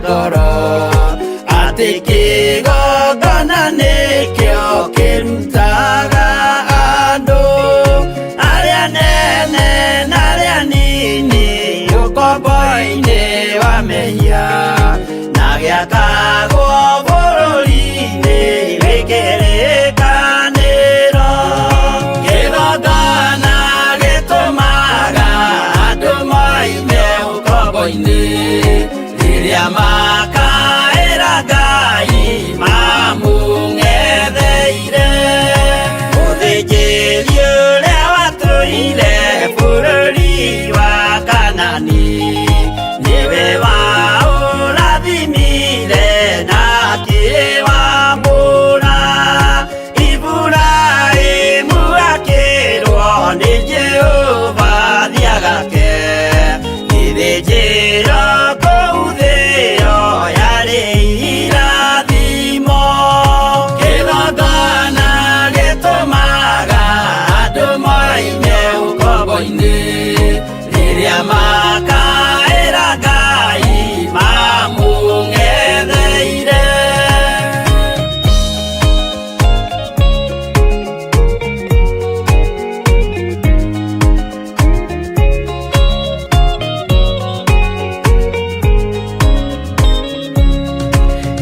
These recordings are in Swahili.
ngoro atĩ kĩgongona nĩkĩo kĩrutaga andũ arĩa nene na arĩa nini ũkombo-inĩ wa mehia na gĩakagwo bũrũri-inĩ wĩkĩrĩkanĩro. Kĩgongona gĩtũmaga andũ moime ũkombo-inĩ rĩrĩa makaĩra Ngai mamũng'etheire. Mũthĩnjĩri ũrĩa watũire bũrũri wa Kanani nĩwe waũrathimire na akĩwamũra. Iburahĩmu akĩrwo nĩ Jehova thiagake gĩthĩnjĩro kũu thĩ ĩyo yarĩ irathimo. Kĩgongona gĩtũmaga andũ moime ũkombo-inĩ rĩrĩa makaĩra Ngai mamũng'etheire.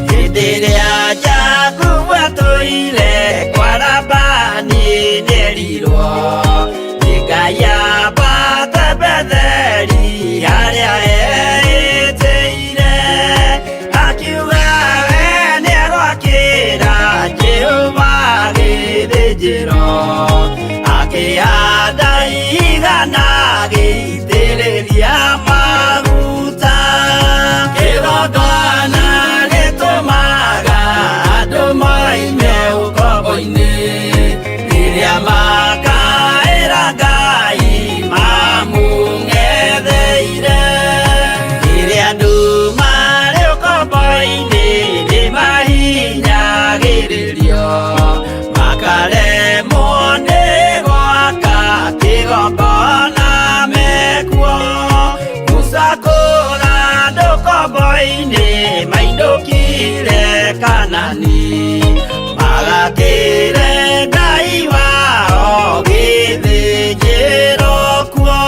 Hĩndĩ ĩrĩa Jakubu atũire kwa Labani nĩerirwo nĩ Ngai ambate Betheli harĩa eĩtĩire. Akiuga we nĩegwakĩra Jehova gĩthĩnjĩro, akĩhanda ihiga na agĩitĩrĩria maguta. Kĩgongona gĩtũmaga andũ moime ũkombo-inĩ rĩrĩa makaĩra Ngai mamũng'etheire. Rĩrĩa andũ marĩ ũkombo-inĩ nĩmahinyagĩrĩrio makaremwo nĩ gwaka kĩgongona mekuo. Musa kũra andũ ũkombo-inĩ mainũkire Kanani magakĩre Ngai wao gĩthĩnjĩro kuo.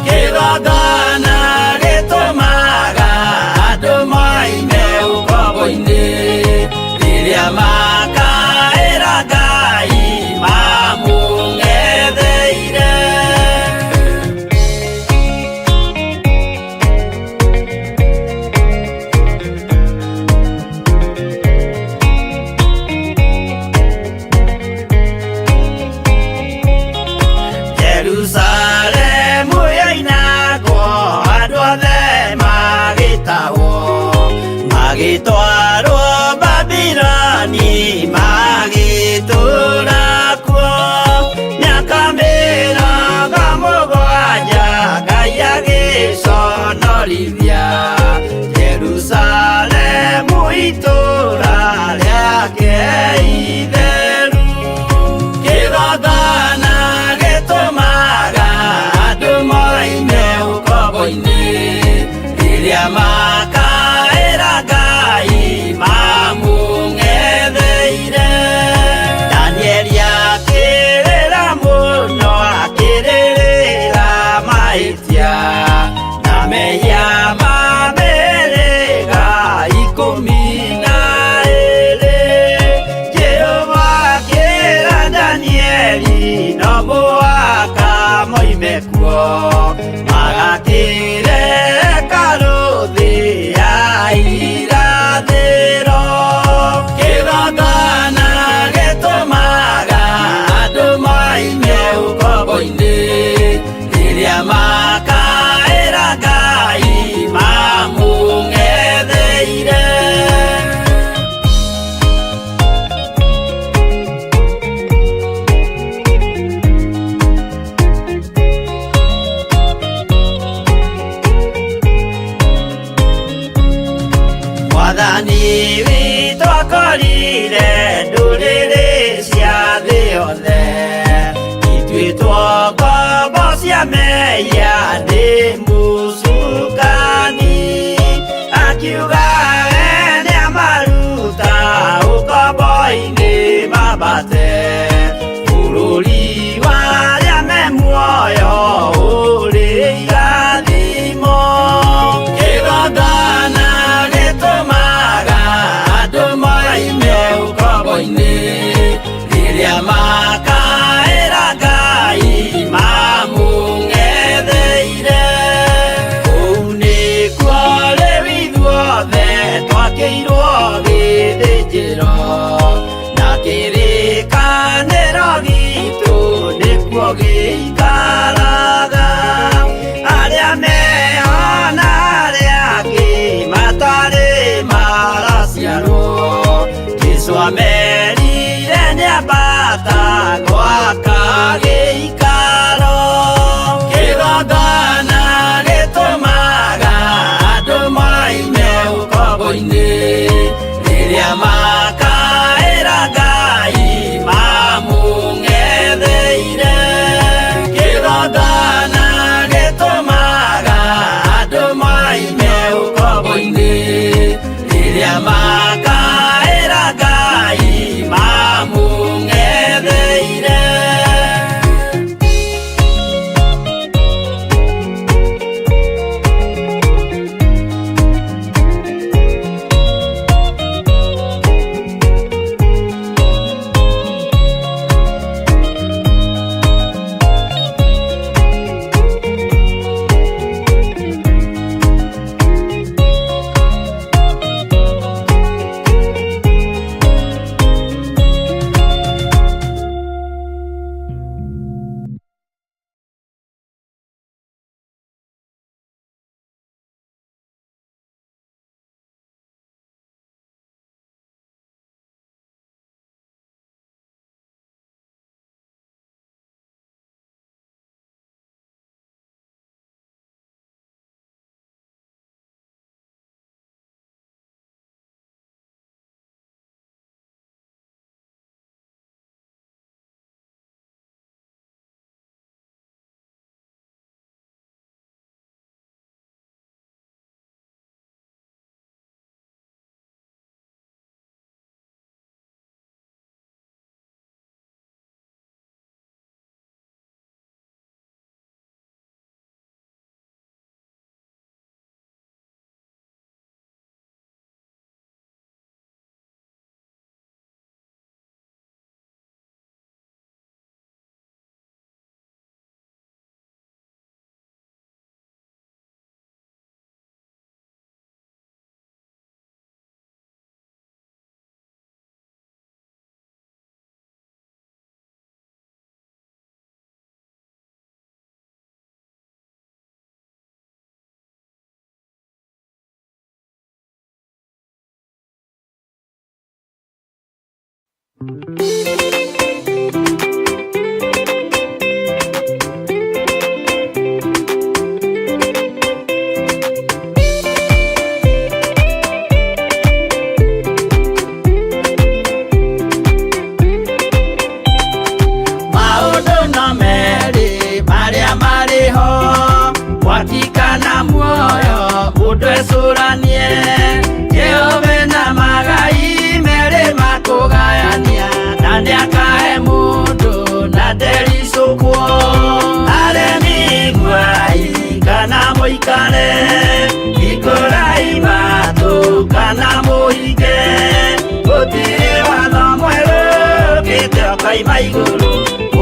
Kĩgongona gĩtũmaga andũ moime ũkombo-inĩ rĩrĩa makaĩra Ngai mamũng'etheire. Jerusalemu yainagwo andũ othe magĩtahwo magĩtwarwo Babuloni magĩtũũra kuo. Mĩaka mĩrongo mũgwanja Ngai agĩconorithia Jerusalemu itũũra rĩake itheru. Kĩgongona gĩtũmaga andũ moime ũkombo-inĩ rĩrĩa makaĩra Ngai mamũng'etheire. Danieli akĩrĩra mũno akĩrĩrĩra mahĩtia na mehia ma mĩhĩrĩga 12. Jehova akĩra Danieli no mũhaka moime kuo magakĩre hekarũ thĩ ya irathĩro. Kĩgongona gĩtũmaga andũ moime ũkombo-inĩ rĩrĩa makaĩra Ngai mamũng'etheire. Mwathani witũ akorire ndũrĩrĩ cia thĩ yothe ituĩtwo ngombo cia mehia nĩ mũcukani. Akiuga rĩrĩa makaĩra Ngai mamũng'etheire.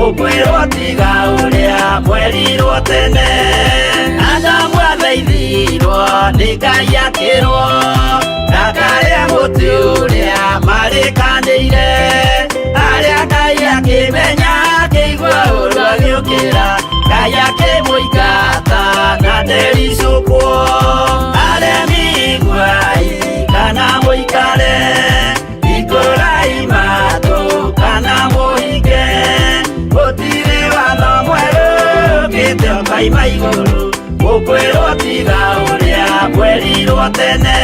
Ukwirwo tiga uria mwerirwo tene, Adamu athaithirwo nĩ Ngai akĩrwo ndakarĩe mũtĩ ũrĩa marĩkanĩire. Arĩa Ngai akĩmenya akĩigua ũru agĩũkĩra, Ngai akĩmũingata na ndericũkwo. Aremi iguai kana mũikare, hingũrai matũ kana mũhinge, gũtirĩ watho mwerũ ũkĩte ũkaima igũrũ, ũkwĩrwo tiga ũrĩa mwerirwo tene.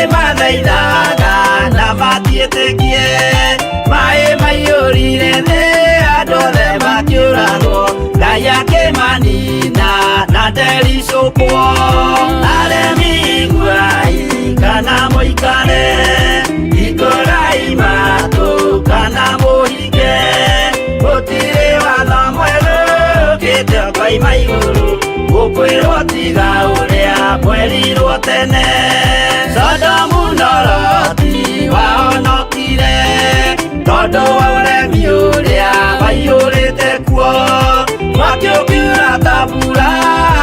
Akĩmathaithaga na matiĩtĩkie, maĩ maiyũrire thĩ andũ othe makĩũragwo, Ngai akĩmanina na ndericũkwo. Aremi iguai kana mũikare, hingũrai matũ kana mũhinge, gũtirĩ watho mwerũ ũkĩte ũkaima igũrũ, ũkwĩrwo tiga ũrĩa mwerirwo tene. Sodomu na Loti wahonokire tondũ wa ũremi ũrĩa waiyũrĩte kuo, mwaki ũkiura ta mbura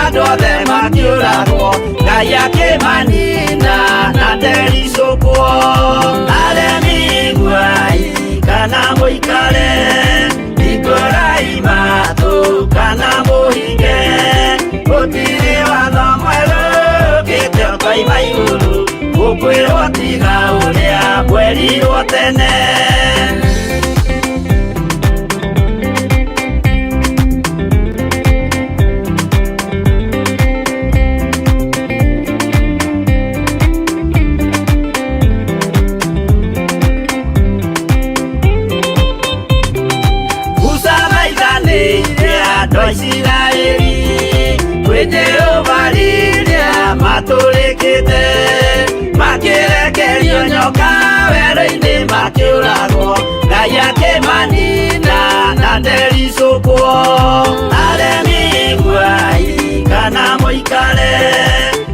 andũ othe makĩũragwo, Ngai akĩmanina na ndericũkwo. Aremi iguai kana mũikare, hingũrai matũ kana mũhinge, gũtirĩ watho mwerũ ũkĩte ũkaima igũrũ, ũkwĩrwo tiga ũrĩa mwerirwo tene. andũ a Isiraeli kwĩ Jehova rĩrĩa matũrĩkĩte, makĩrekerio nyoka werũ-inĩ makĩũragwo, Ngai akĩmanina na ndericũkwo. Aremi iguai kana mũikare,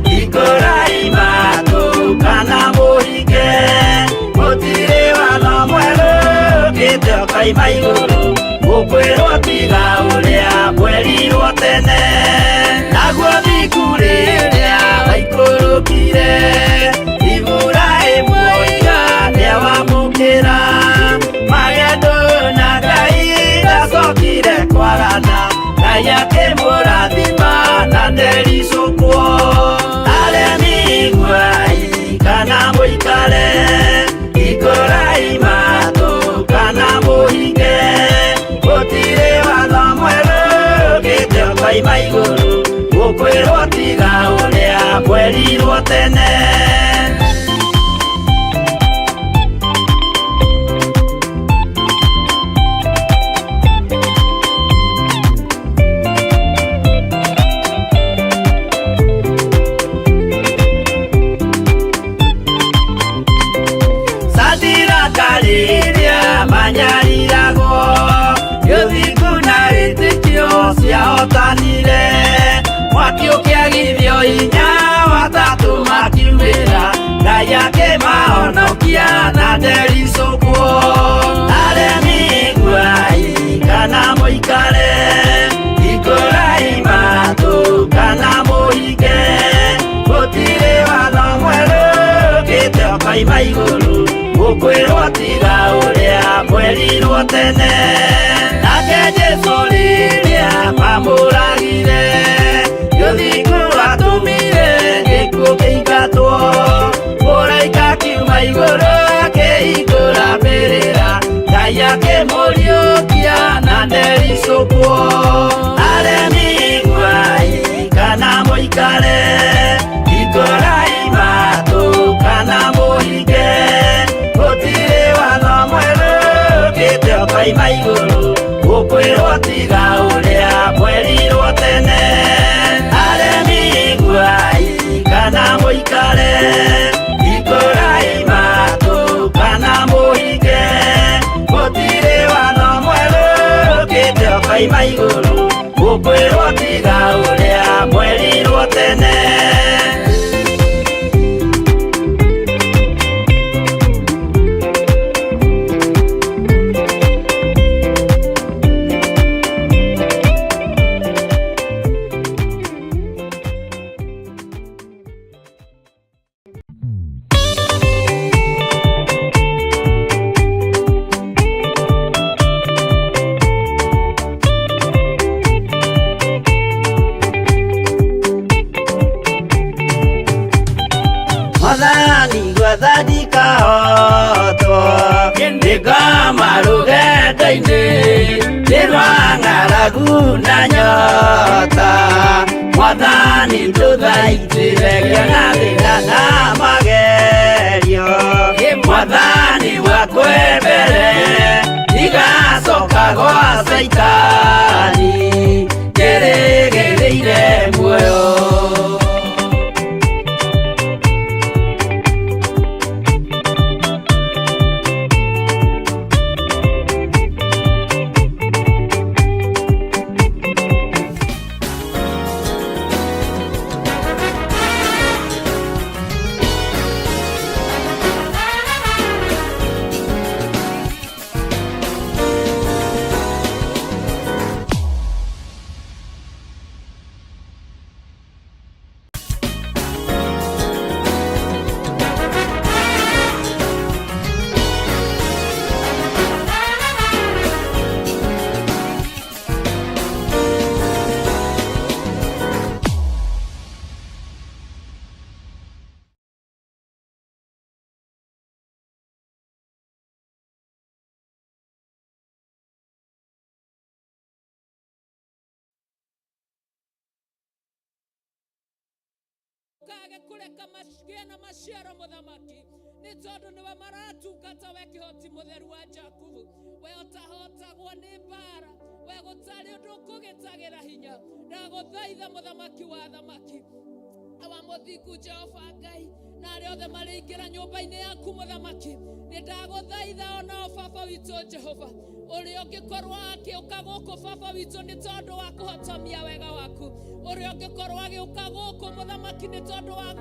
hingũrai matũ kana mũhinge, gũtirĩ watho mwerũ ũkĩte ũkoima igũrũ, gũkwĩrwo tiga ũrĩa mwerirwo tene. Naguo thingu rĩrĩa waikũrũkire, Iburahĩmu oiga nĩawamũkĩra, magendo na Ngai ndacokire kwarana, Ngai akĩmũrathima na ndericũkwo. Aremi iguai kana mũikare, hingũrai matũ kana mũhinge, gũtirĩ watho mwerũ ũkĩte ũkoima igũrũ, gũkwĩrwo tiga ũrĩa mwerirwo tene. Rĩrĩa manyariragwo, gĩthingu na wĩtĩkio ciahotanire, mwaki ũkĩagithio hinya watatũ makiumĩra, Ngai akĩmahonokia na ndericũkwo. Aremi iguai kana mũikare, hingũrai matũ kana mũhinge, gũtirĩ watho mwerũ ũkĩte ũkoima igũrũ, gũkwĩrwo tiga ũrĩa mwerirwo tene. Nake Jesũ rĩrĩa mamũragire, gĩthingu atũmire gĩkuũ kĩingatwo, mũraika akiuma igũrũ akĩhingũra mbĩrĩra, Ngai akĩmũriũkia na ndericũkwo. Aremi iguai kana mũikare, hingũrai matũ kana mũhinge, gũtirĩ watho mwerũ ũkĩte ũkoima igũrũ, gũkwĩrwo tiga ũrĩa mwerirwo tene. Aremi iguai kana mũikare, hingũrai matũ kana mũhinge, gũtirĩ watho mwerũ ũkĩte ũkoima igũrũ, gũkwĩrwo tiga ũrĩa mwerirwo tene. Gwathani kahotwo, nĩngoma rũgendo-inĩ, nĩrwa ng'aragu na nyota, Mwathani tũthaitĩre na thĩna na magerio, Mwathani wakwe mbere, igacoka gwa Saitani, ngĩrĩgĩrĩire muoyo. Kage kureka mashigena maciaro muthamaki ni tondu niwe maratungata we kihoti mutheru wa Jakubu we utahotagwo ni mbara we gutari undu ndukugitagira hinya ndaguthaitha muthamaki wa thamaki awa muthingu Jehova Ngai na aria othe maraingira nyumba-ini yaku muthamaki ni ndaguthaitha ona baba witu Jehova uria ungikorwo akiuka guku baba witu ni tondu wa kuhotomia wega waku uria ungikorwo agiuka guku muthamaki ni tondu wa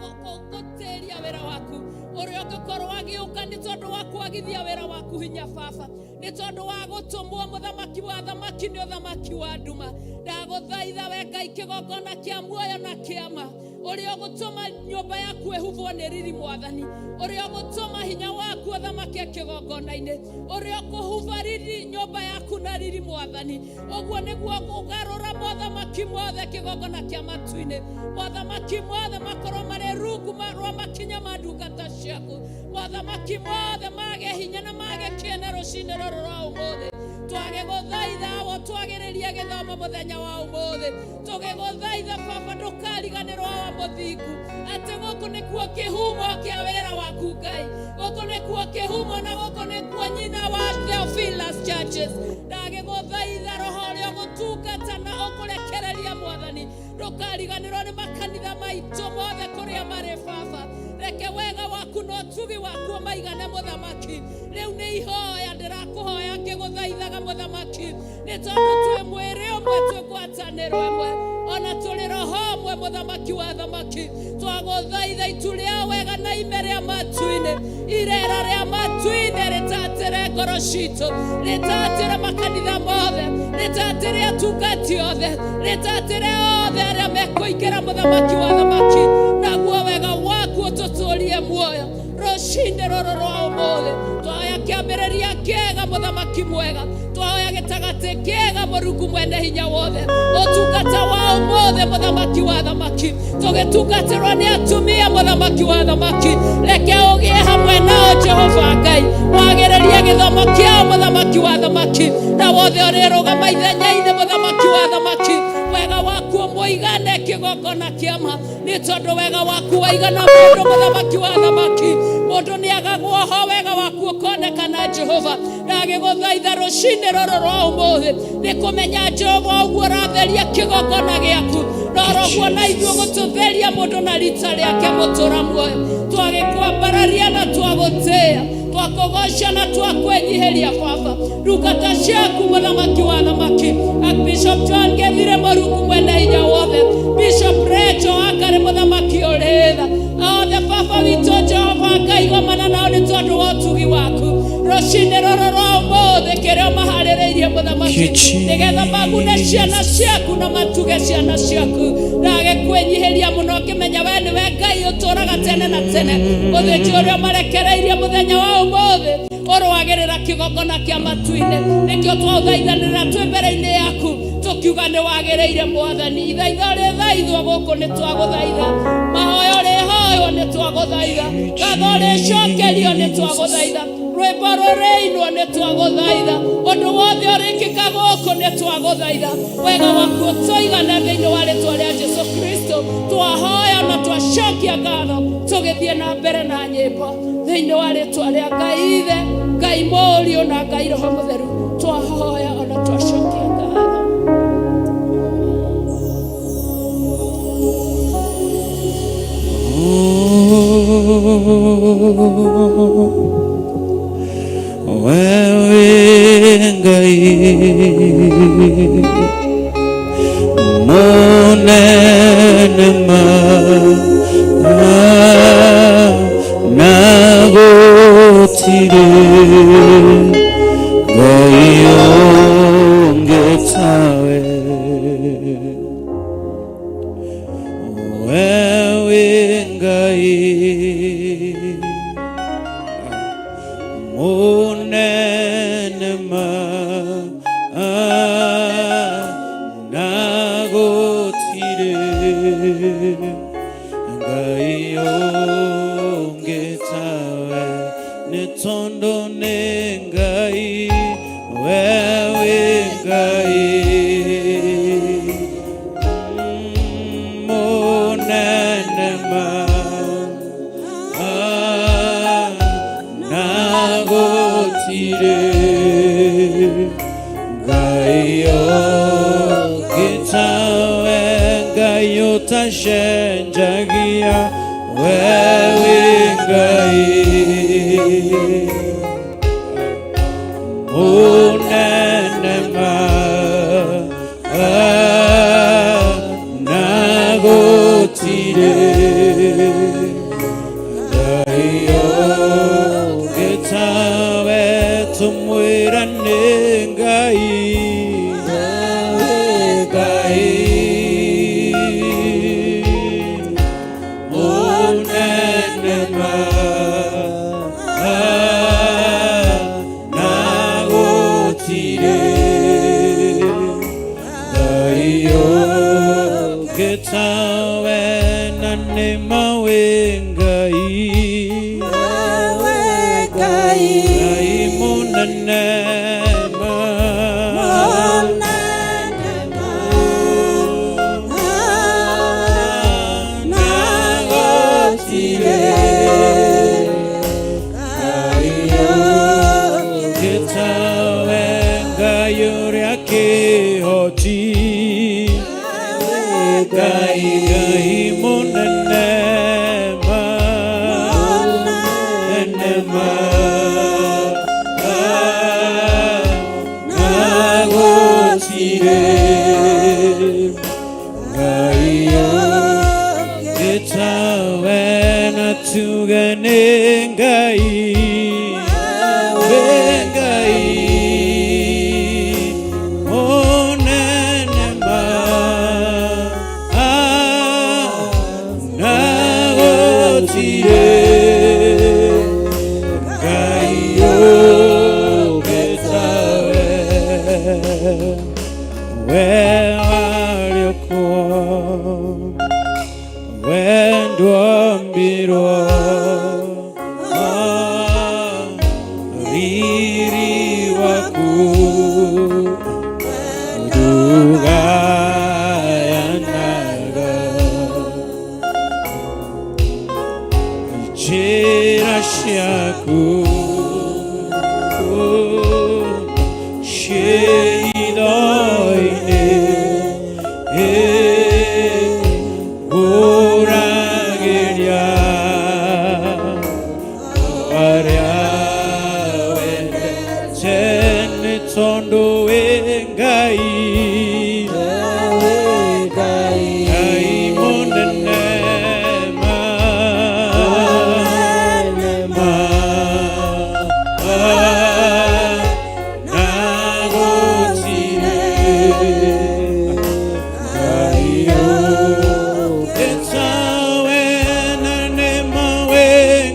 gutiria wira waku uria ungikorwo agiuka ni tondu wa kwagithia wira waku hinya baba ni tondu wa gutumwo muthamaki wa thamaki ni uthamaki wa nduma ndaguthaitha we Ngai kigongona kia muoyo na kiama uria gutuma nyumba yaku ehuvwo ni riri mwathani uria gutuma hinya waku thamaki kigongona-ini uria kuhuva riri nyumba yaku na riri mwathani uguo niguo kugarura mothamaki mothe kigongona kia matu-ini mothamaki mothe makorwo mari rungu marwa makinya mandungata ciaku mothamaki mothe mage hinya na mage kiene rucini ruru rwa umuthi twage guthaitha wo twagiririe githomo muthenya wa umuthi tugiguthaitha baba ndukariganirwo wa muthingu ati guku nikuo kihumo kia wira waku Ngai guku nikuo kihumo na guku nikuo nyina wa Theophilus Churches ndagiguthaitha roho ria gutungata na ukurekereria mwathani ndukariganirwo ni makanitha maitu mothe kuria mari baba reke wega waku no tugi waku maigane muthamaki riu ni ihoya ndirakuhoya ngiguthaithaga muthamaki ni tondu twi mwiri umwe twi ngwataniro imwe ona tuli roho umwe muthamaki wa thamaki twaguthaitha itu ria wega na ime ria matu-ini irera ria matu-ini ritatire ngoro citu ritatire makanitha mothe ritatire atungati othe ritatire othe aria mekuingira muthamaki wa thamaki naguo wega waku ututurie muoyo rucini ruru rwa umuthi twahoya kiambiriria kiega muthamaki mwega twahoya gitagati kiega Murungu mwene hinya wothe utungata wa umuthi muthamaki wa thamaki tugitungatirwo ni atumia muthamaki wa thamaki reke ugie hamwe nao Jehova Ngai wagiririe githomo kiao muthamaki wa thamaki na wothe urirugama ithenya-ini muthamaki wa thamaki wega waku muigane kigongona kiama ni tondu wega waku waigana mundu muthamaki wa thamaki mundu ni agagwoho wega waku ukonekana Jehova ndagiguthaitha rucini ruru rwa umuthi ni kumenya Jehova uguo ratheria kigongona giaku roroguo na ithuo gututheria mundu na rita riake mutura muoyo twagikwambararia na twagutia twakugosha na twakwenyiheria baba ndungata ciaku muthamaki wa thamaki Bishop John Gethire Murungu mwene hinya wothe Bishop Rachel akari muthamaki uritha othe baba witu Jehova Ngai gomana nao ni tondu wa utugi waku rucini ruru rwa umuthi kiria mahaririirie muthamaki nigetha magune ciana ciaku na matuge ciana ciaku ndagikwenyiheria muno kimenya we niwe Ngai uturaga tene na tene uthinji uria marekereirie muthenya wa umuthi urwagirira kigongona kia matu-ini nikio twauthaithanira twi mbere-ini yaku tukiuga ni wagiriire mwathani ithaitha ri thaithwo guku ni twaguthaitha mahoya ri hoyo ni twaguthaitha gatho ri cokerio ni twaguthaitha rwimbo rureinwo ni twaguthaitha undu wothe urikika guku ni twaguthaitha wega waku tuigane thiini wa ritwa ria Jesu Kristo twahoya na twacokia ngatho tugithie na mbere na nyimbo thiini wa ritwa ria Ngai Ithe Ngai Mũriũ na Ngai Roho Mũtheru twahoya ona twacokia ngatho. Wewe Ngai munene nagotire Ngai ongetawe wewe Ngai munene nagotire Ngai ongetawe ni tondo ne Ngai wewe Ngai munene nagotire Ngai utashenjagia wewe ngai unenema nagotire ngai getawe tumwirane ngai Getawe nane mawe ngai ngai monane Getawe ngai uriake hoti Gai monanema enema nagotire gai getawe natugane gai Where are you come? When do I meet Riri waku Dugayanaga Chirashaku Tondo engai gai monanema nagotire gai getawe nane mawe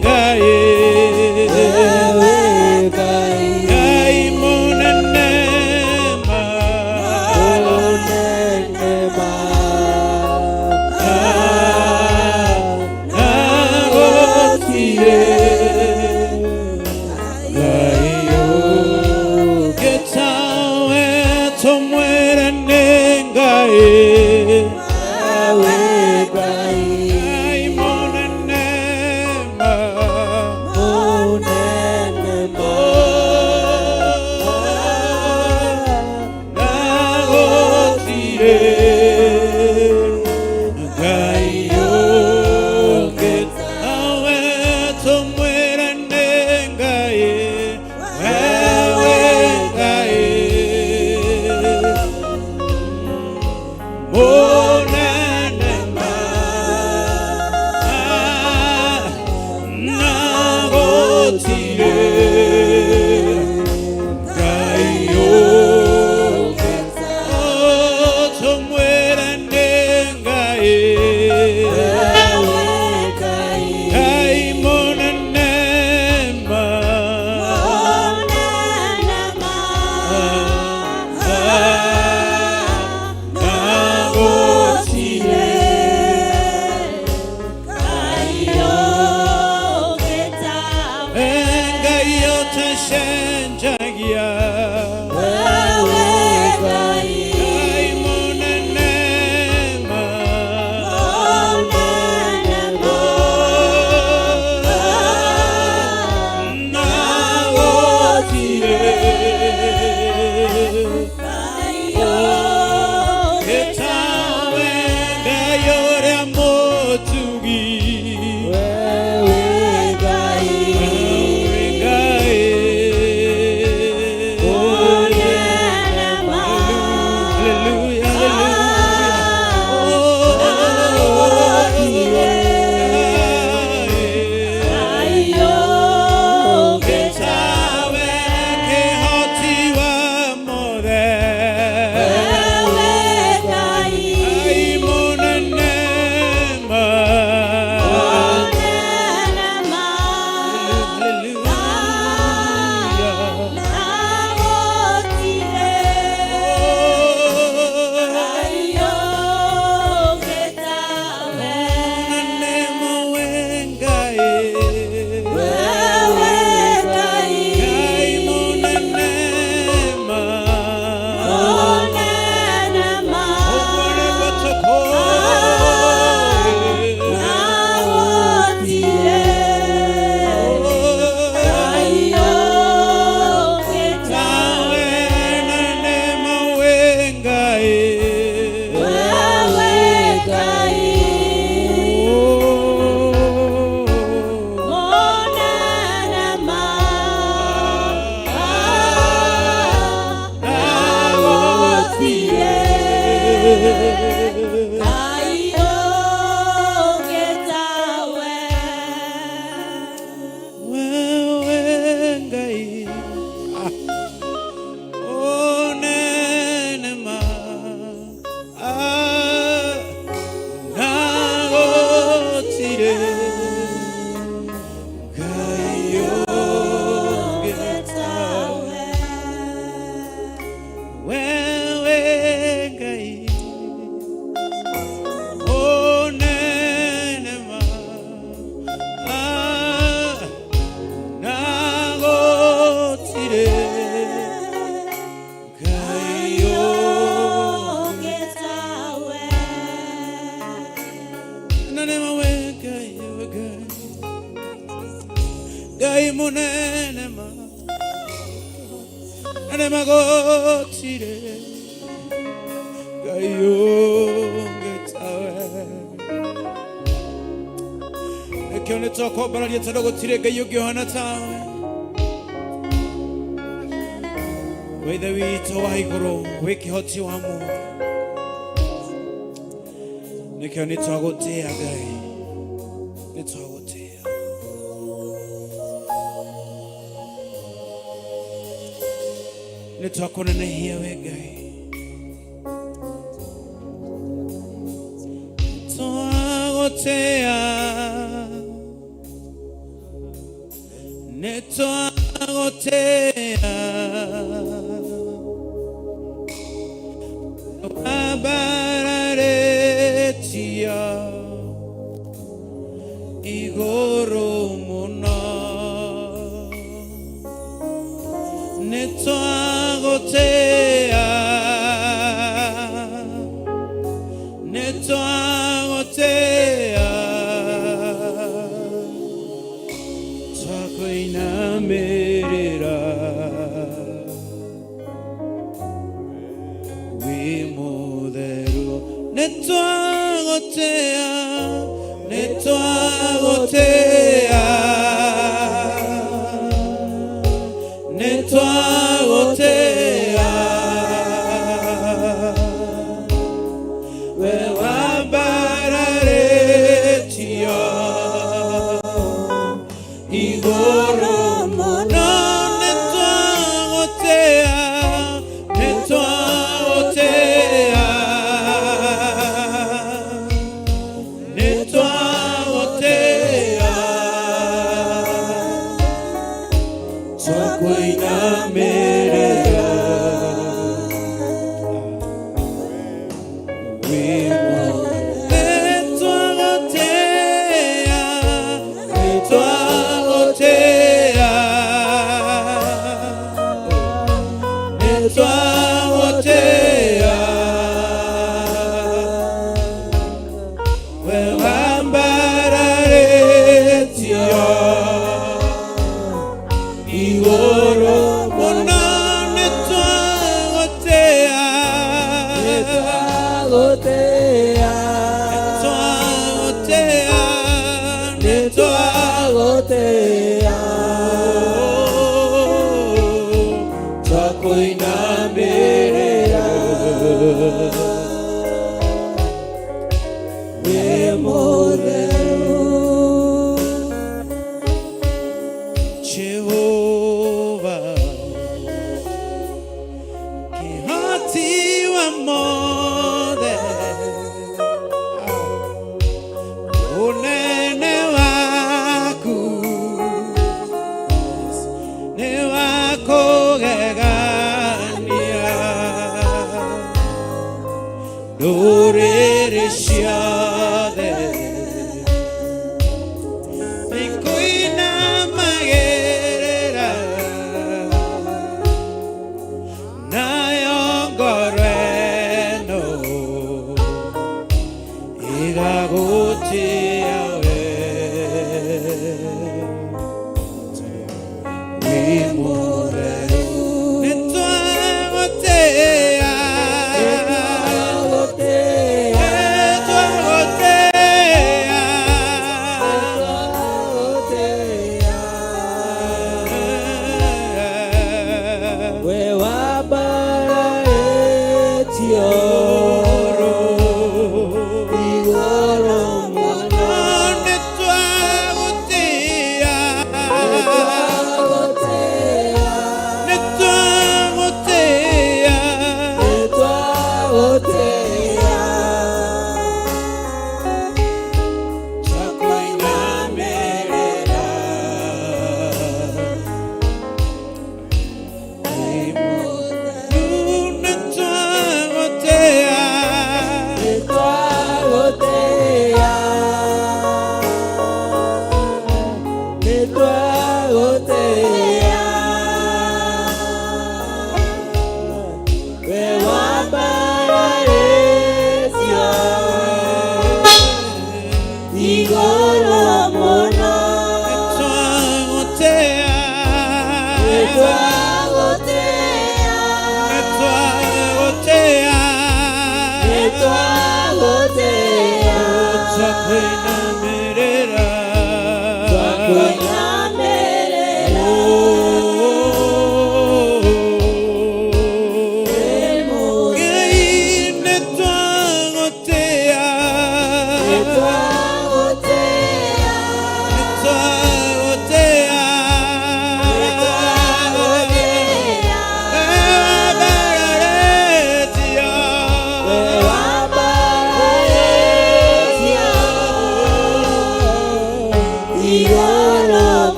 ngai somewhere Gai munene ma ane magotire gai ongetawe ekione toko barali tadogotire gai yogiona tawe weitha wito wa iguru wikihoti wa mu nikione twagotea gai nitwagotea nitwakunenehia we Ngai nitwagotea abararetia igoro muna nitwagotea twakwinamirira wimutheru nitwagotea we wambararetia igoro mono nitwagotea twakwinamirira nitwagotea we wambararetia igoro muna nitwagotea twakwinamirira wimutheru Jehova kihoti wa mothe unene waku ni wakugegania ndũrĩrĩ ciothe nĩkũinamagĩrĩra nayo ngoro ĩno ĩgagũtĩa we wĩ mũtheru nitwagotea we wambararetia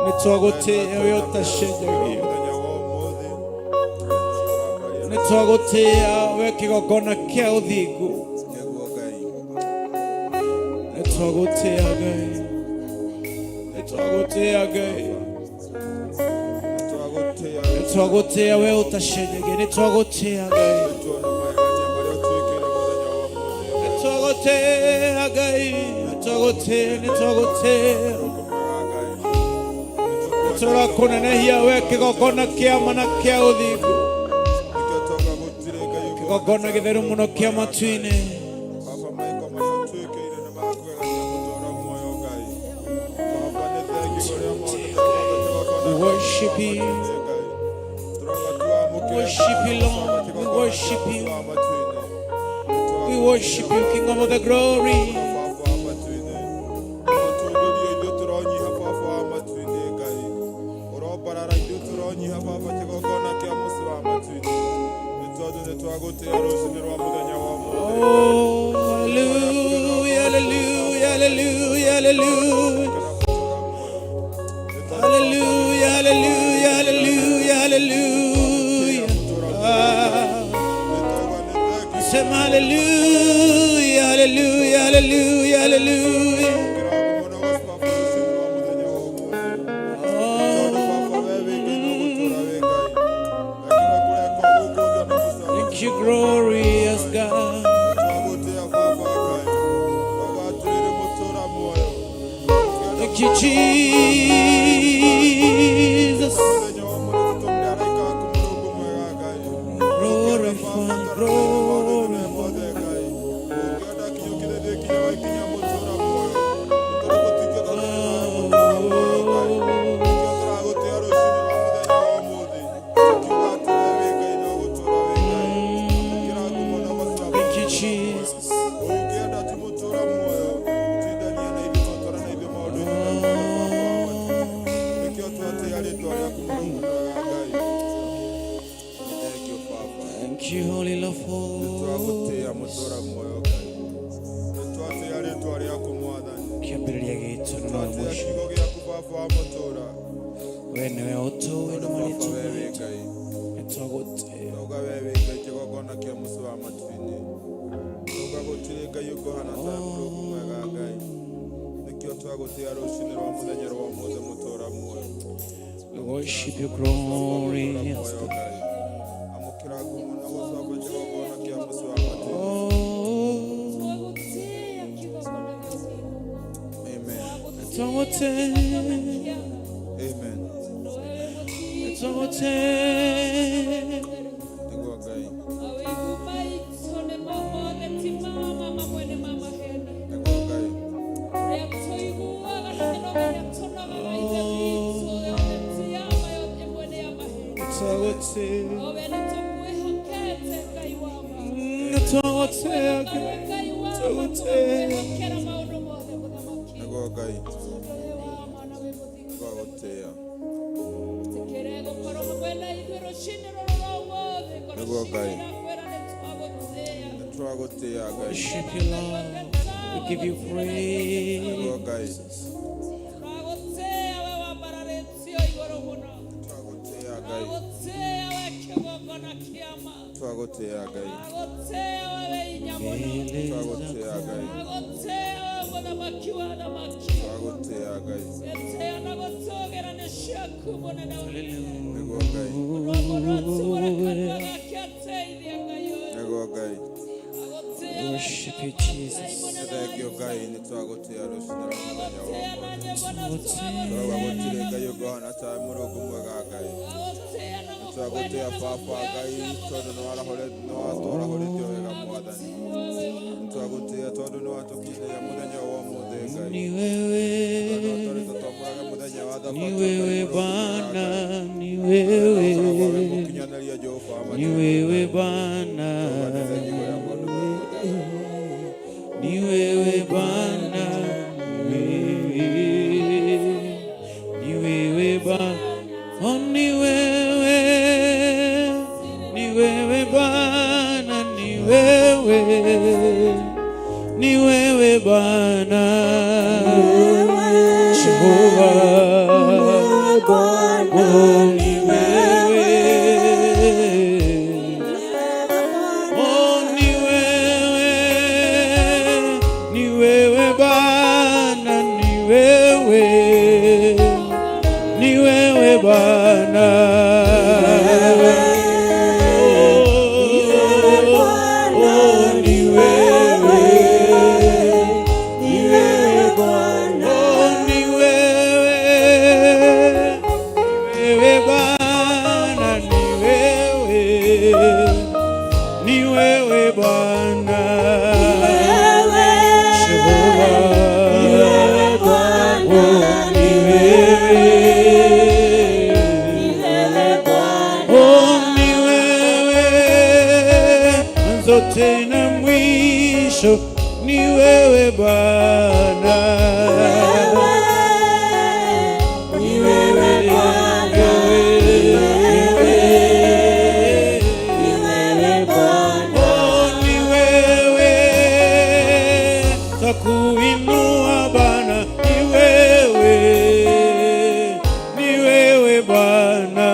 nitwagutia we utashenjagia nitwagutia we kigongona kia uthingu nitwagutia Ngai nitwagutia Ngai nitwagutia we utashenjagia nitwagutia Ngai nitwagutia Ngai nitwagutia turakunenehia we kigongona kia mana kia uthingu kigongona githeru muno kia matu-ini we worship you Lord we worship you we worship you King of the glory oh hallelujah hallelujah hallelujah hallelujah hallelujah hallelujah hallelujah hallelujah sema hallelujah hallelujah hallelujah hallelujah thank you glorious God thank you Jesus thank you holy Lord kiambĩrĩria gitũ na mũico we nĩwe ũtũũĩ na marĩtwa nĩtwagũtĩĩa we worship you glorious God amen worship you Lord we give you praise worship you Jesus ni wewe Bwana ni wewe Bwana ni wewe Bwana ni wewe Bwana oh ni wewe Bwana ni wewe Bwana Jehovah Bwana. Tena mwisho ni wewe Bwana, ni wewe Bwana, ni wewe Bwana, ni wewe takuinua Bwana, ni wewe Bwana,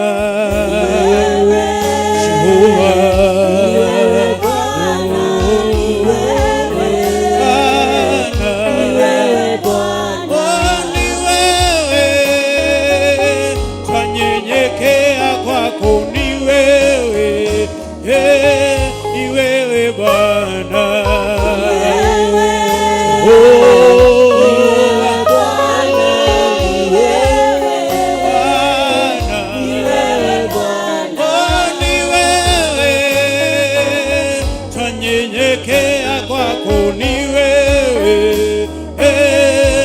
Jehova. Nyenyekea kwako, ni wewe,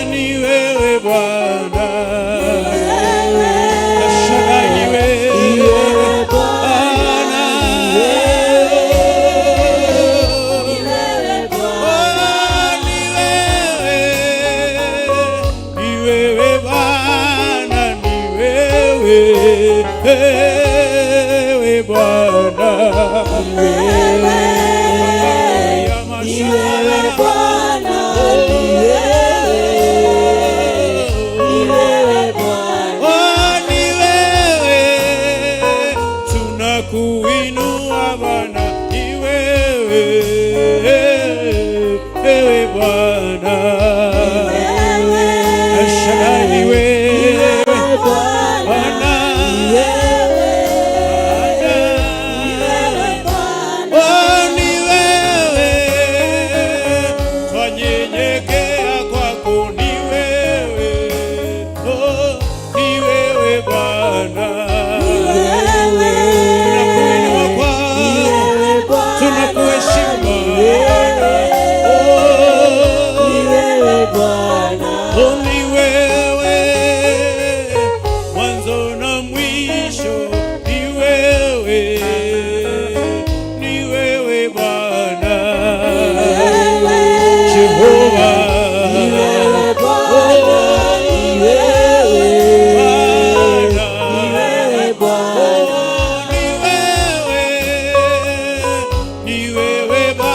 ni wewe Bwana. Nashangaa ni wewe Bwana, ni wewe Bwana, ni wewe Bwana, ni wewe Bwana. Kuinua Bwana, ni wewe Bwana. Nashangaa ni wewe Bwana, ni wewe, twanyenyekea kwako, ni wewe, ni wewe Bwana. Ni wewe mwanzo na mwisho, ni wewe Bwana, Jehova. Ni wewe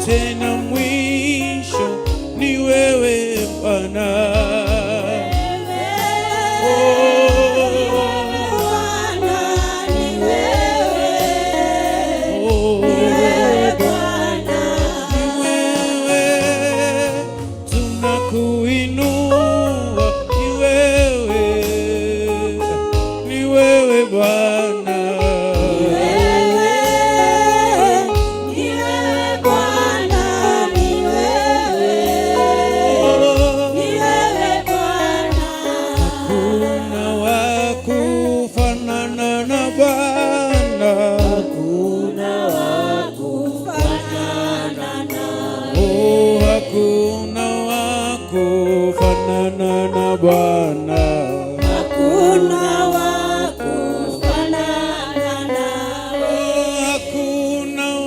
tena mwisho ni wewe Bwana. Hakuna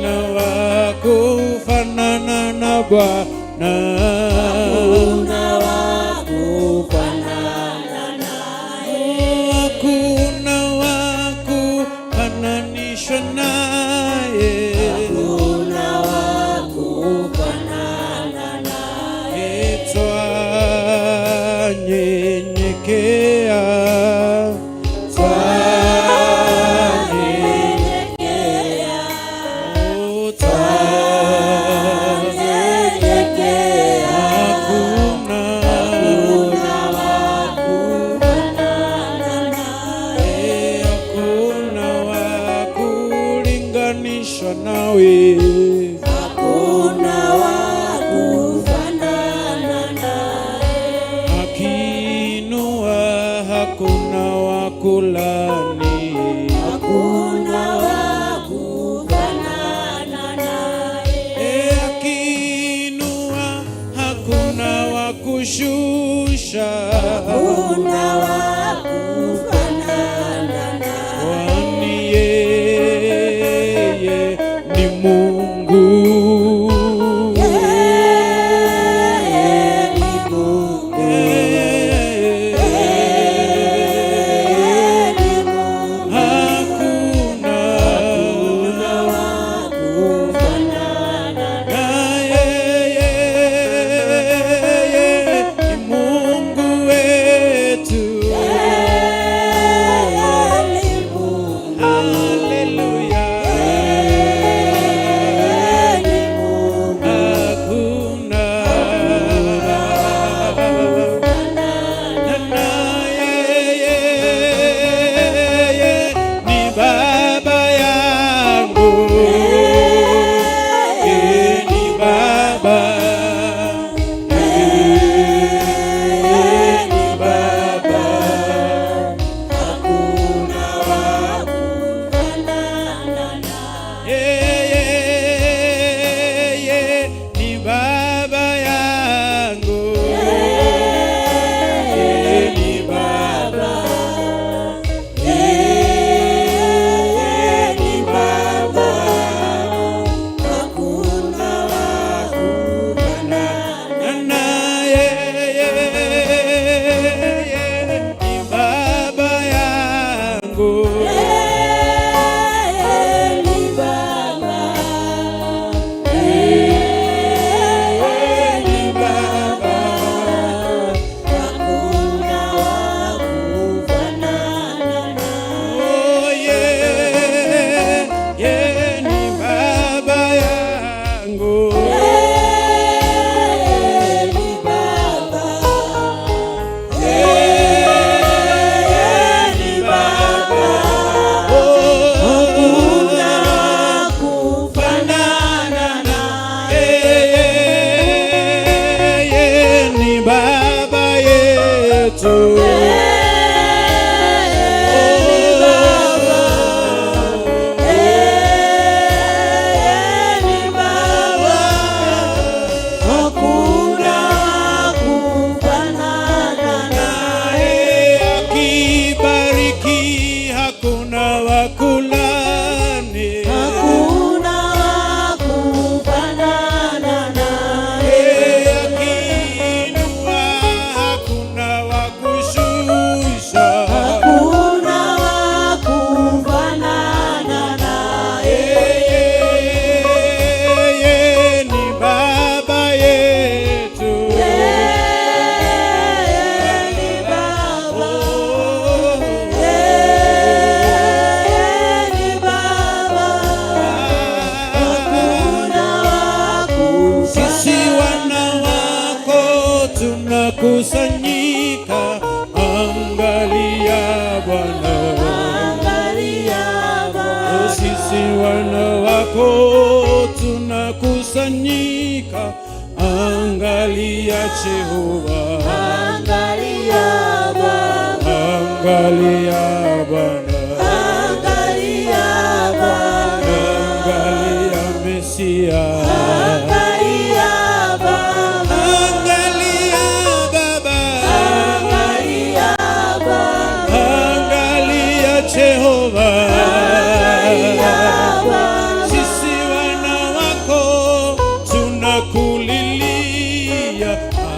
wa kufanana na Bwana, hakuna wa kufanana naye, hakuna wa kufananishwa naye, hakuna wa kufanana naye. Twanyenyekea, hakuna wa kufanana naye, akiinua hakuna wa kulani, hakuna wa kufanana naye, akiinua hakuna wa kushusha, hakuna wa kufanana naye, kwani yeye ni Mungu, ni Mungu, hakuna wa kufanana naye, ni Mungu. Bwana, angalia Bwana, sisi wana wako tunakusanyika, angalia Jehova, angalia Bwana, angalia Bwana, angalia Bwana, angalia Mesia, angalia Baba, angalia Baba, angalia Baba, angalia Jehova, angalia Baba, sisi wana wako tunakulilia,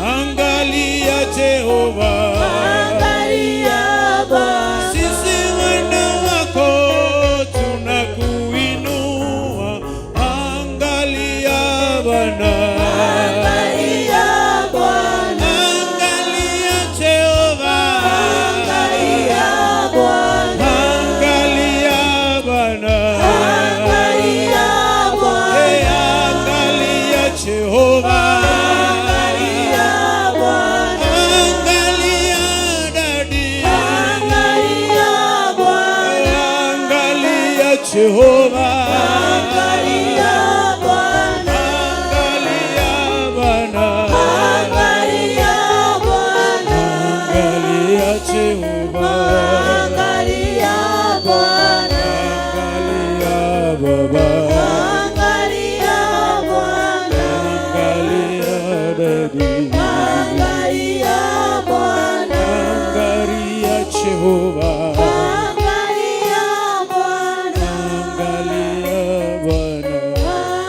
angalia Jehova, angalia Baba, sisi wana wako tunakuinua, angalia Bwana, angalia Bwana, angalia Jehova, angalia Bwana, angalia Bwana, angalia Bwana, angalia Jehova, angalia Bwana, angalia Dadi, angalia Bwana, angalia Jehova, angalia Bwana, angalia Bwana, angalia Bwana, angalia Jehova, angalia Bwana, angalia Baba, angalia Bwana, angalia Dadi, angalia Bwana, angalia Jehova, angalia Bwana, angalia Bwana,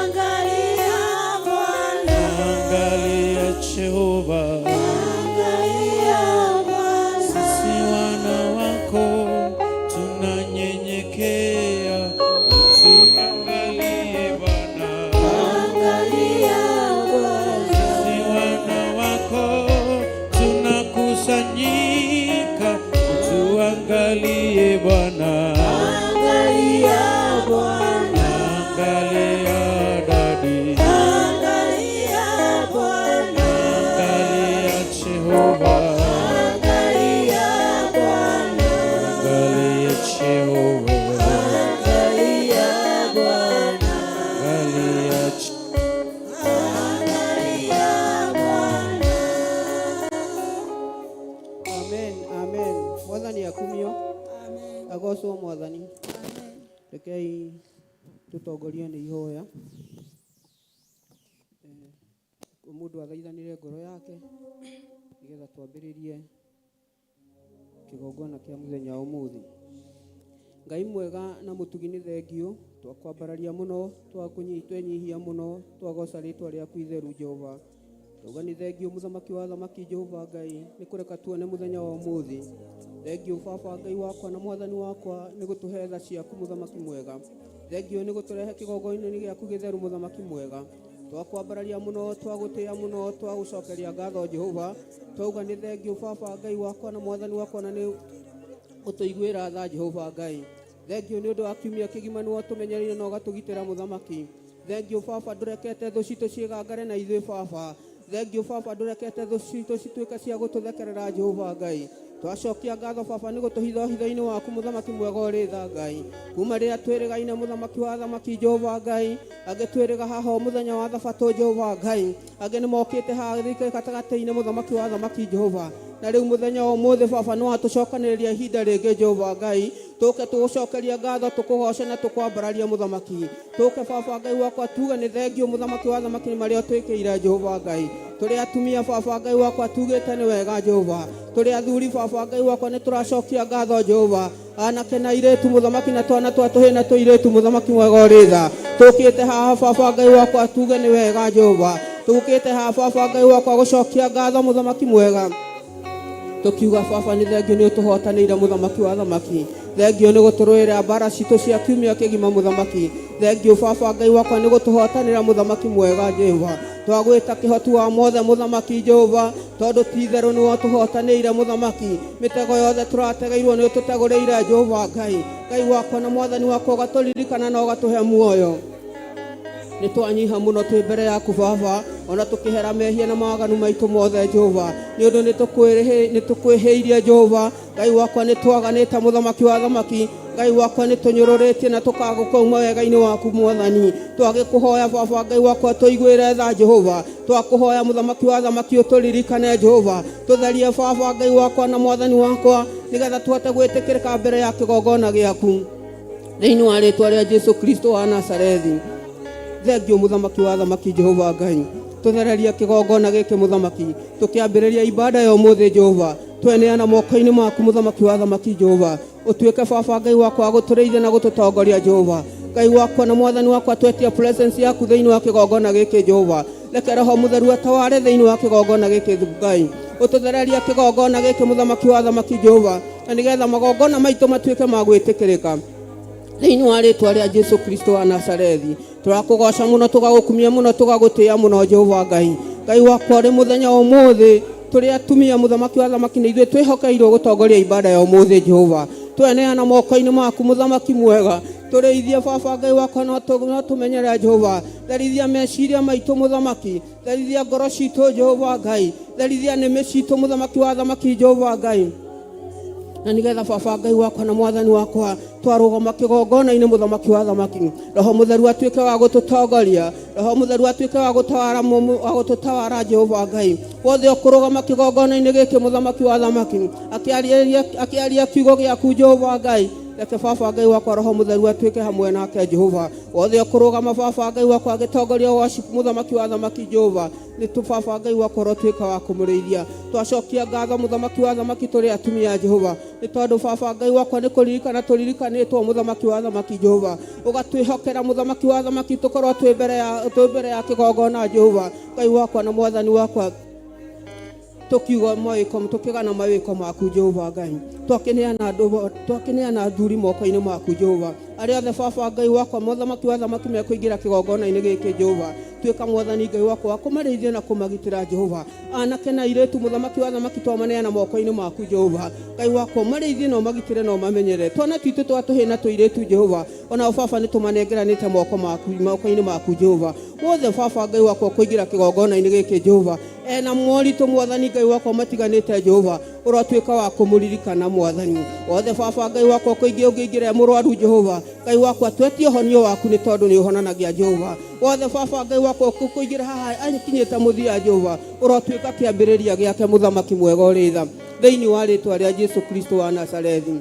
angalia Bwana, angalia Jehova, angalia Bwana, sisi wana wako tunanyenyekea, utuangalie Bwana, angalia Bwana, sisi wana wako tunakusanyika, utuangalie Bwana, angalia Bwana, angalia Dadi, angalia Bwana, angalia Jehova, angalia Bwana, angalia Jehova, angalia Bwana, angalia angalia Bwana. Amen, amen. Mwathani akumio. Agocwo Mwathani. Rekei tutongorio nĩ ihoya. Mũndũ athaithanire ngoro yake nĩgetha twambĩrĩrie kĩgongona kĩa mũthenya ũmũthĩ. Ngai mwega na mũtugi nĩ thengio, twakwambararia mũno, twenyihia mũno, twagoca rĩtwa rĩaku itheru Jehova. Tuga nĩ thengio mũthamaki wa thamaki Jehova Ngai, nĩ kũreka tuone mũthenya wa ũmũthĩ. Thengio Baba Ngai wakwa na Mwathani wakwa nĩ gũtũhe tha ciaku mũthamaki mwega. Thengio nĩ gũtũrehe kĩgongona-inĩ gĩaku gĩtheru mũthamaki mwega. Twakwambararia mũno, twagũtĩĩa mũno, twagũcokeria ngatho Jehova. Twauga nĩ thengio Baba Ngai wakwa na Mwathani wakwa na nĩ ũtũiguĩra tha Jehova Ngai. Thengio nĩ ũndũ wa kiumia kĩgima nĩ watũmenyereire na ũgatũgitĩra mũthamaki. Thengio Baba ndũrekete thũ citũ ciĩgangare na ithuĩ Baba. Thengio Baba ndũrekete thũ citũ cituĩke cia gũtũthekerera Jehova Ngai. Twacokia ngatho Baba nĩ gũtũhitha hitho-inĩ waku mũthamaki mwega ũrĩ tha Ngai. Kuma rĩrĩa twĩrĩgaine mũthamaki wa thamaki Jehova Ngai, angĩ twĩrĩga haha mũthenya wa Thabatũ Jehova Ngai, angĩ nĩ mokĩte haha gatagatĩ-inĩ mũthamaki wa thamaki Jehova. Na rĩu mũthenya wa ũmũthĩ Baba nĩ watũcokanĩrĩria ihinda rĩngĩ Jehova Ngai, tũke tũgũcokeria ngatho tũkũgoce na tũkwambararia mũthamaki. Tũke Baba Ngai wakwa tuge nĩ thengio mũthamaki wa thamaki nĩ marĩa ũtwĩkĩire Jehova Ngai. Tũrĩ atumia Baba Ngai wakwa tugĩte nĩ wega Jehova. Tũrĩ athuri Baba Ngai wakwa nĩ tũracokia ngatho Jehova. Anake na airĩtu mũthamaki na twana twa tũhĩĩ na tũirĩtu mũthamaki mwega ũrĩ tha. Tũkĩte haha Baba Ngai wakwa tuge nĩ wega Jehova. Tũkĩte haha Baba Ngai wakwa gũcokia ngatho mũthamaki mwega. Tukiuga Baba nĩ thengio nĩ ũtũhotanĩire mũthamaki wa thamaki. Thengio nĩ gũtũrũĩra mbara citũ cia kiumia kĩgima mũthamaki. Thengio Baba Ngai wakwa nĩ gũtũhotanĩra mũthamaki mwega Jehova. Twagwĩta kĩhoti wa mothe mũthamaki Jehova, tondũ ti itherũ nĩ watũhotanĩire mũthamaki. Mĩtego yothe tũrategeirwo nĩ ũtũtegũrĩire Jehova Ngai. Ngai wakwa na Mwathani wakwa ũgatũririkana na ũgatũhe muoyo. Nĩ twanyiha mũno twĩ mbere yaku Baba, ona tukihera mehia na maganu maitu mothe Jehova ni undu ni tukwiheirie Jehova Ngai wakwa ni twaganite muthamaki wa thamaki Ngai wakwa ni tunyururetie na tukagukauma wega-ini waku Mwathani twagikuhoya Baba Ngai wakwa tuiguire tha Jehova twakuhoya muthamaki wa thamaki uturirikane Jehova tutherie Baba Ngai wakwa na Mwathani wakwa nigetha tuhote gwitikirika mbere ya kigongona giaku thiini wa ritwa ria Jesu Kristo wa Nazarethi. Thengio muthamaki wa thamaki Jehova Ngai tuthereria kigongona giki muthamaki tukiambiriria ibada ya umuthi Jehova tweneana moko-ini maku muthamaki wa thamaki Jehova utuike Baba Ngai wakwa gutureithia na gututongoria Jehova Ngai wakwa na Mwathani wakwa twetia presence yaku thiini wa kigongona giki Jehova reke Roho Mutheru ataware thiini wa kigongona giki Ngai ututhereria kigongona giki muthamaki wa thamaki Jehova na nigetha magongona maitu matuike ma gwitikirika thiini wa ritwa ria Jesu Kristo wa Nazarethi turakugoca muno tugagukumia muno tugagutia muno Jehova Ngai Ngai wakwa ri muthenya umuthi turi atumia muthamaki wa thamaki na ithuĩ twĩhokeirwo gutongoria ibada ya umuthi Jehova tweneana moko-ini maku muthamaki mwega tureithie Baba Ngai wakwa no tumenyere Jehova therithia meciria maitu muthamaki therithia ngoro citu Jehova Ngai therithia nĩmĩ citu muthamaki wa thamaki Jehova Ngai na nigetha Baba Ngai wakwa na Mwathani wakwa twarugama kigongona-ini muthamaki wa thamaki Roho Mutheru atuike wa gututongoria Roho Mutheru atuike wa gutawara Jehova Ngai wothe ukurugama kigongona-ini giki muthamaki wa thamaki akiaria kiugo giaku Jehova Ngai reke Baba Ngai wakwa Roho Mutheru atuike hamwe nake Jehova wothe ukurugama Baba Ngai wakwa agitongoria worship muthamaki wa thamaki Jehova ni tu Baba Ngai wakwa rotuika wa kumurithia twacokia ngatho muthamaki wa thamaki turi atumia Jehova ni tondu Baba Ngai wakwa ni kuririkana turirikanitwo muthamaki wa thamaki Jehova ugatwihokera muthamaki wa thamaki tukorwo twi mbere ya kigongona Jehova Ngai wakwa na Mwathani wakwa tukiuga mawiko tukigana mawiko maku Jehova Ngai twakineana athuri moko-ini maku Jehova aria othe Baba Ngai wakwa muthamaki wa thamaki mekuingira kigongona-ini giki Jehova tuika Mwathani Ngai wakwa wa kumarithia na kumagitira Jehova anake na iretu muthamaki wa thamaki twamaneana moko-ini maku Jehova Ngai wakwa marithie na magitire na mamenyere twana twitu twatuhina tuiretu Jehova ona Baba ni tumanengeranite moko-ini maku Jehova wothe Baba Ngai wakwa kuingira kigongona-ini giki Jehova na moritu Mwathani Ngai wakwa matiganite Jehova uratuika wa kumuririkana Mwathani wothe Baba Ngai wakwa kuingira murwaru Jehova Ngai wakwa twetie honio waku ni tondu ni uhonanagia Jehova wothe Baba Ngai wakwa kuingira haha anyikinyite muthia Jehova uratuika kiambiriria giake muthamaki mwega uri tha thiini wa ritwa ria Jesu Kristo wa Nazarethi.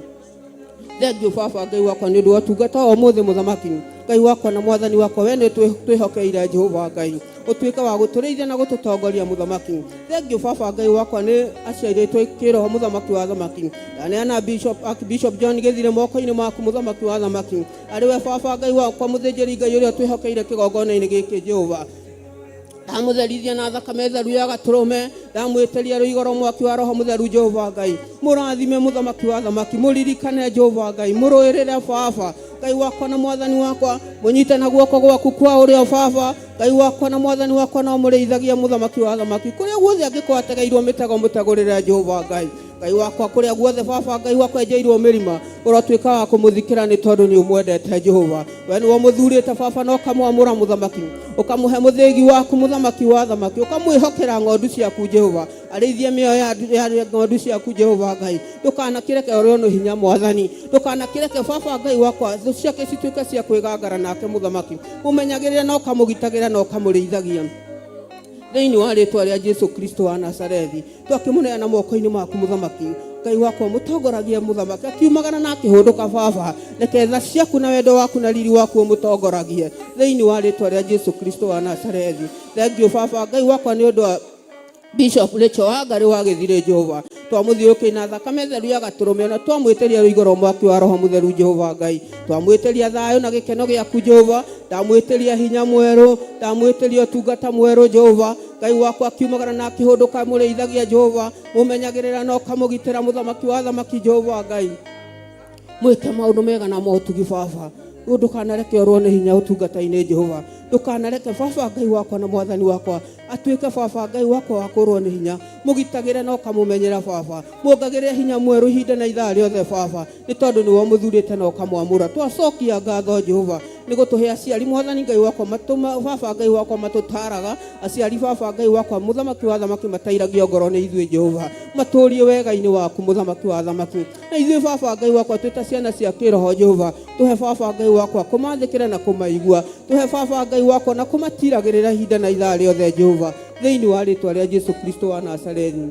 Thengio Baba Ngai wakwa ni undu wa tungata wa umuthi muthamaki Ngai wakwa na Mwathani wakwa we ni twihokeire Jehova Ngai utuika wa gutureithia na gututongoria muthamaki. Thengio Baba Ngai wakwa ni aciaritwo kiroho muthamaki wa thamaki ndaneana Bishop John Githire moko-ini maku muthamaki wa thamaki ariwe Baba Ngai wakwa muthinjiri Ngai uria twihokeire kigongona-ini giki Jehova ndamutherithia na thakame theru ya gaturume ndamwitiria ruigoro mwaki wa Roho Mutheru Jehova Ngai murathime muthamaki wa thamaki muririkane Jehova Ngai muruirire Baba Ngai wakwa na Mwathani wakwa munyite na guoko gwaku kwa urio Baba Ngai wakwa na Mwathani wakwa no mureithagia muthamaki wa thamaki kuria guothe angikwategeirwo mitego mutagurire Jehova Ngai Ngai wakwa kuria guothe Baba Ngai wakwa enjeirwo mirima uratuika wa kumuthikira ni tondu ni umwendete Jehova we ni muthurite Baba no kamwamura muthamaki ukamuhe muthigi waku muthamaki wa thamaki ukamwihokera ng'ondu ciaku Jehova arithie mioyo ya ng'ondu ciaku Jehova Ngai ndukanakireke urio no hinya Mwathani ndukanakireke Baba Ngai wakwa thu ciake cituike cia kwigangara nake muthamaki umenyagirire no kamugitagira no kamurithagia thiini wa ritwa ria Jesu Kristo wa Nazarethi twakimuneana moko-ini maku muthamaki Ngai wakwa mutongoragie muthamaki akiumagara na akihunduka Baba reke tha ciaku na wendo waku na riri waku mutongoragie thiini wa ritwa ria Jesu Kristo wa Nazarethi. Thengio Baba Ngai wakwa ni undu wa Bishop Lecho Wangari wa Githire Jehova twamuthiukia na thakame theru ya gaturume na twamwitiria ruigoro mwaki wa Roho Mutheru Jehova Ngai twamwitiria thayo na gikeno giaku Jehova ndamwitiria hinya mweru ndamwitiria tungata mweru Jehova Ngai wakwa akiumagara na akihunduka mureithagia Jehova mumenyagirira no kamugitira muthamaki wa thamaki Jehova Ngai mwike maundu mega na motugi Baba ndukanareke orwo ni hinya utungata-ini Jehova ndukanareke Baba Ngai wakwa na Mwathani wakwa atuike Baba Ngai wakwa wa kurwo ni hinya mugitagire no kamumenyera Baba muongagire hinya mweru ihinda na ithaa riothe Baba ni tondu ni wo muthurite no kamwamura twacokia ngatho Jehova nĩ gũtũhe aciari mwathani Ngai wakwa baba Ngai wakwa matũtaraga aciari baba Ngai wakwa mũthamaki wa thamaki matairagia ngoro nĩ ithuĩ Jehova matũrie wega-inĩ waku mũthamaki wa thamaki na ithuĩ baba Ngai wakwa twĩta ciana cia kĩroho Jehova tũhe baba Ngai wakwa kũmathĩkĩra na kũmaigua tũhe baba Ngai wakwa na kũmatiragĩrĩra hinda na ithaa rĩothe Jehova thĩinĩ wa rĩtwa rĩa Jesu Kristo wa Nazarethi.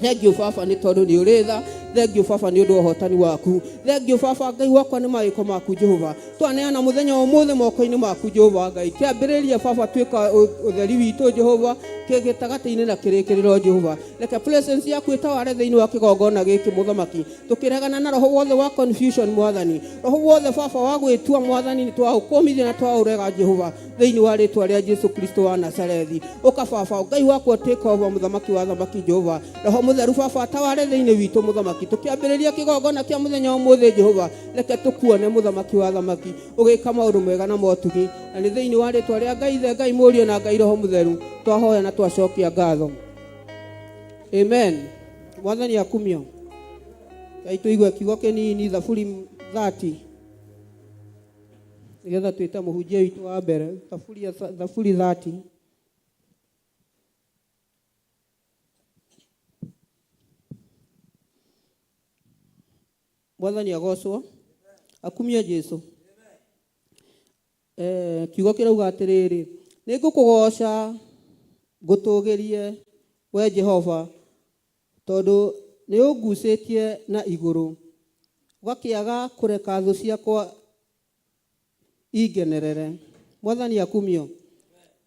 Thank you baba nĩ tondũ nĩ ũrĩ tha thank you baba nĩ ũndũ wa ũhotani waku thank you baba Ngai wakwa nĩ mawĩko maku Jehova twaneana mũthenya ũmũthĩ moko-inĩ maku Jehova Ngai kĩambĩrĩria baba twĩka ũtheri witũ Jehova gĩgĩtagatĩ-inĩ na kĩrĩkĩrĩro Jehova reke presence yaku ĩtaware thĩinĩ wa kĩgongona gĩkĩ mũthamaki tũkĩregana na roho wothe wa confusion mwathani roho wothe baba wa gwĩtua mwathani nĩ twaũkũmithia na twaũrega Jehova thĩinĩ wa rĩtwa rĩa Jesu Kristo wa Nazarethi ũka baba Ngai wakwa take over mũthamaki wa thamaki Jehova roho mũtheru baba ataware thĩinĩ witũ mũthamaki tũkĩambĩrĩria kĩgongona kĩa mũthenya ũmũthĩ Jehova reke tũkuone mũthamaki wa thamaki ũgĩka maũndũ mega na motugi na nĩ thĩinĩ wa rĩtwa rĩa Ngai ithe Ngai mũriũ na Ngai roho mũtheru twahoya na twacokia ngatho amen. Mwathani akumio Ngai tũigue kiugo kĩnini Thaburi 30 nĩgetha twĩte mũhunjia witũ wa mbere Thaburi 30 Mwathani agocwo akumia Jesu kiugo kĩrauga atĩrĩrĩ nĩ ngũkũgoca ngũtũgĩrie we Jehova tondũ nĩ ũngucĩtie na igũrũ ũgakĩaga kũreka thũ ciakwa ingenerere. Mwathani akumio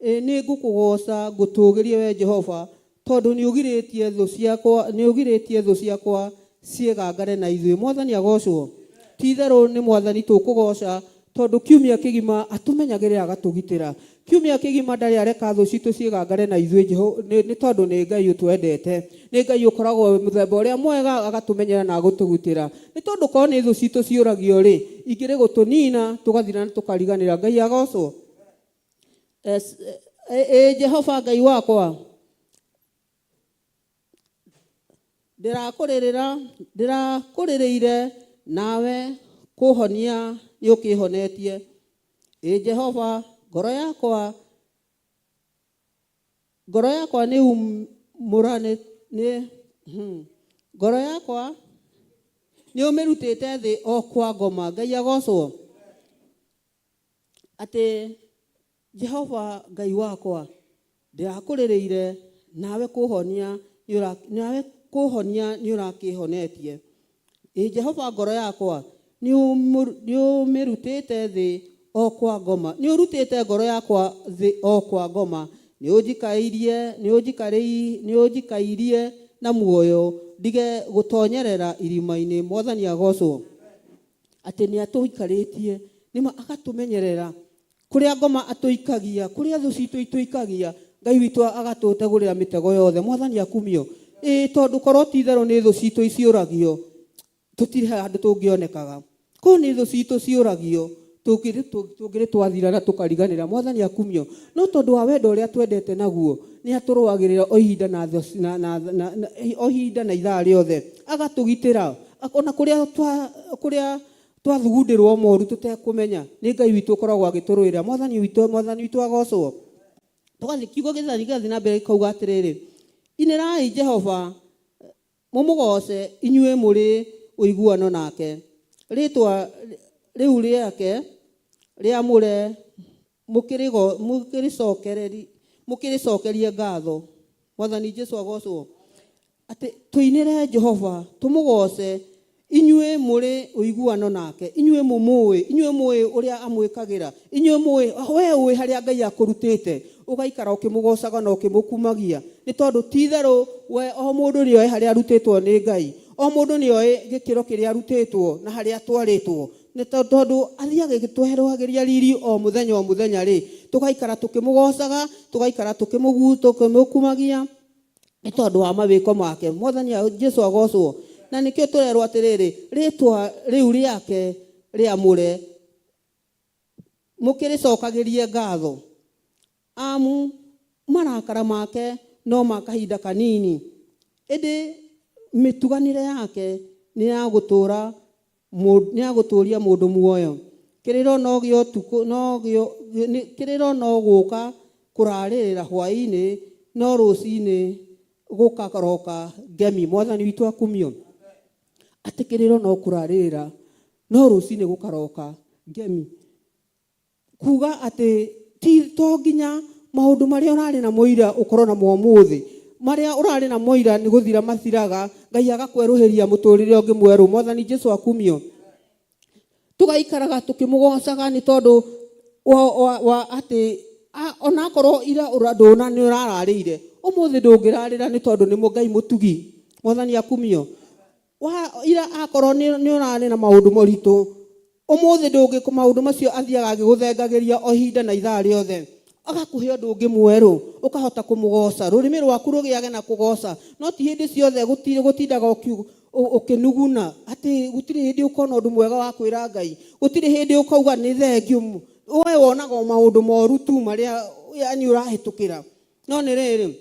nĩ ngũkũgoca ngũtũgĩrie we Jehova tondũ nĩ ũgirĩtie thũ ciakwa ciĩgangare na ithuĩ. Mwathani agocwo ti itherũ nĩ mwathani tũkũgoca tondũ kiumia kĩgima atũmenyagĩrĩra agatũgitĩra kiumia kĩgima ndarĩ areka thũ citũ ciĩgangare na ithuĩ nĩ tondũ nĩ Ngai ũtwendete nĩ Ngai ũkoragwo mũthemba ũrĩa mwega agatũmenyera na agũtũgitĩra nĩ tondũ korwo nĩ thũ citũ ciũragio rĩ ingĩrĩ gũtũnina tũgathira na tũkariganĩra. Ngai agocwo Jehova Ngai wakwa ndĩrakũrĩrĩire nawe kũhonia nĩ ũkĩhonetie Jehova ngoro yakwa nĩ umũrane ngoro yakwa nĩ ũmĩrutĩte thĩ o kwa ngoma. Ngai agocwo atĩ Jehova Ngai wakwa ndĩrakũrĩrĩire nawe kũhonia nĩ ũrakĩhonetie Jehova ngoro yakwa nĩ ũmĩrutĩte thĩ o kwa ngoma nĩ ũrutĩte ngoro yakwa thĩ o kwa ngoma nĩ ũnjikairie na muoyo ndige gũtonyerera irima-inĩ. Mwathani agocwo atĩ nĩ atũikarĩtie nĩma agatũmenyerera kũrĩa ngoma atũikagia kũrĩa thũ citũ itũikagia Ngai witũ agatũtegũrĩra mĩtego yothe. Mwathani akumio tondũ korwo ti itherũ nĩ thũ citũ ciũragio tũtirĩ handũ tũngĩonekaga korwo nĩ thũ citũ ciũragio tũngĩrĩ twathira na tũkariganĩra. Mwathani akumio no tondũ wa wendo ũrĩa twendete naguo nĩ atũrũagĩrĩra o ihinda na ithaa rĩothe agatũgitĩra ona kũrĩa twathugundĩrwo moru tũtekũmenya nĩ Ngai witũ ũkoragwo agĩtũrũĩra. Mwathani witũ agocwo tũgathiĩ kiugo gĩgathiĩ na mbere ikauga atĩrĩrĩ inĩrai Jehova mũmũgoce inyuĩ mũrĩ ũiguano nake rĩtwa rĩu rĩake rĩamũre mũkĩrĩcokerie ngatho. Mwathani Jesu agocwo atĩ tũinĩre Jehova tũmũgoce inyuĩ mũrĩ ũiguano nake inyuĩ mũĩ ũrĩa amwĩkagĩra inyuĩ mũĩ we ũĩ harĩa Ngai akũrutĩte ũgaikara ũkĩmũgocaga na ũkĩmũkumagia nĩ tondũ ti itherũ we o mũndũ nĩ oĩ harĩa arutĩtwo nĩ Ngai o mũndũ nĩ oĩ gĩkĩro kĩrĩa arutĩtwo na harĩa atwarĩtwo nĩ tondũ athiaga gĩtweheragĩria riri o mũthenya rĩ tũgaikara tũkĩmũgocaga tũgaikara tũkĩmũkumagia nĩ tondũ wa mawĩko make. Mwathani Jesu agocwo na nĩkĩo tũrerwo atĩrĩrĩ rĩtwa rĩu rĩake rĩamũre mũkĩrĩcokagĩrie ngatho amu marakara make no makahinda kanini ĩndĩ mĩtuganĩre yake nĩ ya gũtũũria mũndũ muoyo kiriro no gyo tuko no gyo kiriro no guka kurarira hwaini no rucini guka karoka ngemi mwathani witu akumio ati kiriro no kurarira no rucini gukaroka ngemi kuga ati ti to nginya maundu maria urari na muira ukorwo na muomuthi maria urari na muira ni guthira mathiraga Ngai agakweruhiria muturire ungi mweru mwathani Jesu akumio tugaikaraga tukimugocaga ni tondu wa ati ona korwo ira uradona ni urararire umuthi ndungirarira ni tondu ni Ngai mutugi mwathani akumio wa ira akorwo ni urari na maundu moritu umuthi ndungi ku maundu macio athiaga agiguthengagiria o hinda na ithaa riothe agakuhe undu ungi mweru ukahota kumugoca rurimi rwaku rugiage na kugoca no ti hindi ciothe gutindaga ukinuguna ati gutiri hindi ukona undu mwega wa kwira Ngai gutiri hindi ukauga ni thengiu we wonaga maundu moru tu maria yani urahitukira no ni riri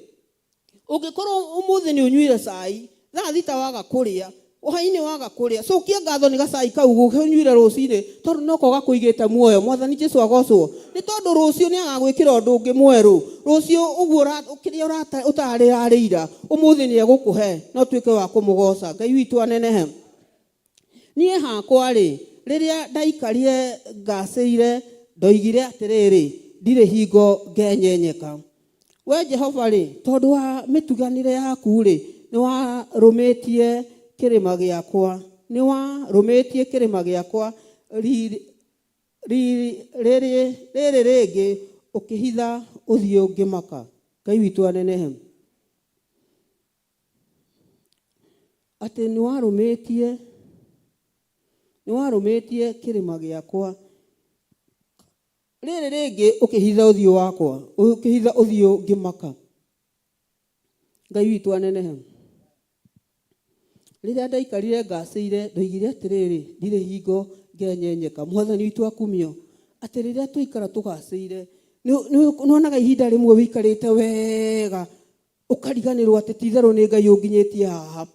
ungikorwo umuthi ni unyuire cai thaa thita waga kuria uhaini waga kuria so kia ngatho ni gacai kau gunyuire rucini tondu noko gakuigite muoyo mwathani Jesu agocwo ni tondu rucio ni agagwikira undu ungi mweru rucio uguo ukiria utarira umuthi ni egukuhe no tuike wa kumugoca Ngai witu anenehe nie hakwa ri riria ndaikarire ngaciire ndoigire atiriri ndire hingo ngenyenyeka we Jehova ri tondu wa mituganire yaku ri ni warumitie kirima giakwa ni warumitie kirima giakwa riri ringi ukihitha uthio ngimaka Ngai witu anenehe ati ni warumitie kirima giakwa riri ringi ukihitha uthio wakwa ukihitha uthio ngimaka Ngai witu anenehe riria ndaikarire ngaciire ndoigire atiriri ndire hingo ngenyenyeka mwathani witu akumio ati riria tuikara tugaciire nuonaga ihinda rimwe wikarite wega ukariganirwo ati titheru ni Ngai unginyitie haha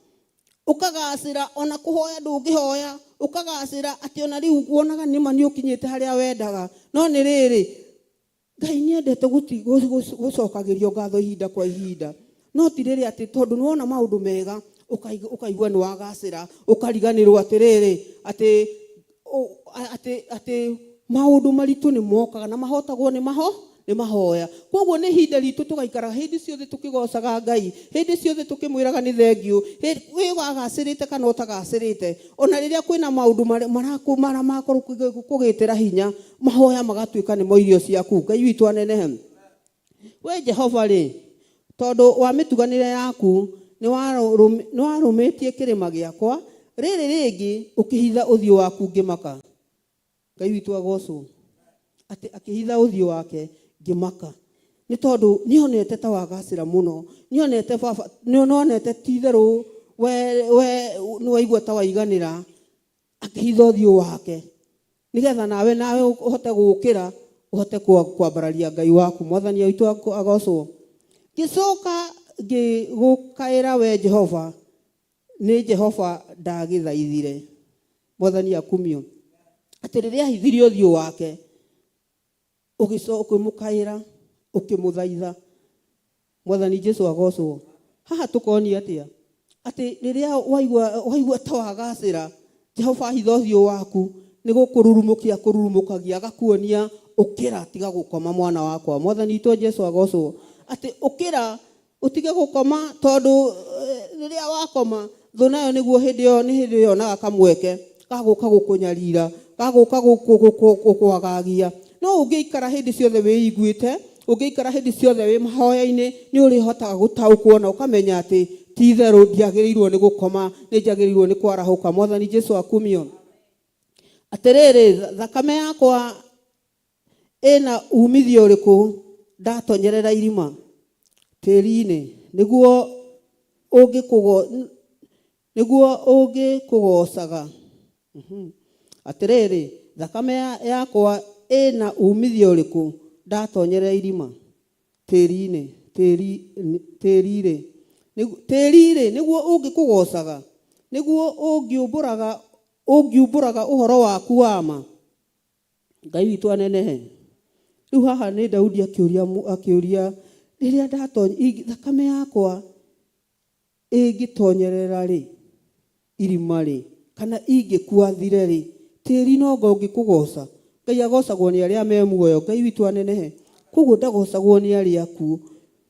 ukagacira ona kuhoya ndungihoya ukagacira ati ona riu wonaga nima ni ukinyite haria wendaga no ni riri Ngai niendete gucokagirio ngatho ihinda kwa ihinda no ti riri ati tondu nuona maundu mega ukaigua ni wagacira ukariganirwo atiriri ati maundu maritu ni mokaga na mahotagwo ni mahoya koguo ni hinda ritu tugaikara hindi ciothe tukigocaga Ngai hindi ciothe tukimwiraga ni thengiu we wagacirite kana utagacirite ona riria kwina maundu marakorwo kugitira hinya mahoya magatuika ni mo irio ciaku Ngai witu anenehe we Jehova ri tondu wa mituganire yaku ni warumitie kirima giakwa riri ringi ukihitha uthio waku ngimaka Ngai witu agocwo ati akihitha uthio wake ngimaka ni tondu nionete ta wagacira muno nionete baba nionete titheru we ni waigua ta waiganira akihitha uthio wake nigetha nawe uhote gukira uhote kwambararia Ngai waku mwathani witu agocwo gicoka gigukaira we Jehova ni Jehova ndagithaithire mwathani akumio ati riria hithirio uthio wake ukimukaira ukimuthaitha mwathani Jesu agocwo haha tukoni atia ati riria waigua ta wagacira Jehova hitha uthio waku ni kururumukagia agakuonia ukira tiga gukoma mwana wakwa mwathani to Jesu agocwo ati ukira utige gukoma tondu riria wakoma thu nayo niguo hindi yo na kamweke gaguka gukunyarira gaguka gukwagagia no ungiikara hindi ciothe wiiguite ungiikara hindi ciothe wi mahoya-ini ni urihotaga gutaukwo na ukamenya ati titheru ndiagirirwo ni gukoma ni njagirirwo ni kwarahuka mwathani Jesu akumio atiriri thakame yakwa ina umithio uriku ndatonyerera irima tiri-ini niguo ungikugocaga atiriri thakame yakwa ina umithio uriku ndatonyerera irima tiri-ini tiri-ri niguo ungikugocaga niguo ungiumburaga uhoro waku wa ma Ngai witũ anenehe. Rĩu haha nĩ Daudi akĩũria rĩrĩa thakame yakwa ĩngĩtonyerera rĩ, irima rĩ, kana ingĩkua rĩ, tĩri no ũngĩkũgoca. Ngai agocagwo nĩ arĩa me muoyo. Ngai witũ anenehe. Koguo ndagocagwo nĩ arĩa akuũ.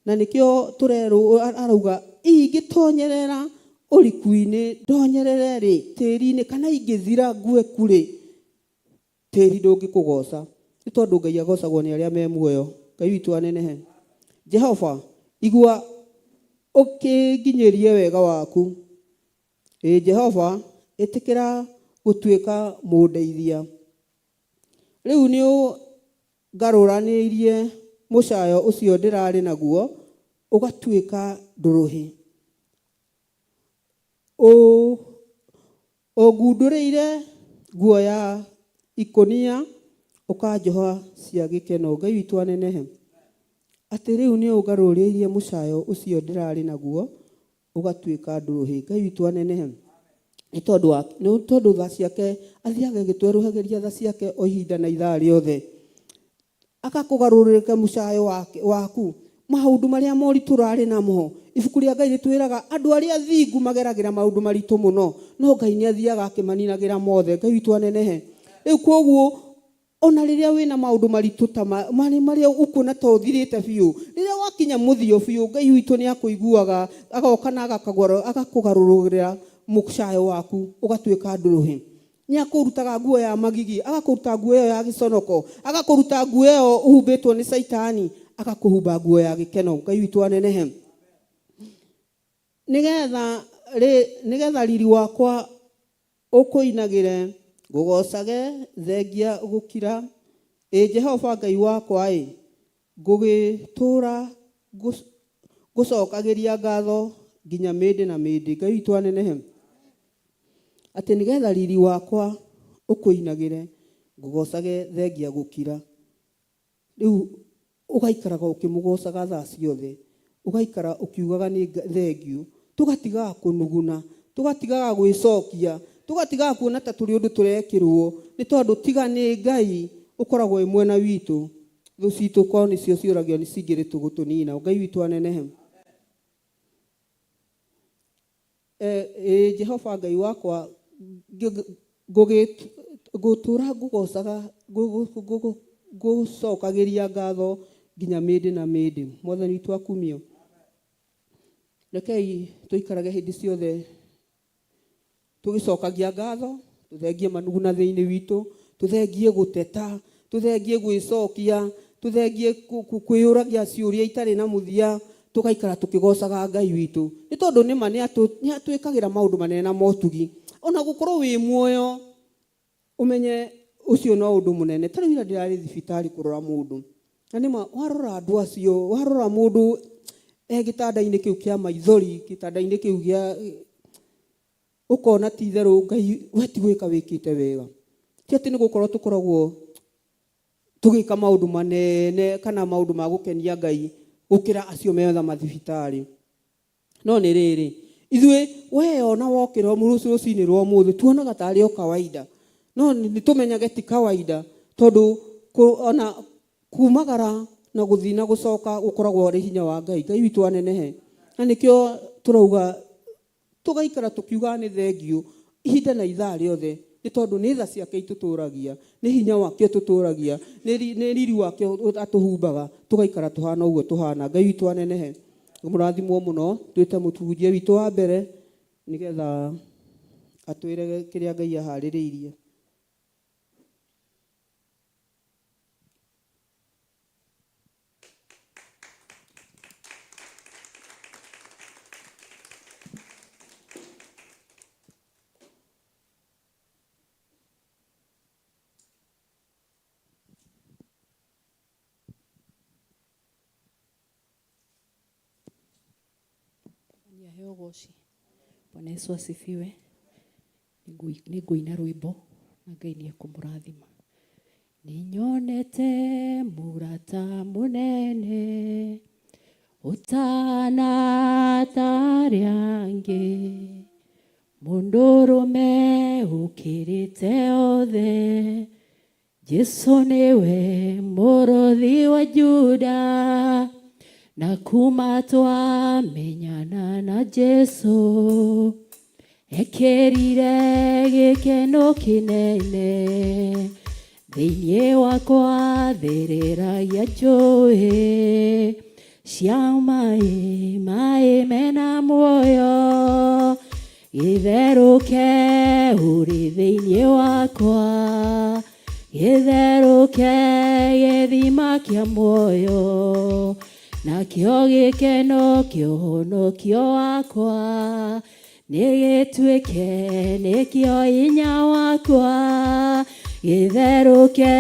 Na nĩkĩo tũrerwo arauga ingĩtonyerera ũrikuinĩ, ndonyerere rĩ, tĩri-inĩ, kana ingĩthira ngue kũrĩ, tĩri ndũngĩkũgoca. Nĩ tondũ Ngai agocagwo nĩ arĩa me muoyo. Ngai witũ anenehe. Jehova, igua ũkĩnginyĩrie wega waku. Jehova, ĩtĩkĩra gũtuĩka mũndeithia. Rĩu nĩ ngarũranĩirie mũcayo ũcio ndĩrarĩ naguo ũgatuĩka ndũrũhi. Ũngundũrĩire nguo ya ikũnia ũkanjoha cia gĩkeno. Ngai witũ anenehe. Atĩ rĩu nĩ ũngarũrĩirie mũcayo ũcio ndĩrarĩ naguo ũgatuĩka ndũrũhi. Ngai witũ anenehe. Nĩ tondũ tha ciake athiaga gĩtwerũhagĩria tha ciake o ihinda na ithaa rĩothe. Agakũgarũrĩra mũcayo waku maũndũ marĩa moritũ ũrarĩ namo. Ibuku rĩa Ngai rĩtwĩraga andũ arĩa athingu mageragĩra maũndũ maritũ mũno, no Ngai nĩ athiaga akĩmaninagĩra mothe. Ngai witũ anenehe. Rĩu koguo ona rĩrĩa wĩna maũndũ maritũ ta marĩa ũkuona ta ũthirĩte biũ, rĩrĩa wakinya mũthio biũ, Ngai witũ nĩ akũiguaga, agoka na agakũgarũrĩra mũcayo waku ũgatuĩka ndũrũhi. Nĩ akũrutaga nguo ya magigi, agakũruta nguo ĩyo ya gĩconoko, agakũruta nguo ĩyo ũhumbĩtwo nĩ Saitani, agakũhumba nguo ya gĩkeno. Ngai witũ anenehe. Nĩgetha riri wakwa ũkũinagĩre, ngũgocage thengia gũkira. Jehova Ngai wakwa ngũgĩtũra ngũcokagĩria ngatho nginya mĩndĩ na mĩndĩ. Ngai witũ anenehe. Atĩ nĩgetha riri wakwa ũkũinagĩre, ngũgocage thengia gũkira. Rĩu ũgaikaraga ũkĩmũgocaga thaa ciothe, ũgaikara ũkiugaga nĩ thengiũ. Tũgatigaga kũnuguna, tũgatigaga gwĩcokia, tũgatigaga kuona ta tũrĩ ũndũ tũrekĩrwo, nĩ tondũ tiga nĩ Ngai ũkoragwo wĩ mwena witũ. Thũ citũ korwo nĩcio ciũragio nĩ cingĩrĩ tũgũtũnina. Ngai witũ anenehe. Jehova Ngai wakwa, ngũtũra ngũgocaga ngũcokagĩria ngatho nginya mĩndĩ na mĩndĩ. Mwathani witũ akumio. Rekei tũikarage hĩndĩ ciothe tũgĩcokagia ngatho, tũthengie manuguna thĩinĩ witũ, tũthengie gũteta, tũthengie gwĩcokia, tũthengie kwĩyũragia ciũria itarĩ na mũthia, tũgaikara tũkĩgocaga Ngai witũ. Nĩ tondũ nĩma nĩ atwĩkagĩra maũndũ manene na motugi. Ona gũkorwo wĩ muoyo, ũmenye ũcio no ũndũ mũnene. Ta rĩu ira ndĩrarĩ thibitarĩ kũrora mũndũ. Na nĩma warora andũ acio, warora mũndũ gĩtanda-inĩ kĩu kĩa maithori, gĩtanda-inĩ kĩu gĩa ũkona ti therũ Ngai we ti gwĩka wĩkĩte wega. Ti atĩ nĩ gũkorwo tũkoragwo tũgĩka maũndũ manene kana maũndũ ma gũkenia Ngai gũkĩra acio metha mathibitarĩ. No nĩ rĩrĩ, ithuĩ we ona wokĩra rũcinĩ rwa ũmũthĩ tuonaga tarĩ o kawaida. No nĩ tũmenyage ti kawaida, tondũ ona kumagara na gũthiĩ na gũcoka gũkoragwo arĩ hinya wa Ngai. Ngai witũ anenehe. Na nĩkĩo tũrauga tũgaikara tũkiuga nĩ thengiũ ihinda na ithaa rĩothe, nĩ tondũ nĩ tha ciake itũtũragia, nĩ hinya wake ũtũtũragia, nĩ riri wake atũhumbaga, tũgaikara tũhana ũguo tũhana. Ngai witũ anenehe. Mũrathimwo mũno, twĩte mũtujia witũ wa mbere nĩgetha atwĩre kĩrĩa Ngai aharĩrĩirie. Goci. Bwana Yesu asifiwe. Nĩngũina rwĩmbo na Ngai nĩ ekũmũrathima. Nĩnyonete mũrata mũnene ũtanatarĩ angĩ, mũndũrũme ũkĩrĩte othe Jesu niwe mũrũthi wa Juda, na kuma twamenyana na Jesu, ekĩrire gĩkeno kĩnene thĩinĩ wakwa, thĩrĩragia njũĩ cia maĩ, maĩ mena muoyo, gĩtherũke ũrĩ thĩinĩ wakwa, gĩtherũke gĩthima kĩa muoyo, nakĩo gĩkeno kĩa ũhonokio wakwa, nĩgĩtuĩke nĩkĩo hinya wakwa, gĩtherũke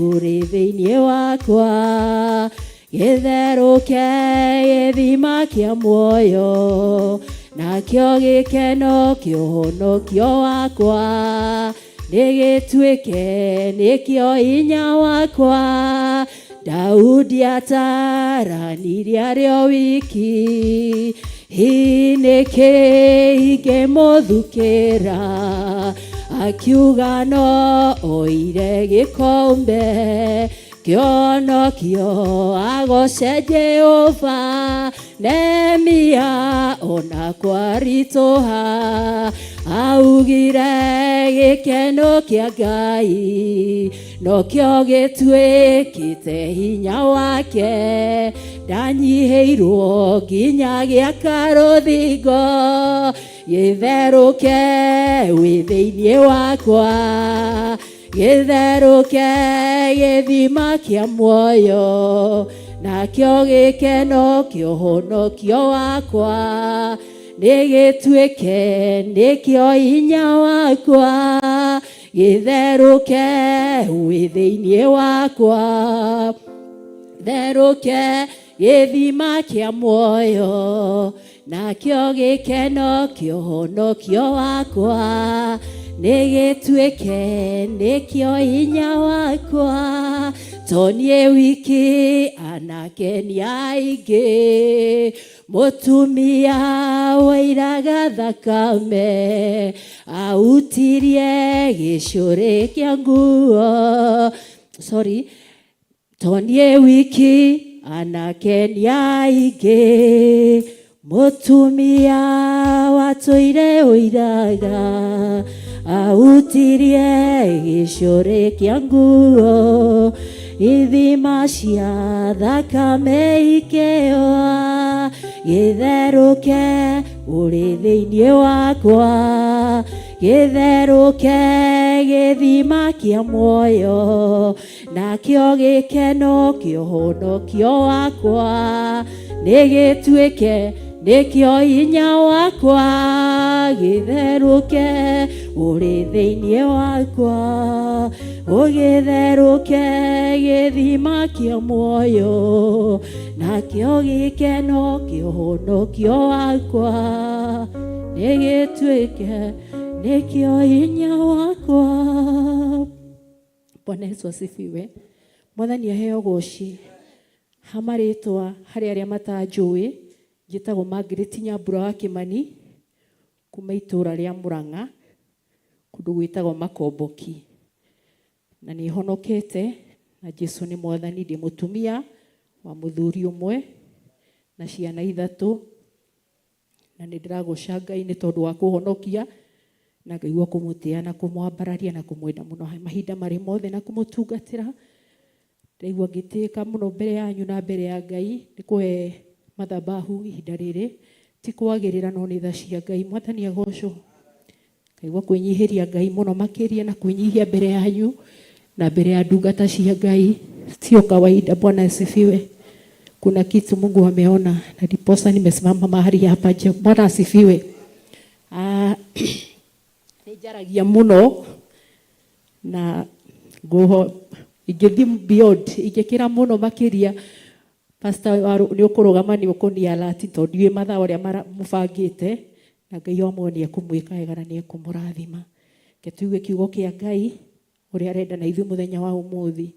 ũrĩ thĩinĩ wakwa, gĩtherũke gĩthima kĩa muoyo, nakĩo gĩkeno kĩa ũhonokio wakwa, nĩgĩtuĩke nĩkĩo hinya wakwa. Daudi ataranirie arĩ o wiki, nĩkĩ ingĩmũthukĩra, akiuga no oire gĩkombe kĩonokio, agoce Jehova. Nehemia ona kwaritũha, augire gĩkeno kĩa Ngai nokĩo gĩtuĩkĩte hinya wake, ndanyihĩirwo nginya gĩaka rũthingo, gĩtherũke wĩ thĩinĩ wakwa, gĩtherũke gĩthima kĩa muoyo, nakĩo gĩkeno kĩa ũhonokio wakwa, nĩgĩtuĩke nĩkĩo hinya wakwa, gĩtherũke wĩ thĩinĩ wakwa, gĩtherũke gĩthima kĩa muoyo, nakĩo gĩkeno kĩa ũhonokio wakwa, nĩgĩtuĩke nĩkĩo hinya wakwa. To niĩ wiki anake nĩ aingĩ, mũtumia wairaga thakame, autirie gĩcũrĩ kĩa nguo. To niĩ wiki anake nĩ aingĩ, mũtumia watũire ũiraga, autirie gĩcũrĩ kĩa nguo, ithima cia thakame ikĩoa, gĩtherũke ũrĩ thĩinĩ wakwa, gĩtherũke gĩthima kĩa muoyo, nakĩo gĩkeno kĩa ũhonokio wakwa, nĩgĩtuĩke nĩkĩo hinya wakwa, gĩtherũke ũrĩ thĩinĩ wakwa, ũgĩtherũke gĩthima kĩa muoyo, nakĩo gĩkeno kĩa ũhonokio wakwa, nĩgĩtuĩke nĩkĩo hinya wakwa. Bwana Yesu asifiwe. Mwathani aheo goci. Hamarĩtwa harĩ arĩa matanjũĩ, njĩtagwo Margaret Nyambura wa Kĩmani, kuma itũũra rĩa Mũrang'a, kũndũ gwĩtagwo Makomboki, na nĩ honokete na Jesu nĩ Mwathani. Ndĩ mũtumia wa mũthuri ũmwe na ciana 3, na nĩ ndĩragũca Ngai nĩ tondũ wa kũhonokia, na ngaigua kũmũtĩa na kũmwambararia na kũmwenda mũno mahinda marĩ mothe na kũmũtungatĩra. Ndaigua ngĩtĩĩka mũno mbere yanyu na mbere ya Ngai nĩ kũhe mathabahu ihinda rĩrĩ, ti kwagĩrĩra no nĩ tha cia Ngai. Mwathani agocwo. Ngaigua kwĩnyihĩria Ngai mũno makĩria na kwĩnyihia mbere yanyu na mbere ya ndungata cia Ngai, sio kawaida. Bwana asifiwe. Kuna kitu Mungu ameona na ndiposa nimesimama mahali hapa. Bwana asifiwe. Nijaragia mũno na nguho ingĩthi beyond, ingĩkĩra mũno makĩria. Pastor nĩ ũkũrũgama nĩ ũkũnia alert tondũ ndiũĩ mathaa ũrĩa mũbangĩte, na Ngai omwe nĩ ekũmwĩka wega na nĩ ekũmũrathima. Ke tuigue kiugo kĩa Ngai ũrĩa arenda na ithuĩ mũthenya wa ũmũthĩ.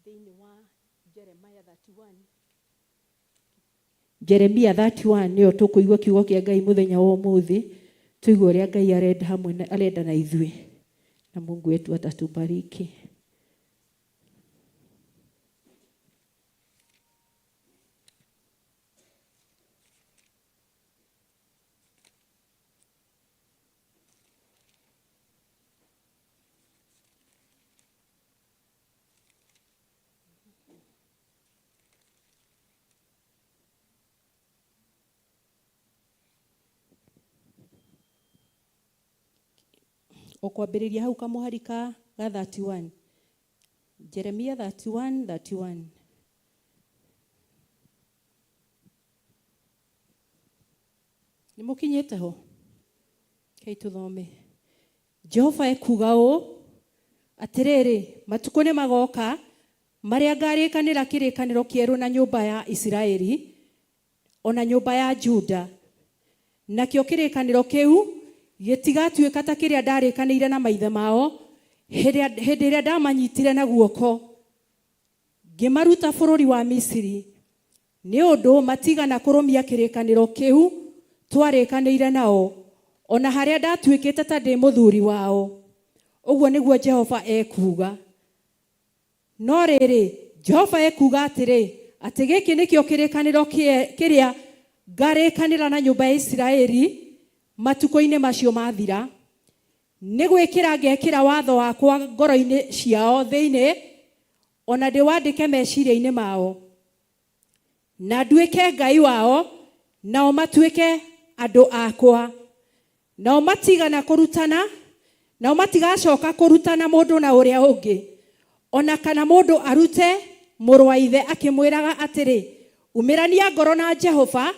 Thĩinĩ wa Jeremia 31 nĩyo tũkũigua kiugo kĩa Ngai mũthenya wa ũmũthĩ, tuigue ũrĩa Ngai arenda na ithuĩ, na Mungu wetu atatubariki. Okwambĩrĩria hau kamũharika ga 31. Jeremia 31:31. Nĩ mũkinyĩte ho? Kei tũthome. Jehova ekuga ũũ, atĩrĩrĩ, matukũ nĩ magoka marĩa ngarĩkanĩra kĩrĩkanĩro kĩerũ na nyũmba ya Isiraeli, ona nyũmba ya Juda. Nakĩo kĩrĩkanĩro kĩu gĩtigatuĩka ta kĩrĩa ndarĩkanĩire na maithe mao hĩndĩ ĩrĩa ndamanyitire na guoko ngĩmaruta bũrũri wa Misiri, nĩ ũndũ matigana kũrũmia kĩrĩkanĩro kĩu twarĩkanĩire nao, ona harĩa ndatuĩkĩte ta ndĩ mũthuri wao. Ũguo nĩguo Jehova ekuga. No rĩrĩ, Jehova ekuga atĩrĩ, atĩ gĩkĩ nĩkĩo kĩrĩkanĩro kĩrĩa ngarĩkanĩra na nyũmba ya Isiraeli matukũ-inĩ macio mathira, nĩ gwĩkĩra ngekĩra watho wakwa ngoro-inĩ ciao thĩinĩ, ona ndĩwandĩke meciria-inĩ mao, na nduĩke Ngai wao, nao matuĩke andũ akwa. Nao matigana kũrutana, nao matigacoka kũrutana mũndũ na ũrĩa ũngĩ, ona kana mũndũ arute mũrũ wa ithe akĩmwĩraga atĩrĩ, umĩrania ngoro na Jehova,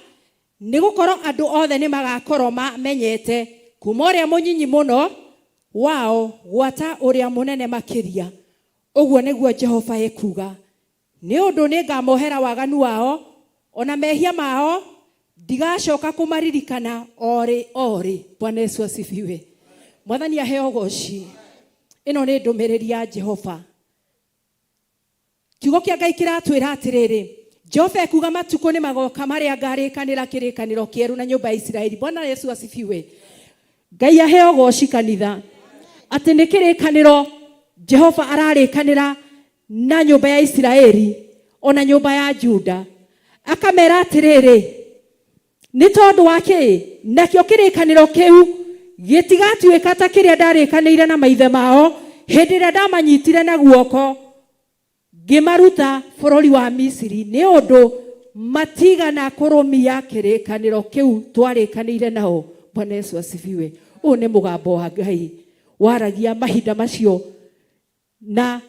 nĩ gũkorwo andũ othe nĩ magakorwo mamenyete kuma ũrĩa mũnyinyi mũno wao gwata ũrĩa mũnene makĩria. Ũguo nĩguo Jehova ekuga. Nĩ ũndũ nĩ ngamohera waganu wao, ona mehia mao ndigacoka kũmaririkana orĩ. Bwana Yesu asifiwe. Mwathani aheo goci. Ĩno nĩ ndũmĩrĩri ya Jehova. Kiugo kĩa Ngai kĩratwĩra atĩrĩrĩ, Jehova ekuga matukũ nĩ magoka marĩa ngarĩkanĩra kĩrĩkanĩro kĩerũ na nyũmba ya Isiraeli. Bwana Yesu asifiwe. Ngai aheo goci kanitha. Atĩ nĩ kĩrĩkanĩro Jehova ararĩkanĩra na nyũmba ya Isiraeli, ona nyũmba ya Juda. Akamera atĩrĩrĩ, nĩ tondũ wa kĩ? Nakĩo kĩrĩkanĩro kĩu gĩtigatuĩka ta kĩrĩa ndarĩkanĩire na maithe mao hĩndĩ ĩrĩa ndamanyitire na guoko ngĩmaruta bũrũri wa Misiri, nĩ ũndũ matigana kũrũmia kĩrĩkanĩro kĩu twarĩkanĩire nao. Bwana Yesu asifiwe. Ũũ nĩ mũgambo wa Ngai waragia mahinda macio, na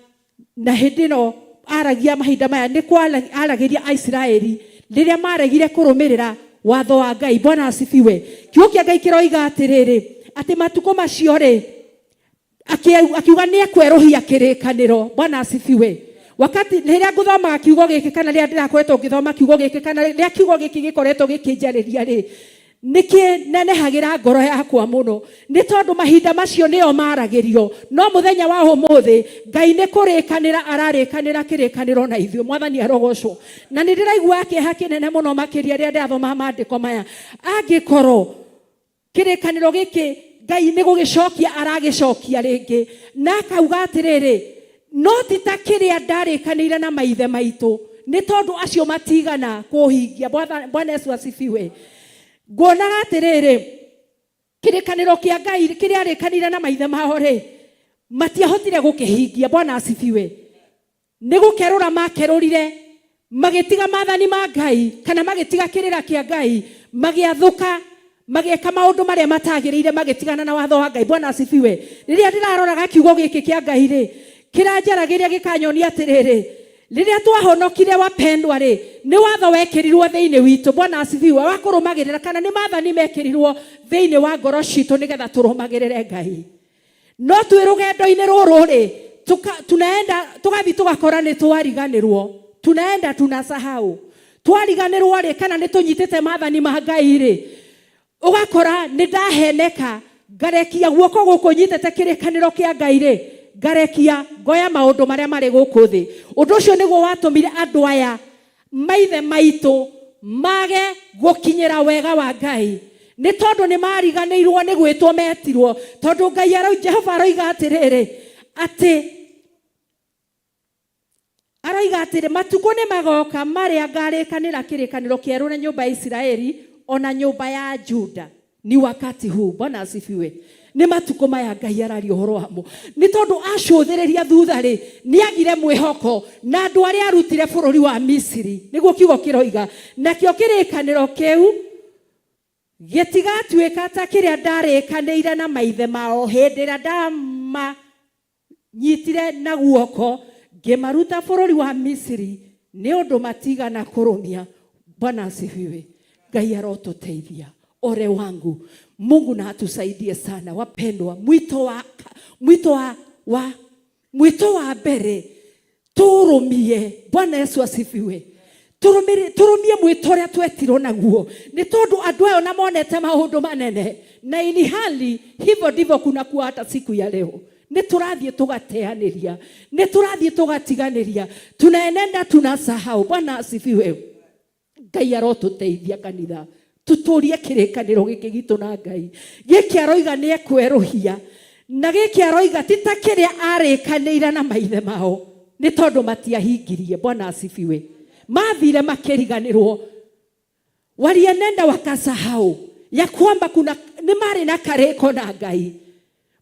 hĩndĩ ĩno aragia mahinda maya nĩ kwaragĩria Aisiraeli rĩrĩa maregire kũrũmĩrĩra watho wa Ngai. Bwana asifiwe. Kiugo kĩa Ngai kĩroiga atĩrĩrĩ, atĩ matukũ macio rĩ, akiuga nĩ ekwerũhia kĩrĩkanĩro. Bwana asifiwe. Wakati rĩrĩa ngũthomaga kiugo gĩkĩ kana rĩrĩa ndĩrakoretwo ngĩthoma kiugo gĩkĩ kana rĩrĩa kiugo gĩkĩ gĩkoretwo gĩkĩnjarĩria rĩ, nĩkĩnenehagĩra ngoro yakwa mũno, nĩ tondũ mahinda macio nĩo maragĩrio, no mũthenya wa ũmũthĩ Ngai nĩ kũrĩkanĩra ararĩkanĩra kĩrĩkanĩro na ithuĩ. Mwathani arogocwo. Na nĩ ndĩraigua kĩeha kĩnene mũno makĩria rĩrĩa ndĩrathoma maandĩko maya. Angĩkorwo kĩrĩkanĩro gĩkĩ Ngai nĩ gũgĩcokia aragĩcokia rĩngĩ, na akauga atĩrĩrĩ, no ti ta kĩrĩa ndarĩkanĩire na maithe maitũ, nĩ tondũ acio matigana kũhingia. Bwana Yesu asifiwe. Nguonaga atĩrĩrĩ, kĩrĩkanĩro kĩa Ngai kĩrĩa arĩkanĩire na maithe mao rĩ, matiahotire gũkĩhingia. Bwana asifiwe. Nĩ gũkerũra makerũrire, magĩtiga maathani ma Ngai kana magĩtiga kĩrĩra kĩa Ngai, magĩathũka, magĩka maũndũ marĩa matagĩrĩire, magĩtigana na watho wa Ngai. Bwana asifiwe. Rĩrĩa ndĩraroraga kiugo gĩkĩ kĩa Ngai rĩ, kĩranjaragĩria gĩkanyonia atĩrĩrĩ, rĩrĩa twahonokire wapendwa rĩ, nĩ watho wekĩrirwo thĩinĩ witũ. Bwana asifiwe. Wa kũrũmagĩrĩra kana nĩ maathani mekĩrirwo thĩinĩ wa ngoro citũ nĩgetha tũrũmagĩrĩre Ngai. No twĩ rũgendo-inĩ rũrũ rĩ, tunaenda tũgathiĩ tũgakora nĩ twariganĩrwo, tunaenda tunasahau. Twariganĩrwo rĩ kana nĩ tũnyitĩte maathani ma Ngai rĩ, ũgakora nĩ ndaheneka, ngarekia guoko gũkũ nyitĩte kĩrĩkanĩro kĩa Ngai rĩ, ngarekia ngoya maũndũ marĩa marĩ gũkũ thĩ. Ũndũ ũcio nĩguo watũmire andũ aya maithe maitũ mage gũkinyĩra wega wa Ngai, nĩ tondũ nĩ mariganĩirwo nĩ gwĩtwo metirwo tondũ Ngai Jehova aroiga atĩrĩrĩ aroiga atĩrĩ matukũ nĩ magoka marĩa ngarĩkanĩra kĩrĩkanĩro kĩerũ na nyũmba ya Isiraeli ona nyũmba ya Juda ni wakati huu. Bwana asifiwe. Nĩ matukũ maya Ngai araria ũhoro wamo nĩ tondũ acũthĩrĩria thutha rĩ nĩ agire mwĩhoko na andũ arĩa arutire bũrũri wa Misiri nĩguo kiugo kĩroiga nakĩo kĩrĩkanĩro kĩu gĩtigatuĩka ta kĩrĩa ndarĩkanĩire na maithe mao hĩndĩ ĩrĩa ndamanyitire na guoko ngĩmaruta bũrũri wa Misiri nĩ ũndũ matigana kũrũmia. Bwana asifiwe. Ngai arotũteithia. Ole wangu Mungu na atusaidie sana wapendwa. Mwito wa mbere turumie. Bwana Yesu asifiwe. Turumie mwito ũrĩa twetirwo naguo nĩ tondũ andũ aya na monete maũndũ manene na ili hali hivyo ndivyo kuna kuwa hata siku ya leo. Nĩ tũrathiĩ tũgateanĩria, nĩ tũrathiĩ tũgatiganĩria, tunaenenda tunasahau. Bwana asifiwe. Ngai arotũteithia kanitha tuturie kĩrĩkanĩro gĩkĩ gitũ na Ngai. Gĩkĩ aroiga nĩ ekwerũhia na gĩkĩ aroiga ti ta kĩrĩa arĩkanĩire na maithe mao nĩ tondũ matiahingirie. Bwana asifiwe. Mathire makĩriganĩrwo, walienenda wakasahau ya kwamba ni mari na kareko na Ngai.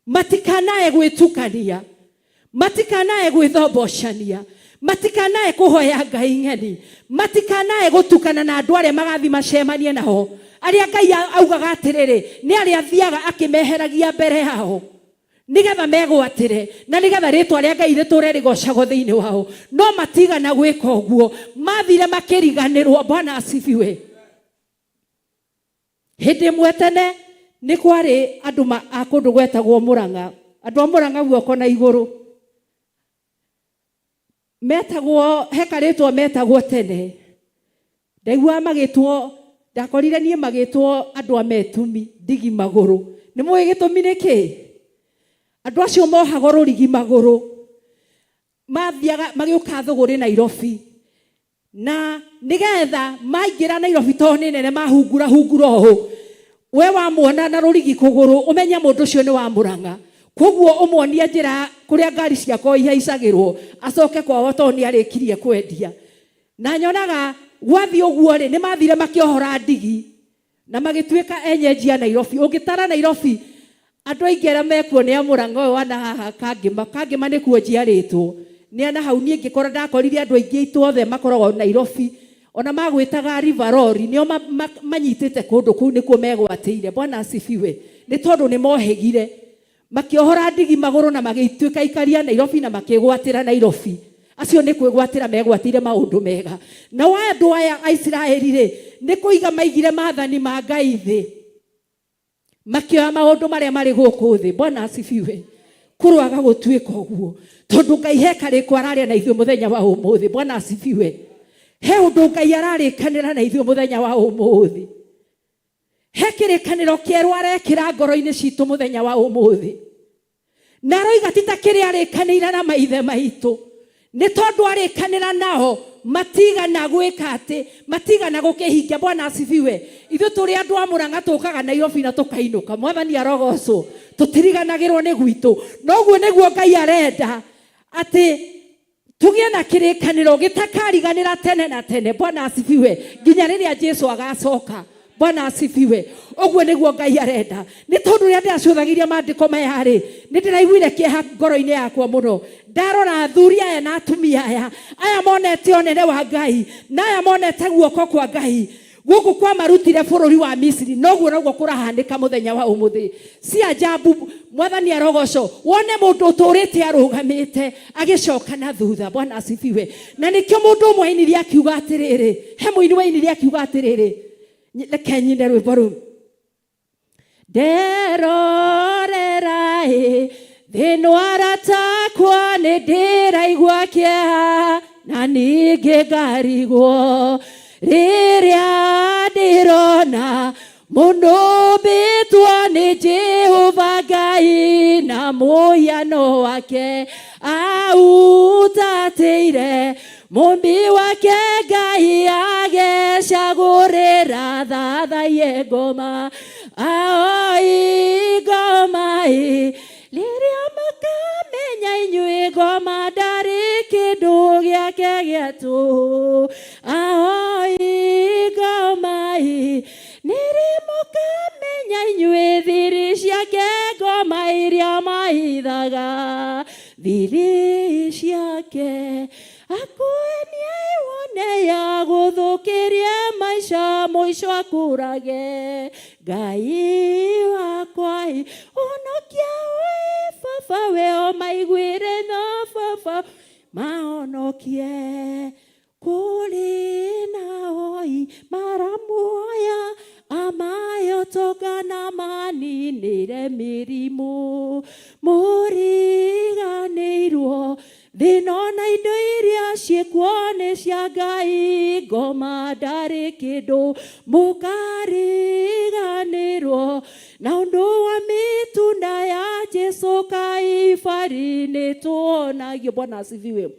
Matikanae gwĩtukania, matikanae gwĩthoboshania, matikanae kũhoya Ngai ng'eni, matikanae gũtukana na andũ arĩa magathi macemanie nao arĩa Ngai augaga atĩrĩrĩ nĩ arĩa athiaga akĩmeheragia mbere yao nigetha megwatĩre na nigetha rĩtwa rĩa Ngai rĩtũre rĩgocagwo thĩinĩ wao. No matigana gwĩka ũguo, mathire makĩriganĩrwo. Bwana asifiwe. Hĩndĩ ĩmwe tene nĩ kwarĩ andũ a kũndũ gwetagwo Mũrang'a, andũ a Mũrang'a guoko na igũrũ metagwo hekarĩtwo metagwo tene. Ndaigua magĩtwo, ndakorire niĩ magĩtwo andũ a metumi ndigi magũrũ. Nĩ mũĩ gĩtũmi nĩkĩ? Andũ acio mohagwo rũrigi magũrũ mathiaga magĩũka thũgũrĩ Nairobi na nigetha maingĩra Nairobi to nĩ nene mahungura ũũ we wamuona na rũrigi kũgũrũ ũmenya mũndũ ũcio nĩ wa Mũrang'a. Koguo ũmuonie njĩra kũrĩa ngari ciako ihaicagĩrwo acoke kwao to nĩ arĩkirie kwendia. Na nyonaga gwathi ũguo rĩ nĩ mathire makĩohora ndigi na magĩtuĩka enyenji ya Nairobi. Ũngĩtara Nairobi andũ aingĩ arĩa mekuo nĩ a Mũrang'a ũyũ wana haha Kangĩma nĩkuo njiarĩtwo. Nĩ ana hau niĩ ngĩkora ndakorire andũ aingĩ aitũ othe makoragwo Nairobi ona magwĩtaga Rivarori nĩo manyitĩte kũndũ kũu nĩkuo megwatĩire. Bwana asifiwe. Nĩ tondũ nĩ mohegire makĩohora ndigi magũrũ na magĩtuĩka ikaria Nairobi na makĩgwatĩra Nairobi. Acio nĩ kwĩgwatĩra megwatĩire maũndũ mega. Na andũ aya a Isiraeli rĩ nĩ kũiga maigire maathani ma Ngai thĩ makĩoya maũndũ marĩa marĩ gũkũ thĩ. Bwana asifiwe. Kũrũaga gũtuĩka ũguo tondũ Ngai he karĩko araria na ithuĩ mũthenya wa ũmũthĩ. Bwana asifiwe. He ũndũ Ngai ararĩkanĩra na ithuĩ mũthenya wa ũmũthĩ. He kĩrĩkanĩro kĩerũ arekĩra ngoro-inĩ citũ mũthenya wa ũmũthĩ. Na aroiga ti ta kĩrĩa arĩkanĩire na maithe maitũ nĩ tondũ arĩkanĩra nao matigana gwĩka atĩ matigana gũkĩhingia. Bwana asifiwe. Ithuĩ tũrĩ andũ a Mũrang'a tũkaga Nairobi na tũkainũka. Mwathani arogocwo. Tũtiriganagĩrwo nĩ gwitũ. Noguo nĩguo Ngai arenda atĩ tũgĩe na kĩrĩkanĩro gĩtakariganĩra tene na tene. Bwana asifiwe. Nginya rĩrĩa Jesũ agacoka. Bwana asifiwe. Ũguo nĩguo Ngai arenda. Nĩ tondũ rĩrĩa ndĩracũthagĩria maandĩko maya rĩ nĩ ndĩraiguire kĩeha ngoro-inĩ yakwa mũno. Ndarora athuri aya na atumia aya monete ũnene wa Ngai na aya monete guoko kwa Ngai gũkũ kwa marutire bũrũri wa Misiri. Noguo kũrahanĩka mũthenya wa ũmũthĩ. Si ajabu. Mwathani arogocwo. Wone mũndũ ũtũrĩte arũgamĩte agĩcoka na thutha. Bwana asifiwe. Na nĩkĩo mũndũ ũmwe ainirie akiuga atĩrĩrĩ, he mũini wainirie akiuga atĩrĩrĩ, reke nyine rwĩmbo rũu. Nderorera thĩinĩ wa ratakwa nĩ ndĩraigua kĩeha na ningĩ ngarigwo rĩrĩa ndĩrona mũndũ mbĩtwo nĩ Jehova Ngai na mũhiano wake autatĩire Mumbi wake Ngai agĩcagũrĩra thathaie ngoma aoi ngoma rĩrĩa mũkamenya inyuĩ ngoma ndarĩ kĩndũ gĩake gĩatũ aoi ngoma nĩrĩ mũkamenya inyuĩ thiri ciake ngoma iria mahithaga thiri ciake akuenia iwone ya gũthũkĩrie maica mũico akũrage Ngai wakwa honokia baba weo maiguĩre no baba mahonokie kũrĩ naoi maramuoya amayotoka na maninĩre mĩrimũ mũriganĩirwo thĩna na indo iria ciĩkuo nĩ cia Ngai ngoma ndarĩ kĩndũ mũkariganĩrwo na ũndũ wa mĩtunda ya Jesũ Kaibari nĩtuonagio. Bwana asifiwe.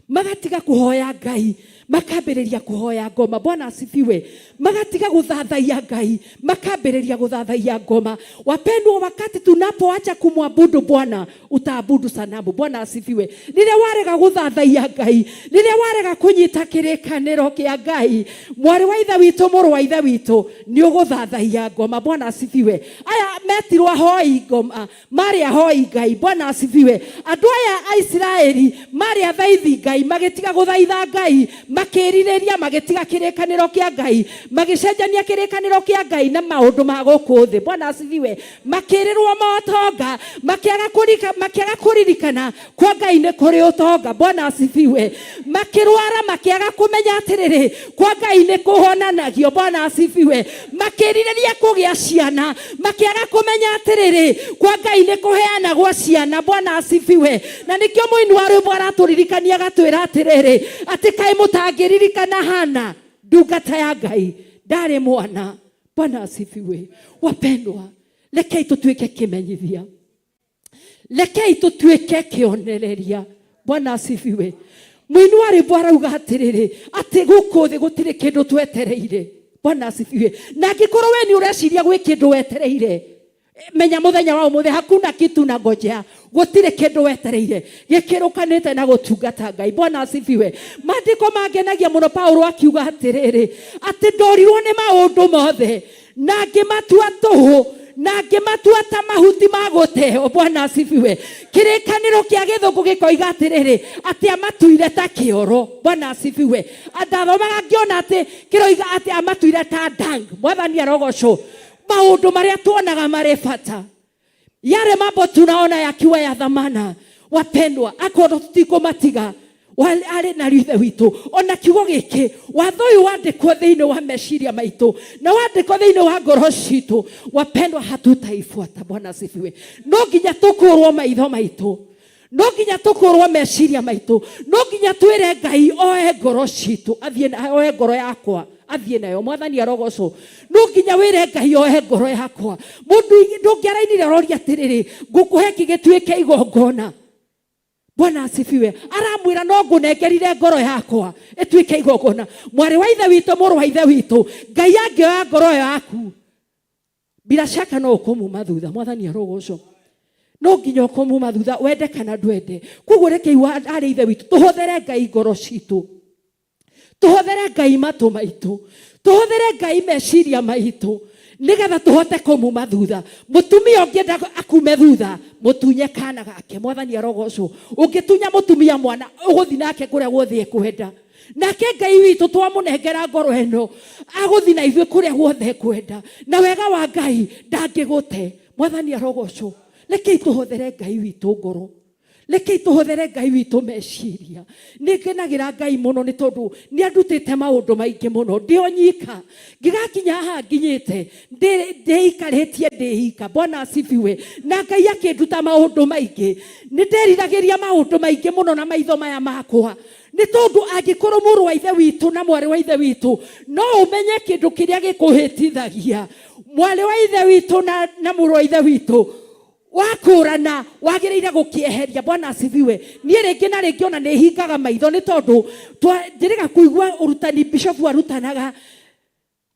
Magatiga kuhoya Ngai makambĩrĩria kuhoya ngoma. Bwana asifiwe. Magatiga gũthathaia Ngai makambĩrĩria gũthathaia ngoma. Wapendwa, wakati tunapoacha kumwabudu Bwana utaabudu sanamu. Bwana asifiwe. Rĩrĩa warega gũthathaia Ngai, rĩrĩa warega kũnyita kĩrĩkanĩro kĩa Ngai, mwarĩ wa ithe witũ, mũrũ wa ithe witũ, nĩ ũgũthathaia ngoma. Bwana asifiwe. Aya metirwo ahoi ngoma, marĩ ahoi Ngai. Bwana asifiwe. Andũ aya a Isiraeli marĩ athaithi Ngai, magĩtiga gũthaitha Ngai, makĩrirĩria, magĩtiga kĩrĩkanĩro kĩa Ngai, magĩcenjania kĩrĩkanĩro kĩa Ngai na maũndũ ma gũkũ thĩ. Bwana asifiwe. Makĩrĩrwo motonga, makĩaga kũririkana kwa Ngai nĩ kũrĩ ũtonga. Bwana asifiwe. Makĩrwara, makĩaga kũmenya atĩrĩrĩ kwa Ngai nĩ kũhonanagio. Bwana asifiwe. Makĩrirĩria kũgĩa ciana, makĩaga kũmenya atĩrĩrĩ kwa Ngai nĩ kũheanagwo ciana. Bwana asifiwe. Na nĩkĩo mũini wa rwĩmbo aratũririkania agatwĩra atĩrĩrĩ atĩ kaĩ mũtangĩririkana Hana ndungata ya Ngai ndarĩ mwana. Bwana asifiwe. Wapendwa, rekei tũtuĩke kĩmenyithia, rekei tũtuĩke kĩonereria. Bwana asifiwe. Mũini wa rwĩmbo arauga atĩrĩrĩ atĩ gũkũ thĩ gũtirĩ kĩndũ twetereire. Bwana asifiwe. Na angĩkorwo we nĩ ũreciria gwĩ kĩndũ wetereire, menya mũthenya wa ũmũthĩ hakuna kitu na ngojea. Gũtirĩ kĩndũ wetereire gĩkĩrũkanĩte na gũtungata Ngai. Bwana asifiwe. Maandĩko mangenagia mũno. Paulo akiuga atĩrĩrĩ atĩ ndorirwo nĩ maũndũ mothe na ngĩmatua tũhũ na ngĩmatua ta mahuti ma gũteo. Bwana asifiwe. Kĩrĩkanĩro kĩa gĩthũngũ gĩkoiga atĩrĩrĩ atĩ amatuire ta kĩoro. Bwana asifiwe. Ndathomaga ngĩona atĩ kĩroiga atĩ amatuire ta dung. Mwathani arogocwo. Maũndũ marĩa tuonaga marĩ bata, yale mambo tunaona yakiwa ya dhamana, wapendwa, akorwo tutikũmatiga arĩ na ithe witũ. Ona kiugo gĩkĩ watho ũyũ wandĩkwo thĩinĩ wa meciria maitũ na wandĩkwo thĩinĩ wa ngoro citũ, wapendwa, hatutaifuata. Bwana asifiwe. No nginya tũkũrwo maitho maitũ, no nginya tũkũrwo meciria maitũ, no nginya twĩre Ngai oe ngoro citũ, oe ngoro yakwa athiĩ nayo. Mwathani arogocwo. No nginya wĩre Ngai oe ngoro yakwa. Mũndũ ndũngĩarainire roria atĩrĩrĩ ngũkũhe kĩgĩtuĩke igongona. Bwana asifiwe. Aramwĩra no ngũnengerire ngoro yakwa ĩtuĩke igongona. Mwarĩ wa ithe witũ, mũrũ wa ithe witũ, Ngai angĩoya ngoro yaku, bila shaka no ũkũmuma thutha. Mwathani arogocwo. No nginya ũkũmuma thutha, wende kana ndwende. Koguo rekei arĩ ithe witũ tũhũthĩre Ngai ngoro citũ, tũhũthĩre Ngai matũ maitũ, tũhũthĩre Ngai meciria maitũ, nĩgetha tũhote kũmuma thutha. Mũtumia ũngĩenda akume thutha, mũtunye kana gake. Mwathani arogocwo. Ũngĩtunya mũtumia mwana ũgũthiĩ nake kũrĩa guothe ekwenda. Nake Ngai witũ twamũnengera ngoro ĩno agũthiĩ na ithuĩ kũrĩa guothe ekwenda. Na wega wa Ngai ndangĩgũte. Mwathani arogocwo. Rekei tũhũthĩre Ngai witũ ngoro, rekei tũhũthĩre Ngai witũ meciria. Nĩngenagĩra Ngai mũno nĩ tondũ nĩ andutĩte maũndũ maingĩ mũno. Ndĩ o nyika, ngĩgakinya haha nginyĩte ndĩikarĩtie ndĩika. Bwana asifiwe. Na Ngai akĩnduta maũndũ maingĩ. Nĩ nderiragĩria maũndũ maingĩ mũno na maitho maya makwa, nĩ tondũ angĩkorwo mũrũ wa ithe witũ na mwarĩ wa ithe witũ no ũmenye kĩndũ kĩrĩa gĩkũhĩtithagia. Mwarĩ wa ithe witũ na mũrũ wa ithe witũ, wakurana wagereire gukieheria. Bwana asifiwe. Nie rĩngĩ na rĩngĩ ona nĩ hingaga maitho nĩ tondũ njĩrĩga kũigua urutani bishop arutanaga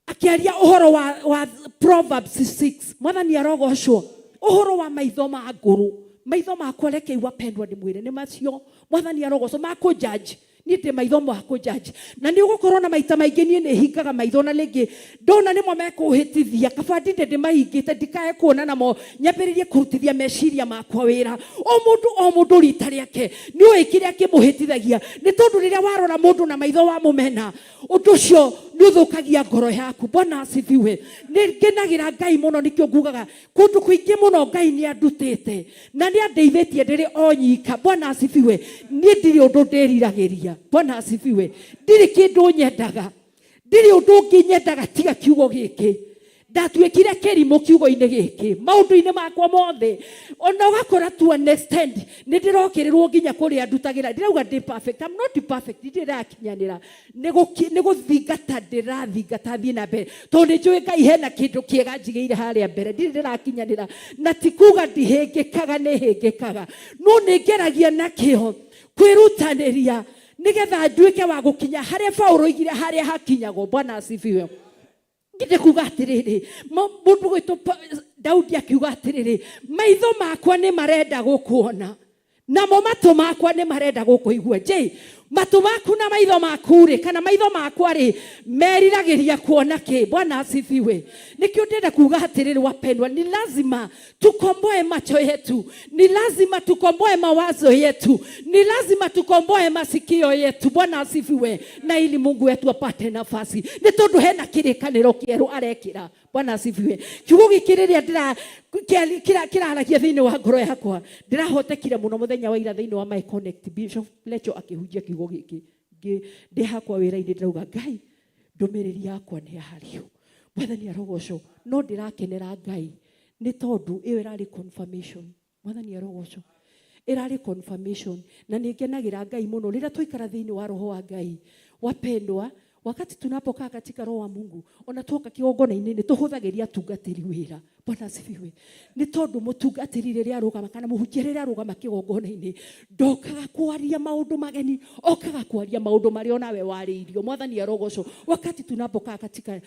akiaria uhoro wa Proverbs 6. Mwathani arogocwo uhoro wa maitho ma ngũrũ. Maitho makwa reke wapendwa ndĩ mwĩre nĩ macio. Mwathani arogocwo makũ judge ni te maitho makũ judge. Na nĩ ũgũkorwo na maita maingĩ nie nĩ hingaga maitho na rĩngĩ ndona nĩmo mekũhĩtithia kaba ndinde ndĩmahingĩte ndikae kuona namo nyambĩrĩrie kũrutithia meciria makwa wĩra. O mũndũ rita rĩake nĩ ũĩ kĩrĩa kĩmũhĩtithagia nĩ tondũ rĩrĩa warora mũndũ na maitho wa mũmena ũndũ ũcio nĩ ũthũkagia ngoro yaku. Bwana asifiwe. Nĩ ngenagĩra Ngai mũno nĩkĩo ngugaga kũndũ kũingĩ mũno Ngai nĩ andutĩte na nĩ andeithĩtie ndĩrĩ o nyika. Bwana asifiwe. Niĩ ndirĩ ũndũ ndĩriragĩria. Bwana asifiwe. Ndirĩ kĩndũ nyendaga. Ndirĩ ũndũ ũngĩ nyendaga tiga kiugo gĩkĩ. Ndatuĩkire kĩrimũ kiugo-inĩ gĩkĩ maũndũ-inĩ makwa mothe. Ona ũgakora tu understand nĩ ndĩrokĩrĩrwo nginya kũrĩa ndutagĩra. Ndirauga ndĩ perfect. I'm not perfect. Ndĩrakinyanĩra. Nĩ gũthingata ndĩrathingata thiĩ na mbere. Tondũ nĩ njũĩ Ngai hena kĩndũ kĩega njigĩire harĩa mbere. Ndirĩ ndĩrakinyanĩra. Na ti kuga ndihĩngĩkaga nĩ hĩngĩkaga. No nĩ ngeragia na kĩo kwĩrutanĩria nigetha nduĩke wa gũkinya harĩa Paulo oigire harĩa hakinyagwo. Bwana asifiwe. Ngĩte kuga atĩrĩrĩ mũndũ gwĩtwo Daudi akiuga atĩrĩrĩ maitho makwa nĩ marenda gũkuona namo matũ makwa nĩ marenda gũkũigua. Je, matũ maku na maitho maku rĩ kana maitho makwa rĩ meriragĩria kuona kĩ? Bwana asifiwe. Nikio ndenda kuga atĩrĩrĩ wapendwa, ni lazima tukomboe macho yetu, ni lazima tukomboe mawazo yetu, ni lazima tukomboe masikio yetu. Bwana asifiwe. Na ili Mungu wetu apate nafasi nĩ tondũ hena kĩrĩkanĩro kĩerũ arekĩra. Bwana asifiwe. Kiugo gĩkĩ rĩrĩa kĩraragia thĩinĩ wa ngoro yakwa ndĩrahotekire mũno mũthenya wa ira thĩinĩ wa my connect Bishop Lecho akĩhunjia kiugo gĩkĩ ndĩ hakwa wĩra-inĩ ndĩrauga Ngai ndũmĩrĩri yakwa nĩ yario. Mwathani arogocwo no ndĩrakenera Ngai nĩ tondũ ĩyo ĩrarĩ confirmation. Mwathani arogocwo ĩrarĩ confirmation na nĩ ngenagĩra Ngai mũno rĩrĩa twaikara thĩinĩ wa roho wa Ngai. Wapendwa, wakati tunapokaa katika roho wa Mungu onatoka kigongona-inĩ nĩ tũhũthagĩria tungatĩri wĩra. Bwana asifiwe. Nĩ tondũ mũtungatĩri rĩrĩa arũgama kana mũhunjia rĩrĩa arũgama kigongona-inĩ ndokaga kwaria maũndũ mageni, okaga kwaria maũndũ marĩa onawe warĩirio. Mwathani arogocwo wakati tunapokaa katika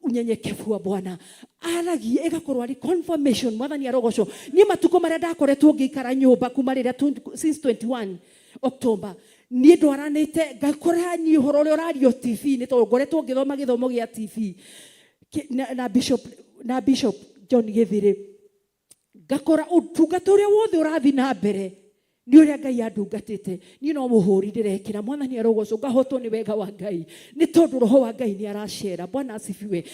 unyenyekevu wa Bwana aragia ĩgakorwo arĩ confirmation. Mwathani arogocwo niĩ matukũ marĩa ndakoretwo ngĩikara nyũmba kuma rĩrĩa since 21 October ni ndwaranĩte ngakora ni ũhoro ũrĩa ũrario TV nĩ tondũ ngoretwo ngĩthoma gĩthomo gĩa TV na Bishop John Gĩthĩrĩ ngakora ũtungata ũrĩa wothe ũrathiĩ na mbere nĩ ũrĩa Ngai andungatĩte. Niĩ no mũhũri ndĩrekĩra. Mwathani arogocwo ngahotwo nĩ wega wa Ngai nĩ tondũ roho wa Ngai nĩ aracera. Bwana asifiwe.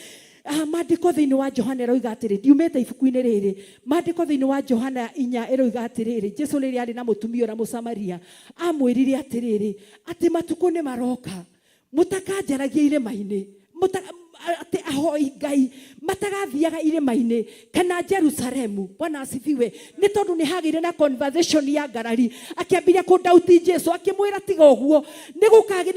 Maandĩko thĩinĩ wa Johana eroiga atĩrĩ ndiumĩte ibuku-inĩ rĩrĩ. Maandĩko thĩinĩ wa Johana 4 eroiga atĩrĩrĩ Jesũ rĩrĩa arĩ na mũtumia na Mũsamaria amwĩrire atĩrĩrĩ atĩ matukũ nĩ maroka mũtakanjaragia irĩma-inĩ atĩ ahoi Ngai matagathiaga irĩma-inĩ kana Jerusalemu. Bwana asifiwe. Nĩ tondũ nĩ hagĩire na conversation ya ngarari akĩambia kũndauti Jesũ akĩmwĩra tiga ũguo nĩ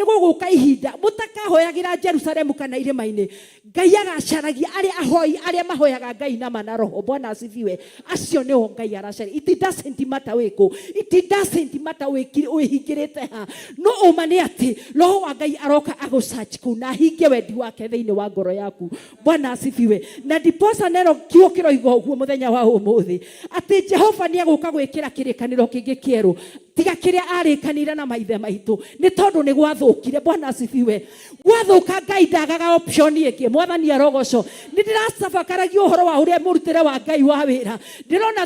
gũgũka ihinda mũtakahoyagĩra Jerusalemu kana irĩma-inĩ. Ngai agacaragia arĩa ahoi arĩa mahoyaga Ngai na mana roho. Bwana asifiwe. Acio nĩo Ngai aracaria. It doesn't matter wĩkũ, it doesn't matter wĩhingĩrĩte ha, no ũma nĩ atĩ roho wa Ngai aroka agũsearch kũu na ahingie wendi wake thĩinĩ wa ngoro yaku. Bwana asifiwe. Na ndiposa nero kiugo kĩroiga ũguo mũthenya wa ũmũthĩ atĩ Jehova nĩ egũka gwĩkĩra kĩrĩkanĩro kĩngĩ kĩerũ tiga kĩrĩa arĩkanĩire na maithe maitũ nĩ tondũ nĩ gwathũkire. Bwana asifiwe. Gwathũka Ngai ndagaga option ĩngĩ. Mwathani arogocwo nĩ ndĩracabakaragia ũhoro wa ũrĩa mũrutĩre wa Ngai wa wĩra ndĩrona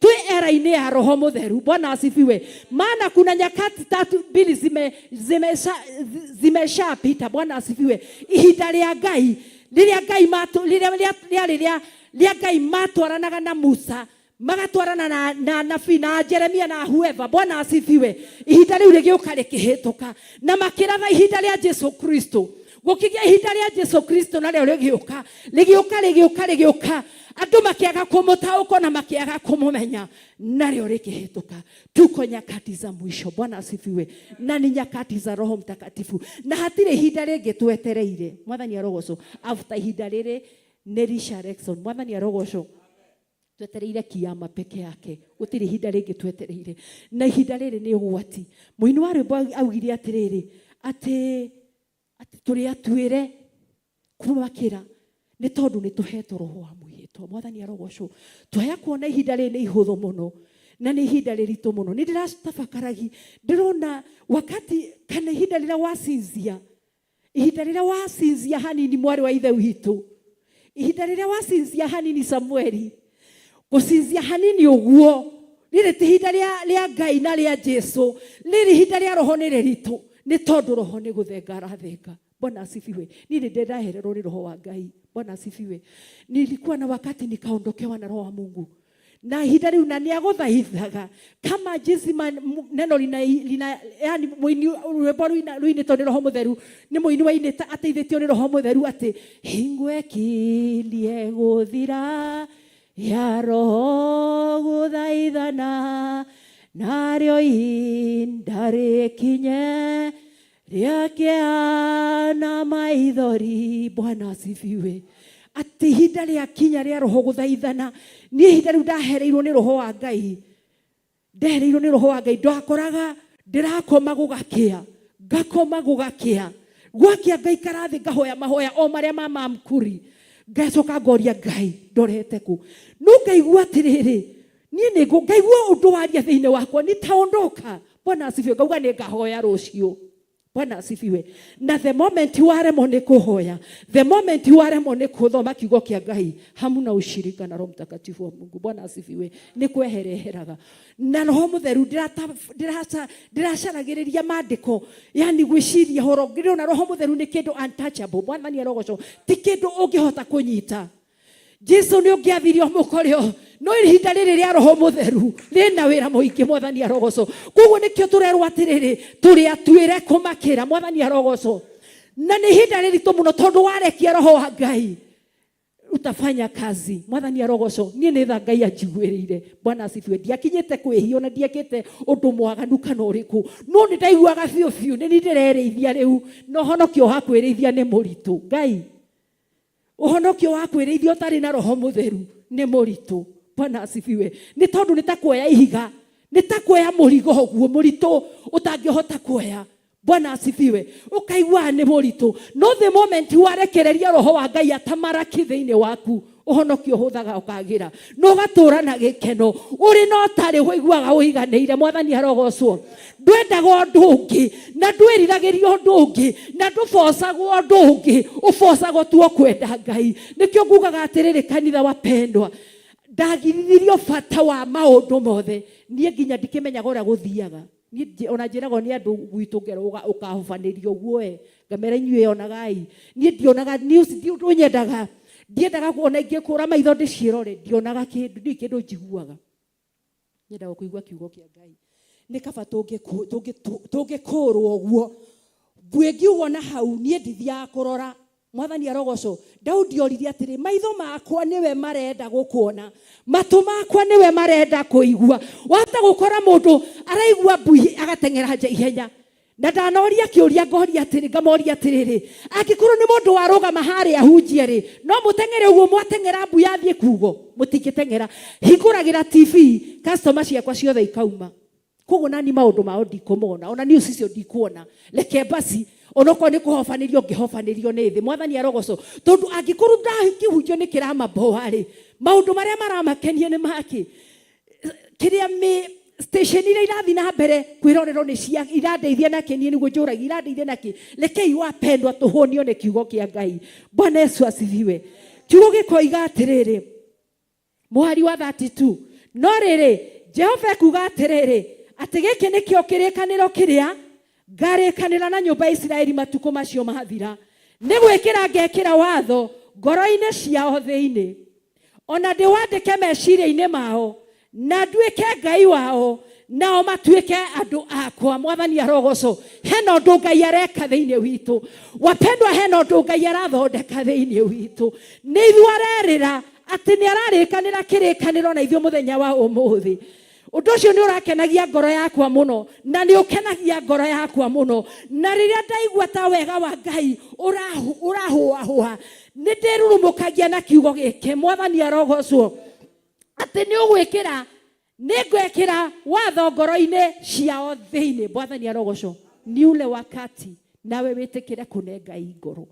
twĩ era-inĩ ya roho mũtheru. Bwana asifiwe. Maana kuna nyakati 2 zimeshapita. Bwana asifiwe. Ihinda rĩa Ngai rĩrĩa Ngai matwaranaga na Musa magatwarana na nabii na Jeremia na whoever. Bwana asifiwe. Ihinda rĩu rĩgĩũka rĩkĩhĩtũka na makĩratha ihinda rĩa Jesũ Kristo. Gũkĩgĩa ihinda rĩa Jesũ Kristo narĩo rĩgĩũka andũ makĩaga kũmũtaũkwo na makĩaga kũmũmenya narĩo rĩkĩhĩtũka. Tuko nyakati za mwisho. Bwana asifiwe. Na ni nyakati za Roho Mtakatifu na hatirĩ ihinda rĩngĩ twetereire. Mwathani arogocwo after ihinda rĩrĩ nĩ resurrection. Mwathani arogocwo twetereire kiyama peke yake gutiri ihinda ringi twetereire na ihinda riri ni ugwati muini wa rwimbo augire atiriri ati turi atuire kumakira ni tondu ni tuhetwo roho wa mwihitwo mwathani arogocwo twaya kuona ihinda riri ni ihuthu muno na ni ihinda riritu muno ni ndiratabakaragi ndirona wakati kana ihinda rira wacinzia ihinda rira wacinzia hanini mwari wa ithe witu ihinda rira wacinzia hanini Samueli gucinzia hanini uguo riri ti ihinda ria Ngai na ria Jesu riri ihinda ria roho ni riritu ni tondu roho ni guthenga arathenga. Bwana asifiwe. Nini ndendahererwo ni roho wa Ngai. Bwana asifiwe. Nilikuwa na wakati nikaondokewa na roho wa Mungu na ihinda riu na niaguthaithaga kama jinsi neno lina yani muini rwimbo ruinitwo ni roho mutheru ni muini wa inita ateithitio ni roho mutheru ati hingwe kilie guthira ya roho guthaithana nario indari kinye riakiana maithori. Bwana asifiwe. Ati ihinda ria kinya ria roho guthaithana ni ihinda riu ndahereirwo ni roho wa Ngai ndahereirwo ni roho wa Ngai ndakoraga ndirakoma gugakia ngakoma gugakia gwakia Ngai karathi ngahoya mahoya o maria mamamkuri ngacoka ngoria Ngai ndorete ku no ngaigua atiriri nie ni ngaigua undu waria thiine wakwa ni taondoka. Bwana asifiwe. Ngauga ni ngahoya rucio. Bwana asifiwe. Na the moment waremo ni kuhoya, the moment waremo ni kuthoma kiugo kia Ngai, hamuna ushirika na Roho Mtakatifu wa Mungu. Bwana asifiwe. Ni kwehereheraga na Roho Mutheru ndiracaragiria maandiko yani gwiciria horo ngirona Roho Mutheru ni kindu untouchable. Bwana ni arogocwo ti kindu ungihota kunyita. Jesu ni ungiathirio mukorio no ihinda riri ria Roho Mutheru rina wira muingi mwathani arogocwo. Koguo nikio turerwo atiriri turi atuire kumakira mwathani arogocwo na ni ihinda riritu muno tondu warekia Roho wa Ngai utafanya kazi mwathani arogocwo. Nie ni tha Ngai anjiguirire. Bwana asifiwe. Ndiakinyite kwihio na ndiakite undu mwaganu kana uriku no ni ndaiguaga biu biu ni ndirerithia riu no honokio hakwirithia ni muritu. Ngai uhonokio wa kwirithio tari na Roho Mutheru ni muritu. Bwana asifiwe. Ni tondu ni takuoya ihiga ni takuoya murigo guo muritu utangihota kuoya. Bwana asifiwe. Ukaigua ni muritu no the moment warekereria Roho wa Ngai atamaraki thiini waku uhonokio huthaga ukagira no gatura na gikeno uri no tari kuiguaga uiganeire mwathani arogocwo. Ndwendaga undu ungi na ndwiriragiria undu ungi na ndubocagwo undu ungi ubocagwo tu kwenda Ngai. Nikio ngugaga atiriri kanitha wapendwa ndagirithirio bata wa maundu mothe nie nginya ndikimenyaga uria guthiaga nie ona njiragwo ni andu gwitu ngero ukahobanirio guo ngamera inyue onagai nie ndionaga news ndunyendaga ndiendaga kuona ingikura maitho ndicirore ndionaga kindu njiguaga nyendaga kuigua kiugo kia Ngai ni kaba tungikurwo guo bwengiugwo na hau nie ndithia kurora mwathani arogocwo. Daudi oririe atiri maitho makwa niwe marenda gukuona matu makwa niwe marenda kuigua. Wata gukora mundu araigua mbui agatengera ihenya na ndanoria kiuria ngoria atiri ngamoria atiriri angikuru ni mundu warugama hari ahunjie ri no mutengere uguo mwatengera mbui athie kugo mutingitengera hinguragira TV customer ciakwa ciothe ikauma. Koguo nani maundu mao ndikumona ona news icio ndikuona leke basi onoko ni kuhofanirio ngihofanirio ni thi mwathani arogocwo tondu angikuru ndakihunjio ni kirama boari maundu maria maramakenie ni maki kiria mi station ira irathi na mbere kwirorero ni cia irandeithia na kenie niguo njuragia irandeithia naki lekei wapendwa tuhonio ni kiugo kia Ngai. Bwana Yesu asifiwe. Kiugo gikoiga atiriri muhari wa 32 no riri Jehova kuga atiriri ati giki nikio kirikaniro kiria ngarikanira na nyumba ya Israeli matuko macio mathira ni gwikira ngekira watho ngoro-ini ciao thiini ona ndiwandike meciria-ini mao na nduike Ngai wao nao matuike andu akwa. Mwathani arogocwo. Hena undu Ngai areka thiini witu wapendwa, hena undu Ngai arathondeka thiini witu ni ithu arerira ati ni ararikanira kirikaniro na ithu muthenya wa umuthi. Undu ucio ni urakenagia ngoro yakwa muno na ni ukenagia ngoro yakwa muno na riria ndaigua ta wega wa Ngai urahuahua ni ndirurumukagia na kiugo giki. Mwathani arogocwo. ati ni ugwikira ningwekira watho ngoro-ini ciao thiini. Mwathani arogocwo. Ni ule wakati nawe witikire kunenga ngoro.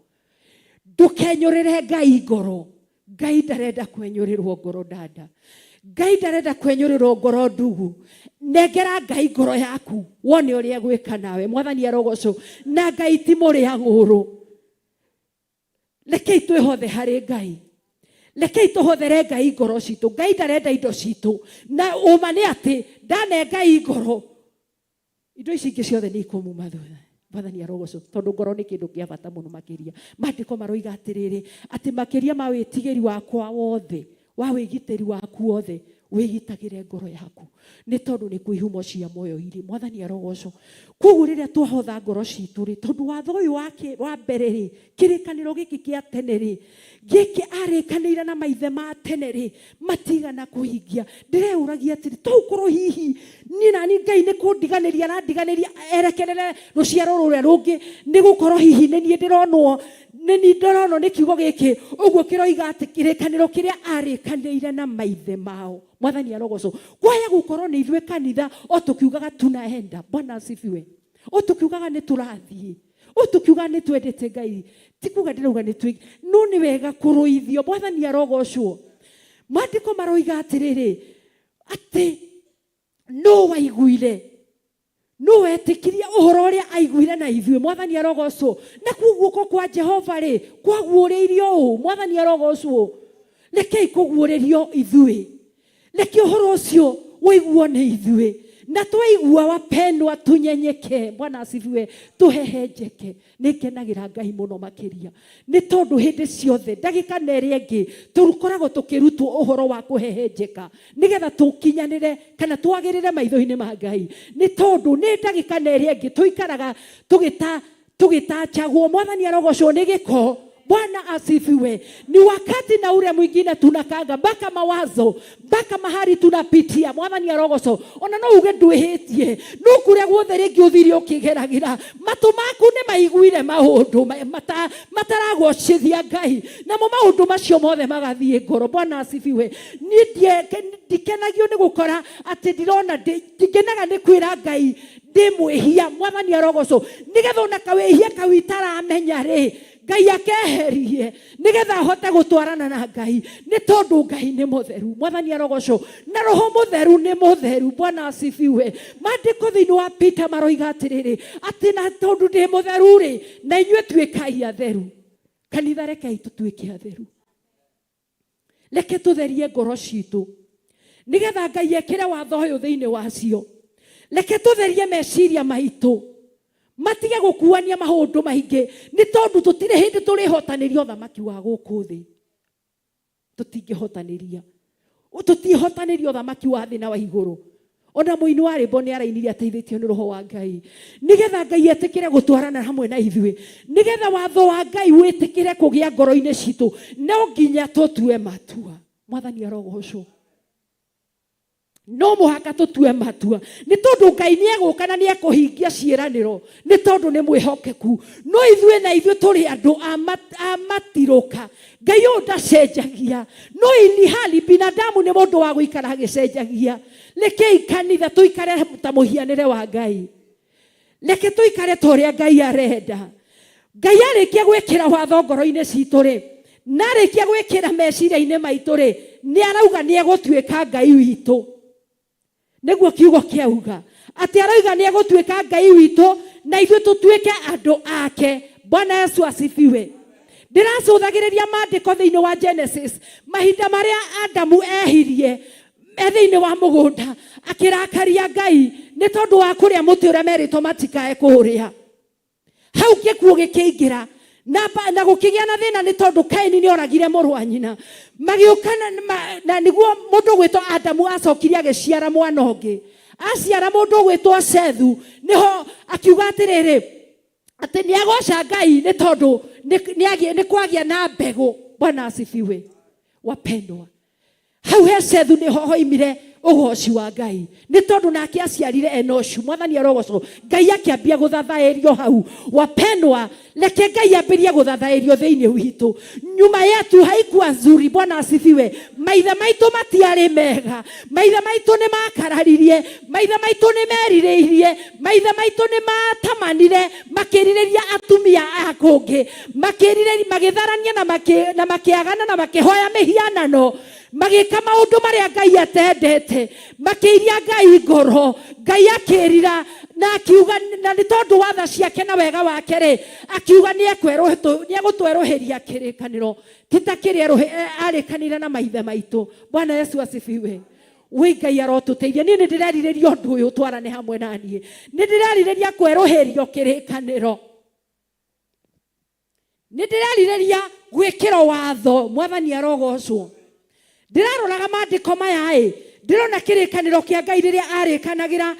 Ndukenyurire Ngai ngoro. Ngai ndarenda kwenyurirwo ngoro dada. Ngai ndarenda kwenyurirwo ngoro ndugu. Nengera Ngai ngoro yaku wone uria gwika nawe. Mwathani arogocwo. Na Ngai ti muria nguru. Rekei twihothe hari Ngai. Rekei tuhothere Ngai ngoro citu. Ngai ndarenda indo citu. Na uma ni ati ndane Ngai ngoro indo ici ingĩ ciothe nĩ ikumuma thutha. Mwathani arogocwo. Tondu ngoro nĩ kĩndũ kĩa bata mũno makĩria. Maandĩko maroiga atĩrĩrĩ atĩ makĩria ma wĩtigĩri wakwa wothe wa wĩgitĩri waku wothe wĩgitagĩre ngoro yaku. Nĩ tondũ nĩ kwĩhumo cia muoyo irĩ. Mwathani arogocwo. Koguo rĩrĩa twahotha ngoro citũ rĩ, tondũ watho ũyũ wa mbere rĩ, kĩrĩkanĩro gĩkĩ kĩa tene rĩ, gĩkĩ arĩkanĩire na maithe ma tene rĩ, matigana kũhingia. Ndĩreũragia atĩrĩ tokorwo hihi niĩ nani Ngai nĩ kũndiganĩria na ndiganĩria erekerere rũciaro rũrĩa rũngĩ nĩ gũkorwo hihi nĩ niĩ ndĩronwo nĩ kiugo gĩkĩ ũguo kĩroiga atĩ kĩrĩkanĩro kĩrĩa arĩkanĩire na maithe mao. Mwathani arogocwo. Kwaya gũkorwo nĩ ithuĩ kanitha o tũkiugaga tunaenda. Bwana asifiwe. O tũkiugaga nĩ tũrathiĩ. O tũkiugaga nĩ twendete Ngai. Ti kuga ndĩrauga nĩ twĩ. No nĩ wega kũrũithio. Mwathani arogocwo. Maandĩko maroiga atĩrĩrĩ atĩ no waiguire no wetikirie ũhoro ũrĩa aiguire na ithuĩ. Mwathani arogocwo. Na guoko kwa Jehova rĩ kwaguũrĩirio ũũ. Mwathani arogocwo. Rekei kũguũrĩrio ithuĩ. Reke ũhoro ũcio wĩiguo nĩ ithuĩ. Na twaigua wapendwa tunyenyeke. Bwana asifiwe. Tuhehenjeke. Nĩngenagĩra Ngai mũno makĩria. Nĩ tondũ hĩndĩ ciothe ndagĩka na ĩrĩa ĩngĩ tũkoragwo tũkĩrutwo ũhoro wa kũhehenjeka nĩgetha tũkinyanĩre kana twagĩrĩre maitho-inĩ ma Ngai. Nĩ tondũ nĩ ndagĩka na ĩrĩa ĩngĩ tũikaraga tũgĩtachagwo. Mwathani arogocwo nĩ gĩko. Bwana asifiwe. Ni wakati na ule mwingine tunakaga mpaka mawazo mpaka mahali tunapitia. Mwathani arogocwo. Ona no uge ndwĩhĩtie no kũrĩa guothe rĩngĩ ũthire ũkĩgeragĩra matũ maku nĩ maiguire maũndũ mataragocithia Ngai namo maũndũ macio mothe magathiĩ ngoro. Bwana asifiwe. Niĩ ndikenagio nĩ gũkora atĩ ndirona ndikenaga nĩ kwĩra Ngai ndĩmwĩhia. Mwathani arogocwo. Nĩgetha ona kawĩhia kau itaramenya rĩ Ngai akeherie nĩgetha ahote gũtwarana na Ngai. Nĩ tondũ Ngai nĩ mũtheru. Mwathani arogocwo. Na Roho Mũtheru nĩ mũtheru. Bwana asifiwe. Maandĩko thĩinĩ wa Peter maroiga atĩrĩrĩ atĩ na tondũ ndĩ mũtheru rĩ na inyuĩ tuĩkai atheru. Kanitha rekei tũtuĩke atheru. Reke tũtherie ngoro citũ nĩgetha Ngai ekĩre watho ũyũ thĩinĩ wacio. Reke tũtherie meciria maitũ matige gũkuania maũndũ maingĩ. Nĩ tondũ tũtirĩ hĩndĩ tũrĩhotanĩria ũthamaki wa gũkũ thĩ. Tũtingĩhotanĩria. Tũtihotanĩria ũthamaki wa thĩ na wa igũrũ. Ona mũini wa rĩmbo nĩ arainire ateithĩtio nĩ Roho wa Ngai nĩgetha Ngai etĩkĩre gũtwarana hamwe na ithuĩ. Nĩgetha watho wa Ngai wĩtĩkĩre kũgĩa ngoro-inĩ citũ no nginya tũtue matua. Mwathani arogocwo. No mũhaka tũtue matua. Nĩ tondũ Ngai nĩ egũka na nĩ ekũhingia ciĩranĩro. Nĩ tondũ nĩ mwĩhokeku. No ithuĩ na ithuĩ tũrĩ andũ a matirũka. Ngai ũyũ ndacenjagia. No ini hali binadamu nĩ mũndũ wa gũikara agĩcenjagia. Rekei kanitha tũikare ta mũhianĩre wa Ngai. Reke tũikare ta ũrĩa Ngai arenda. Ngai arĩkia gwĩkĩra watho ngoro-inĩ citũ rĩ na arĩkia gwĩkĩra meciria-inĩ maitũ rĩ nĩ arauga nĩ egũtuĩka Ngai witũ. Nĩguo kiugo kĩauga atĩ arauga nĩ egũtuĩka Ngai witũ na ithuĩ tũtuĩke andũ ake. Bwana Yesu asifiwe. Ndĩracũthagĩrĩria maandĩko thĩinĩ wa Genesis mahinda marĩa Adamu ehirie thĩinĩ wa mũgũnda akĩrakaria Ngai nĩ tondũ wa kũrĩa mũtĩ ũrĩa merĩtwo matikae kũũrĩa. Hau gĩkuũ gĩkĩingĩra na gũkĩgĩa na thĩna nĩ tondũ Kaini nĩ oragire mũrũ wa nyina. Magĩũka na nĩguo mũndũ gwĩtwo Adamu acokire agĩciara mwana ũngĩ. Aciara mũndũ gwĩtwo Sethu nĩho akiuga atĩrĩrĩ atĩ nĩ agoca Ngai nĩ tondũ nĩ kwagĩa na mbegũ. Bwana asifiwe. Wapendwa. Hau he Sethu nĩho hoimire ugoci wa Ngai ni tondu nake aciarire Enoshu. Mwathani arogocwo. Ngai akiambia guthathairio hau. Wapendwa, leke Ngai ambirie guthathairio thiini witu. Nyuma yetu haikuwa nzuri. Bwana asifiwe. Maithe maitu matiari mega. Maithe maitu ni makararirie. Maithe maitu ni meririirie. Maithe maitu ni matamanire makiririria atumia akungi, makiririria magitharania na makiagana na makihoya mihianano, magika maundu maria Ngai atendete, makiiria Ngai ngoro. Ngai akirira na akiuga na ni tondu watha ciake na wega wake ri, akiuga ni egutweruhiria kirikaniro titakiri arikanire na maithe maitu. Bwana Yesu asifiwe. We Ngai arotuteithia. Ni ndirerireria undu uyu twarane hamwe nanie. Ni ndirerireria kweruhirio kirikaniro. Ni ndirerireria gwikiro watho. Mwathani arogocwo. Ndiraroraga maandiko maya ndirona kirikaniro kia Ngai riria arikanagira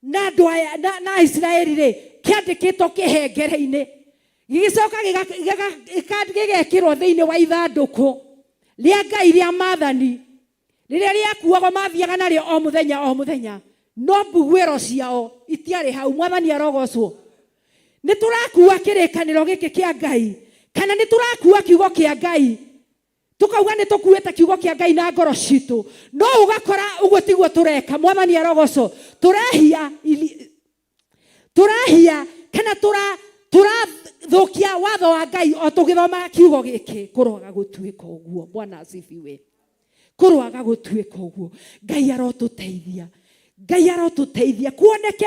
na andu aya na Israeli ri kiandikitwo kihengere-ini, gigicoka gigekirwo thiini wa ithanduku ria Ngai ria maathani riria riakuagwo mathiaga nario o muthenya. No mbuguiro ciao itiari hau. Mwathani arogocwo. Ni turakua kirikaniro giki kia Ngai kana ni turakua kiugo kia Ngai tukauga ni tukuite kiugo kia Ngai na ngoro citu, no ugakora uguo tiguo tureka. Mwathani arogocwo. Turahia kana turathukia watho wa Ngai o tugithoma kiugo giki. Kuroga gutuika uguo. Bwana asifiwe. Kuroga gutuika uguo. Ngai arotuteithia. Ngai arotuteithia kuoneke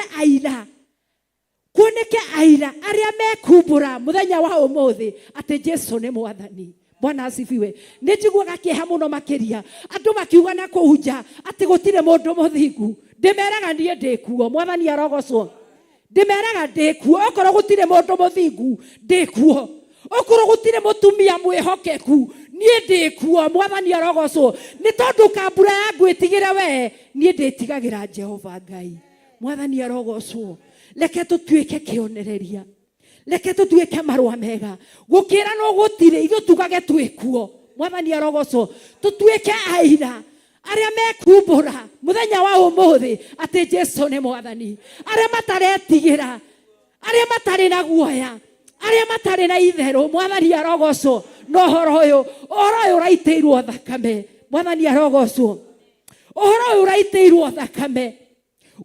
aira aria mekumbura muthenya wa umuthi ati Jesu ni mwathani. Bwana asifiwe. Nijiguaga kieha muno makiria andu makiuga na kuhunja ati gutire mundu muthingu. Ndimeraga nie ndikuo. Mwathani arogocwo. Ndimeraga ndikuo. Okorwo gutire mundu muthingu ndikuo. Okorwo gutire mutumia mwihokeku nie ndikuo. Mwathani arogocwo. Ni tondu kambura yangu itigire we nie nditigagira Jehova Ngai. Mwathani arogocwo. Leke tutuike kionereria. Leke tutuike marua mega. Gukira no gutire ithu tugage twikuo. Mwathani arogocwo. Tutuike aira aria mekumbura muthenya wa umuthi ati Jesu ni mwathani. Aria mataretigira, aria matari na guoya, aria matari na itheru. Mwathani arogocwo. No horo uyu uraitirwo thakame. Mwathani arogocwo. Uhoro uyu uraitirwo thakame.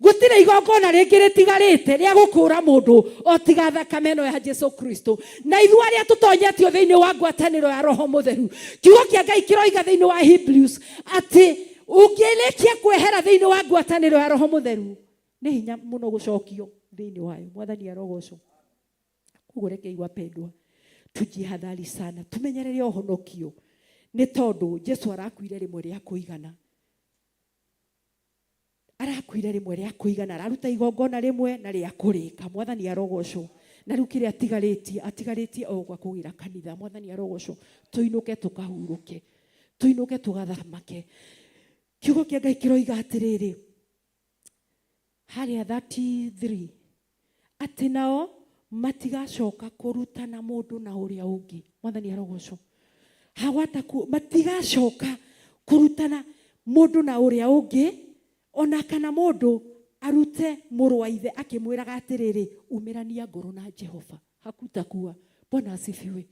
Gutire igongona ringi ritigarite ria gukura mundu o tiga thakame no ya Jesu Kristo. Na ithu aria tutonyetio thiini wa ngwataniro ya Roho Mutheru, kiugo kia Ngai kiroiga thiini wa Hebrews ati ungilikia kwehera thiini wa ngwataniro ya Roho Mutheru ni hinya muno gucokio thiini wayo. Mwathani arogocwo. Kugureke igwapendwa tujihadhari sana, tumenyerere uhonokio ni tondu Jesu arakuire rimwe ria kuigana. Arakuire rimwe ria kuigana, araruta igongona rimwe na ria kurika. Mwathani arogocwo. Na riu kire atigarĩtie o gwa kugira kanitha. Mwathani arogocwo. Tuinuke tukahuruke, tuinuke tugathamake. Kiugo kia Ngai kiroiga atiriri haria 33 ati nao matigacoka kurutana mundu na uria ungi. Mwathani arogocwo. Matigacoka kurutana mundu na uria ungi, ona kana mundu arute muru wa ithe akimwiraga atiriri umirania ngoro na Jehova hakutakua. Bwana asifiwe.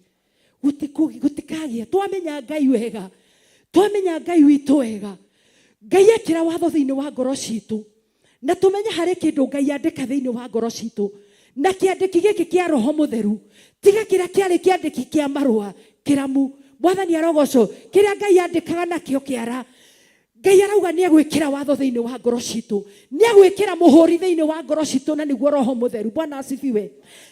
Gutikagia twamenya Ngai wega, twamenya Ngai witu wega. Ngai ekira watho thiini wa ngoro citu na tumenya hari kindu Ngai andika thiini wa ngoro citu. Na kiandiki giki kia Roho Mutheru tiga kira kiari kiandiki kia marua kiramu. Mwathani arogocwo. Kiria Ngai andikaga nakio kiara, Ngai arauga ni egwikira watho thiini wa ngoro citu, ni egwikira muhuri thiini wa ngoro citu, na niguo Roho Mutheru. Bwana asifiwe.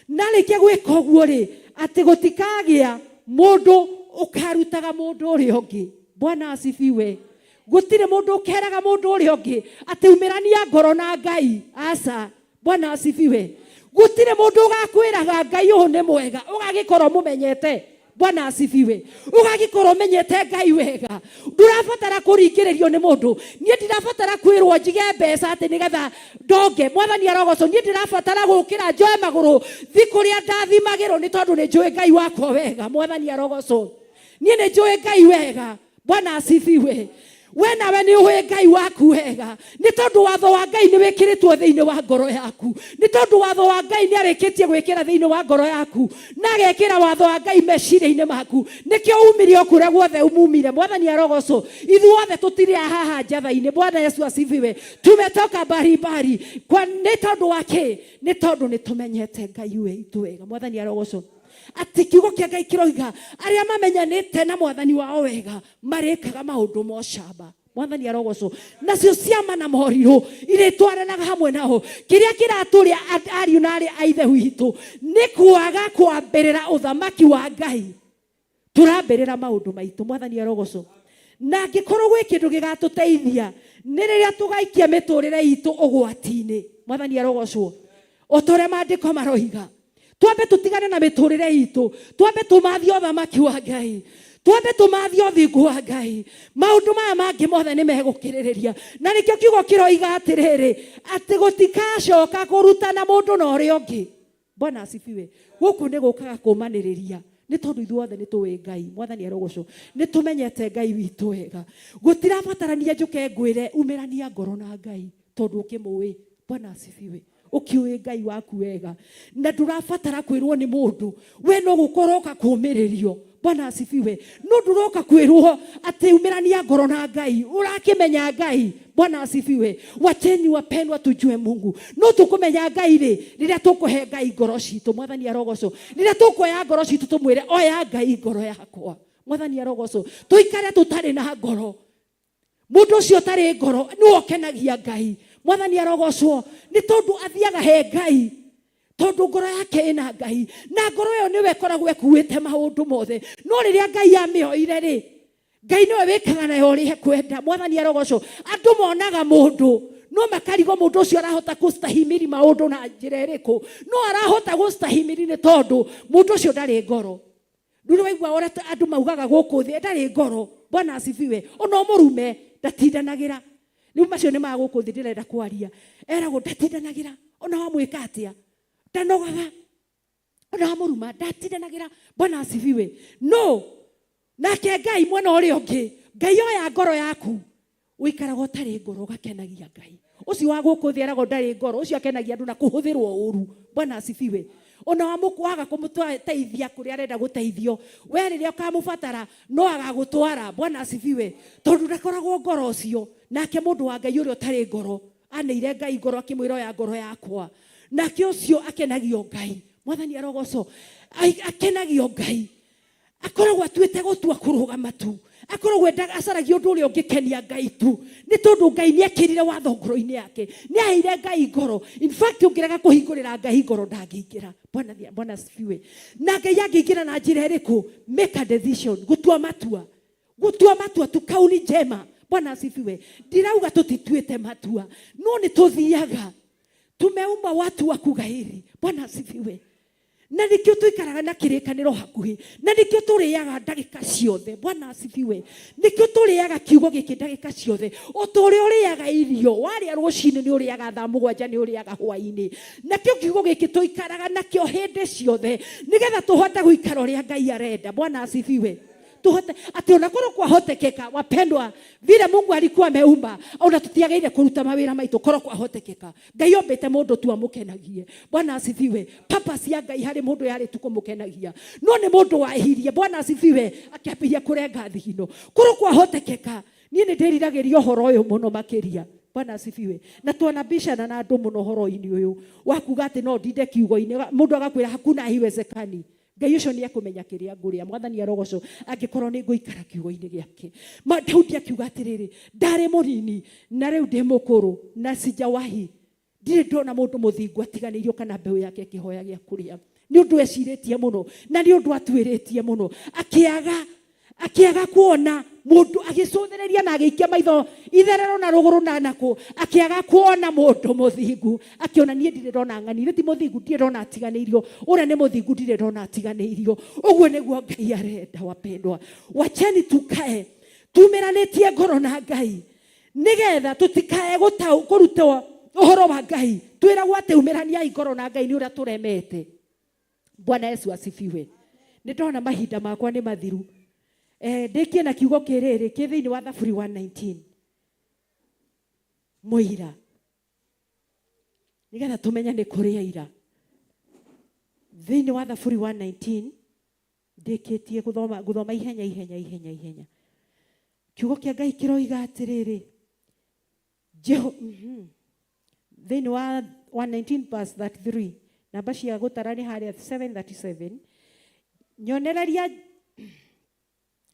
Na rikia gwika uguo ri ati gutikagia mundu ukarutaga mundu uri ungi. Bwana asifiwe. Gutire mundu ukeraga mundu uri ungi ati umirania ngoro na Ngai. Asa. Bwana asifiwe. Gutire mundu ugakwiraga Ngai uyu ni mwega ugagikorwo mumenyete. Bwana asifiwe. Ugagikorwo menyete Ngai wega. Ndurabatara kuringiririo ni mundu. Nie ndirabatara kwirwo njige mbeca ati nigetha ndonge. Mwathani arogocwo. Nie ndirabatara gukira njoe maguru thi kuria ndathimagirwo ni tondu ni njui Ngai wakwa wega. Mwathani arogocwo. Nie ni njui Ngai wega. Bwana asifiwe. we nawe nĩ ũĩ Ngai waku wega, nĩ tondũ watho wa Ngai nĩ wĩkĩrĩtwo thĩinĩ wa ngoro yaku, nĩ tondũ watho wa Ngai nĩ arĩkĩtie gwĩkĩra thĩinĩ wa ngoro yaku, na agekĩra watho wa Ngai meciria-inĩ maku, nĩkĩo umire okũrĩa guothe umumire. Mwathani arogocwo. Ithuothe tũtirĩ haha njatha-inĩ. Bwana Yesu asifiwe. Tumetoka mbarimbari nĩ tondũ wa kĩ? Nĩ tondũ nĩ tũmenyete Ngai witũ wega. Mwathani arogocwo. Ati kiugo kĩa Ngai kĩroiga arĩa mamenyanĩte na Mwathani wao wega marĩkaga maũndũ ma ũcamba. Mwathani arogocwo. Nacio ciama na morirũ irĩtwaranaga hamwe nao. Kĩrĩa kĩratũrĩa ariũ na arĩ a ithe witũ nĩ kwaga kwambĩrĩra ũthamaki wa Ngai. Turambĩrĩra maũndũ maitũ. Mwathani arogocwo. Na angĩkorwo gwĩ kĩndũ gĩgatũteithia nĩ rĩrĩa tũgaikia mĩtũrĩre itũ ũgwati-inĩ. Mwathani arogocwo. O ta ũrĩa maandĩko maroiga, twambe tutigane na mĩtũrĩre itũ, twambe tũmathie ũthamaki wa Ngai, twambe tũmathie ũthingu wa Ngai. Maũndũ maya mangĩ mothe nĩ megũkĩrĩrĩria. Na nĩkĩo kiugo kĩroiga atĩrĩrĩ, atĩ gũtikacoka kũrutana mũndũ na ũrĩa ũngĩ. Bwana asifiwe. Gũkũ nĩ gũkaga kũmanĩrĩria. Nĩ tondũ ithuothe nĩ tũĩ Ngai. Mwathani arogocwo. Nĩ tũmenyete Ngai witũ wega. Gũtirabatarania njũke ngwĩre umĩrania ngoro na Ngai tondũ ũkĩmũĩ. Bwana asifiwe. Ukiuĩ Ngai waku wega na ndũrabatara kwĩrwo nĩ mũndũ, we no gũkoroka kũmĩrĩrio. Bwana asifiwe. No ndũroka kwĩrwo atĩ umĩrania ngoro na Ngai, ũrakĩmenya Ngai. Bwana asifiwe. Wacheni wapendwa tujue Mungu. No tũkũmenya Ngai rĩrĩa tũkũhe Ngai ngoro citũ. Mwathani arogocwo. Rĩrĩa tũkũoya ngoro citũ tũmwĩre oya Ngai ngoro yakwa. Mwathani arogocwo. Tũikare tũtarĩ na ngoro. Mũndũ ũcio ũtarĩ ngoro nĩ okenagia Ngai. Mwathani arogocwo. Nĩ tondũ athiaga he Ngai, tondũ ngoro yake ĩna Ngai, na ngoro ĩyo nĩwe ĩkoragwo ĩkuĩte maũndũ mothe. No rĩrĩa Ngai amĩoire Ngai nĩwe wĩkaga nayo ũrĩa ekwenda. Mwathani arogocwo. Andũ monaga mũndũ no makarigwo mũndũ ũcio arahota gũstahimili maũndũ na njĩra ĩrĩkũ. No arahota gũstahimili nĩ tondũ mũndũ ũcio ndarĩ ngoro. Ndũrĩ waigua ũrĩa andũ maugaga gũkũ thĩ ndarĩ ngoro. Bwana asifiwe. Ona mũrume ndatindanagĩra. Rĩu macio nĩ magũkũ thĩ ndĩrenda kwaria. Eragwo ndatindanagĩra. Ona wamwĩka atĩa ndanogaga. Ona wamũruma ndatindanagĩra. Bwana asifiwe. No nake Ngai mwena ũrĩa ũngĩ, Ngai oya ngoro yaku, ũikaraga ũtarĩ ngoro ũgakenagia Ngai. Ũcio wa gũkũ thĩ eragwo ndarĩ ngoro, ũcio akenagia andũ na kũhũthĩrwo ũru. Bwana asifiwe. Ona wamũkwaga kũmũteithia kũrĩa arenda gũteithio, we rĩrĩa ũkamũbatara no agagũtwara. Bwana asifiwe. Tondũ ndakoragwo ngoro ũcio. Nake mũndũ wa Ngai ũrĩa ũtarĩ ngoro anĩire Ngai ngoro akĩmwĩra oya ngoro yakwa. Nake ũcio akenagio Ngai. Mwathani arogocwo. Akenagio Ngai. Akoragwo atuĩte gũtua kũrũgama tu. Akoragwo acaragia ũndũ ũrĩa ũngĩkenia Ngai tu. Nĩ tondũ Ngai nĩ ekĩrire watho ngoro-inĩ yake. Nĩ aheire Ngai ngoro. In fact ũngĩrega kũhingũrĩra Ngai ngoro ndangĩingĩra. Bwana asifiwe. Na Ngai angĩingĩra na njĩra ĩrĩkũ? Make a decision. Gũtua matua. Gũtua matua tu kauli njema. Bwana asifiwe. Ndirauga tũtituĩte matua. No nĩ tũthiaga. Tumeumba watu wa kugairi. Bwana asifiwe. Na nikio tuikaraga na kĩrĩkanĩro hakuhĩ. Na nikio tũrĩaga ndagĩka ciothe. Bwana asifiwe. Nikio tũrĩaga kiugo gĩkĩ ndagĩka ciothe. O ta ũrĩa ũrĩaga irio, warĩa rũcinĩ nĩ ũrĩaga thaa mũgwanja nĩ ũrĩaga hwaĩ-inĩ. Nakĩo kiugo gĩkĩ tũikaraga nakĩo hĩndĩ ciothe nĩgetha tũhote gũikara ũrĩa Ngai arenda. Bwana asifiwe. Tuhote ati unakorwo kwahotekeka wapendwa vile Mungu alikuwa ameumba ona tutiagaire kuruta mawira maitu korwo kwahotekeka. Ngai ombete mundu tu amukenagie. Bwana asifiwe. Papa cia Ngai hari mundu yari tu kumukenagia. No ni mundu wahirie. Bwana asifiwe. Akiambia kurenga thigino. Korwo kwahotekeka niĩ nĩ ndĩriragĩria ũhoro ũyũ mũno makĩria. Bwana asifiwe. Na twanabishana na andũ mũno ũhoro-inĩ ũyũ wa kuga atĩ no ndinde kiugo-inĩ. Mũndũ agakwĩra hakuna haiwezekani. Ngai ũcio nĩ akũmenya kĩrĩa ngũrĩa. Mwathani arogocwo angĩkorwo nĩ ngũikara kiugo-inĩ gĩake. Daudi akiuga atĩrĩrĩ, ndarĩ mũnini na rĩu ndĩ mũkũrũ na sijawahi. Ndirĩ ndona mũndũ mũthingu atiganĩirio kana mbeũ yake ĩkĩhoya gĩa kũrĩa. Nĩ ũndũ ecirĩtie mũno na nĩ ũndũ atuĩrĩtie mũno. Akiaga kuona mũndũ agĩcũthĩrĩria na agĩikia maitho itherero na rũgũrũ na nakũ. Akiaga kuona mũndũ mũthingu. Akiona niĩ ndirĩ ndona ng'ani. Ti mũthingu ndirĩ ndona atiganĩirio. Ũrĩa nĩ mũthingu ndirĩ ndona atiganĩirio. Ũguo nĩguo Ngai arenda wapendwa. Wacheni tukae tumeranĩtie ngoro na Ngai nĩgetha tũtikae kũrutwo ũhoro wa Ngai. Twĩragwo atĩ umeraniai ngoro na Ngai nĩ ũrĩa tũremete. Bwana Yesu asifiwe. Nĩ ndona mahinda makwa nĩ mathiru. Ndikie na kiugo kiriri ki thiini wa Thaburi 119 muira nigetha tumenya ni kuria ira thiini wa Thaburi 119 ndikitie guthoma ihenya kiugo kia Ngai kiroiga atiriri thiini wa 119 verse 33 namba cia gutarani haria 737 nyonereria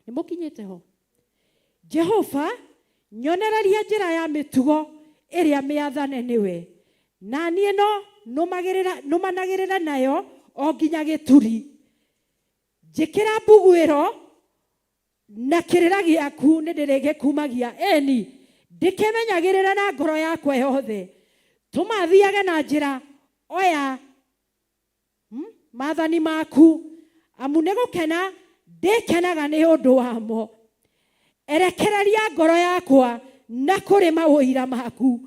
nimukinyite ho Jehova nyonereria njira ya mitugo iria miathane niwe na nie no numanagirira nayo o nginya gituri njikira mbugwiro na kirira giaku nindirigikumagia eni ndikimenyagirira na ngoro yakwa yothe tumathiage na njira oya maathani maku amu nigukena ndikenaga ni undu wamo erekereria ngoro yakwa na kuri mawira maku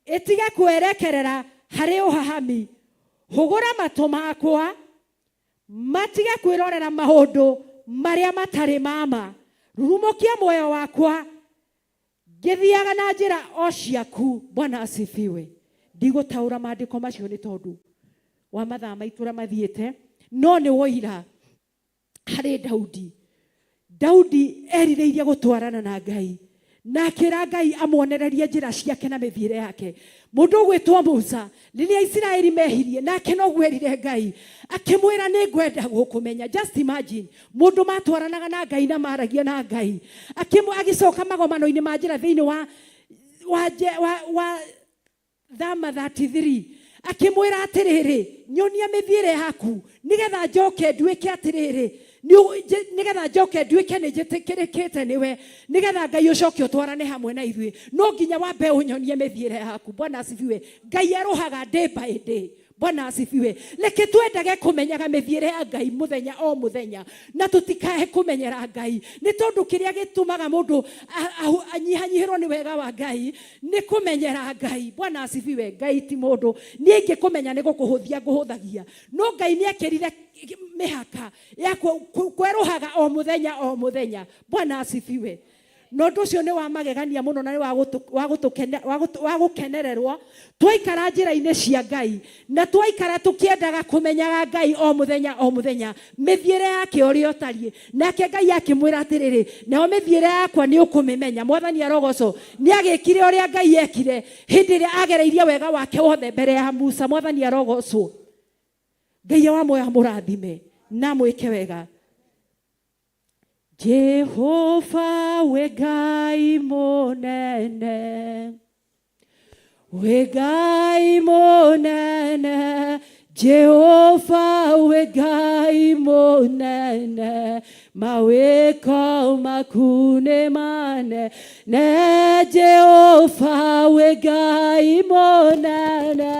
itige kwerekerera hari uhahami hugura matu makwa matige kwirorera maundu maria matari mama rurumukia moyo wakwa ngithiaga na njira o ciaku. Bwana asifiwe. Ndigutaura maandiko macio ni tondu wa mathaa maitura mathiete no ni woira hari Daudi erireirie gutwarana na Ngai na akira Ngai amuonererie njira ciake na mithire yake. Mundu gwitwo Musa riria Israeli mehirie nake no gwerire Ngai akimwira ni ngwenda gukumenya. Just imagine mundu matwaranaga na Ngai na maragia na Ngai agicoka magomano-ini ma njira thiini wa Thama 33 akimwira atiriri nyonia mithire yaku nigetha njoke nduike atiriri nigetha njoke nduike ni jitikirikite niwe nigetha Ngai ucoke utwarane hamwe na ithui no nginya wambe unyonie mithire yaku. Bwana asifiwe. Ngai aruhaga day by day. Bwana asifiwe. Leke twendage kumenyaga mithire ya Ngai muthenya o muthenya na tutikahe kumenyera Ngai ni tondu kiria gitumaga mundu anyihanyihirwo ni wega wa Ngai ni kumenyera Ngai. Bwana asifiwe. Ngai ti mundu ni ingi kumenya ni gukuhuthia nguhuthagia no Ngai ni akirire mihaka ya kweruhaga o muthenya. Bwana asifiwe. No nducio ni wa magegania muno na ni wa gukenererwo twaikara njira-ini cia Ngai na twaikara tukiendaga kumenyaga Ngai o muthenya mithiire yake uri otari nake Ngai akimwira atiriri nao mithiire yakwa ni ukumimenya. Mwathani arogoco ni agikire uria Ngai ekire hindi ria agereirie wega wake wothe mbere ya Musa. Mwathani arogoco. Ngai wa moya murathime na mwike wega. Jehova we Ngai monene, we Ngai monene, Jehova we Ngai monene, maweko makune mane, ne Jehova we Ngai monene,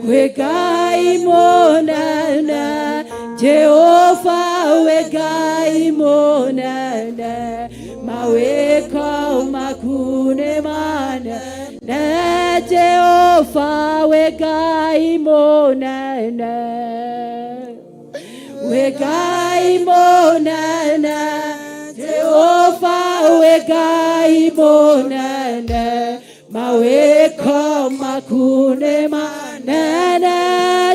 we Ngai monene, Jehova we Ngai monene, maweko makune mane, ne Jehova we Ngai monene, we Ngai monene, Jehova we Ngai monene, maweko makune mane,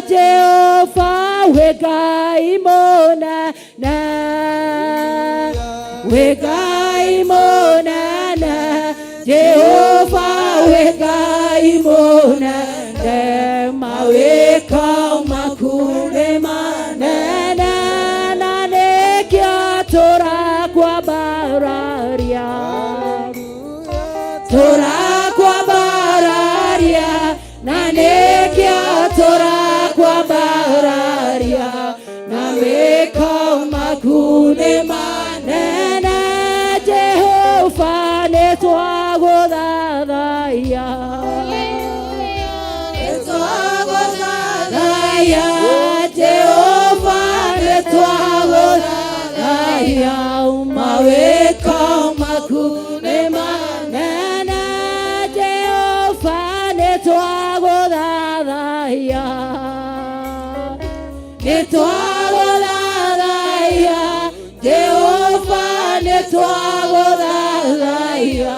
Jehova we Ngai monene, we Ngai monene, Jehova we Ngai monene, maweko makune mane, na nekia tora kwa bararia, tora kwa bararia, na nekia tora kwa bararia, na weko makune manene, Jehova netwagothaya, netwagothaya, Jehova netwagothaya, maweko makune manene, Jehova netwagothaya, netwagothaya, Jehova nĩtwagũthathaiya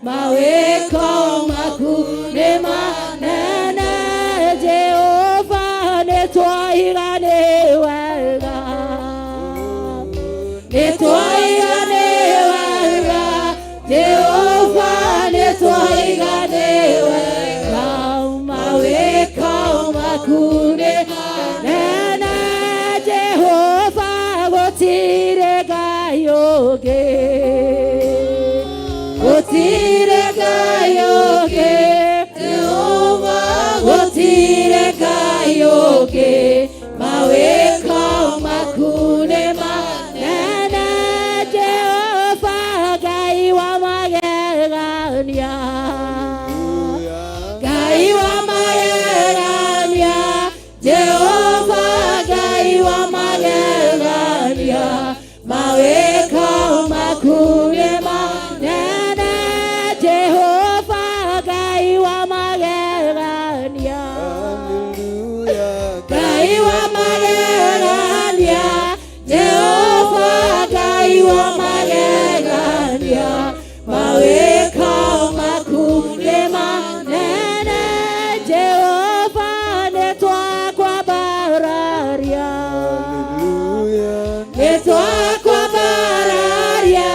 mawĩko maku nĩ manene Jehova nĩtwaiga nĩ wega nĩtwaiga nĩ wega Jehova nĩtwaiga nĩ wega mawĩko maku nĩ manene Jehova gũtirĩ Ngai ũngĩ gũtirĩ Ngai ũngĩ Jehova gũtirĩ Ngai ũngĩ mawĩko maku nĩ manene Jehova Ngai wa magegania Ngai wa magegania Jehova Ngai wa magegania mawĩko maku nĩ manene Jehova Ngai wa magegania Ngai wa magegania Jehova Ngai wa magegania mawĩko maku nĩ manene Jehova nĩtwakwambararia nĩtwakwambararia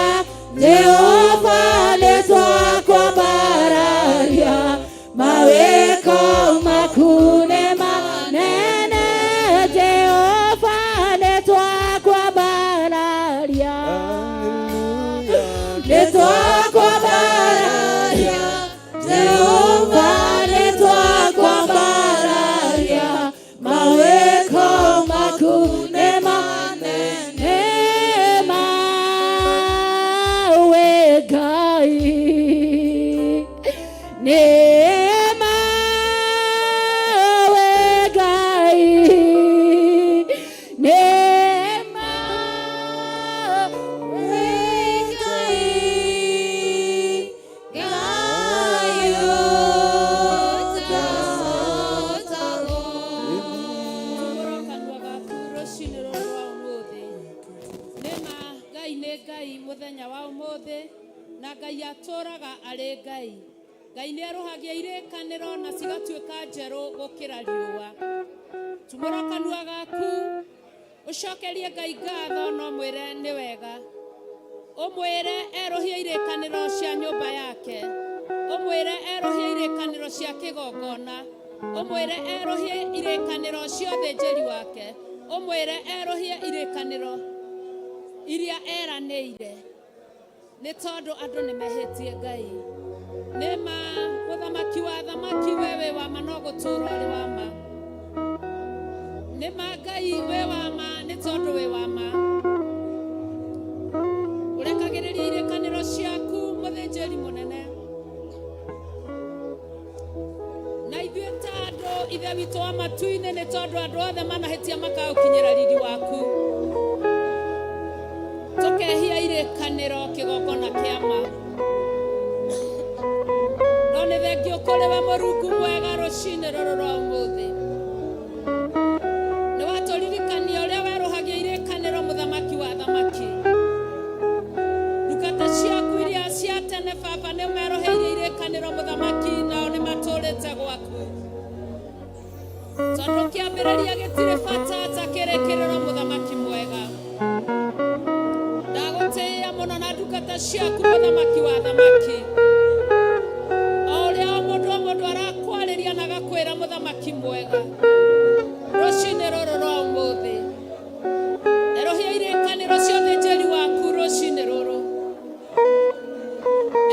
Jehova nĩtwakwambararia mawĩko maku nĩ manene Jehova nĩtwakwambararia nĩtwakwambararia Jehova nĩtwakwambararia mawĩko maku nĩ manene mawe Ngai nĩ mawe Ngai nĩ mawe Ngai Ngai ũtahotagwo Tũmũrokanua gaku rũcinĩ rũrũ rwa ũmũthĩ nĩma Ngai nĩ Ngai mũthenya wa ũmũthĩ na Ngai atũraga arĩ Ngai Ngai nĩerũhagia irĩkanĩro na cigatuĩka njerũ gũkĩra riũa Tũmũrokanua gaku ũcokerie Ngai ngatho no mwĩre nĩ wega ũmwĩre erũhie irĩkanĩro cia nyũmba yake ũmwĩre erũhie irĩkanĩro cia kĩgongona ũmwĩre erũhie irĩkanĩro cia ũthĩnjĩri wake ũmwĩre erũhie irĩkanĩro iria eranĩire nĩ tondũ andũ nĩmehĩtie Ngai nĩma mũthamaki wa thamaki we wĩ wa ma no gũtũũra ũrĩ wa ma nĩma Ngai wĩ wa ma nĩ tondũ wĩ wa ma ũrekagĩrĩria irĩkanĩro ciaku mũthĩnjĩri mũnene na ithuĩ ta andũ ithe witũ wa matu-inĩ nĩ tondũ andũ othe manahĩtia makaũkinyĩra riri waku tũkehia irĩkanĩro kĩgongona kĩa ma no nĩ thengio kũrĩ we Mũrungu mwega rũcinĩ rũrũ rwa ũmũthĩ nĩ watũririkania ũrĩa werũhagia irĩkanĩro mũthamaki wa thamaki ndungata ciaku iria cia tene baba nĩ merũhĩirie irĩkanĩro mũthamaki nao nĩ matũrĩte gwaku tondũ kĩambĩrĩria gĩtirĩ bata ta kĩrĩkĩrĩro mũthamaki mwega ndagũtĩĩa mũno na ndungata ciaku mũthamaki wa thamaki o ũrĩa o mũndũ arakwarĩria na agakwĩra mũthamaki mwega rũcinĩ rũrũ rwa ũmũthĩ erũhia irĩkanĩro cia ũthĩnjĩri waku rũcinĩ rũrũ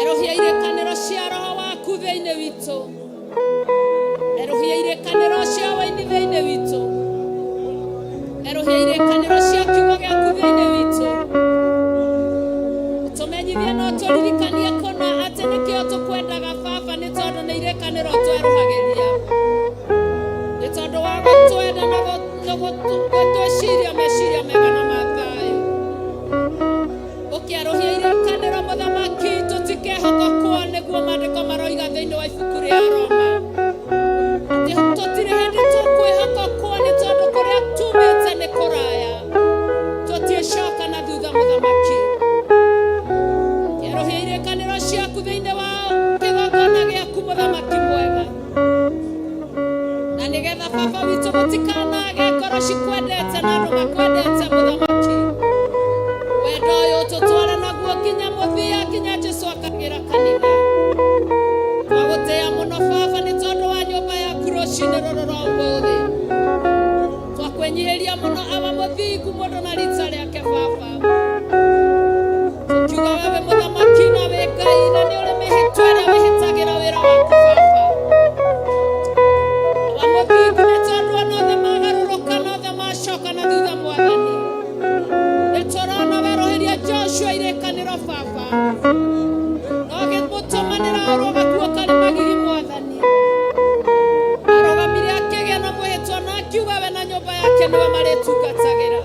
erũhia irĩkanĩro cia roho waku thĩinĩ witũ erũhia irĩkanĩro cia waini thĩinĩ witũ erũhia irĩkanĩro cia kiugo gĩaku thĩinĩ witũ tũmenyithie no tũririkanie kũna atĩ nĩkĩo tũkwendaga baba nĩ tondũ nĩ irĩkanĩro twerũhagĩria nĩ tondũ wa gũtwenda na gũtwĩciria meciria mega na ma thayũ ũkĩerũhia irĩkanĩro mũthamaki tũtikehoka kwa nĩguo maandĩko maroiga thĩinĩ wa ibuku rĩa Roma atĩ tũtirĩ hĩndĩ tũkwĩhoka kwa nĩ tondũ kũrĩa tumĩte nĩ kũraya tũtiĩcoka na thutha mũthamaki muthia kinya Jesu akagira kanitha twagutea muno baba ni tondu wa nyumba yaku rucini ruru rwa umuthi twakwenyihiria muno aba muthingu mundu na rita riake baba tukiuga wewe muthamaki na we Ngai na ni uri mihitwa iria wihitagira wira waku baba aba muthingu ni tondu wa nothe magaruruka nothe macoka na thutha mwathani ni turona weroheria Joshua irekaniro baba nogimutumanira aroga kuo kari magigi mwathani arogamire akigea na mwihitwa na akiuga we na nyumba yake niwe maritungatagira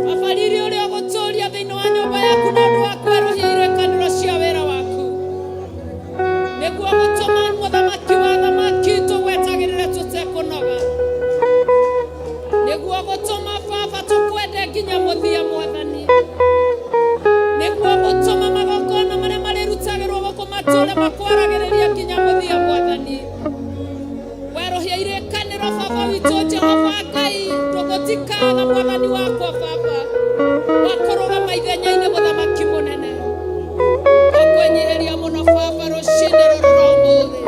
baba riri uria uguturia thiini wa nyumba yaku na andu aku erohia irekaniro cia wira waku niguo gutuma muthamaki wa thamaki tugwetagirire tutekunoga niguo gutuma baba tukwende nginya muthia mwathani niguo gutuma magongona maria marirutagirwo guku mature makwaragiriria nginya muthia mwathani werohia irekaniro baba witu Jehova Ngai tugutikatha mwathani wakwa baba wakurugama ithenya-ini muthamaki munene ukwenyihiria muno baba rucini ruru rwa umuthi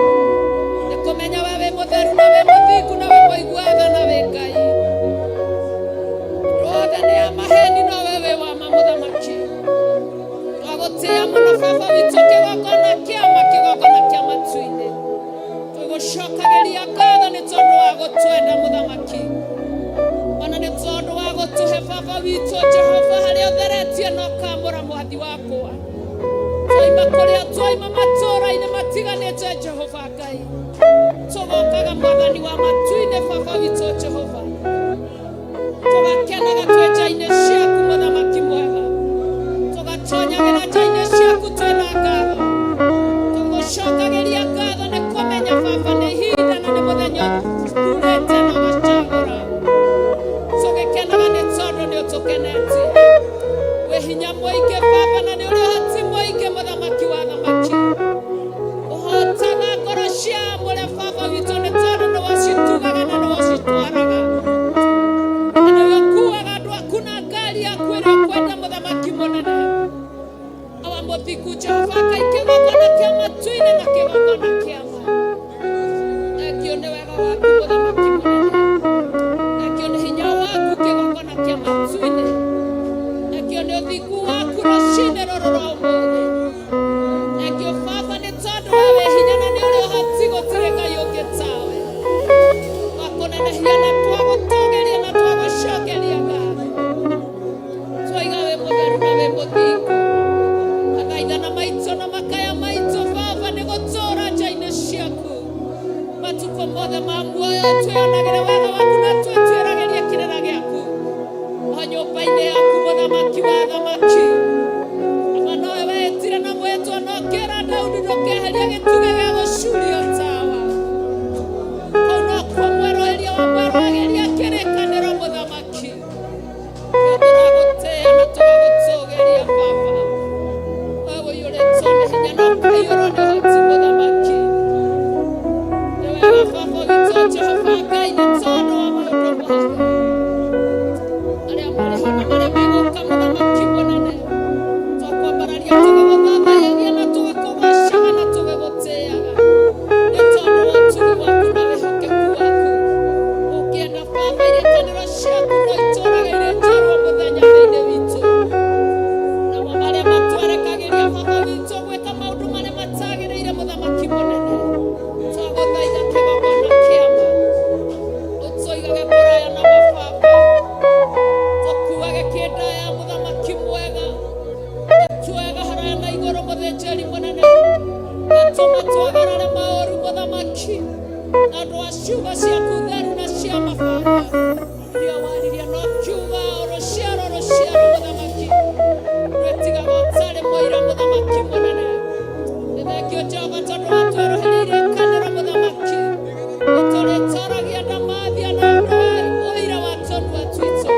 nikumenya wewe mutheru na we muthingu na we muiguatha na we Ngai rothe ni ya maheni no wewe wama muthamaki twagutia muno baba witu kigongona kia matu-ini twigucokagiria ngatho ni tondu wa gutwenda muthamaki ona ni tondu wa gutuhe baba witu Jehova haria utheretie na ukamura mwathi wakwa twaima kuria twaima matura-ini matiganite Jehova Ngai tugokaga mwathani wa matu-ini baba witu Jehova tugakenaga twi nja-ini ciaku muthamaki mwega tugatonyagira nja-ini ciaku twina ngatho tugucokagiria ngatho ni kumenya baba ni ihinda na ni muthenya urete na gacagura tugikenaga ni tondu ni utukenetie wi hinya muingi baba na ni uri uhoti muingi muthamaki wa thamaki uhotaga ngoro cia amure baba witu ni tondu ni wacitugaga na ni wacitwaraga na ni ukuaga andu aku na ngari yaku iria ukwenda muthamaki munene awa muthingu Jehova Ngai kigongona kia matu-ini na kigongona kia ma thengio ni wega waku muthamaki munene thengio ni hinya waku kigongona kia matu-ini thengio ni uthingu waku rucini ruru rwa umuthi thengio baba ni tondu wewe hinya na ni uri uhoti gutiri Ngai ungi tawe twakunenehia na twagutugiria na twagucokeria ngatho twaiga wi mutheru na wi muthingu akaithana maitu na makaya maitu baba ni gutura nja-ini ciaku matuko mothe ma muoyo twionagire wega waku na twitwiragirie kirira giaku o nyumba-ini yaku muthamaki wa thamaki ama nowe wetire na mwitwa na ukira Daudi ndukeheria gituge gia gucurio tawa kau nokuo mweroheria wa mweroheria kirikaniro muthamaki turagutia na turagutugiria baba wewe yuretwo ni hinya na ukaiyurwo ni uhoti muthamaki ni wega baba witu Jehova Ngai ni tondu wa maundu mothe aria mariho na maria meguka muthamaki munene twakwambararia tugiguthathaiyagia na tugikugocaga na tugigutiaga ni tondu wa utugi waku na wihokeku waku ukienda baba irekaniro ciaku no ituragire njorwa muthenya thiini witu namo maria matwerekagiria baba witu gwika maundu maria matagiriire muthamaki munene twaguthaitha kigongona kia ma utuigage kuraya namo baba tukuage kindaya muthamaki mwega twega haraya na iguru muthinjiri munene gatuma twagarare mauru muthamaki na andu a ciugo ciaku theru na cia mababa iria waririe no kiuga ruciaro muthamaki rwetigaga utari muira muthamaki munene ni thengio Jehova tondu watwerohereirie ikaniro muthamaki nituritaragia ndamathia na andu a uira wa tondu atwitu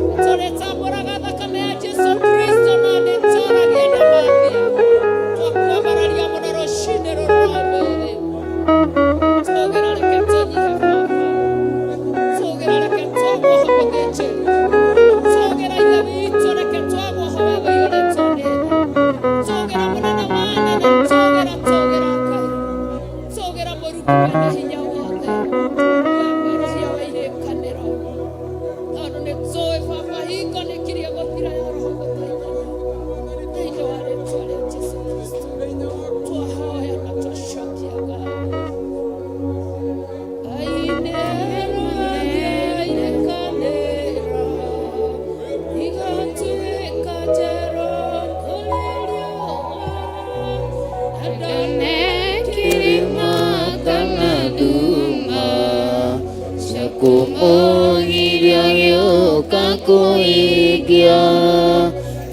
nituritamburaga thakame ya Jesu Kristo na nitaragia ndamathia twakwambararia muno rucini ruru rwa umuthi twogira reke tunyihe baba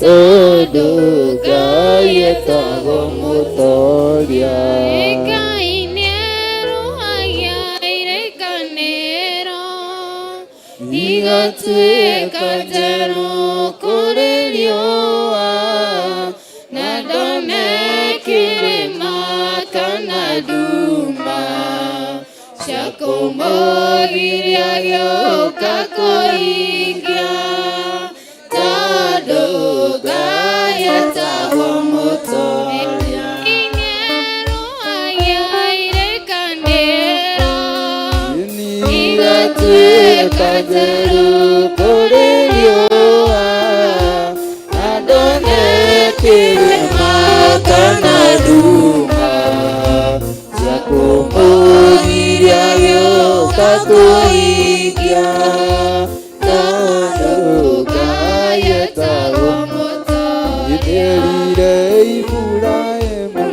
tondũ Ngai etagwo mũtoria. Ngai nĩeruhagia irekanĩro igatuĩka njerũ kũrĩ riũa, na ndone kĩrĩma kana nduma cia kũmũgiria gĩũka kũhingia, tondũ Ngai etagwo mũtoria. Nĩeruhagia irekanĩro igatuĩka njerũ kũrĩ riũa, na ndone kĩrĩma kana nduma cia kũmũgiria gĩũka kũhingia, tondũ Ngai etagwo mũtoria. Nĩerire Iburahĩmu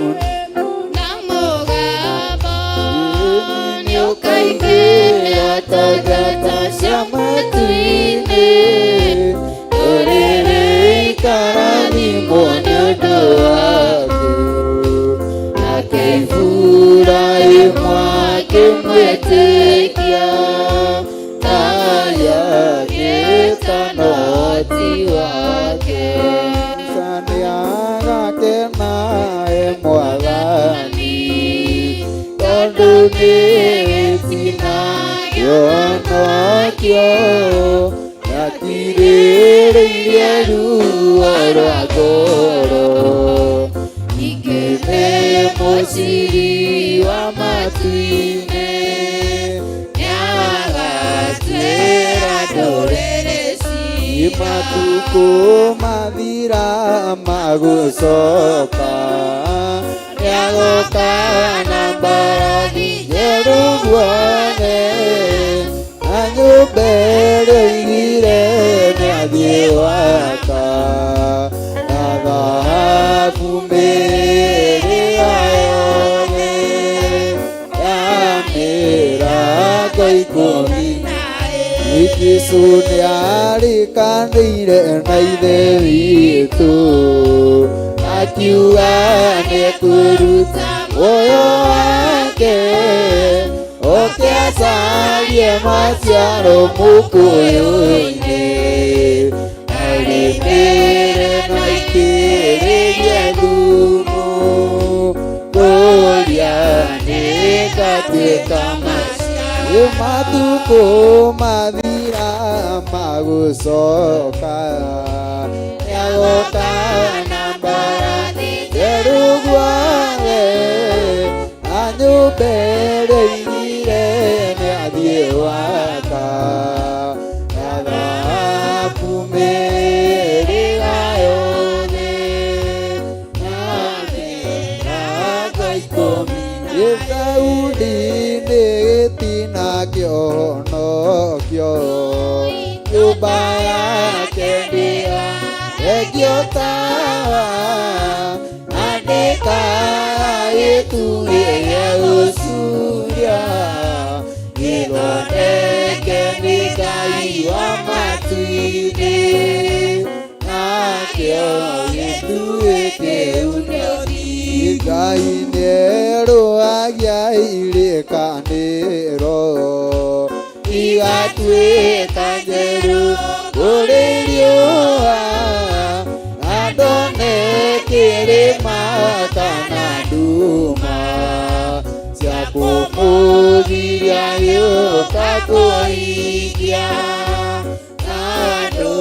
na mũgambo nĩũkaingĩra ta njata cia matu-inĩ, rũrĩrĩ ikarathimwo nĩ ũndũ waku. Nake Iburahĩmu akĩmwĩtĩkia, haya gĩtano ti wake. Musa nĩagakena Mwathani, tondũ nĩetinagio nokĩo, nakirĩrĩirie ruo rwa ngoro. Ningĩ nĩ mũciri wa matu-inĩ, nĩagatwĩra ndũrĩrĩ ciira. Matukũ mathira magũcoka, nĩagoka na mbarathi njerũ guothe, na nyũmba ĩrĩa ĩirigire nĩathiĩ gwaka, na thahabu mĩrĩga yothe ya mĩrango ikũmi na ĩĩrĩ. Jesũ nĩarĩkanĩire na ithe witũ, akiuga nĩekũruta muoyo wake, oke acarie maciaro mũkũyũ-inĩ, arĩmĩre na itĩrĩrie thumu, kũria nĩgatuĩka maciaro. Matukũ mathira magũcoka, nĩagoka na mbarathi njerũ guothe, na nyũmba ĩrĩa ĩirigire nĩathiĩ gwaka, na thahabu mĩrĩga yothe na mĩrango ikũmi na ĩĩrĩ. Daudi nĩgĩtina kĩonokio, nyũmba yake ndĩgagĩthengio tawa, andĩka gĩtugĩ gĩa gũcuria, gĩthondeke nĩ Ngai wa matu-inĩ, nakĩo gĩtugĩ kĩu nĩ ũthiĩ. Ngai nĩerũhagia irekanĩro igatuĩka njerũ kũrĩ riũa, na ndone kĩrĩma kana nduma cia kũmũgiria gĩũka kũhingia, tondũ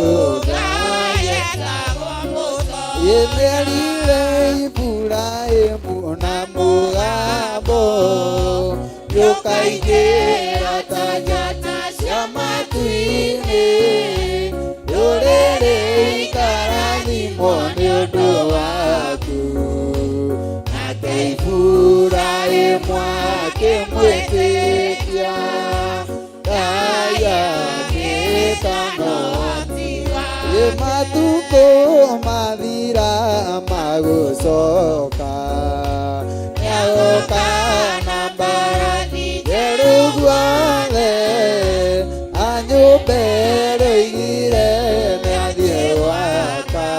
Ngai etagwo mũtoria. Nĩerire Iburahĩmu na mũgambo, nĩũkaingĩra ta njata cia matu-inĩ, rũrĩrĩ ikarathimwo nĩ ũndũ waku. Nake Iburahĩmu akĩmwĩtĩkia, haya gĩtano ti wake. Matukũ mathira magũcoka, nĩagoka na mbarathi njerũ guothe, na nyũmba ĩrĩa ĩirigire nĩathiĩ gwaka,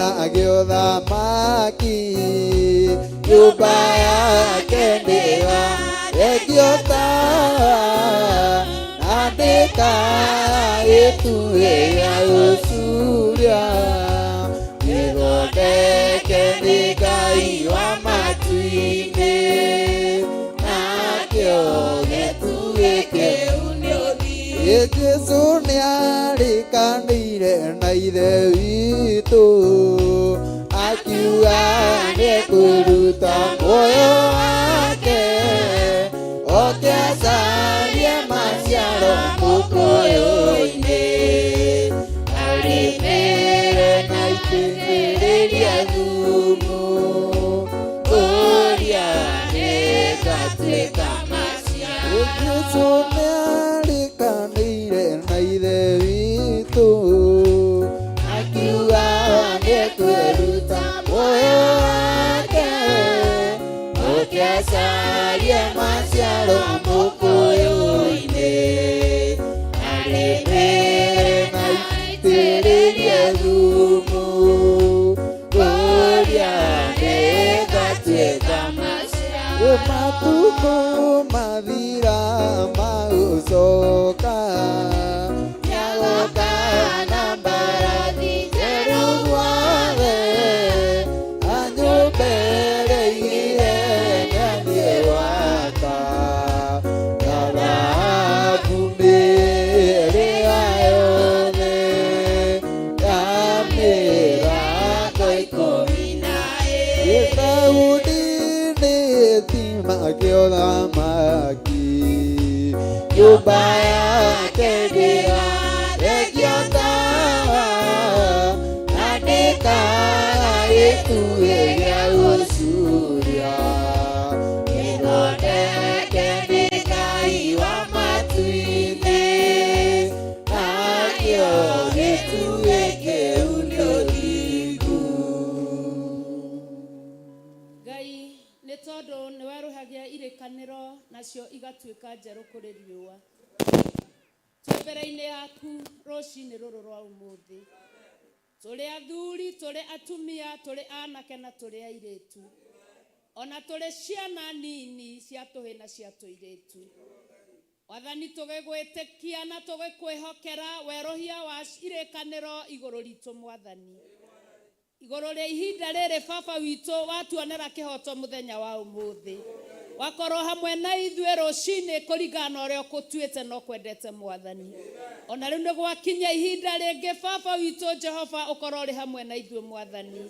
na giothamaki nyũmba yake ndĩgathengio tawa na ndĩkaĩtuĩra gũcuria gĩthondeke nĩ Ngai wa matu-inĩ nakĩo gĩtuĩke Jesũ nĩarĩkanĩire na ithe witũ akiuga nĩekũruta muoyo wake oke acarie maciaro mũkũyũ-inĩ arĩmĩre na itĩrĩria thumu kũria nĩgatuĩka maciaro Jesũ nĩarĩkanĩire na ithe witũ akiuga nĩekũruta muoyo wake oke acarie maciaro mũkũyũ-inĩ arĩmĩre na itĩrĩrie thumu kũria nĩgatuĩka maciaro matukũ mathira magũcoka nĩagoka na mbarathi njerũ guothe anyũmbĩrĩire nĩathiĩ waka na thahabu mĩrĩga yothe ya mĩrango ikũmi na ĩĩrĩ gĩtaũni-inĩ tima gĩothamaki nyũmba yake ndĩgathengio tawa na ndĩkaĩtuĩra gũcuria gĩthondeke nĩ Ngai wa matu-inĩ nakĩo gĩtuĩke nĩ ũthingu Ngai nĩ tondũ nĩ werũhagia irĩkanĩro nacio igatuĩka njerũ kũrĩ riũa twĩ mbere-inĩ yaku rũcinĩ rũrũ rwa ũmũthĩ tũrĩ athuri tũrĩ atumia tũrĩ anake na tũrĩ airĩtu ona tũrĩ ciana nini cia tũhĩ na cia tũirĩtu Wathani tũgĩgwĩtĩkia na tũgĩkwĩhokera werũhia wa irĩkanĩro igũrũ ritũ Mwathani igũrũ rĩa ihinda rĩrĩ baba witũ watuonera kĩhoto mũthenya wa ũmũthĩ wakorwo hamwe na ithuĩ rũcinĩ kũringana na ũrĩa ũkũtuĩte no kwendete Mwathani ona rĩu nĩ gwakinya ihinda rĩngĩ baba witũ Jehova ũkorwo ũrĩ hamwe na ithuĩ Mwathani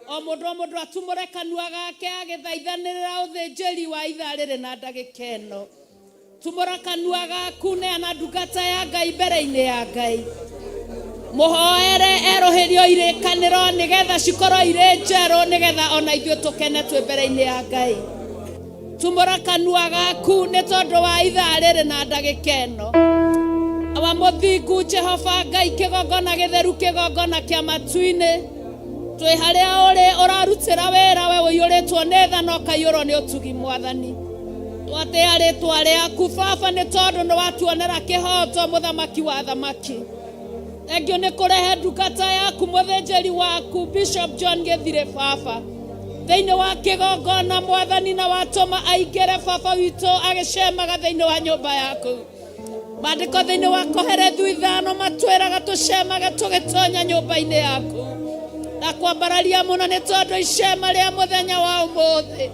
o mũndũ atumũre kanua gake agĩthaithanĩrĩra ũthĩnjĩri wa ithaa rĩrĩ na ndagĩka ĩno tumũra kanua gaku neana ndungata ya Ngai mbere-inĩ ya Ngai mũhoere erũhĩrio irĩkanĩro nĩgetha cikorwo irĩ njerũ nĩgetha ona ithuĩ tũkene twĩ mbere-inĩ ya Ngai tumũra kanua gaku nĩ tondũ wa ithaa rĩrĩ na ndagĩka ĩno wa mũthingu Jehova Ngai kĩgongona gĩtheru kĩgongona kĩa matu-inĩ twĩ harĩa ũrĩ ũrarutĩra wĩra we ũiyũrĩtwo nĩ tha na ũkaiyũrwo nĩ ũtugi Mwathani twatĩa rĩtwa rĩaku baba nĩ tondũ nĩ watuonera kĩhoto mũthamaki wa thamaki thengio nĩ kũrehe ndungata yaku mũthĩnjĩri waku Bishop John Gĩthirĩ baba thĩinĩ wa kĩgongona Mwathani na watũma aingĩre baba witũ agĩcemaga thĩinĩ wa nyũmba yaku maandĩko thĩinĩ wa Koherethu 5 matwĩraga tũcemage tũgĩtonya nyũmba-inĩ yaku na kwambararia mũno nĩ tondũ icema rĩa mũthenya wa ũmũthĩ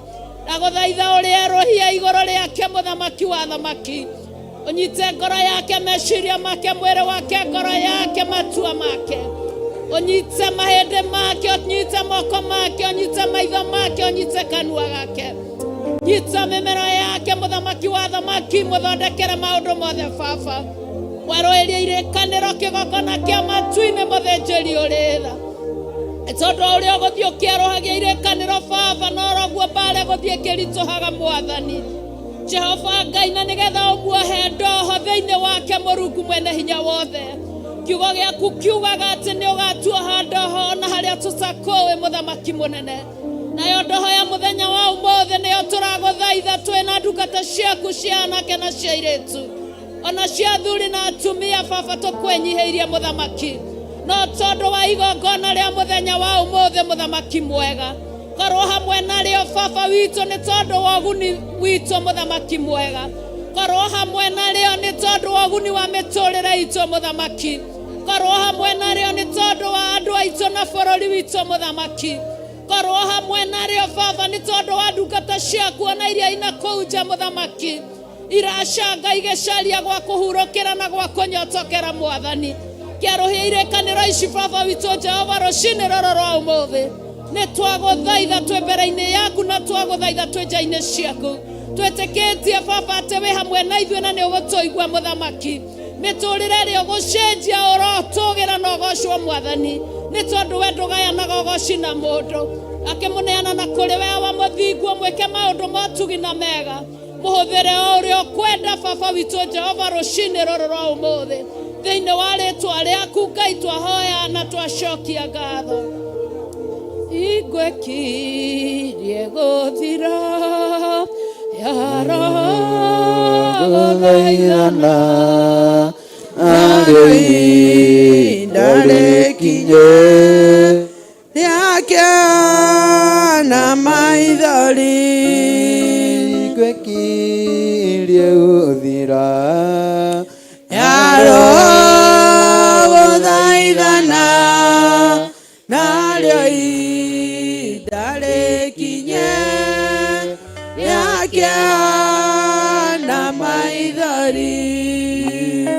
na gũthaitha ũrĩa erũhia igũrũ rĩake mũthamaki wa thamaki ũnyite ngoro yake meciria make mwĩrĩ wake ngoro yake matua make ũnyite mahĩndĩ make ũnyite moko make ũnyite maitho make ũnyite kanua gake nyita mĩmero yake mũthamaki wa thamaki mũthondekere maũndũ mothe baba werũhĩrie irĩkanĩro kĩgongona kĩa matu-inĩ mũthĩnjĩri ũrĩ tha tondũ ũrĩa ũgũthiĩ ũkĩerũhagia irĩkanĩro baba no roguo mbara gũthiĩ ĩkĩritũhaga Mwathani Jehova Ngai na nĩgetha ũmuohe ndoho thĩinĩ wake Mũrungu mwene hinya wothe kiugo gĩaku kiugaga atĩ nĩ ũgatuoha ndoho na harĩa tũtakũĩ mũthamaki mũnene nayo ndoho ya mũthenya wa ũmũthĩ nĩyo tũragũthaitha twĩna ndungata ciaku cia anake na cia airĩtu ona cia athuri na atumia baba tũkwĩnyihĩirie mũthamaki no tondu wa igongona ria muthenya wa umuthi muthamaki mwega korwo hamwe narĩo baba witũ nĩ tondũ wa ũguni witũ mũthamaki mwega korwo hamwe narĩo nĩ tondũ wa ũguni wa mĩtũrĩre itũ mũthamaki korwo hamwe narĩo nĩ tondũ wa andũ aitũ na bũrũri witũ mũthamaki korwo hamwe narĩo baba nĩ tondũ wa ndungata ciaku ona iria ina kũu nja mũthamaki iracanga igĩcaria gwa kũhurũkĩra na gwa kũnyotokera mwathani kĩarũhia irĩkanĩro ici baba witũ Jehova rũcinĩ rũrũ rwa ũmũthĩ nĩ twagũthaitha twĩ mbere-inĩ yaku na twagũthaitha twĩ nja-inĩ ciaku twĩtĩkĩtie baba atĩ wĩ hamwe na ithuĩ na nĩ ũgũtũigua mũthamaki mĩtũrĩre ĩrĩa ũgũcenjia ũrotũgĩra na ũgocwo mwathani nĩ tondũ we ndũgayanaga ũgoci na mũndũ akĩmũneana na kũrĩ we wa mũthingu mwĩke maũndũ matugi na mega mũhũthĩre o ũrĩa ũkwenda baba witũ Jehova rũcinĩ rũrũ rwa ũmũthĩ thĩinĩ wa rĩtwa rĩaku Ngai twahoya na twacokia ngatho igwekirie gũthira yarogũthaithana narĩo ihinda rĩkinye rĩakĩona maithori igwekirie gũthira yarogũthaithana narĩo ihinda rĩkinye rĩakĩona maithori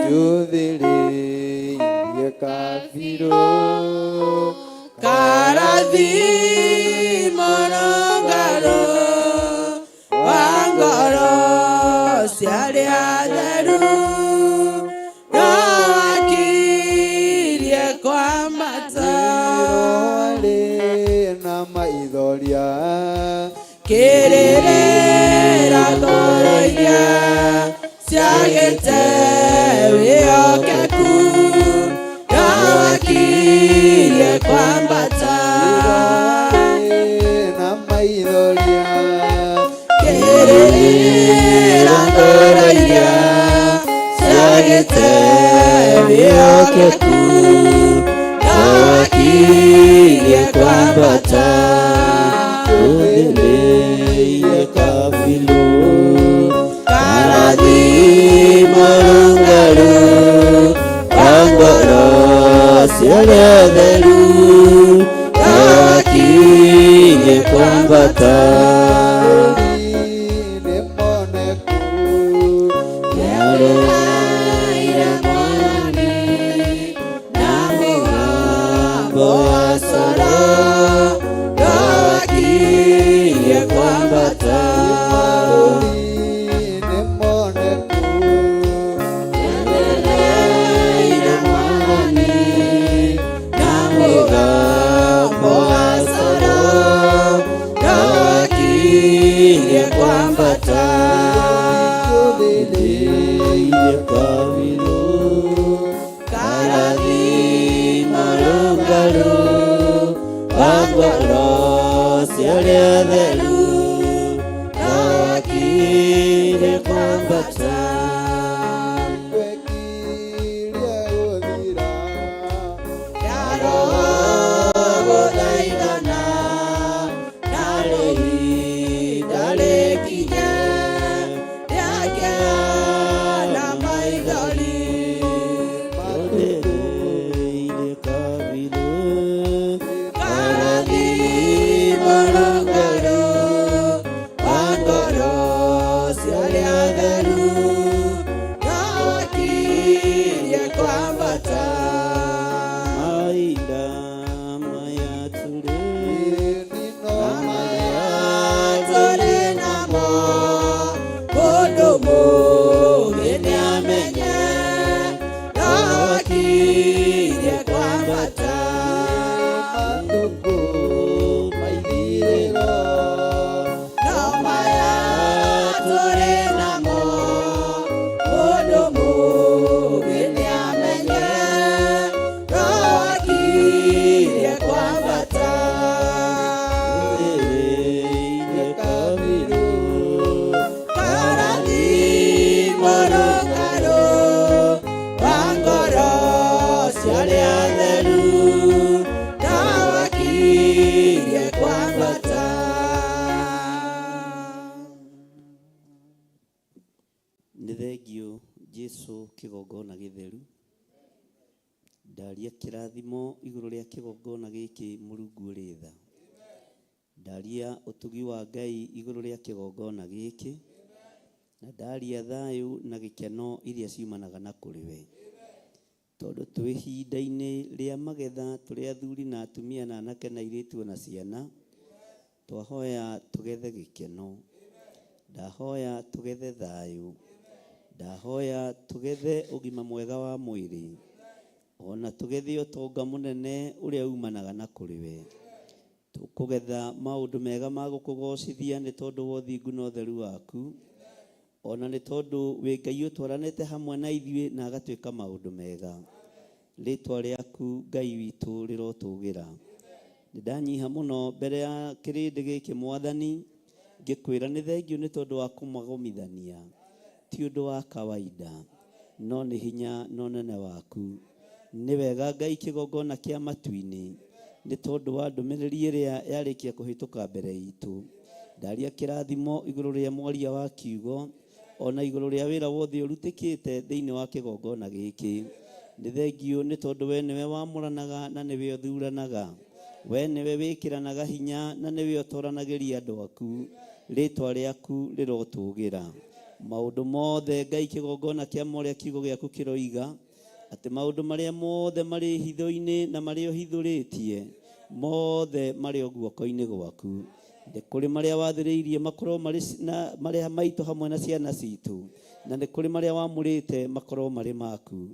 njũthĩrĩirie kabirũ karathimo rũngarũ wa ngoro cia arĩa atheru no wakirie kwambata na maithoria kĩrĩrĩra ngoro-inĩ ciagĩte wĩhokeku no wakirie kwambata na maithoria kĩrĩrĩra ngoro-inĩ ciagĩte wĩhokeku no wakirie kwambata Udeleia kabilo karathimo rũngarũ angoro cia arĩa atheru no wakirie kwambata nĩaroraire mwathani na mũgambo wa coro kwambata nĩaroraire mwathani na mũgambo wa coro no wakirie kwambata njũthĩrĩirie kabirũ karathimo rũngarũ wa ngoro cia arĩa atheru no wakirie kwambata yarogũthaithana narĩo ihinda rĩkinye rĩakĩona maithori njũthĩrĩirie kabirũ karathimo rũngarũ thengio Jesu kigongona githeru. Ndaria kirathimo iguru ria kigongona giki Mulungu uri tha. Ndaria utugi wa Ngai iguru ria kigongona giki. Na ndaria thayu na gikeno iria ciumanaga na kuri we. Tondu twi hinda-ini ria magetha turi athuri na atumia na anake na airitu na ciana, twahoya tugethe gikeno. Ndahoya tugethe thayu. Ndahoya tugethe ugima mwega wa mwiri. Ona tugethe utonga munene uria umanaga na kuri we. Tukugetha maundu mega ma gukugocithia ni tondu wa uthingu na utheru waku. Ona ni tondu wi Ngai utwaranite hamwe na ithuĩ na agatwika maundu mega. Ritwa riaku Ngai witu rirotugira. Ndanyiha muno mbere ya kirindi giki Mwathani, ngikwira ni thengio ni tondu wa kumagomithania. Ti undu wa kawaida, no ni hinya no nene waku. Ni wega Ngai kigongona kia matu-ini ni tondu wa ndumiriri iria yarikia kuhituka mbere itu. Ndaria kirathimo iguru ria mwaria wa kiugo, ona iguru ria wira wothe urutikite thiini wa kigongona giki. Ni thengio ni tondu we niwe wamuranaga na niwe uthuranaga. We niwe wikiranaga hinya na niwe utoranagiria andu aku. Ritwa riaku rirotugira. Maundu mothe Ngai kigongona kia moria kiugo giaku kiroiga ati maundu maria mothe mari hitho-ini na mari ohithuritie mothe mari o guoko-ini gwaku. Ni kuri maria wathiriirie makorwo mari maitu hamwe na ciana citu, na ni kuri maria wamurite makorwo mari maku.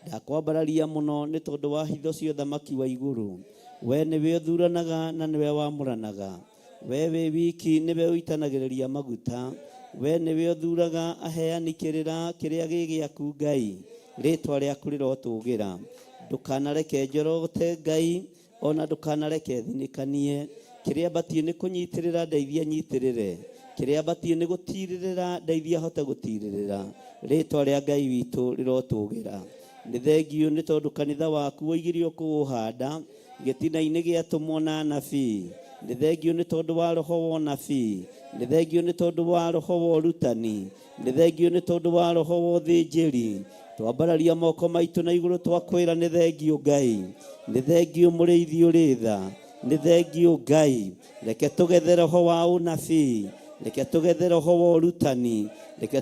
Ndakwambararia muno ni tondu wa hitho cia thamaki wa iguru. We niwe uthuranaga na niwe wamuranaga. We wi wiki niwe uitanagiriria maguta. We niwe uthuraga aheani kirira kiria gigiaku Ngai. Ritwa riaku rirotugira. Ndukanareke njorogote Ngai, ona ndukanareke thinikanie. Kiria batie ni kunyitirira ndeithia nyitirire. Kiria batie ni gutiririra ndeithia hote gutiririra. Ritwa ria Ngai witu rirotugira. Ni thengio ni tondu kanitha waku woigirio kuuhanda gitina-ini giatumwo na anabii. Ni thengio ni tondu wa roho wa anabii. Ni thengio ni tondu wa roho wa urutani. Ni thengio ni tondu wa roho wa uthinjiri. Twambararia moko maitu na iguru twakwira ni thengio Ngai. Ni thengio muriithi uri tha. Ni thengio Ngai. Reke tugethe roho wa unabii. Reke tugethe roho wa urutani. Reke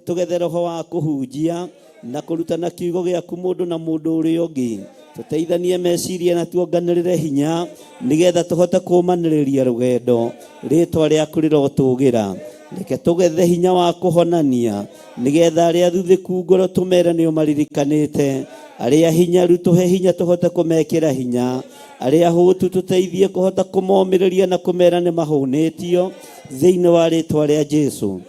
tugethe roho wa kuhunjia na kurutana kiugo giaku mundu na mundu uri ungi. Tuteithanie meciria na tuonganirire hinya nigetha tuhote kumaniriria rugendo. Ritwa riaku rirotugira. Reke tugethe hinya wa kuhonania nigetha aria thuthiku ngoro tumere ni umaririkanite. Aria hinyaru tuhe hinya tuhote kumekira hinya. Aria hutu tuteithie kuhota kumomiriria na kumera ni mahunitio thiini wa ritwa ria Jesu.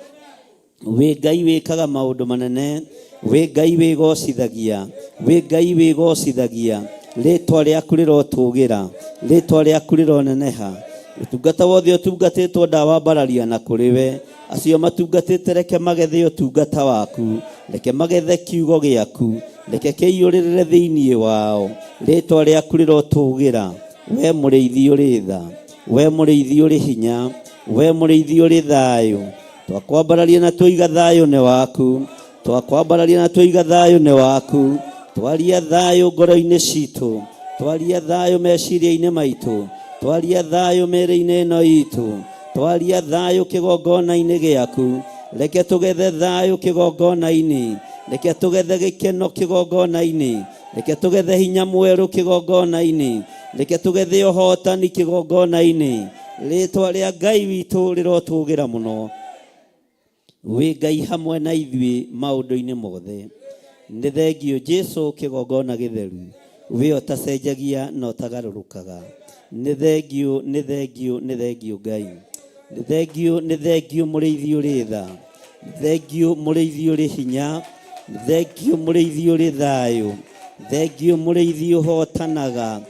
We Ngai wikaga maundu manene. We Ngai wigocithagia. We Ngai wigocithagia. Ritwa riaku rirotugira. Ritwa riaku rironeneha. Utungata wothe utungatitwo ndawambararia na kuri we. Acio matungatite reke magethe utungata waku. Reke magethe kiugo giaku. Reke kiiyuririre thiini wao. Ritwa riaku rirotugira. We muriithi uri tha. We muriithi uri hinya. We muriithi uri thayu. Twakwambararia na tuiga thayu ni waku. Twakwambararia na tuiga thayu ni waku. Twaria thayu ngoro-ini citu. Twaria thayu meciria-ini maitu. Twaria thayu mĩĩrĩ-inĩ ĩno itu. Twaria thayu kigongona-ini giaku. Reke tugethe thayu kigongona-ini. Reke tugethe gikeno kigongona-ini. Reke tugethe hinya mweru kigongona-ini. Reke tugethe uhotani kigongona-ini. Ritwa ria Ngai witu rirotugira muno. We Ngai hamwe na ithuĩ maundu-ini mothe. Ni thengio Jesu kigongona githeru. We utacenjagia na utagarurukaga. Ni thengio, ni thengio, ni thengio Ngai. Ni thengio, ni thengio muriithi uri tha. Ni thengio muriithi uri hinya. Ni thengio muriithi uri thayu. Thengio muriithi uhotanaga.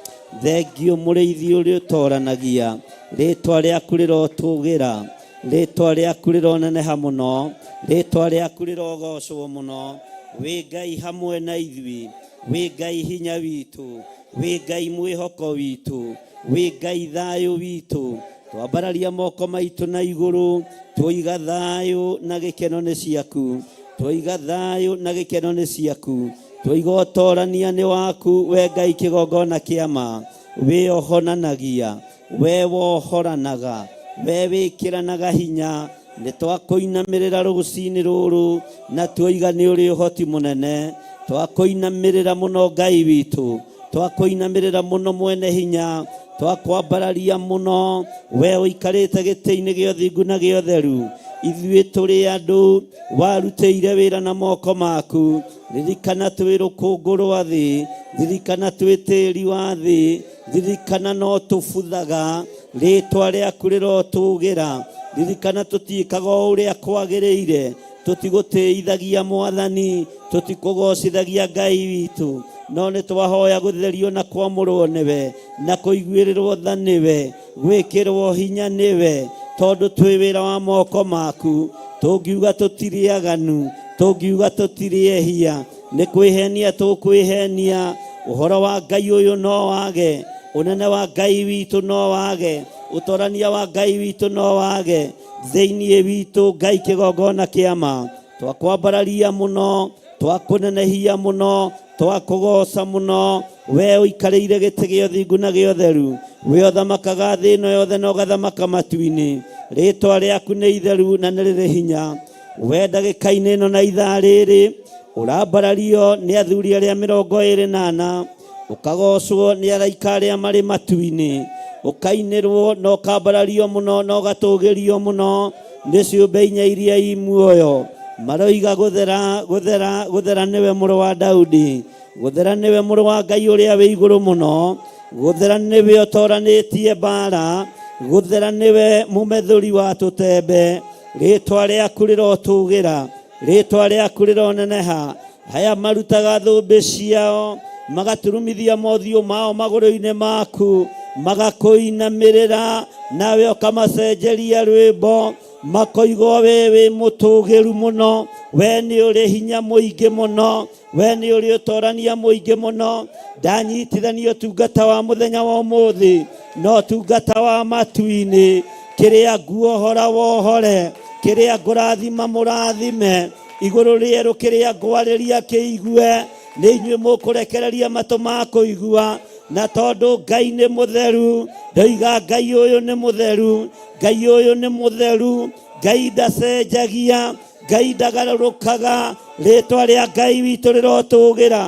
Thengio muriithi uri utoranagia. Ritwa riaku rirotugira. Ritwa riaku rironeneha muno. Ritwa riaku rirogocwo muno. We Ngai hamwe na ithuĩ. We Ngai hinya witu. We Ngai mwihoko witu. We Ngai thayu witu. Twambararia moko maitu na iguru. Tuiga thayu na gikeno ni ciaku. Twoiga thayo na gikeno ni ciaku. Twoiga utorania ni waku we Ngai kigongona kiama. We ohonanagia, we wohoranaga, we wikiranaga hinya. Nĩ twakũinamĩrĩra rũciinĩ rũrũ na twoiga nĩ ũrĩ ũhoti mũnene. Twakũinamĩrĩra mũno Ngai witũ, twakũinamĩrĩra mũno mwene hinya, twakwambararia mũno we ũikarĩte gĩtĩ-inĩ gĩa ũthingu na gĩa ũtheru. Ithuĩ tũrĩ andũ warutĩire wĩra na moko maku. Ririkana twĩ rũkũngũ rwa thĩ, ririkana twĩ tĩĩri wa thĩ, ririkana no tũbuthaga, rĩĩtwa rĩaku rĩrotũũgĩra. Ririkana tũtiĩkaga ũrĩa kwagĩrĩire, tũtigũtĩithagia Mwathani, tũtikũgocithagia Ngai witũ, no nĩ twahoya gũtherio na kwamũrwo nĩwe, na kũiguĩrĩrwo tha nĩwe, gwĩkĩrwo hinya nĩwe, tondũ twĩ wĩra wa moko maku. Tũngiuga tũtirĩ aganu, tũngiuga tũtirĩ ehia, nĩ kwĩhenia tũkwĩhenia. Ũhoro wa Ngai ũyũ no wage, ũnene wa Ngai witũ no wage, ũtorania wa Ngai witũ no wage thĩinĩ witũ. Ngai kĩgongona kĩama, twakwambararia mũno, twakũnenehia mũno, twakũgoca mũno. We ũikarĩire gĩtĩ gĩa ũthingu na gĩa ũtheru, we ũthamakaga thĩ ĩno yothe na ũgathamaka matu-inĩ. Rĩĩtwa rĩaku nĩ itheru na nĩ rĩrĩ hinya. We ndagĩka-inĩ ĩno na ithaa rĩrĩ ũrambarario nĩ athuri arĩa 24, ũkagocwo nĩ araika arĩa marĩ matu-inĩ, ũkainĩrwo na ũkambarario mũno na ũgatũgĩrio mũno nĩ ciũmbe inya iria i muoyo. Maroiga gũthera gũthera gũthera nĩwe mũrũ wa Daudi, gũthera nĩwe mũrũ wa Ngai ũrĩa wĩ igũrũ mũno, gũthera nĩwe ũtoranĩtie mbara, gũthera nĩwe mũmethũri wa tũtembe. Rĩĩtwa rĩaku rĩrotũũgĩra, rĩĩtwa rĩaku rĩroneneha. Haya marutaga thũmbĩ ciao, magaturumithia mothiũ mao magũrũ-inĩ maku, magakũinamĩrĩra, nawe ũkamacenjeria rwĩmbo, makoigwo we wĩ mũtũũgĩru mũno, we nĩ ũrĩ hinya mũingĩ mũno, we nĩ ũrĩ ũtorania mũingĩ mũno. Ndanyitithania ũtungata wa mũthenya wa ũmũthĩ no ũtungata wa matu-inĩ. Kĩrĩa nguohora wohore, kĩrĩa ngũrathima mũrathime, igũrũ rĩerũ kĩrĩa ngwarĩria kĩigue. Nĩ inyuĩ mũkũrekereria matũ ma kũigua, na tondũ Ngai nĩ mũtheru, ndoiga Ngai ũyũ nĩ mũtheru, Ngai ũyũ nĩ mũtheru, Ngai ndacenjagia, Ngai ndagarũrũkaga. Rĩĩtwa rĩa Ngai witũ rĩrotũũgĩra,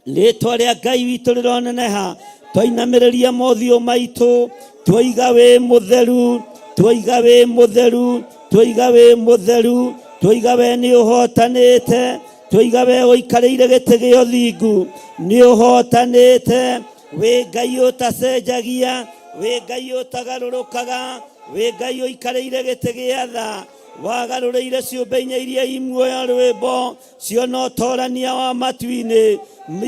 rĩĩtwa rĩa Ngai witũ rĩroneneha. Twainamĩrĩria mothiũ maitũ, twoiga wĩ mũtheru, twoiga wĩ mũtheru, twoiga wĩ mũtheru, twoiga we nĩ ũhotanĩte, twoiga we ũikarĩire gĩtĩ gĩa ũthingu nĩ ũhotanĩte. Wĩ Ngai ũtacenjagia, wĩ Ngai ũtagarũrũkaga, wĩ Ngai ũikarĩire gĩtĩ gĩa tha, wagarũrĩire ciũmbe inya iria i muoyo rwĩmbo, ciona ũtorania wa matu-inĩ,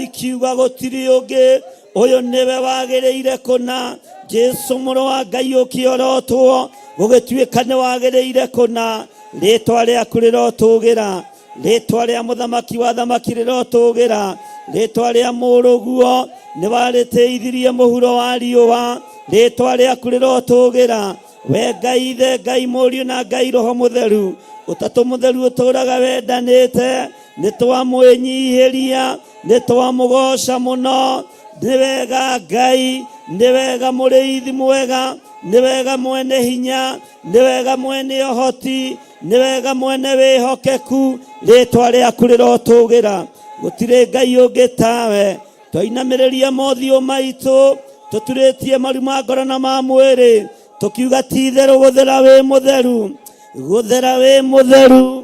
ikiuga gũtirĩ ũngĩ, ũyũ nĩwe wagĩrĩire kũna. Jesũ mũrũ wa Ngai ũkĩorotwo, gũgĩtuĩka nĩ wagĩrĩire kũna. Rĩĩtwa rĩaku rĩrotũũgĩra, rĩĩtwa rĩa mũthamaki wa thamaki rĩrotũũgĩra, rĩĩtwa rĩa mũrũguo nĩ warĩteithirie mũhuro wa riũa, rĩĩtwa rĩaku rĩrotũũgĩra. We Ngai Ithe, Ngai Mũriũ na Ngai Roho Mũtheru, ũtatũ mũtheru ũtũũraga wendanĩte, nĩ twamwĩnyihĩria, nĩ twamũgoca mũno. Nĩ wega Ngai, nĩ wega mũrĩithi mwega, nĩ wega mwene hinya, nĩ wega mwene ũhoti, nĩ wega mwene wĩhokeku. Rĩĩtwa rĩaku rĩrotũũgĩra, gũtirĩ Ngai ũngĩ tawe. Twainamĩrĩria mothiũ maitũ, tũturĩtie maru ma ngoro na ma mwĩrĩ, tũkiuga ti itherũ gũthera wĩ mũtheru, gũthera wĩ mũtheru,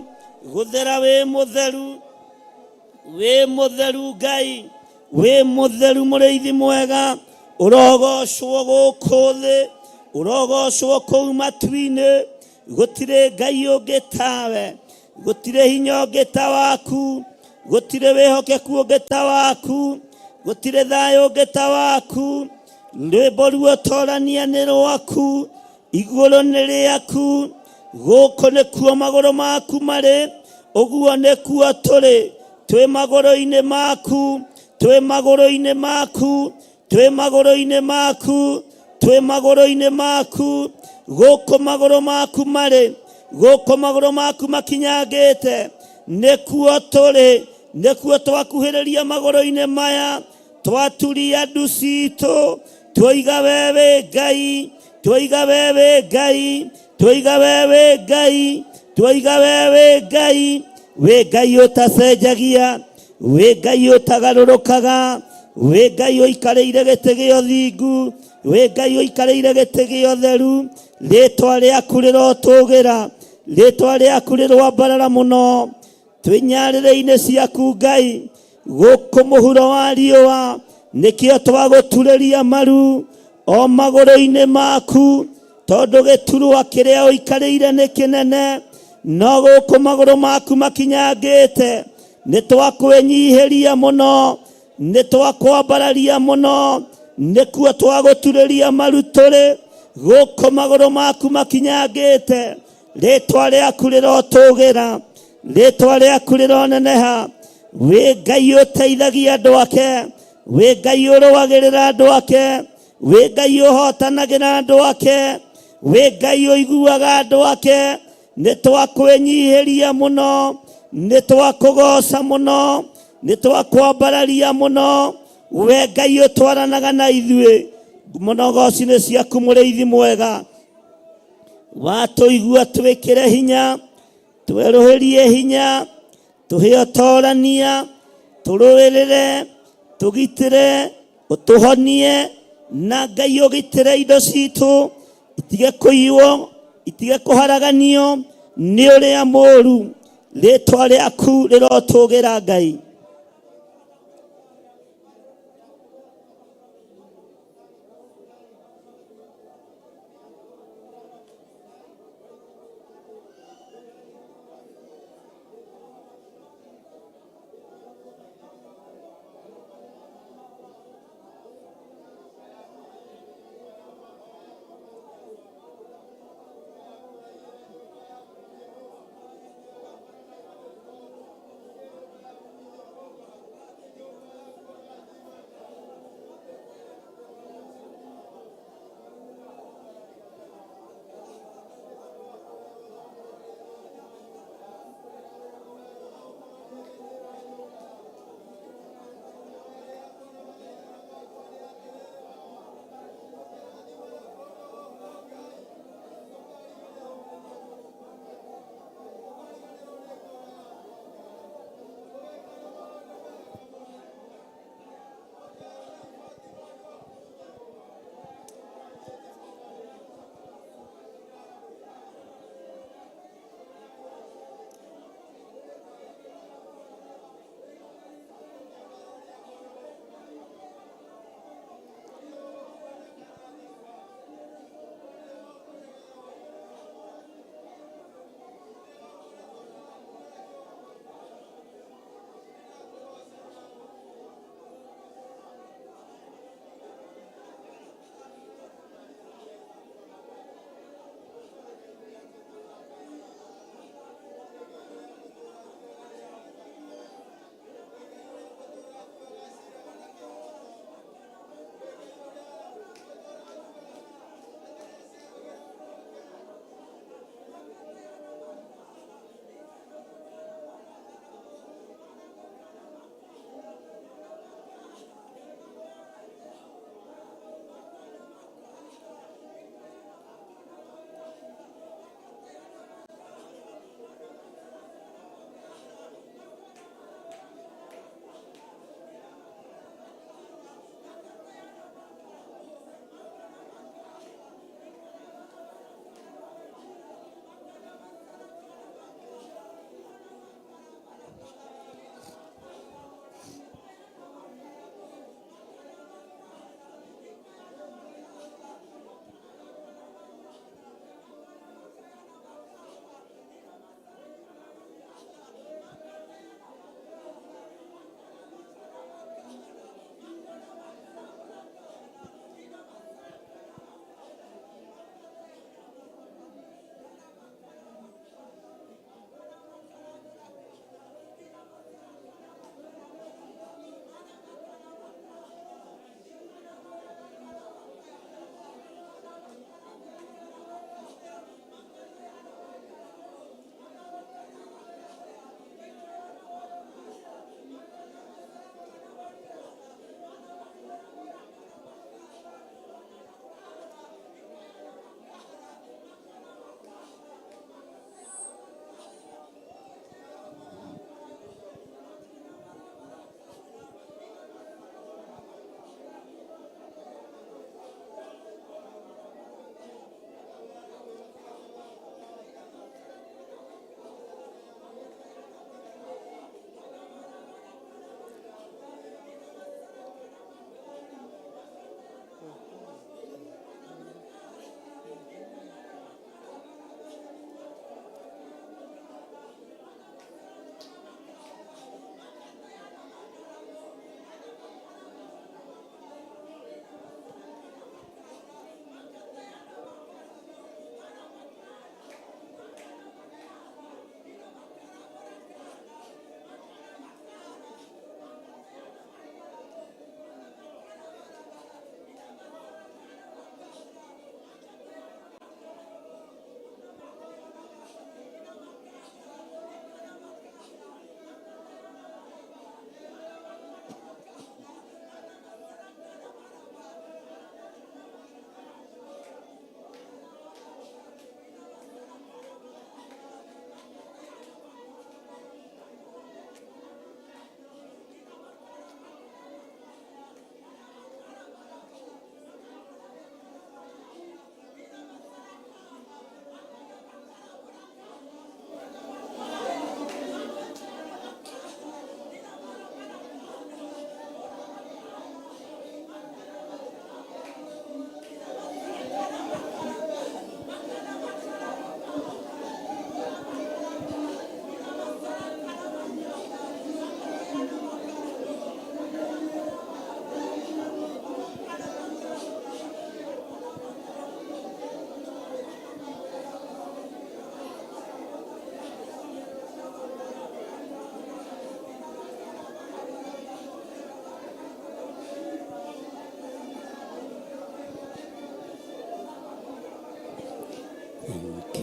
gũthera wĩ mũtheru, wĩ mũtheru Ngai, wĩ mũtheru mũrĩithi mwega. Ũrogocwo gũkũ thĩ, ũrogocwo kũu matu-inĩ. Gũtirĩ Ngai ũngĩ tawe, gũtirĩ hinya ũngĩ ta waku, gũtirĩ wĩhokeku ũngĩ ta waku, gũtirĩ thayũ ũngĩ ta waku. Rwĩmbo ruotorania nĩ rwaku, igũrũ nĩ rĩaku, gũkũ nĩkuo magũrũ maku marĩ, ũguo nĩkuo tũrĩ, twĩ magũrũ-inĩ maku, twĩ magũrũ-inĩ maku, twĩ magũrũ-inĩ maku, twĩ magũrũ-inĩ maku. Gũkũ magũrũ maku marĩ, gũkũ magũrũ maku makinyangĩte, nĩkuo tũrĩ, nĩkuo twakuhĩrĩria magũrũ-inĩ maya, twaturia ndu citũ, twoiga wewe Ngai, twoiga wewe Ngai, twoiga wewe Ngai, twoiga wewe Ngai, we Ngai ũtacenjagia, we Ngai ũtagarũrũkaga, we Ngai ũikarĩire gĩtĩ gĩa ũthingu, we Ngai ũikarĩire gĩtĩ gĩa ũtheru, rĩtwa rĩaku rĩrotũgĩra, rĩtwa rĩaku rĩrwambarara mũno, twĩnyarĩrĩ-inĩ ciaku Ngai, gũkũ mũhuro wa riũa, nĩkĩo twagũturĩria maru o magũrũ-inĩ maku, tondũ gĩturwa kĩrĩa ũikarĩire nĩ kĩnene, no gũkũ magũrũ maku makinyangĩte, nĩ twakwĩnyihĩria mũno, nĩ twakwambararia mũno, nĩkuo twagũturĩria maru tũrĩ, gũkũ magũrũ maku makinyangĩte, rĩtwa rĩaku rĩrotũgĩra, rĩtwa rĩaku rĩroneneha, we Ngai ũteithagia andũ ake, we Ngai ũrũagĩrĩra andũ ake, we Ngai ũhotanagĩra andũ ake, we Ngai ũiguaga andũ ake, nĩ twakwĩnyihĩria mũno, nĩ twakũgoca mũno, nĩ twakwambararia mũno, we Ngai ũtwaranaga na ithuĩ, mũnogoci-inĩ ciaku mũrĩithi mwega, watũigua twĩkĩre hinya, twerũhĩrie hinya, tũhe ũtorania, tũrũĩrĩre, tũgitĩre, ũtũhonie, na Ngai ũgitĩre indo citũ, itige kũiywo, itige kũharaganio, nĩ ũrĩa mũũru, rĩtwa rĩaku rĩrotũgĩra Ngai.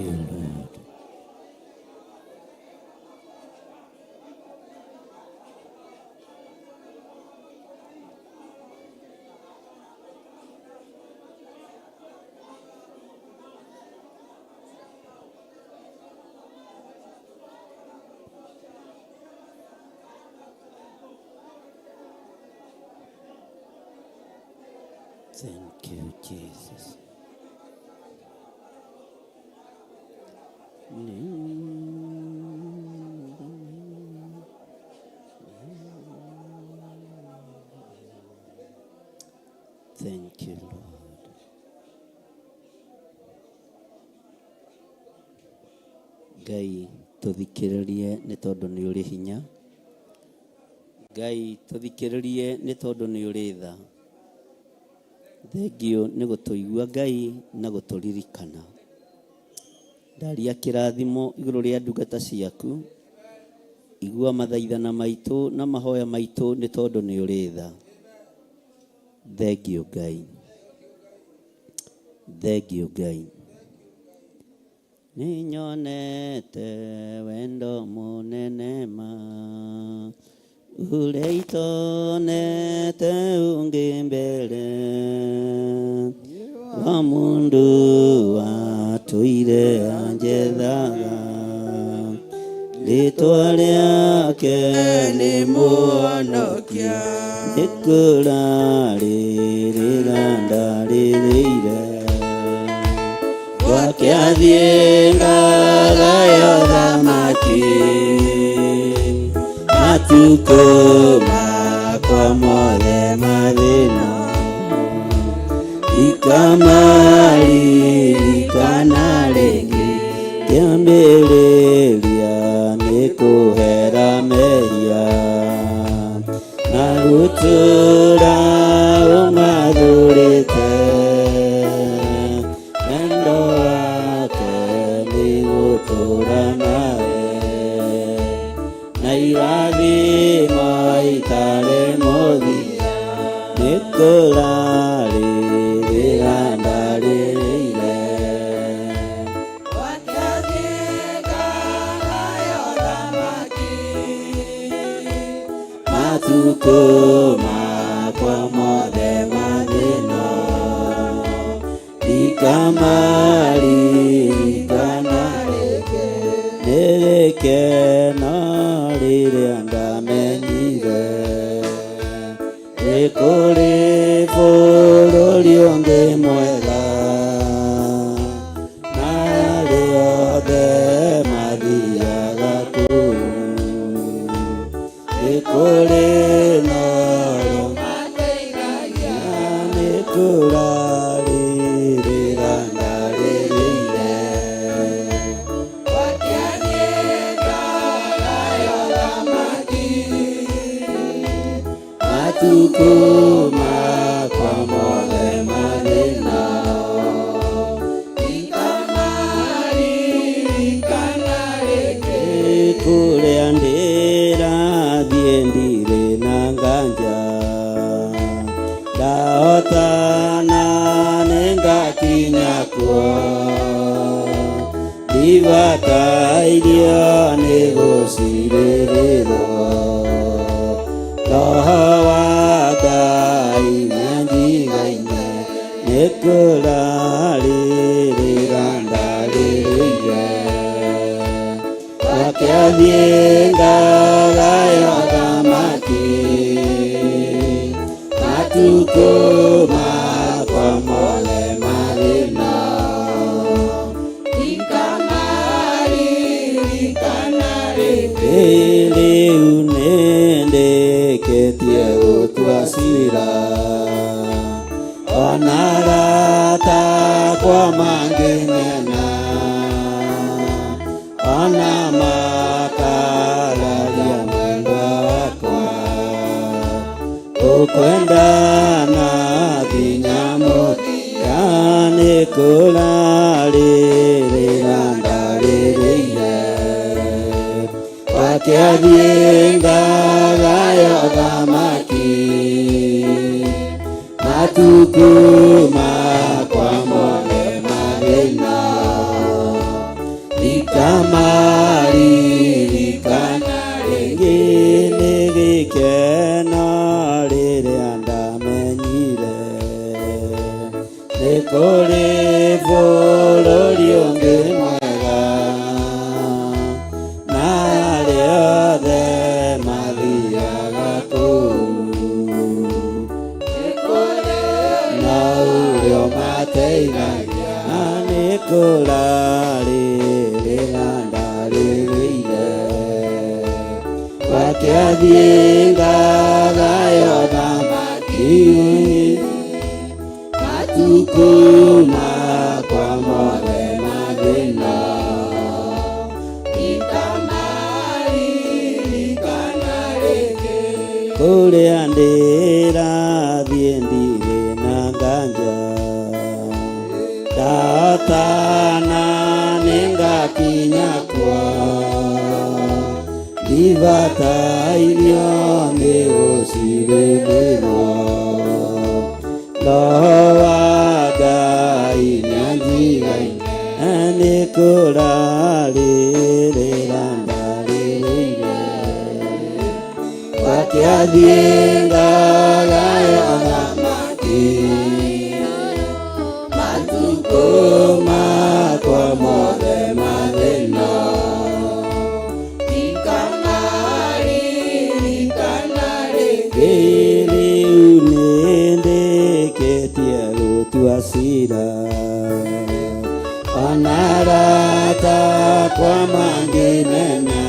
you, Lord. Thank you, Jesus. Thank you, Lord. Ngai tuthikiririe ni tondu ni uri hinya. Ngai tuthikiririe ni tondu ni uri tha. Thengio nĩ gũtũigua Ngai na gũtũririkana. Ndaria kĩrathimo igũrũ rĩa ndungata ciaku. Igua mathaithana maitũ na mahoya maitũ nĩ tondũ nĩ ũrĩ tha. Thengio Ngai. Thengio Ngai. Nĩ nyonete wendo mũnene ma ũrĩa itonete ũngĩ mbere wa mũndũ watũire anjethaga rĩtwa rĩake nĩ mũhonokia nĩkũrarĩrĩra ndarĩrĩire gwake athiĩ ngagayo thamaki matukũ makwa mothe mathĩna ikamarikana rĩngĩ kĩambĩrĩria nĩ kũhera mehia na gũtũra ũmathũrĩte wendo wake nĩ gũtũra nawe na irathimo itarĩ mũthia nĩkũrarĩrĩra ndarĩrĩire gwake athiĩ ngagayo thamaki matukũ makwa mothe mathĩna ikamarikana rĩngĩ nĩ gĩkeno rĩrĩa ndamenyire nĩ kũrĩ bũrũri ũngĩ mwega na rĩothe mathiaga kũu nĩ kũrĩ noro mateithagia nĩ kũrarĩrĩra ndarĩrĩire gwake athiĩ ngagayo thamaki matukũ makwa mothe mathĩna ikamarikana rĩngĩ kũrĩa ndĩrathiĩ ndirĩ na nganja ndahotana nĩngakinya kuo ndibatairio nĩ gũcirĩrĩrwo roho wa Ngai nĩanjigaine nĩkũrarĩrĩra ndarĩrĩire gwake athiĩ ngagayo thamaki matukũ makwa mothe mathĩna ikamarikana rĩngĩ rĩu nĩndĩkĩtie gũtua cira ona arata akwa mangĩmena ona makararia mwendwa wakwa ũkwendana nginya mũthia nĩkũrarĩrĩra ndarĩrĩire gwake athiĩ ngagayo thamaki matukũ makwa mothe mathĩna itamarikana rĩngĩ nĩ gĩkeno rĩrĩa ndamenyire nĩ kũrĩ bũrũri ũngĩ mwega na arĩa othe mathiaga kũu na ũrĩa mateithagia na nĩ kũrarĩrĩra ndarĩrĩire wakĩathiĩ ngagayo thamaki matukũ makwa mothe mathĩna itamarikana rĩngĩ kũrĩa ndĩrathiĩ ndirĩ na nganja ndatana nĩngakinya kwao ndibatairio nĩ gũcirĩrĩrwo Roho wa Ngai nĩanjigaine na nĩ kũrarĩrĩra ndarĩrĩire wakĩathiĩ ngagayo thamaki matukũ makwa mothe mathĩna ikamarikana rĩngĩ rĩu nĩndĩkĩtie gũtua cira ona arata akwa mangĩmena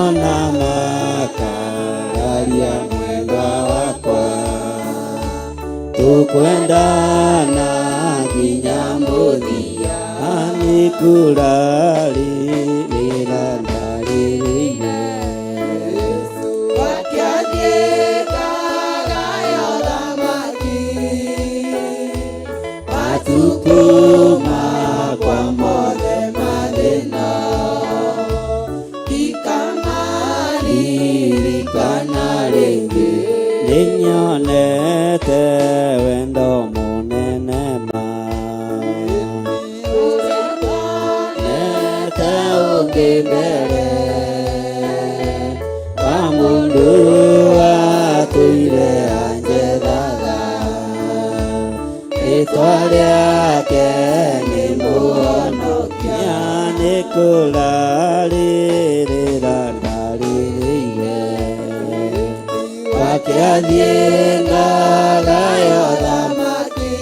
ona makararia mwendwa wakwa tukwendana nginya mũthia nĩ kũrarĩrĩra ndarĩrĩire wakĩathiĩ ngagayo thamaki matukũ makwa mothe mathĩna ikamarikana rĩngĩ nĩnyonete wendo mũnene ma nete ũngĩ mbere wa mũndũ watũire anjethaga rĩtwa rĩake nĩ mũhonokia nĩ kũrarĩrĩra ndarĩrĩire wakĩathiĩ ngagayo thamaki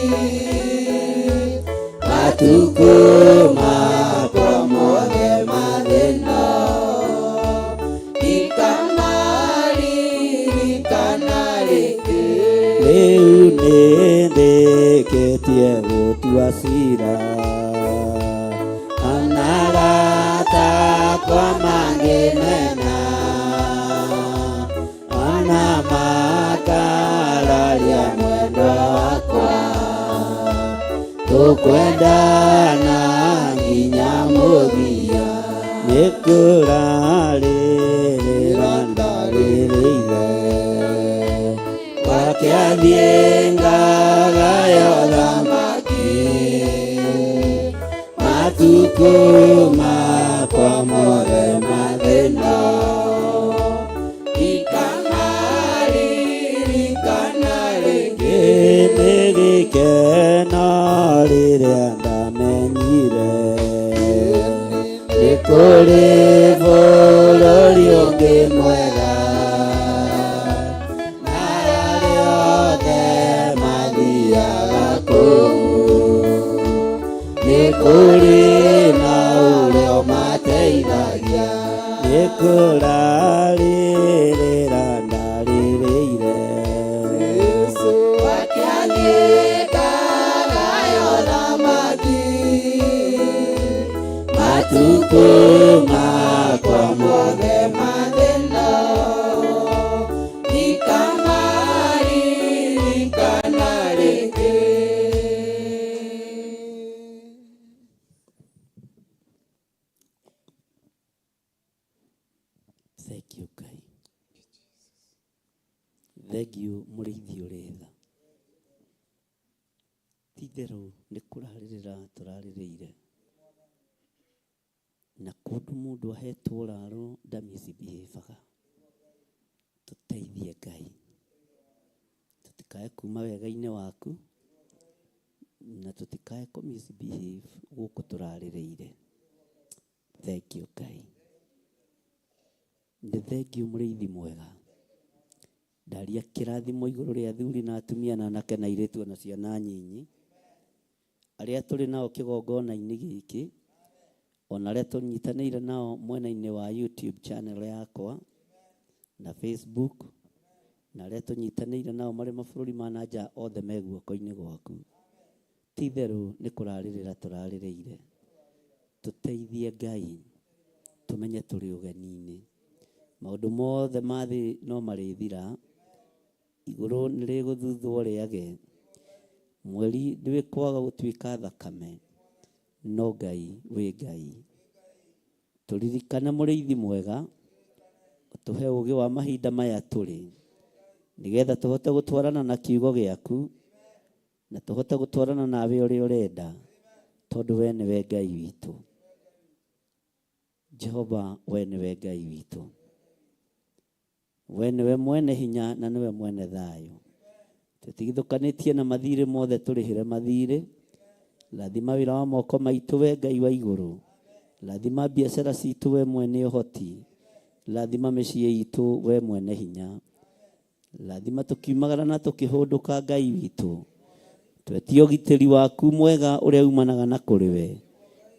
matukũ makwa mothe mathĩna ikamarikana rĩngĩ rĩu nĩndĩkĩtie gũtua cira ona arata akwa mangĩmena ona makararia mwendwa wakwa tukwendana nginya mũthia nĩ kũrarĩrĩra ndarĩrĩire wakĩathiĩ ngagayo thamaki matukũ makwa mothe mathĩna ikamarikana rĩngĩ nĩ gĩkeno rĩrĩa ndamenyire nĩ kũrĩ bũrũri ũngĩ mwega na arĩa othe mathiaga kũu nĩ kũrĩ na ũrĩa mateithagia nĩ kũrarĩrĩra ndarĩrĩire wakĩathiĩ ngagayo thamaki matukũ makwa mothe mathĩna ikamarikana rĩngĩ Thank you, Ngai. Thank you, mũrĩithi ũrĩ tha. Ti itherũ nĩ kũrarĩrĩra tũrarĩrĩire. na kundu mundu ahetwo raro ndamisbehaviaga tuteithie Ngai tutikae kuma wega-inĩ waku na tutikae misbehave guku turarĩrĩire. Thank you Ngai. Nĩ thank you mũrĩithi mwega. Ndaria kĩrathimo igũrũ rĩa athuri na atumia na anake na airĩtu na ciana nyinyi arĩa tũrĩ nao kĩgongona-inĩ gĩkĩ, ona arĩa tũnyitanĩire nao mwena-inĩ wa YouTube channel yakwa na Facebook, na arĩa tũnyitanĩire nao marĩ mabũrũri ma nanja othe me guoko-inĩ gwaku. Ti itherũ nĩ kũrarĩrĩra tũrarĩrĩire. Tũteithie Ngai tũmenye tũrĩ ũgeni-inĩ. Maũndũ mothe ma thĩ no marĩthira, igũrũ nĩ rĩgũthuthwo rĩage, mweri nĩ wĩkwaga gũtuĩka thakame, no Ngai wĩ Ngai. Tũririkane mũrĩithi mwega, ũtũhe ũũgĩ wa mahinda maya tũrĩ, nĩgetha tũhote gũtwarana na kiugo gĩaku na tũhote gũtwarana nawe ũrĩa ũrenda, tondũ we nĩwe Ngai witũ. Jehova, we nĩwe Ngai witũ. We nĩwe mwene hinya na nĩwe mwene thayũ. Tũtigithũkanĩtie na mathirĩ mothe, tũrĩhĩre mathirĩ. Rathima wĩra wa moko maitũ we Ngai wa igũrũ. Rathima biacara citũ we mwene ũhoti. Rathima mĩciĩ itũ we mwene hinya. Rathima tũkiumagara na tũkĩhũndũka Ngai witũ. Twetie ũgitĩri waku mwega ũrĩa umanaga na kũrĩ we,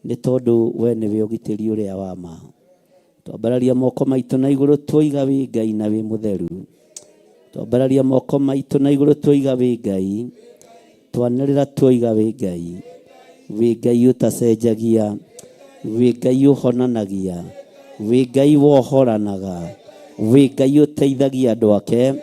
nĩ tondũ we nĩwe ũgitĩri ũrĩa wa ma. Twambararia moko maitũ na igũrũ twoiga wĩ Ngai na wĩ mũtheru. Twambararia moko maitũ na igũrũ twoiga wĩ Ngai. Twanĩrĩra twoiga wĩ Ngai. Wĩ Ngai ũtacenjagia. Wĩ Ngai ũhonanagia. Wĩ Ngai wohoranaga. Wĩ Ngai ũteithagia andũ ake.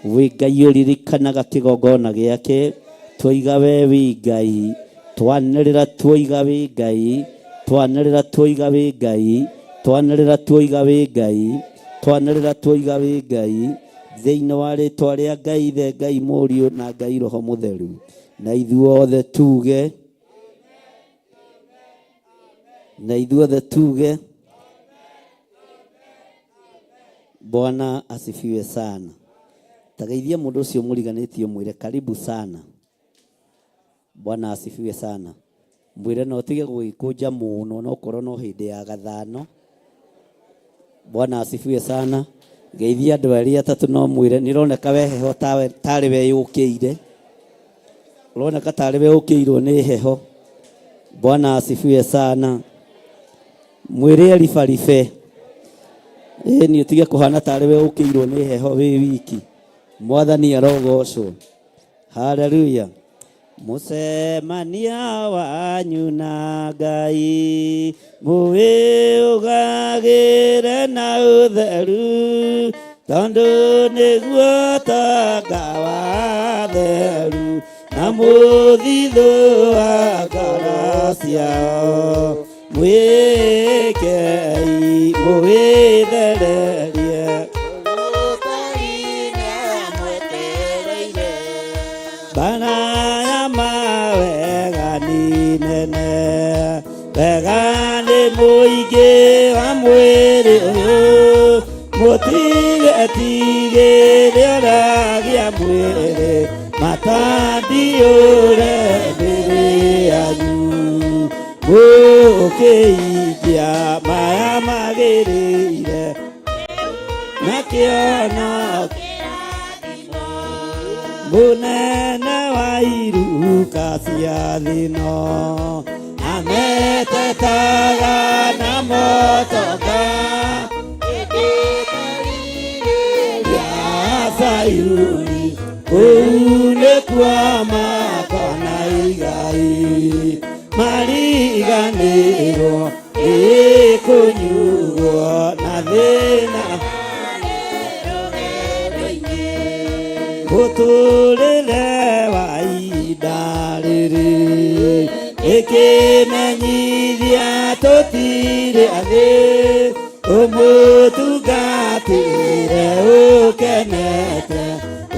Wĩ Ngai ũririkanaga kĩgongona gĩake. Twoiga we wĩ Ngai. Twanĩrĩra twoiga wĩ Ngai. Twanĩrĩra twoiga wĩ Ngai. Twanĩrĩra twoiga wĩ Ngai. Twanĩrĩra twoiga wĩ Ngai. Thĩinĩ wa rĩĩtwa rĩa Ngai Ithe, Ngai Mũriũ na Ngai Roho Mũtheru, na ithuothe tuge, na ithuothe tuge, Bwana asifiwe sana. Tageithia mũndũ ũcio mũriganĩtie mwĩre karibu sana. Bwana asifiwe sana. Mwĩre no tige gũgĩkũnja mũno no korwo no hĩndĩ ya gathano. Bwana asifiwe sana. Geithia andũ erĩ atatũ no mwĩre nĩroneka we heho tarĩ we yũkĩire. Ũroneka tarĩ we ũkĩirwo nĩ heho. Bwana asifiwe sana. Mwĩre ribaribe. Nĩ ũtige kũhana tarĩ we ũkĩirwo nĩ heho wĩ wiki. Mwathani arogocwo. Hallelujah. Mũcemania wanyu na Ngai mũwĩũgagĩre na ũtheru, tondũ nĩguo tonga wa theru na mũthithũ wa ngoro ciao. Mwĩkei mũwĩthererie bana ya mawega ni nene. Wega nĩ mũingĩ wa mwĩrĩ ũyũ, mũtigetigĩre ũragĩa mwĩrĩ, matandiũre mĩrĩ yanyu. Mũkĩingia maya magĩrĩire na kĩono mũnene wa iruka cia thĩno, ametetaga na motoka ya Sayuni, kũu nĩkuo makona igai, mariganĩrwo ĩkũnyuo na thĩna. Mũtũrĩre wa ihinda rĩrĩ ĩkĩmenyithia tũtirĩ athĩ, ũmũtungatĩre ũkenete,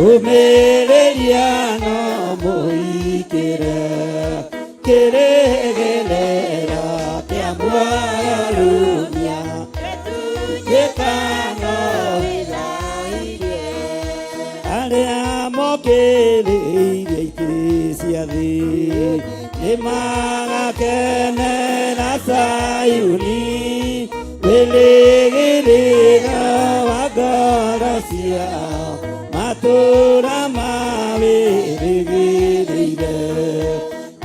ũmĩrĩria no mũikĩre kĩrĩgĩrĩro kĩa muoyo. nĩmagakenera Sayuni, wĩrĩgĩrĩra wa ngoro ciao, matũũra mawĩrĩgĩrĩire,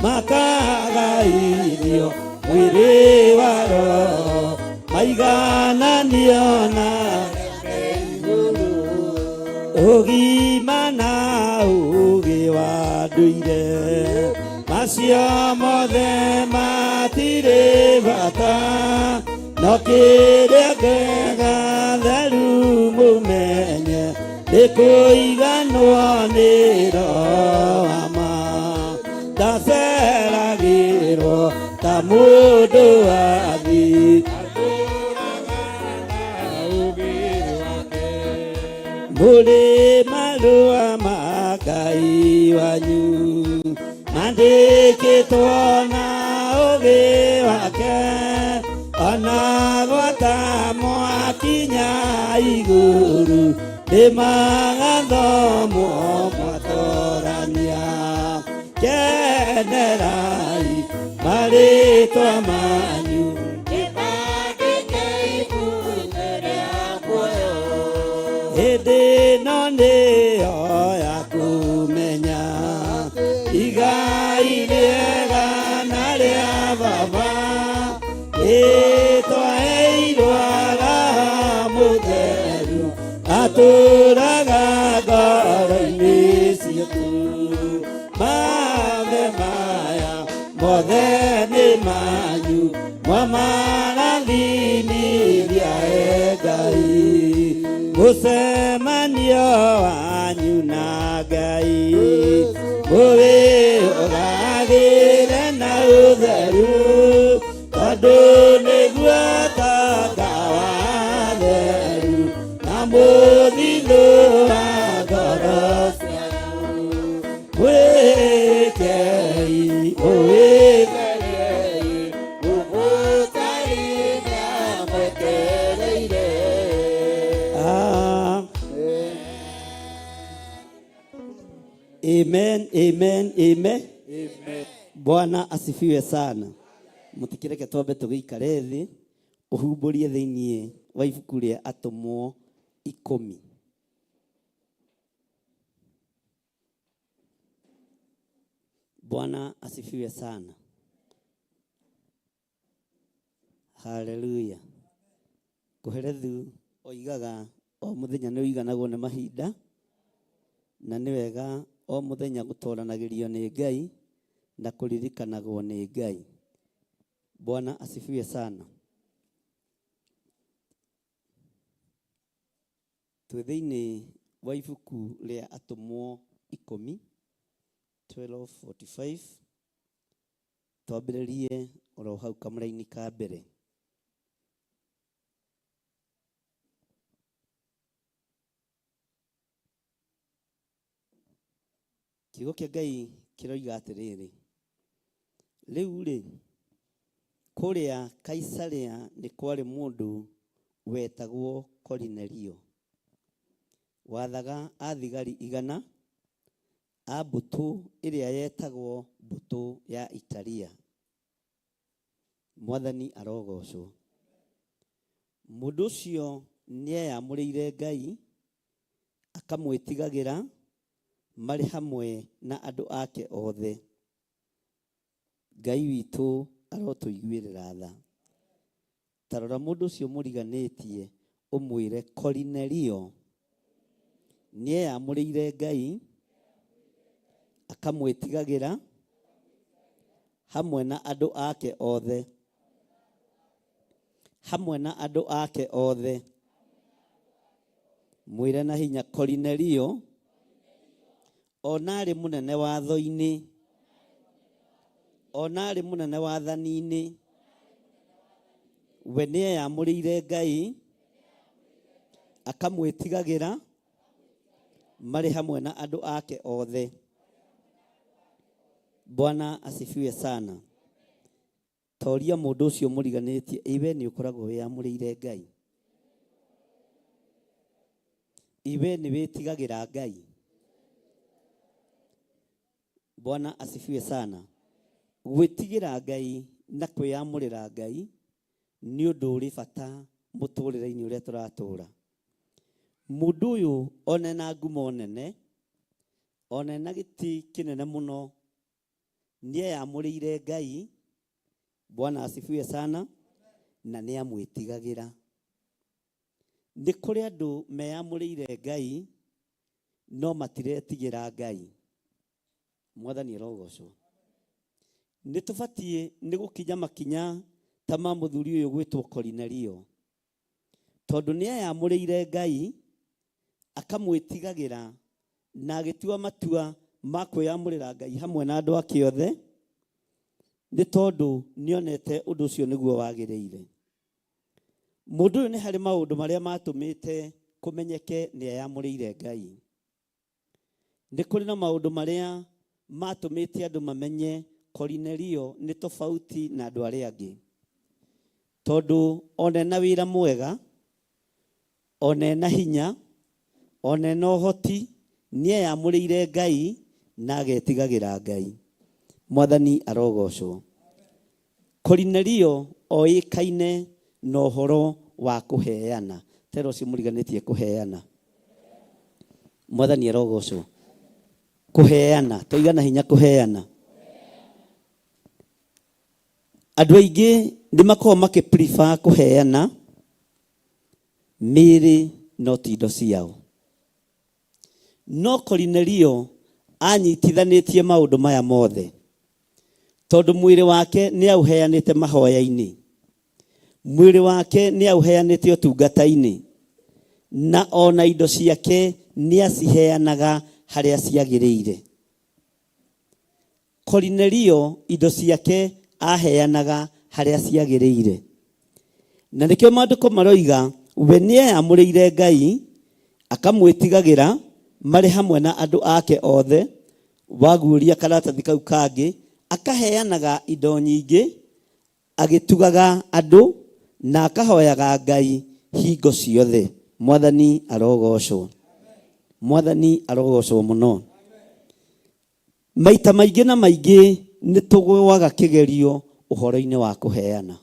makaga irio mwĩrĩ wa roho, maigananio na ũgima na ũũgĩ wa ndũire, macio mothe matirĩ bata, no kĩrĩa kĩega theru mũmenye, nĩ kũiganwo nĩ Roho wa ma, ndaceragĩrwo ta mũndũ wa thĩ, mũrĩ marũa ma Ngai wanyu, mandĩkĩtwo na ũũgĩ wake, ona gwata mwakinya igũrũ, nĩmagathomwo mwatorania, kenerai marĩtwa manyu, hĩndĩ ĩno nĩyo ya kũmenya igai rĩega na rĩa Baba, rĩtwaheirwo Roho Mũtheru, atũũraga ngoro-inĩ ciitũ. Mothe maya mothe nĩ manyu, mwamarathimithia Ngai, mũcemanio wanyu na Ngai mũwĩyũragĩre na ũtheru, tondũ nĩguo tonga wa theru na mũthithũ wa ngoro cianyu. Mwĩkei mũwĩthereiĩ, mũgũtarĩria mwetereire. Amen, amen, amen. Bwana asifiwe sana. Mutikireke twambe tũgĩikare thĩ, ũhumbũrie thĩinĩ wa ibuku rĩa Atũmwo 10. Bwana asifiwe sana. Haleluya. Kũherethu oigaga o mũthenya nĩ ũiganagwo nĩ mahinda, na nĩ wega o mũthenya gũtwaranagĩrio nĩ Ngai na kũririkanagwo nĩ Ngai. Bwana asifiwe sana. Twĩ thĩinĩ wa ibuku rĩa Atũmwo 10, 12:45, twambĩrĩrie oro hau kamũra-inĩ ka mbere. Kiugo kĩa Ngai kĩroiga atĩrĩrĩ, rĩu-rĩ, kũrĩa Kaisarea nĩ kwarĩ mũndũ wetagwo Korinelio, wathaga athigari 100 a mbũtũ ĩrĩa yetagwo mbũtũ ya Italia. Mwathani arogocwo. Mũndũ ũcio nĩeyamũrĩire Ngai, akamwĩtigagĩra marĩ hamwe na andũ ake othe. Ngai witũ arotũiguĩrĩra tha. Tarora mũndũ ũcio mũriganĩtie, ũmwĩre Korinelio nĩeyamũrĩire Ngai, akamwĩtigagĩra hamwe na andũ ake othe. Hamwe na andũ ake othe. Mwĩre na hinya, Korinelio ona arĩ mũnene watho-inĩ, ona arĩ mũnene wathani-inĩ, we nĩeyamũrĩire Ngai, akamwĩtigagĩra marĩ hamwe na andũ ake othe. Bwana asifiwe sana. Toria mũndũ ũcio mũriganĩtie, iwe nĩ ũkoragwo wĩyamũrĩire Ngai? Iwe nĩ wĩtigagĩra Ngai? Bwana asifiwe sana. gwĩtigĩra Ngai na kwĩyamũrĩra Ngai nĩ ũndũ ũrĩ bata mũtũrĩre-inĩ ũrĩa tũratũra. Mũndũ ũyũ one na ngumo nene, one na gĩtĩ kĩnene mũno, nĩeyamũrĩire Ngai. Bwana asifiwe sana. Na nĩamwĩtigagĩra. Nĩ kũrĩ andũ meyamũrĩire Ngai no matiretigĩra Ngai. Mwathani arogocwo. Nĩtũbatiĩ nĩ gũkinya makinya ta ma mũthuri ũyũ gwĩtwo Kornelio, tondũ nĩeyamũrĩire Ngai, akamwĩtigagĩra na agĩtua matua ma kwĩyamũrĩra Ngai hamwe na andũ ake othe, nĩ tondũ nĩonete ũndũ ũcio nĩguo wagĩrĩire. Mũndũ ũyũ nĩ harĩ maũndũ marĩa matũmĩte kũmenyeke nĩeyamũrĩire Ngai. Nĩ kũrĩ na maũndũ marĩa matũmĩte andũ mamenye Kornelio nĩ tofauti na andũ arĩa angĩ, tondũ one na wĩra mwega, one na hinya, one na ũhoti, nĩeyamũrĩire Ngai na agetigagĩra Ngai. Mwathani arogocwo. Kornelio oĩkaine na ũhoro wa kũheana. Tero ũcio mũriganĩtie kũheana. Mwathani arogocwo. Kũheana, tũigana hinya kũheana. Andũ aingĩ nĩmakoragwo makĩ-prefer kũheana mĩĩrĩ no ti indo ciao. No Kornelio anyitithanĩtie maũndũ maya mothe, tondũ mwĩrĩ wake nĩaũheanĩte mahoya-inĩ, mwĩrĩ wake nĩaũheanĩte ũtungata-inĩ, na ona indo ciake nĩaciheanaga harĩa ciagĩrĩire. Kornelio indo ciake aheanaga harĩa ciagĩrĩire. Na nĩkĩo maandĩko maroiga we nĩeyamũrĩire Ngai, akamwĩtigagĩra marĩ hamwe na andũ ake othe. Waguũria karatathi kau kangĩ, akaheanaga indo nyingĩ, agĩtugaga andũ na akahoyaga Ngai hingo ciothe. Mwathani arogocwo. Mwathani arogocwo mũno. Maita maingĩ na maingĩ nĩtũgũaga kĩgerio ũhoro-inĩ wa kũheana.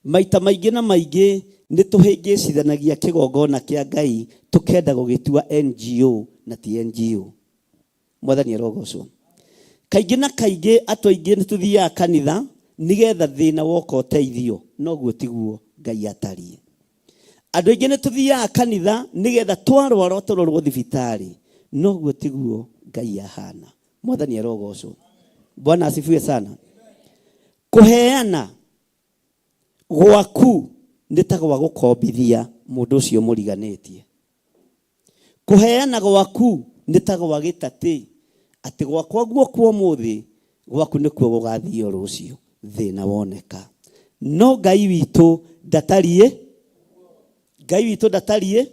Maita maingĩ na maingĩ nĩtũhĩngĩcithanagia kĩgongona kĩa Ngai tũkenda gũgĩtua NGO na ti NGO. Mwathani arogocwo. Kaingĩ na kaingĩ atũ aingĩ nĩtũthiaga kanitha nĩgetha thĩna woka ũteithio, noguo tiguo Ngai atariĩ. Andũ aingĩ nĩtũthiaga kanitha nĩgetha twarwara tũrorwo thibitarĩ, noguo tiguo Ngai ahana. Mwathani arogocwo. Bwana asifiwe sana. Kũheana gwaku nĩ gwa gũkombithia mũndũ ũcio mũriganĩtie. Kũheana gwaku nĩ gwa gĩtatĩ, atĩ gwakwa guoka ũmũthĩ, gwaku nĩkuo gũgathiĩ rũciũ thĩna woneka. No Ngai witũ ndatariĩ. Ngai witũ ndatariĩ.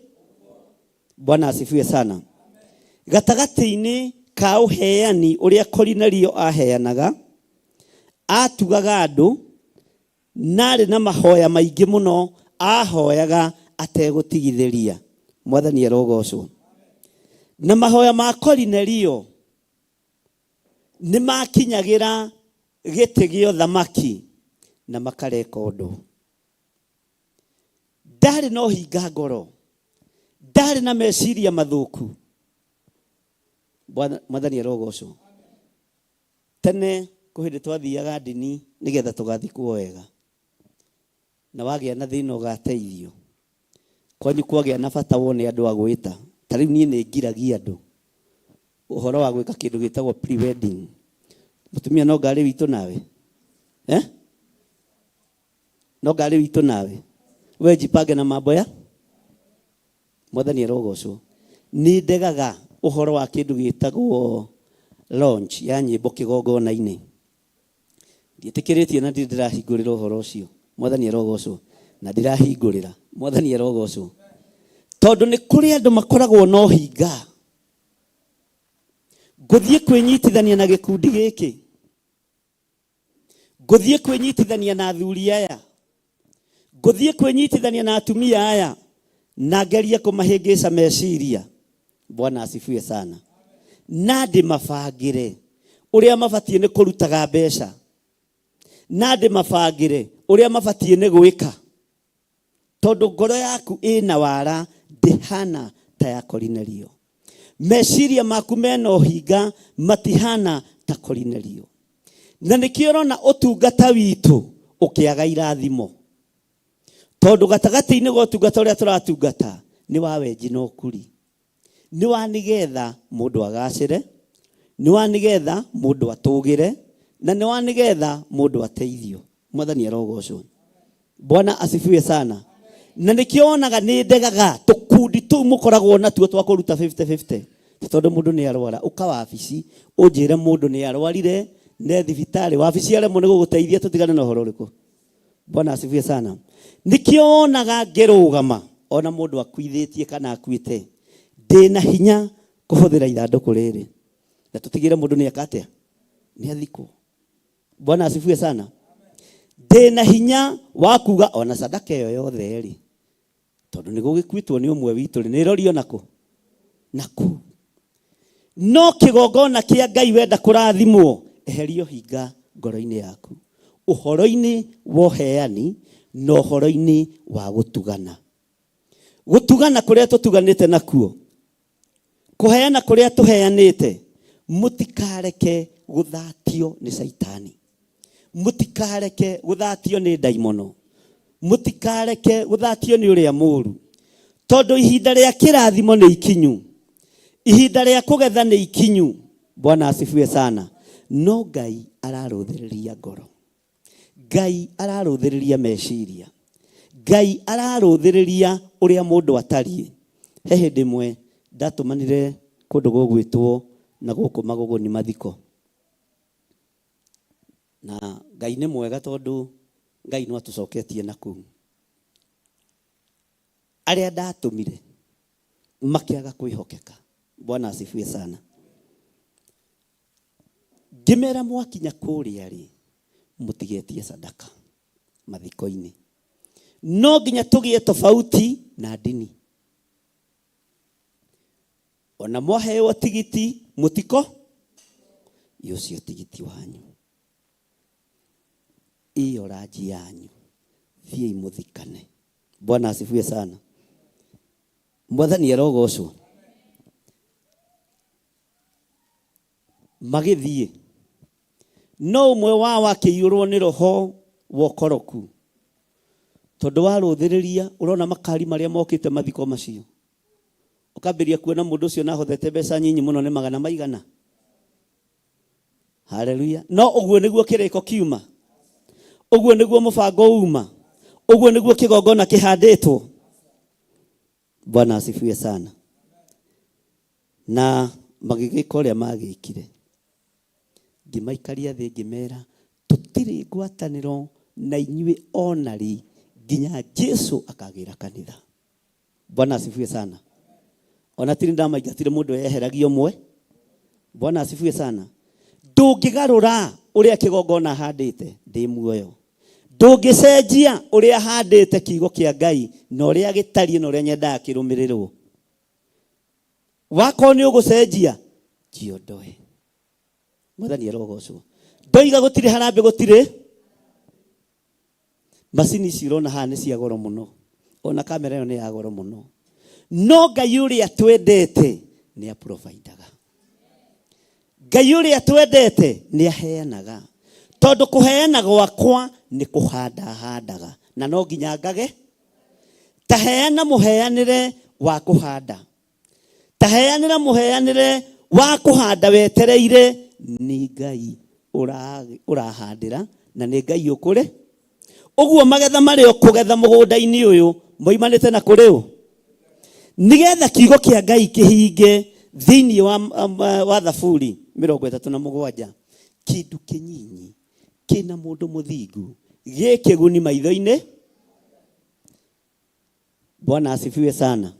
Bwana asifiwe sana. Gatagatĩ-inĩ ka ũheani ũrĩa Kornelio aheanaga, atugaga andũ, narĩ na mahoya maingĩ mũno, ahoyaga ategũtigithĩria. Mwathani arogocwo. Na mahoya ma Kornelio nĩmakinyagĩra gĩtĩ gĩa ũthamaki na makareka ũndũ. Ndarĩ na ũhinga ngoro, ndarĩ na meciria mathũku. Mwathani arogocwo. Tene kũhĩndĩ twathiaga ndini nĩgetha tũgathikwo wega, na wagĩa na thĩna ũgateithio, kwanyu kwagĩa na bata wone andũ a gwĩta. Ta rĩu niĩ nĩngiragia andũ ũhoro wa gwĩka kĩndũ gĩtagwo pre-wedding. Mũtumia no ngarĩ witũ nawe? No ngarĩ witũ nawe? We jipange na mambo ya Mwathani arogocwo. Nĩ ndegaga ũhoro wa kĩndũ gĩtagwo launch ya nyĩmbo kĩgongona-inĩ. Ndiĩtĩkĩrĩtie na ndirahingũrĩra ũhoro ũcio. Mwathani arogocwo. Na ndirahingũrĩra. Mwathani arogocwo. Tondũ nĩ kũrĩ andũ makoragwo na ũhinga. Ngũthiĩ kwĩnyitithania na gĩkundi gĩkĩ, ngũthiĩ kwĩnyitithania na athuri aya, ngũthiĩ kwĩnyitithania na atumia aya, na ngerie kũmahĩngĩca meciria. Bwana asifiwe sana. Na ndĩmabangĩre uria mabatie ni kurutaga mbeca na ndi mabangire uria mabatie ni gwika tondu ngoro yaku ina wara ndihana ta ya Kornelio. Meciria maku mena uhinga matihana ta Kornelio. Na nikio urona utungata witu ukiaga irathimo tondu gatagati-ini go utungata uria turatungata ni wa wenji no kuri, ni wa nigetha mundu agacire, ni wa nigetha mundu atugire, na ni wa nigetha mundu ateithio. Mwathani arogocwo. Bwana asifiwe sana. Na nikio onaga ni ndegaga tukundi tu mukoragwo na tuo twa kuruta 50-50 tondu mundu ni arwara uka wabici unjire mundu ni arwarire ne thibitari wabici ale mune guguteithia tutigane na horo riku. Bwana asifiwe sana. Nikio onaga ngerugama ona mundu akuithitie kana akuite ndina hinya kuhuthira ithanduku riri na tutigire mundu ni akatea ni athiko. Bwana asifiwe sana. Ndina hinya wa kuga ona sadaka yo yothe ri tondu ni gugikwitwo ni umwe witu ni rorio nako no kigongona kia Ngai wenda kurathimwo eherio hinga ngoro-ini yaku uhoro-ini woheani no uhoro-ini wa gutugana kuria tutuganite nakuo kuheana kuria tuheanite mutikareke guthatio ni saitani, mutikareke guthatio ni daimono, mutikareke guthatio ni uria muru tondu ihinda ria kirathimo ni ikinyu, ihinda ria kugetha ni ikinyu. Bwana asifiwe sana. No Ngai araruthiriria ngoro, Ngai araruthiriria meciria, Ngai araruthiriria uria mundu atari. He hindi mwe ndatumanire kundu gugwitwo na guku maguguni mathiko, na Ngai ni mwega tondu Ngai no atucoketie naku. Aria ndatumire makiaga kwihokeka. Bwana asifiwe sana. Ngimera mwakinya kuria ri mutigetie sadaka mathiko-ini, no nginya tugie tofauti na dini. Ona mwaheo tigiti mutiko yocio tigiti wanyu iyo raji yanyu thie muthikane. Bwana asifiwe sana. Mwathani arogocwo. Magithie no umwe wao akiyurwo ni roho wokoroku tondu waruthiriria urona makari maria mokite mathiko macio ukambiria kuona mundu ucio na hothete mbeca nyinyi muno ni magana maigana. Haleluya. No uguo niguo kiriko kiuma, uguo niguo mubango uma, uguo niguo kigongona kihanditwo. Bwana asifiwe sana. Na magigiko uria magikire gimaikaria thi ngimera tutiri ngwataniro na inyui onari nginya Jesu akagira kanitha. Bwana asifiwe sana. Ona tiri ndamaigatire mundu eheragio mwe. Bwana asifiwe sana. Ndungigarura uria kigongona handite ndi muoyo, ndungicenjia uria handite kiugo kia Ngai na uria gitarie na uria nyendaga kirumirirwo. Wako ni ugucenjia jiondoe. Mwathani arogocwo. Ndoiga gutire harambe gutire macini cirona hane cia goro muno, ona kamera yo ni ya goro muno, no Ngai uria twendete ni aprovidaga. Ngai uria twendete ni aheanaga tondu kuheana gwakwa ni kuhandaga na no nginya ngage. Taheana muheanire wa kuhanda, taheanira muheanire wa kuhanda wetereire ni Ngai urahandira na ni Ngai ukure. Uguo magetha mari okugetha mugunda-ini uyu moimanite na kuriu nigetha kiugo kia Ngai kihinge thiini wa Thaburi 37 kindu kinyinyi kina mundu muthingu gikiguni maitho-ini. Bwana asifiwe sana.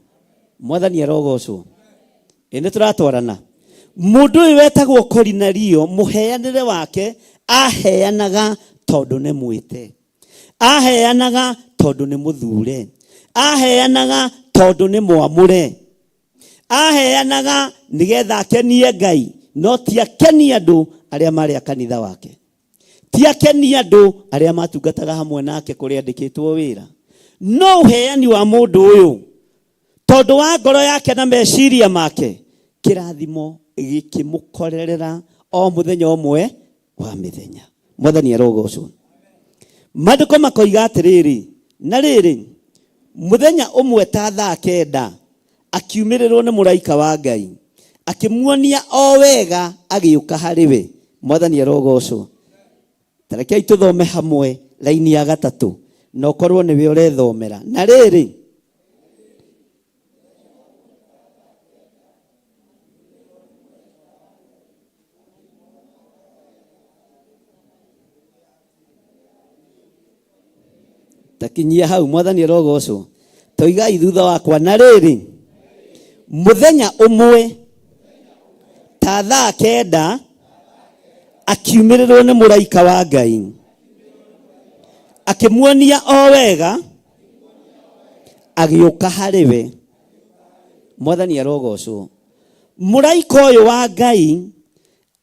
Mwathani arogocwo. Ene turatwarana. Mundu uyu wetagwo Kornelio muheanire wake aheanaga tondu ne mwite, aheanaga tondu ne muthure, aheanaga tondu ne mwamure, aheanaga nigetha akenie Ngai no ti akenie andu arĩa marĩ a kanitha wake. Ti akeni andũ arĩa matungataga hamwe nake kũrĩa andĩkĩtwo wĩra. No ũheani wa mũndũ ũyũ, tondũ wa ngoro yake na meciria make, kĩrathimo gĩkĩmũkorerera o mũthenya ũmwe wa mĩthenya. Mwathani arogocwo. Maandĩko makoiga atĩrĩrĩ, na rĩrĩ, mũthenya ũmwe ta thaa 9 akiumĩrĩrwo nĩ mũraika wa Ngai, akĩmuonia o wega agĩũka harĩ we. Mwathani arogocwo. Tarekei tũthome hamwe laini ya 3 na ũkorwo nĩwe ũrethomera. Na rĩrĩ, takinyia hau. Mwathani arogocwo. Toigai thutha wakwa. Na rĩrĩ, mũthenya ũmwe ta thaa 9 akiumĩrĩrwo nĩ mũraika wa Ngai, akĩmuonia o wega agĩũka harĩ we. Mwathani arogocwo. Mũraika ũyũ wa Ngai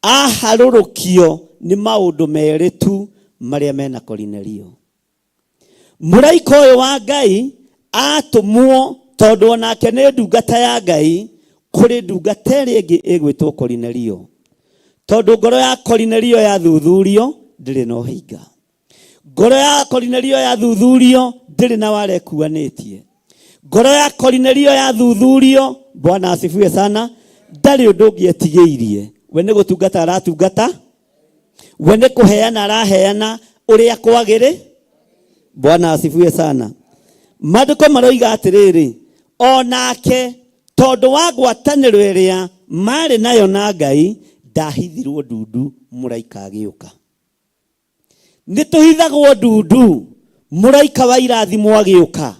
aharũrũkio nĩ maũndũ merĩ tu marĩa mena Korinelio. Mũraika ũyũ wa Ngai atũmwo tondũ onake nĩ ndungata ya Ngai kũrĩ ndungata ĩrĩa ĩngĩ ĩgwĩtwo Korinelio. Tondũ ngoro ya Korinelio yathuthurio ndĩrĩ na ũhinga. Ngoro ya Korinelio yathuthurio ndĩrĩ na warekuanĩtie. Ngoro ya Korinelio yathuthurio, Bwana asifiwe sana, ndarĩ ũndũ ũngĩetigĩirie. We nĩ gũtungata aratungata, we nĩ kũheana araheana ũrĩa kwagĩrĩ. Bwana asifiwe sana. Maandĩko maroiga atĩrĩrĩ, onake tondũ wa ngwatanĩro ĩrĩa marĩ nayo na Ngai, ndahithirwo ndundu mũraika agĩũka. Nĩtũhithagwo ndundu mũraika wa irathimo agĩũka.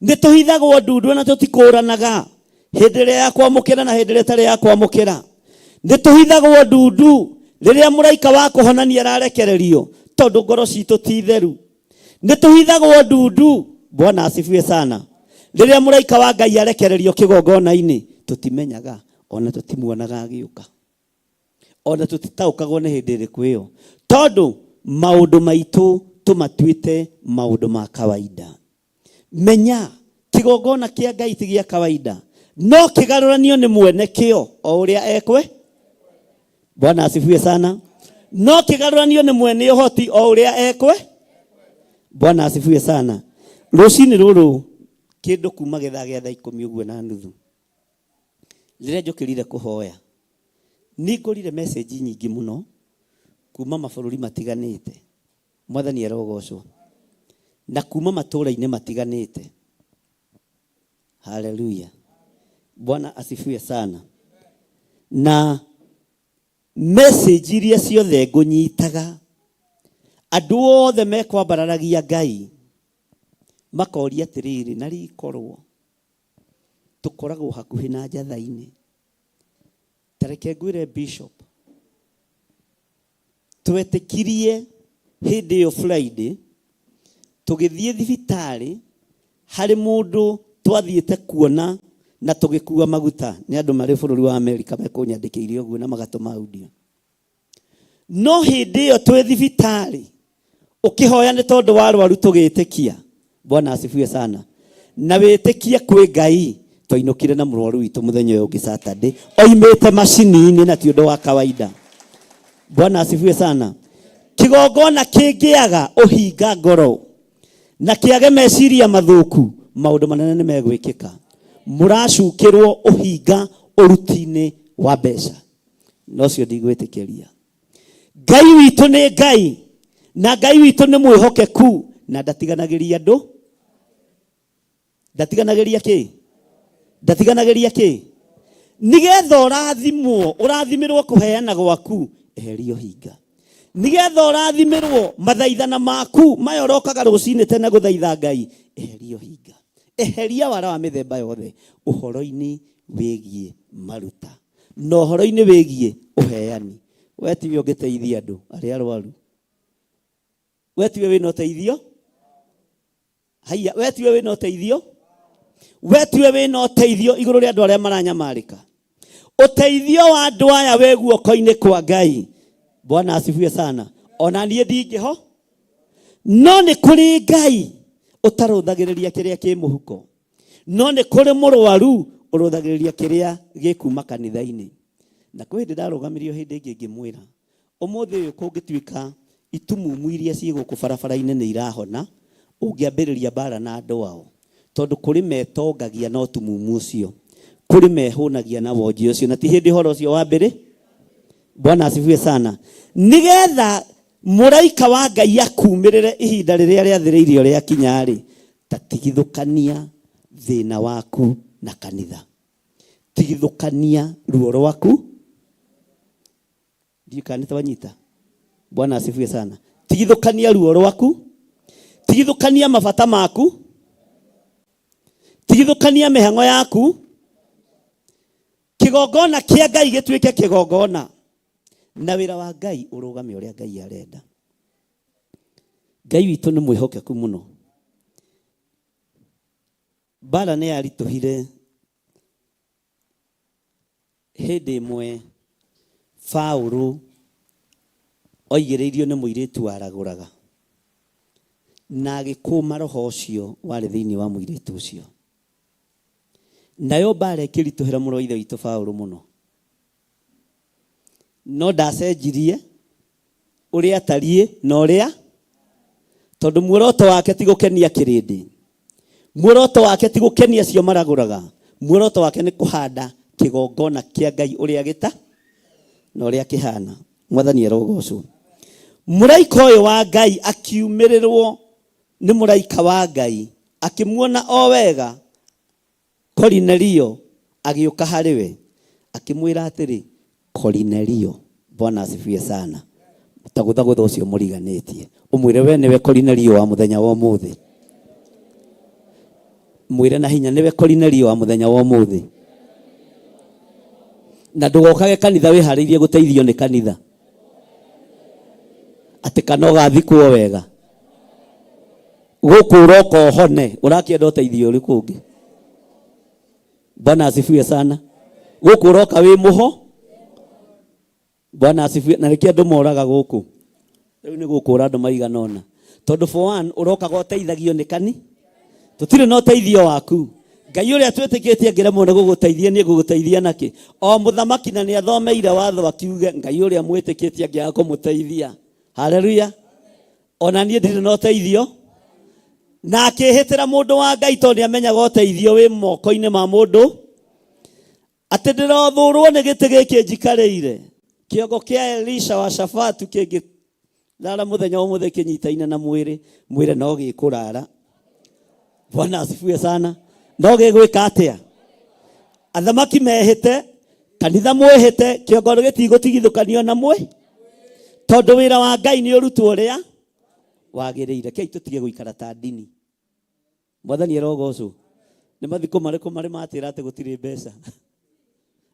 Nĩtũhithagwo ndundu na tũtikũranaga hĩndĩ ĩrĩa ya kwamũkĩra na hĩndĩ ĩrĩa ĩtarĩ ya kwamũkĩra. Nĩtũhithagwo ndundu rĩrĩa mũraika wa kũhonania ararekererio tondũ ngoro citũ ti theru. Nĩtũhithagwo ndundu, Bwana asifiwe sana, rĩrĩa mũraika wa Ngai arekererio kĩgongona-inĩ tũtimenyaga, ona tũtimuonaga agĩũka, ona tũtitaũkagwo nĩ hĩndĩ ĩrĩkũ ĩyo, tondũ maũndũ maitũ tũmatuĩte maũndũ ma kawaida. Menya kĩgongona kĩa Ngai ti gĩa kawaida, no kĩgarũranio nĩ mwene kĩo o ũrĩa ekwe. Bwana asifiwe sana. No kĩgarũranio nĩ mwene ũhoti o ũrĩa ekwe. Bwana asifiwe sana. Rũcinĩ rũrũ kĩndũ kuma getha gĩa thaa 10:30 rĩrĩa njũkĩrire kũhoya, nĩngorire message nyingĩ mũno kuma mabũrũri matiganĩte. Mwathani arogocwo. Na kuma matũũra-inĩ matiganĩte. Hallelujah. Bwana asifiwe sana. Na message iria ciothe ngũnyitaga, andũ othe mekwambararagia Ngai makoria atĩrĩrĩ, na rikorwo tũkoragwo hakuhĩ na njatha-inĩ. Tareke ngwĩre Bishop, twetĩkirie hĩndĩ ĩyo Friday tũgĩthiĩ thibitarĩ harĩ mũndũ twathiĩte kuona na tũgĩkua maguta. Nĩ andũ marĩ bũrũri wa Amerika mekũnyandĩkĩire ũguo na magatũma audio. No hĩndĩ ĩyo twĩ thibitarĩ ũkĩhoya nĩ tondũ warwaru tũgĩtĩkia. Bwana asifiwe sana. Na wĩtĩkia kwĩ Ngai twainũkire na mũrwaru witũ mũthenya ũyũ ũngĩ Saturday, oimĩte macini-inĩ na ti ũndũ wa kawaida. Bwana asifiwe sana. Kĩgongona kĩngĩaga ũhinga ngoro na kĩage meciria mathũku, maũndũ manene nĩ megwĩkĩka. Mũracukĩrwo ũhinga ũruti-inĩ wa mbeca. No cio ndigwĩtĩkĩria. Ngai witũ nĩ Ngai, na Ngai witũ nĩ mwĩhokeku, na ndatiganagĩria andũ. Ndatiganagĩria kĩ? Ndatiganagĩria kĩ? Nigetha ũrathimirwo kũheana gwaku, eheria ũhinga. Nigetha ũrathimirwo mathaithana maku maya ũrokaga rũcinĩ tene gũthaitha Ngai, eheria ũhinga. Eheria wara wa mĩthemba yothe ũhoro-inĩ wĩgiĩ maruta na ũhoro-inĩ wĩgiĩ ũheani. We tiwe ũngĩteithia andũ arĩa arwaru. We tiwe wĩna ũteithio. Haiya, we tiwe wĩna ũteithio. We tiwe wĩna ũteithio igũrũ rĩa andũ arĩa maranyamarĩka. Ũteithio wa andũ aya wĩ guoko-inĩ kwa Ngai. Bwana asifiwe sana. Ona niĩ ndingĩho no nĩ kũrĩ Ngai ũtarũthagĩrĩria kĩrĩa kĩ mũhuko, no nĩ kũrĩ mũrwaru ũrũthagĩrĩria kĩrĩa gĩkuma kanitha-inĩ. Na kwĩ hĩndĩ ndarũgamirio hĩndĩ ĩngĩ ngĩmwĩra ũmũthĩ ũyũ kũngĩtuĩka itumumu iria ciĩ gũkũ barabara-inĩ nĩ irahona, ũngĩambĩrĩria mbara na andũ ao, tondũ kũrĩ metongagia na ũtumumu ũcio, kũrĩ mehũnagia na wonje ũcio, na ti hĩndĩ ũhoro ũcio wambere. Bwana asifiwe sana. Nigetha mũraika wa Ngai akumĩrĩre ihinda rĩrĩa rĩathĩrĩirio rĩa kinya-rĩ, ta tigithũkania thĩna waku na kanitha, tigithũkania ruo rwaku. Ndikanĩte wanyita. Bwana asifiwe sana. Tigithũkania ruo rwaku, tigithũkania mabata maku, tigithũkania mĩhang'o yaku. Kĩgongona kĩa Ngai gĩtuĩke kĩgongona, na wĩra wa Ngai ũrũgame ũrĩa Ngai arenda. Ngai witũ nĩ mwĩhokeku mũno. Mbara nĩ yaritũhire hĩndĩ ĩmwe Paũlũ oigĩrĩirio nĩ mũirĩtu waragũraga, na agĩkũma roho ũcio warĩ thĩinĩ wa mũirĩtu ũcio. Nayo mbara ĩkĩritũhĩra mũrũ wa ithe witũ Paũlũ mũno, no ndacenjirie ũrĩa atariĩ na ũrĩa, tondũ muoroto wake ti gũkenia kĩrĩndĩ, muoroto wake ti gũkenia acio maragũraga, muoroto wake nĩ kũhanda kĩgongona kĩa Ngai ũrĩa gĩta na ũrĩa kĩhana. Mwathani arogocwo. Mũraika ũyũ wa Ngai akiumĩrĩrwo nĩ mũraika wa Ngai, akĩmuona o wega Kornelio, agĩũka harĩ we akĩmwĩra atĩrĩ, Kornelio. Bwana asifiwe sana. Tagũthagũtha ũcio mũriganĩtie, ũmwĩre we nĩwe Kornelio wa mũthenya wa ũmũthĩ. Mwĩre na hinya, nĩwe Kornelio wa mũthenya wa ũmũthĩ. Na ndũgokage kanitha wĩharĩirie gũteithio nĩ kanitha, atĩ kana ũgathikwo wega. Gũkũ ũroka ũhone, ũrakĩenda ũteithio ũrĩkũ ũngĩ? Bwana asifiwe sana. Gũkũ ũroka wĩ mũho. Bwana asifiwe. Na nĩkĩo andũ moraga gũkũ. Rĩu nĩ gũkũ andũ maigana ũna, tondũ for one ũroka gũteithagio nĩ kani, tũtirĩ na ũteithio waku. Ngai ũrĩa twĩtĩkĩtie ngĩremwo nĩ gũgũteithia, nĩ gũgũteithia nakĩ? O mũthamaki na nĩ athomeire watho akiuge Ngai ũrĩa mwĩtĩkĩtie angĩaga kũmũteithia. Haleluya. Ona niĩ ndirĩ na ũteithio, na akĩhĩtĩra mũndũ wa Ngai tondũ nĩamenyaga ũteithio wĩ moko-inĩ ma mũndũ, atĩ ndĩrothũrwo nĩ gĩtĩ gĩkĩ njikarĩire. Kĩongo kĩa Elisha wa Shafatu kĩngĩ rara mũthenya wa ũmũthĩ kĩnyitaine na mwĩrĩ, mwĩrĩ no gĩkũrara. Bwana asifiwe sana. No gĩgwĩka atĩa? Athamaki mehĩte, kanitha mwĩhĩte, kĩongo gĩtigũtigithũkanio na mwĩ, tondũ wĩra wa Ngai nĩ ũrutwo ũrĩa wagĩrĩire. Kĩi tũtige gũikara ta ndini. Mwathani arogocwo. Nĩ mathiko marĩkũ marĩ matĩra atĩ gũtirĩ mbeca?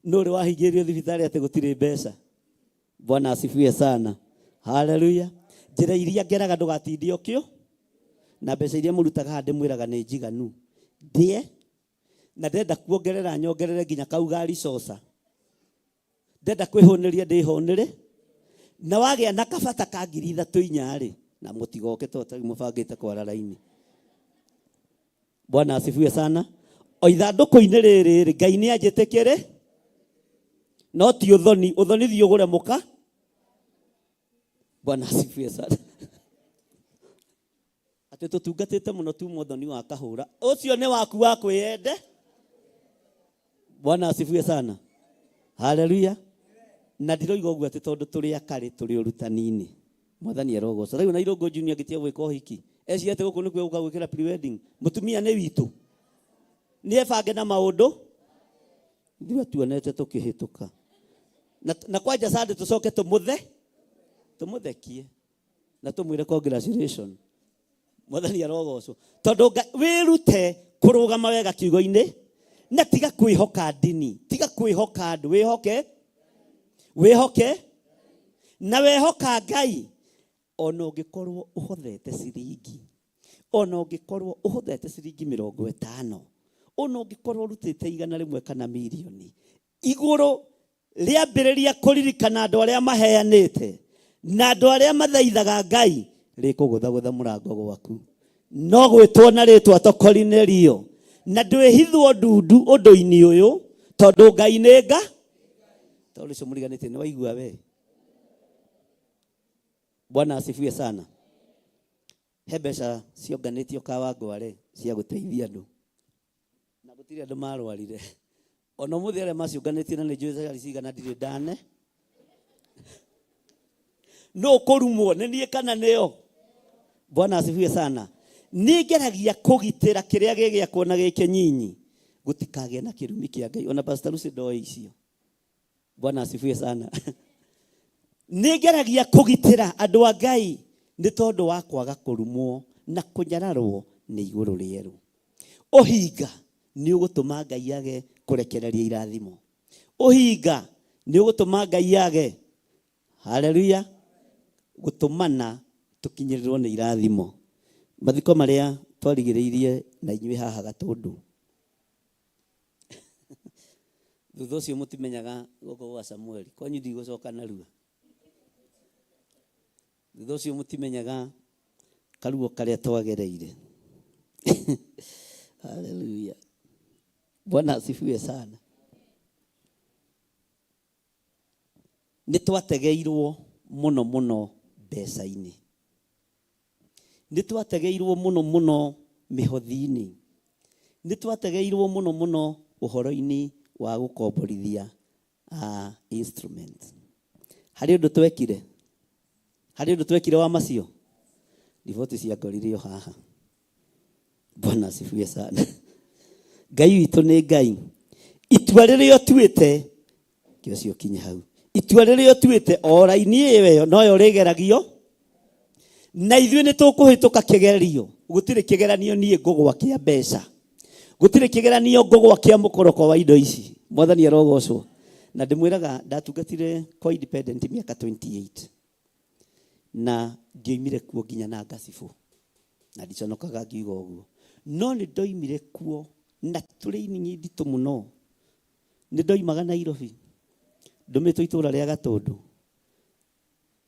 Nũrĩ wahingĩrio thibitarĩ atĩ gũtirĩ mbeca? Bwana asifiwe sana. Haleluya. Njĩra iria ngeraga ndũgatindie ũkĩo, na mbeca iria mũrutaga ndĩmwĩraga nĩ njiganu. Ndie na ndenda kuongerera nyongerere nginya kaugari coca. Ndenda kwĩhũnĩria ndĩhũnĩre, na wagĩa na kabata ka 3,000 na mũtigoke tondũ mũbangĩte kwara raini. Bwana asifiwe sana. O ithandũkũ-inĩ rĩrĩ Ngai nĩ anjĩtĩkĩre, no ti ũthoni. Ũthoni thiĩ ũgũre mũka. Bwana asifiwe sana. Atĩ tũtungatĩte mũno tuma ũthoni wa kahũra. Ũcio nĩ waku wa kwĩyende. Bwana asifiwe sana. Haleluya. Na ndiroiga ũguo atĩ tondũ tũrĩ akarĩ tũrĩ ũrutani-inĩ. Mwathani arogocwo. Rĩu na Irũngũ Junior gĩtia gwĩka ũhiki. Eci atĩ gũkũ nĩkuo gũka gwĩkĩra pre-wedding. Mũtumia nĩ witũ. Nĩ ebange na maũndũ. Ndiwe tuonete tũkĩhĩtũka. Na kwanja Sunday tũcoke tũmũthekie. Na tũmwĩre congratulations. Mwathani arogocwo. Tondũ wĩrute kũrũgama wega kiugo-inĩ, na tiga kwĩhoka ndini, tiga kwĩhoka andũ, wĩhoke na wehoka Ngai. Ona ũngĩkorwo ũhothete ciringi, ona ũngĩkorwo ũhothete ciringi 50, ona ũngĩkorwo ũrutĩte 100 kana milioni, igũrũ rĩambĩrĩria kũririkana andũ arĩa maheanĩte, na andũ arĩa mathaithaga Ngai rĩkũgũthagũtha mũrango gwaku. No gwĩtwo na rĩtwa to Kornelio, na ndwĩhithwo ndundu ũndũ-inĩ ũyũ tondũ Ngai nĩ Nga. Tondũ ũcio mũriganĩtie nĩ waigua we. Bwana asifiwe sana. He mbeca cionganĩtio Kawangware cia gũteithia andũ, na gũtirĩ andũ marwarire. Ona mũthĩ arĩa macionganĩtie na nĩ njũĩ cigana ndirĩ ndane. No kũrumwo nĩ niĩ kana nĩo? Bwana asifiwe sana. Nĩ ngeragia kũgitĩra kĩrĩa gĩgĩakwo na gĩkĩ nyinyi gũtikagĩa na kĩrumi kĩa Ngai. Ona Pastor Lucy ndoĩ icio. Bwana asifiwe sana. Nĩ ngeragia kũgitĩra andũ a Ngai nĩ tondũ wa kwaga kũrumwo na kũnyararwo nĩ igũrũ rĩerũ. Ũhinga nĩ ũgũtũma Ngai age kũrekereria irathimo. Ũhinga nĩ ũgũtũma Ngai age, haleluya, gũtũmana tũkinyĩrĩrwo nĩ irathimo. Mathiko marĩa twarigĩrĩirie na inyuĩ haha Gatũndũ, thutha ũcio mũtimenyaga gũkũ gwa Samueli, kwanyu ndigũcoka narua. Thutha ũcio mũtimenyaga karuo karĩa twagereire. Haleluya. Bwana asifiwe sana. Nĩ twategeirwo mũno mũno mbeca-inĩ. Nĩ twategeirwo mũno mũno mĩhothi-inĩ. Nĩ twategeirwo mũno mũno ũhoro-inĩ wa gũkomborithia instrument. Harĩ ũndũ twekire? Harĩ ũndũ twekire wa macio? Riboti cia ngoririo haha. Bwana asifiwe sana. Ngai witũ nĩ Ngai. Itua rĩrĩa ũtuĩte kĩo cio kinye hau. Itua rĩrĩa ũtuĩte o raini ĩyo noyo rĩgeragio. Na ithuĩ nĩ tũkũhĩtũka kĩgerio. Gũtirĩ kĩgeranio niĩ ngũgwa kĩa mbeca. Gũtirĩ kĩgeranio ngũgwa kĩa mũkoroko wa indo ici. Mwathani arogocwo. Na ndĩmwĩraga ndatungatire kwa independent mĩaka 28. Na ngĩoimire kuo nginya na ngacibũ. Na ndiconokaga ngiuga ũguo. No nĩ ndoimire kuo na training nditũ mũno. Nĩ ndoimaga Nairobi. Ndũmĩtwo itũũra rĩa Gatũndũ.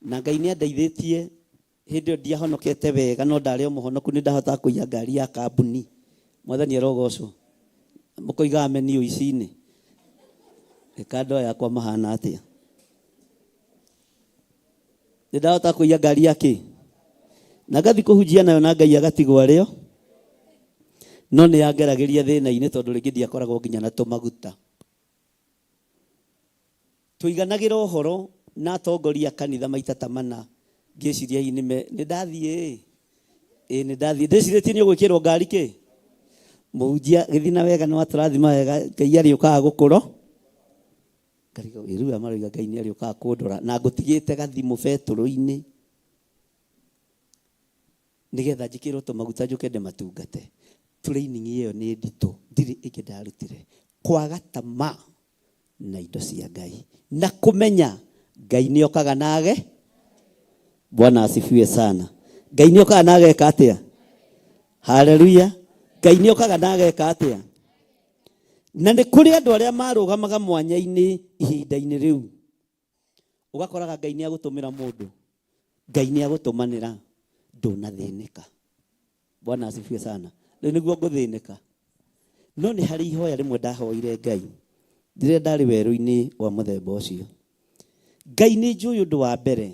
Na Ngai nĩ andeithĩtie hĩndĩ ĩyo ndiahonokete wega, no ndarĩ o mũhonoku nĩ ndahotaga kũiya ngari ya kambuni. Mwathani arogocwo. Mũkoiga ameni ũici-inĩ. Ikando yakwa mahana atĩa? Nĩ ndahotaga kũiya ngari yake. Na ngathi kũhunjia nayo na Ngai agatigwo arĩo. No nĩ yangeragĩria thĩna-inĩ tondũ rĩngĩ ndiakoragwo nginya na tũmaguta. Tũiganagĩra ũhoro na atongoria kanitha maita ta mana. Ngĩciria nĩ ndathiĩ. Nĩ ndathiĩ. Ndĩcirĩtie nĩ ũgwĩkĩrwo ngari kĩ? Mũhunjia gĩthina wega nĩ watũrathima wega, Ngai arĩũkaga gũkũro. Ngariga rĩu amaroiga Ngai nĩ arĩũkaga kũndora. Na ngũtigĩte gathimũ betũrũ-inĩ nĩgetha njĩkĩrwo tũmaguta njũke ndĩmatungate. Training ĩyo nĩ nditũ, ndirĩ ĩngĩ ndarutire. Kwaga tamaa na indo cia Ngai na kũmenya Ngai nĩ okaga nage. Bwana asifiwe sana. Ngai nĩ okaga nage eka atĩa? Haleluya. Ngai nĩ okaga nage eka atĩa? Na nĩ kũrĩ andũ arĩa marũgamaga mwanya-inĩ ihinda-inĩ rĩu. Ũgakoraga Ngai nĩ agũtũmĩra mũndũ, Ngai nĩ agũtũmanĩra, ndũnathĩnĩka. Bwana asifiwe sana. Rĩu nĩguo ngũthĩnĩka. No nĩ harĩ ihoya rĩmwe ndahoire Ngai rĩrĩa ndarĩ werũ-inĩ wa mũthemba ũcio. Ngai nĩ njũĩ ũndũ wa mbere,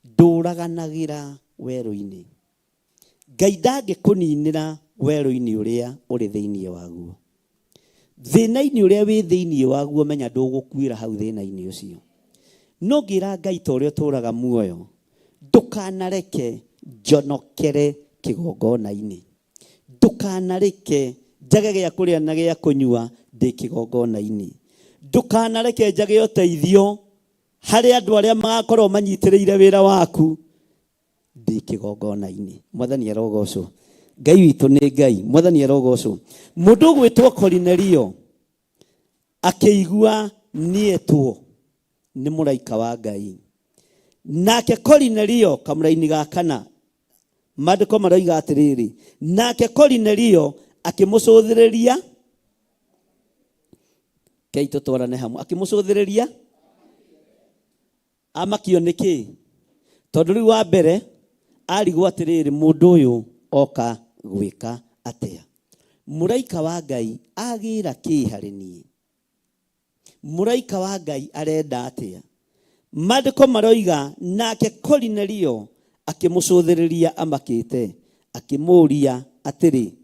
ndũraganagĩra werũ-inĩ. Ngai ndangĩkũninĩra werũ-inĩ ũrĩa ũrĩ thĩinĩ waguo. Thĩna-inĩ ũrĩa wĩ thĩinĩ waguo menya ndũgũkuĩra hau thĩna-inĩ ũcio. No ngĩra Ngai ta ũrĩa ũtũũraga muoyo, ndũkanareke njonokere kĩgongona-inĩ. Ndũkanareke njage gĩa kũrĩa na gĩa kũnyua ndĩ kĩgongona-inĩ. Ndũkanareke njage ũteithio harĩ andũ arĩa magakorwo manyitĩrĩire wĩra waku ndĩ kĩgongona-inĩ. Mwathani arogocwo. Ngai witũ nĩ Ngai. Mwathani arogocwo. Mũndũ ũgwĩtwo Kornelio akĩigua nĩetwo nĩ mũraika wa Ngai. Nake Kornelio kamũra-inĩ ga kana, maandĩko maroiga atĩrĩrĩ, nake Kornelio akĩmũcũthĩrĩria. Kei tũtwarane hamwe. Akĩmũcũthĩrĩria. Amakio nĩkĩ? tondu riu wa mbere arigwo atiriri mundu uyu oka gwika atia. Muraika wa Ngai agira ki hari nie? Muraika wa Ngai arenda atia? Maandiko maroiga nake Kornelio akimucuthiriria amakite akimuria atiri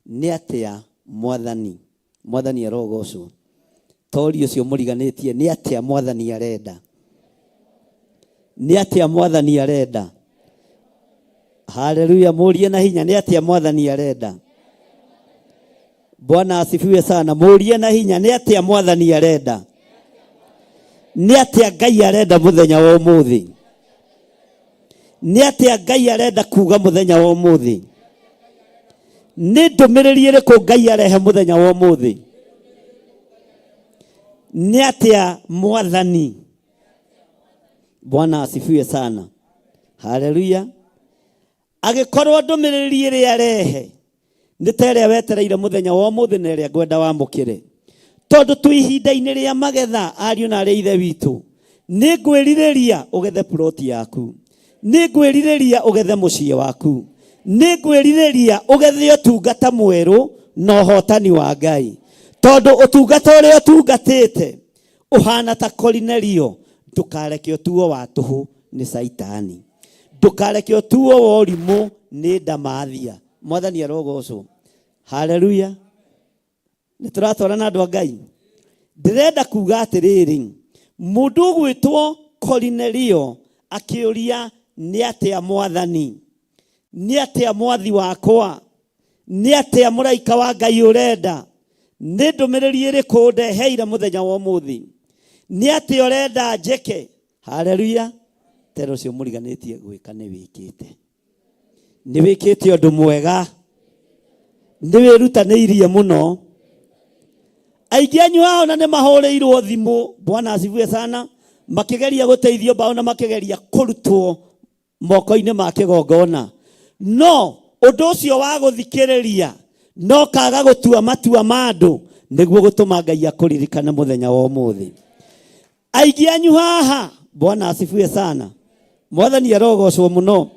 ni atia mwathani. Mwathani arogocwo. Tori ucio muriganitie ni atia mwathani arenda? Ni atia mwathani arenda? Haleluya, murie na hinya, ni atia mwathani arenda? Bwana asifiwe sana. Murie na hinya, ni atia mwathani arenda? Ni atia Ngai arenda muthenya wa umuthi? Ni atia Ngai arenda kuga muthenya wa umuthi? Ni ndumiriri iriku Ngai arehe muthenya wa umuthi? Ni atia mwathani? Bwana asifiwe sana. Haleluya. Agikorwo ndumiriri iri arehe ni tere wetereire muthenya wa umuthi na iri ngwenda wamukire. Tondu tu ihinda-ini ria magetha ariu na ari ithe witu, ni ngwiririria ugethe ploti yaku, ni ngwiririria ugethe mucii waku, ni ngwiririria ugethe utungata mweru na uhotani wa Ngai. Tondu utungata uria utungatite uhana ta Kornelio, ndukareke utuo wa tuhu ni Saitani, ndukareke utuo wa urimu ni Ndamathia. Mwathani arogocwo. Haleluya. Nituratwara na andu a Ngai. Ndirenda kuga atiriri, mundu gwitwo Kornelio akiuria ni atia mwathani? Ni atia mwathi wakwa? Ni atia muraika wa Ngai urenda? Ni ndumiriri iriku ndeheire muthenya wa umuthi? Ni atia urenda njeke? Haleluya. Tero ucio muriganitie gwika ni wikite. Ni wikite undu mwega. Ni wirutaniirie muno. Aingi anyu hao na ni mahoreirwo thimu. Bwana asifiwe sana. Makigeria guteithio bao na makigeria kurutwo moko-ini ma kigongona. No undu ucio wa guthikiriria no kaga gutua matua ma andu niguo gutuma Ngai akuririkana muthenya wa umuthi. Aingi anyu haha, Bwana asifiwe sana, Mwathani arogocwo muno,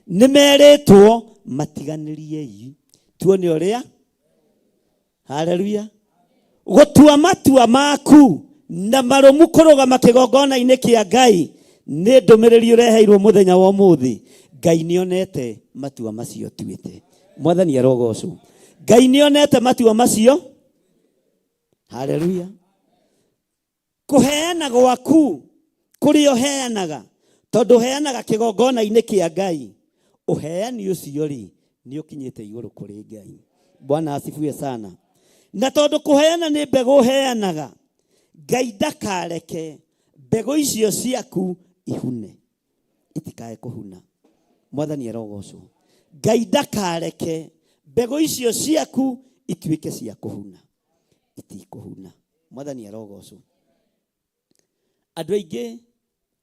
ni meritwo matiganiriei tuone uria. Haleluya. Gutua matua maku na marumu kurugama kigongona-ini kia Ngai ni ndumiriri ureheirwo muthenya wa umuthi. Ngai nionete matua macio tuite. Mwathani arogocwo. Ngai nionete matua macio. Haleluya. Kuheana gwaku kuri uheanaga, tondu uheanaga kigongona-ini kia Ngai. Uheani ucio ri ni ukinyite iguru kuri Ngai. Bwana asifiwe sana. Na tondu kuheana ni mbegu heanaga, Ngai ndakareke mbegu icio ciaku ihune, itikae kuhuna. Mwathani arogocwo. Ngai ndakareke mbegu icio ciaku ituike cia kuhuna, itikuhuna. Mwathani arogocwo. Andu aingi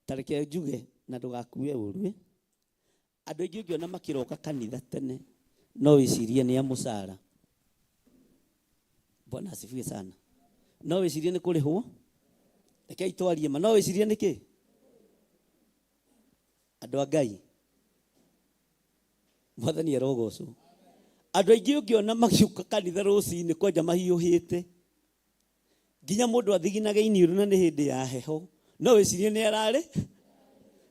tareke njuge na ndugakue urwe. Andu aingi ngiona makiroka kanitha tene no wicirie ni amucara. Bwana asifiwe sana. No wicirie ni kurihwo. Reke itwarie ma. No wicirie ni ki? Andu a Ngai. Mwathani arogocwo. Andu aingi ngiona makiuka kanitha rucini kwanja mahiuhite. Nginya mundu athiginage iniuru na ni hindi ya heho. No wicirie ni arare.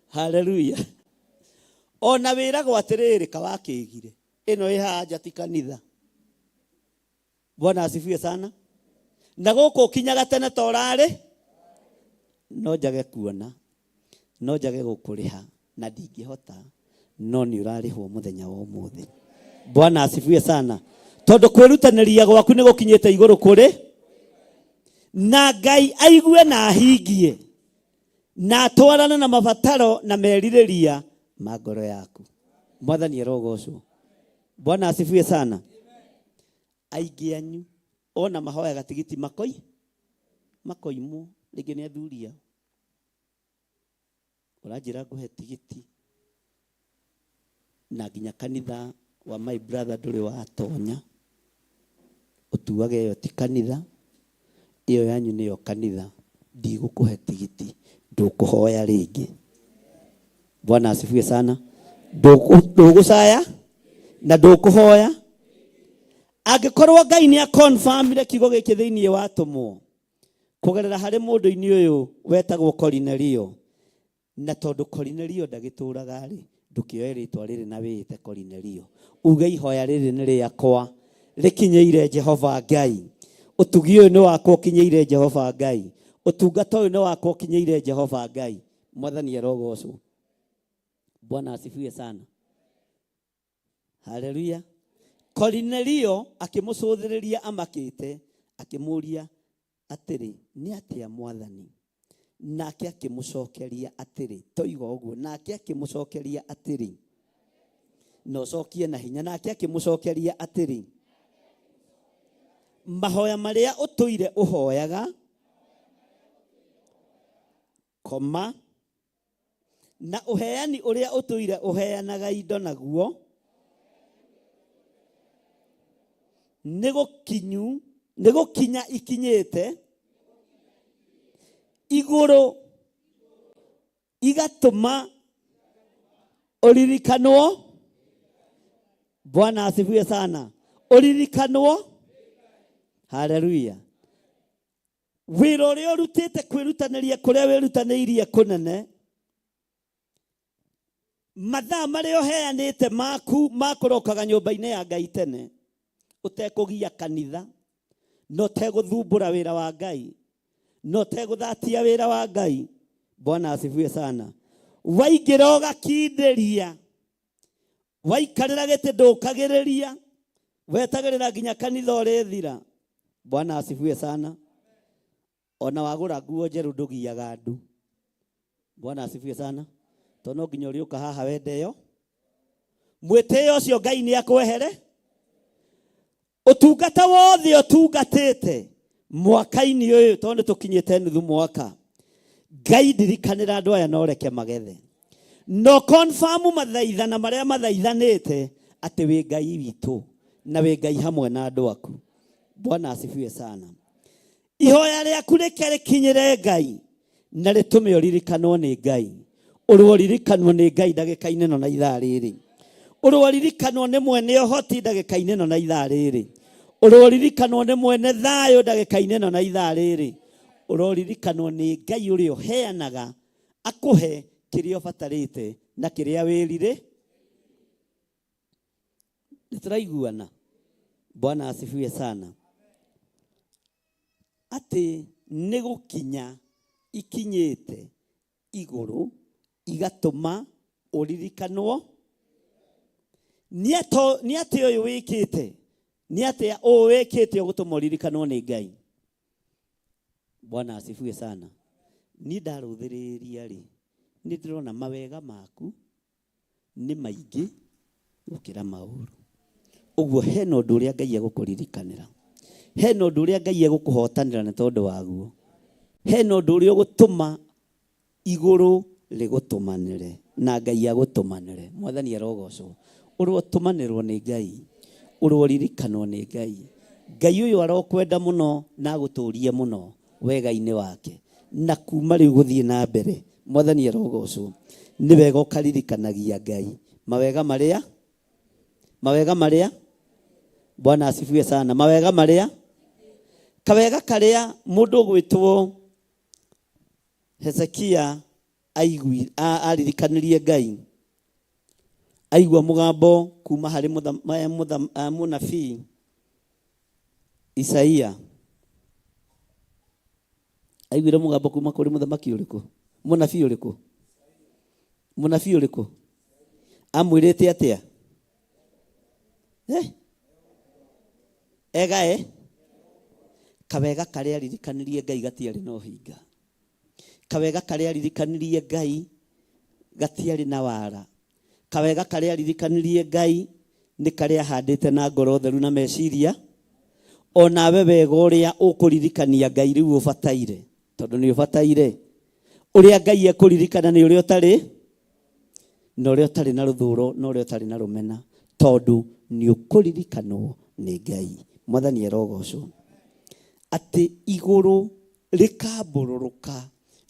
Haleluya. Ona wiragwo atiriri kawakigire. Ino ihaja ti kanitha. Bwana asifiwe sana. Na guku kinyaga tene torare no njage kuona, no njage gukuriha na ndingihota, no ni urarihwo muthenya wa umuthi. Bwana asifiwe sana. Tondu kwirutaniria gwaku ni gukinyite iguru kuri na Ngai aigue na ahingie na atwarana na mabataro na meririria ma ngoro yaku. Mwathani arogocwo. Bwana asifiwe sana. Aingi anyu ona mahoya gatigiti makoimwo ringi ni athuria. Uranjira nguhe tigiti na nginya kanitha wa my brother nduri wa tonya. Utuage yo ti kanitha, iyo yanyu niyo kanitha. Ndigukuhe tigiti, ndukuhoya ringi. Bwana asifiwe sana. Ndũgũcaya na ndũkũhoya. Angĩkorwo Ngai nĩ confirmire kiugo gĩkĩ thĩinĩ wa tũmwo kũgerera harĩ mũndũ-inĩ ũyũ wetagwo Cornelio, na tondũ Cornelio ndagĩtũraga rĩ, ndũkĩoe rĩtwa rĩrĩ na wĩte Cornelio. Uge ihoya rĩrĩ nĩ rĩakwa, rĩkinyĩire Jehova Ngai. Ũtugi ũyũ nĩ wakwa ũkinyĩire Jehova Ngai. Ũtungata ũyũ nĩ wakwa ũkinyĩire Jehova Ngai. Mwathani arogocwo. Bwana asifiwe sana. Haleluya. Cornelio akĩmũcũthĩrĩria amakĩte, akĩmũria atĩrĩ, nĩ atĩa Mwathani? Nake akĩmũcokeria atĩrĩ, toiga ũguo, nake akĩmũcokeria atĩrĩ, no cokie na hinya. Nake akĩmũcokeria atĩrĩ, mahoya marĩa ũtũire ũhoyaga, koma, na ũheani ũrĩa ũtũire ũheanaga indo naguo, nĩ gũkinya ikinyĩte igũrũ igatũma ũririkanwo. Bwana asifiwe sana. Ũririkanwo. Haleluya. Wĩra ũrĩa ũrutĩte kwĩrutanĩria kũrĩa wĩrutanĩirie kũnene, mathaa marĩa ũheanĩte maku makũrokaga nyũmba-inĩ ya Ngai tene, ũtekũgia kanitha, no tegũthumbũra wĩra wa Ngai, no tegũthatia wĩra wa Ngai. Bwana asifiwe sana. Waingĩra ũgakindĩria, waikarĩra gĩtĩ ndũkagĩrĩria, wetagĩrĩra nginya kanitha ũrĩthira. Bwana asifiwe sana. Ona wagũra nguo njerũ ndũgiaga ndu. Bwana asifiwe sana. Tono nginya ũrĩũka haha wendeyo. Mwĩtĩo ũcio Ngai nĩ akwehere. Ũtungata wothe ũtungatĩte mwaka-inĩ ũyũ, tondũ tũkinyĩte nuthu mwaka, Ngai ndirikanĩra andũ aya no reke magethe. No confirm mathaithana marĩa mathaithanĩte atĩ wĩ Ngai witũ na wĩ Ngai hamwe na andũ aku. Bwana asifiwe sana. Ihoya rĩaku rĩke rĩkinyĩre Ngai na rĩtũme ũririkanwo nĩ Ngai. Ũririkanwo nĩ Ngai ndagĩka-inĩ ĩno na ithaa rĩrĩ. Ũririkanwo nĩ mwene ũhoti ndagĩka-inĩ ĩno na ithaa rĩrĩ. Ũririkanwo nĩ mwene thayũ ndagĩka-inĩ ĩno na ithaa rĩrĩ. Ũririkanwo nĩ Ngai ũrĩa ũheanaga akũhe kĩrĩa ũbatarĩte na kĩrĩa wĩrire. Nĩtũraiguana. Bwana asifiwe sana. Atĩ nĩ gũkinya ikinyĩte igũrũ igatũma ũririkanwo. Nĩ atĩ ũyũ wĩkĩte, nĩ atĩ ũyũ wĩkĩte ũgũtũma ũririkanwo nĩ Ngai. Bwana asifiwe sana. Niĩ ndarũthĩrĩria rĩ, nĩ ndĩrona mawega maku nĩ maingĩ gũkĩra maũru. Ũguo hena ũndũ ũrĩa Ngai egũkũririkanĩra. Hena ũndũ ũrĩa Ngai egũkũhotanĩra nĩ tondũ waguo. Hena ũndũ ũrĩa ũgũtũma igũrũ rĩgũtũmanĩre na Ngai agũtũmanĩre. Mwathani arogocwo. Ũrĩtũmanĩrwo nĩ Ngai, ũrĩririkanwo nĩ Ngai. Ngai ũyũ arokwenda mũno na agũtũrie mũno wega-inĩ wake, na kuma rĩu gũthiĩ na mbere. Mwathani arogocwo. Nĩ wega ũkaririkanagia Ngai mawega marĩa. Bwana asifiwe sana. Mawega marĩa, kawega karĩa mũndũ gwĩtwo Hezekia aririkanĩrie Ngai, aigua mũgambo kuma harĩ mũnabii Isaia. Aiguire mũgambo kuma kũrĩ mũthamaki ũrĩkũ? Mũnabii ũrĩkũ? Amwĩrĩte atĩa? Kawega karĩa aririkanĩrie Ngai gatiarĩ na ũhinga. Kawega karĩa aririkanĩrie Ngai gatiarĩ na wara. Kawega karĩa aririkanĩrie Ngai nĩ karĩa ahandĩte na ngoro theru na meciria. Onawe wega ũrĩa ũkũririkania Ngai rĩu ũbataire, tondũ nĩ ũbataire. Ũrĩa Ngai ekũririkana nĩ ũrĩa ũtarĩ, na ũrĩa ũtarĩ na rũthũro, na ũrĩa ũtarĩ na rũmena, tondũ nĩ ũkũririkanwo nĩ Ngai. Mwathani arogocwo. Atĩ igũrũ rĩkambũrũrũka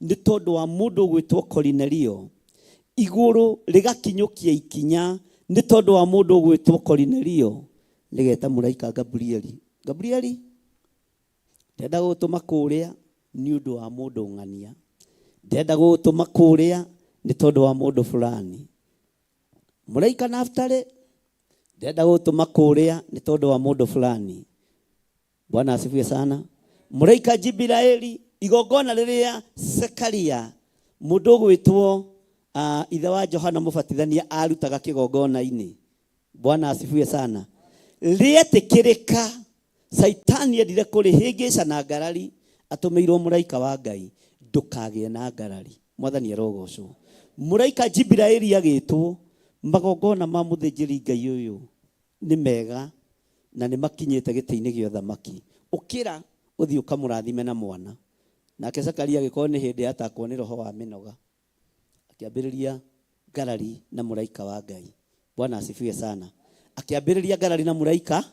nĩ tondũ wa mũndũ gwĩtwo Cornelio. igũrũ rĩgakinyũkia ikinya nĩ tondũ wa mũndũ ũgwĩtwo Kornelio nĩgeta mũraika Gabrieli ndenda gũtũma kũrĩa nĩ ũndũ wa mũndũ ng'ania, ndenda gũtũma kũrĩa nĩ tondũ wa mũndũ fulani. Mũraika Naftali ndenda gũtũma kũrĩa nĩ tondũ wa mũndũ fulani. Bwana asifiwe sana. Mũraika Jibraeli igongona rĩrĩa Zekaria mũndũ ũgwĩtwo ithe wa Johana Mũbatithania arutaga kĩgongona-inĩ. Bwana asifiwe sana. Rĩetĩkĩrĩka Saitani endire kũrĩhĩngĩca na ngarari, atũmĩirwo mũraika wa Ngai ndũkagĩe na ngarari. Mwathani arogocwo. Mũraika Jibraeli agĩtwo, magongona ma mũthĩnjĩri Ngai ũyũ nĩ mega na nĩ makinyĩte gĩtĩ-inĩ gĩa ũthamaki. Ũkĩra ũthiĩ ũkamũrathime na mwana. Nake Zekaria agĩkorwo nĩ hĩndĩ atakwo nĩ roho wa mĩnoga, akĩambĩrĩria ngarari na mũraika wa Ngai. Bwana asifiwe sana. Akĩambĩrĩria ngarari na mũraika,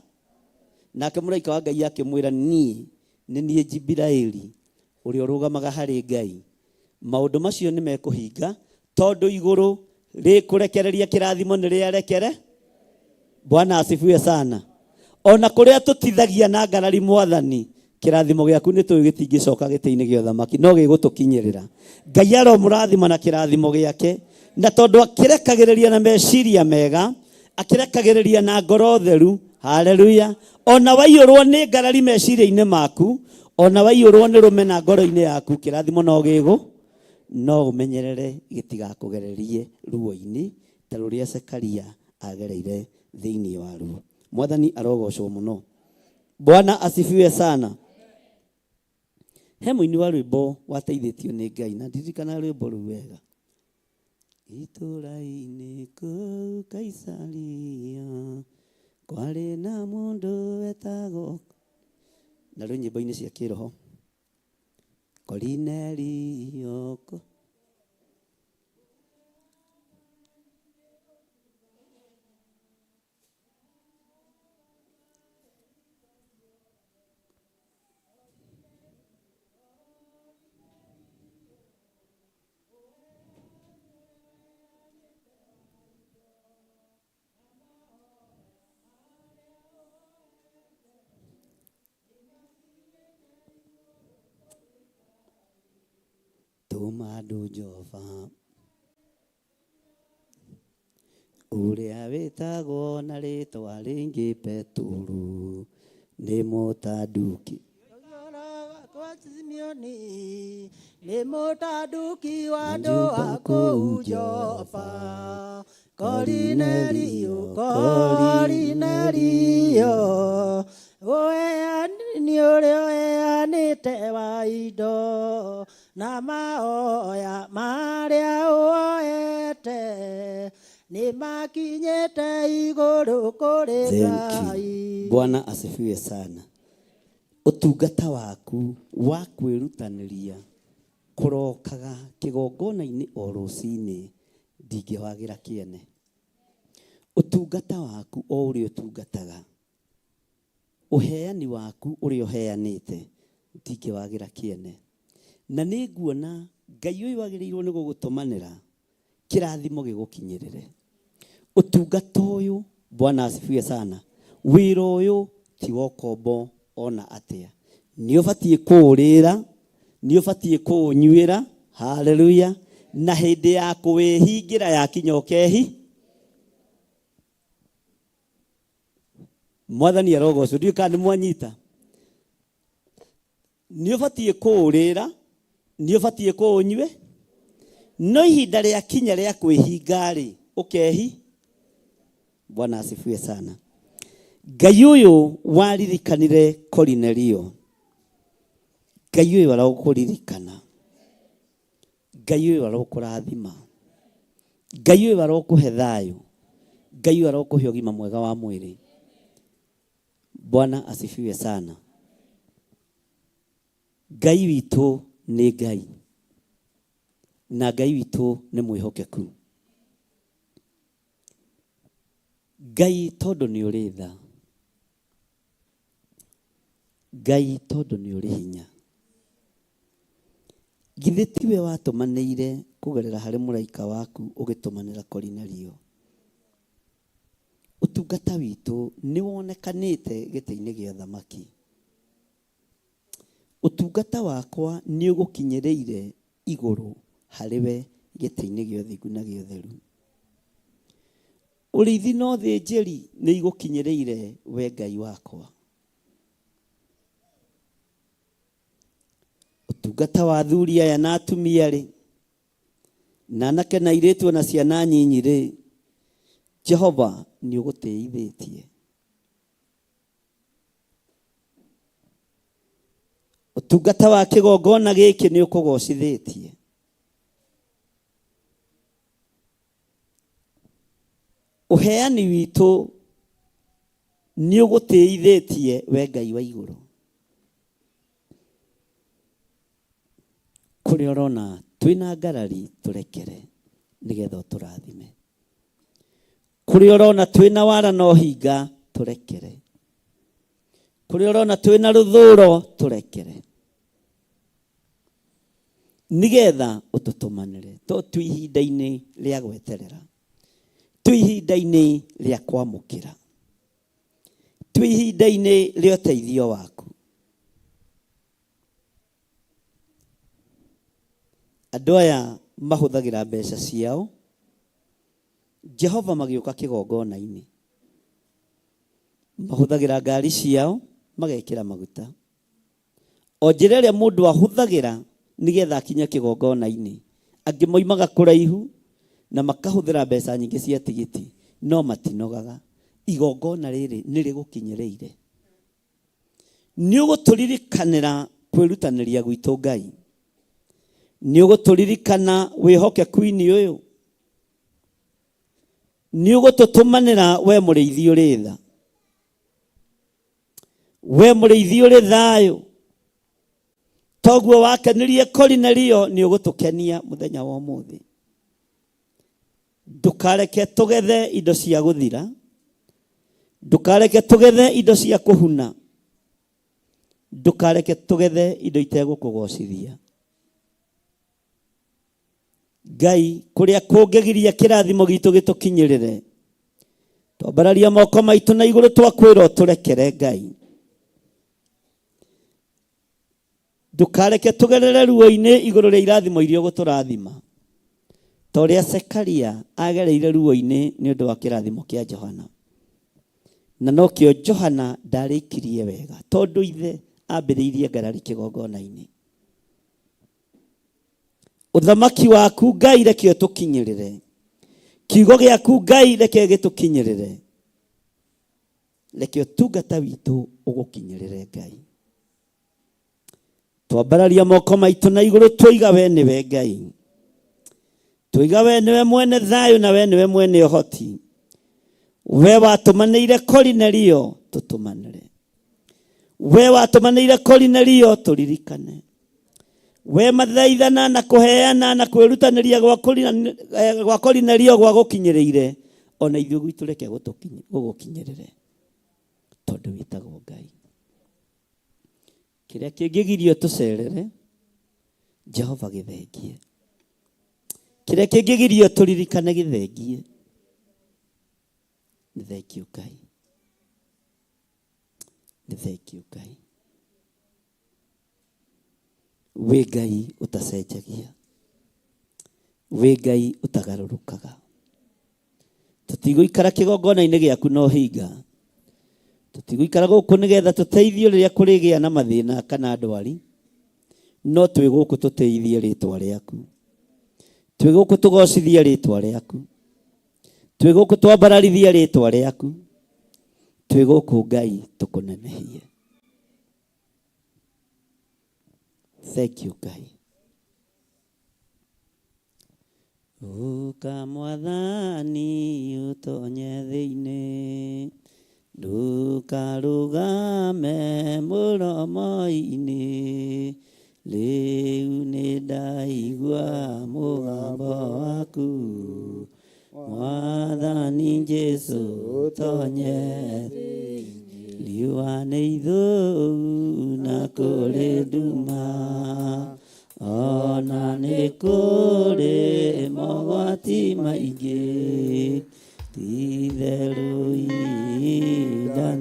nake mũraika wa Ngai akĩmwĩra, niĩ Jibraeli ũrĩa ũrũgamaga harĩ Ngai, maũndũ macio nĩ mekũhinga tondũ igũrũ rĩkũrekereria kĩrathimo nĩ rĩarekere. Bwana asifiwe sana. Ona kũrĩa tũtithagia na ngarari Mwathani, kĩrathimo gĩaku nĩ tũĩ gĩtingĩcoka gĩtĩ-inĩ gĩa ũthamaki, no gĩgũtũkinyĩrĩra. Ngai aromũrathima na kĩrathimo gĩake, na tondũ akĩrekagĩrĩria na meciria mega, akĩrekagĩrĩria na ngoro theru. Haleluya. Ona waiyũrwo nĩ ngarari meciria-inĩ maku, ona waiyũrwo nĩ rũmena ngoro-inĩ yaku, kĩrathimo no ũmenyerere gĩtigakũgererie ruo-inĩ ta rũrĩa Zekaria agereire thĩinĩ wa ruo. Mwathani arogocwo mũno. Bwana asifiwe sana. He mũini wa rwĩmbo wateithĩtio nĩ Ngai, na ndirikana rwĩmbo rũu wega. Itũra-inĩ kũu Kaisaria kwarĩ na mũndũ wetagwo, na rwĩ nyĩmbo-inĩ cia kĩroho, Kornelio. Tũma Jehova ũrĩa wĩtagwo na rĩtwa rĩngĩ Peturu nĩ mũtanduki kwa Simeoni, nĩ mũtanduki wa andũ a kũu Jopa. Kornelio nĩ ũrĩa ũheanĩte wa indo na mahoya marĩa woete nĩ makinyĩte igũrũ kũrĩ Ngai. Bwana asifiwe sana. Ũtungata waku wa kwĩrutanĩria kũrokaga kĩgongona-inĩ o rũcinĩ ndingĩwagĩra kĩene. Ũtungata waku o ũrĩa ũtungataga, ũheani waku ũrĩa ũheanĩte ndingĩwagĩra kĩene. Na nĩ nguona Ngai ũyũ wagĩrĩirwo nĩ gũgũtũmanĩra kĩrathimo gĩgũkinyĩrĩre. Ũtungata ũyũ, Bwana asifiwe sana, wĩra ũyũ ti wa ũkombo ona atĩa. Nĩ ũbatiĩ kũũrĩra, nĩ ũbatiĩ kũũnyuĩra. Haleluya. Na hĩndĩ ya kũwĩhingĩra yakinya ũkehi. Mwathani arogocwo. Ndiũĩ kana nĩ mwanyita. Nĩ ũbatiĩ kũũrĩra, nĩ ũbatiĩ kũũnyue, no ihinda rĩa kinya rĩa kwĩhinga-rĩ ũkehi. Bwana asifiwe sana. Ngai ũyũ waririkanire Kornelio, Ngai ũyũ arogũkũririkana, Ngai ũyũ arogũkũrathima, Ngai ũyũ arogũkũhe thayũ, Ngai ũyũ arogũkũhe ũgima mwega wa mwĩrĩ. Bwana asifiwe sana. Ngai witũ nĩ Ngai, na Ngai witũ nĩ mwĩhokeku. Ngai tondũ nĩ ũrĩ tha, Ngai tondũ nĩ ũrĩ hinya, githĩ tiwe watũmanĩire kũgerera harĩ mũraika waku ũgĩtũmanĩra Korinelio. Ũtungata witũ nĩ wonekanĩte gĩtĩ-inĩ gĩa ũthamaki. Ũtungata wakwa nĩ ũgũkinyĩrĩire igũrũ harĩ we gĩtĩ-inĩ gĩa ũthingu na gĩa ũtheru. Ũrĩithi na ũthĩnjĩri nĩ igũkinyĩrĩire we Ngai wakwa. Ũtungata wa athuri aya na atumia rĩ, na anake na airĩtu na ciana nyinyi rĩ, Jehova nĩ ũgũtĩithĩtie. Ũtungata wa kĩgongona gĩkĩ nĩ ũkũgocithĩtie. Ũheani witũ nĩ ũgũtĩithĩtie we Ngai wa igũrũ. Kũrĩa ũrona twĩna ngarari tũrekere nĩgetha ũtũrathime. Kũrĩa ũrona twĩna wara na ũhinga tũrekere. Kũrĩa ũrona twĩna rũthũũro tũrekere. Nĩgetha ũtũtũmanĩre. Twĩ ihinda-inĩ rĩa gweterera. Twĩ ihinda-inĩ rĩa kwamũkĩra. Twĩ ihinda-inĩ rĩa ũteithio waku. Andũ aya mahũthagĩra mbeca ciao, Jehova magĩũka kĩgongona-inĩ. Mahũthagĩra ngari ciao, magekĩra maguta. O njĩra ĩrĩa mũndũ ahũthagĩra nĩgetha akinya kĩgongona-inĩ. Angĩ moimaga kũraihu na makahũthĩra mbeca nyingĩ cia tigiti, no matinogaga. Igongona rĩrĩ nĩ rĩgũkinyĩrĩire. Nĩ ũgũtũririkanĩra kwĩrutanĩria gwitũ Ngai. Nĩ ũgũtũririkana wĩhokeku-inĩ ũyũ. Nĩ ũgũtũtũmanĩra we mũrĩithi ũrĩ tha. We mũrĩithi ũrĩ thayũ. Toguo wakenirie Korinelio nĩ ũgũtũkenia mũthenya wa ũmũthĩ. Ndũkareke tũgethe indo cia gũthira. Ndũkareke tũgethe indo cia kũhuna. Ndũkareke tũgethe indo itegũkũgocithia. Ngai kũrĩa kũngĩgiria kĩrathimo gitũ gĩtũkinyĩrĩre. Twambararia moko maitũ na igũrũ twakwĩrwo tũrekere Ngai. Ndũkareke tũgerere ruo-inĩ igũrũ rĩa irathimo iria ũgũtũrathima. Ta ũrĩa Zekaria agereire ruo-inĩ nĩ ũndũ wa kĩrathimo kĩa Johana. Na no kĩo Johana ndarĩkirie wega tondũ ithe ambĩrĩirie ngarari kĩgongona-inĩ. Ũthamaki waku Ngai reke ũtũkinyĩrĩre. Kiugo gĩaku Ngai reke gĩtũkinyĩrĩre. Reke ũtungata witũ ũgũkinyĩrĩre Ngai. Twambararia moko maitũ na igũrũ twoiga we nĩwe Ngai. Twoiga we nĩwe mwene thayũ na we nĩwe mwene ũhoti. We watũmanĩire Korinelio tũtũmanĩre. We watũmanĩire Korinelio tũririkane. We mathaithana na kũheana na kwĩrutanĩria gwa Korinelio gwa gũkinyĩrĩire. Ona ithuĩ gwitũ reke gũgũkinyĩrĩre. Tondũ wĩtagwo Ngai. Kĩrĩa kĩngĩgirio tũcerere, Jehova gĩthengie. Kĩrĩa kĩngĩgirio tũririkane gĩthengie. Nĩ thengio Ngai. Nĩ thengio Ngai. Wĩ Ngai ũtacenjagia. Wĩ Ngai ũtagarũrũkaga. Tũtigũikara kĩgongona-inĩ gĩaku na ũhinga. Tũtigũikara gũkũ nĩgetha tũteithio rĩrĩa kũrĩgĩa na mathĩna kana ndwari. No twĩ gũkũ tũteithie rĩtwa rĩaku. Twĩ gũkũ tũgocithie rĩtwa rĩaku. Twĩ gũkũ twambararithia rĩtwa rĩaku. Twĩ gũkũ Ngai tũkũnenehie. Thank you, Ngai. Ũka Mwathani ũtonye thĩinĩ. Ndũkarũgame mũromo-inĩ. Rĩu nĩ ndaigua mũgambo waku. Mwathani Jesũ ũtonye thĩinĩ. Riũa nĩ ithũu na kũrĩ nduma. Ona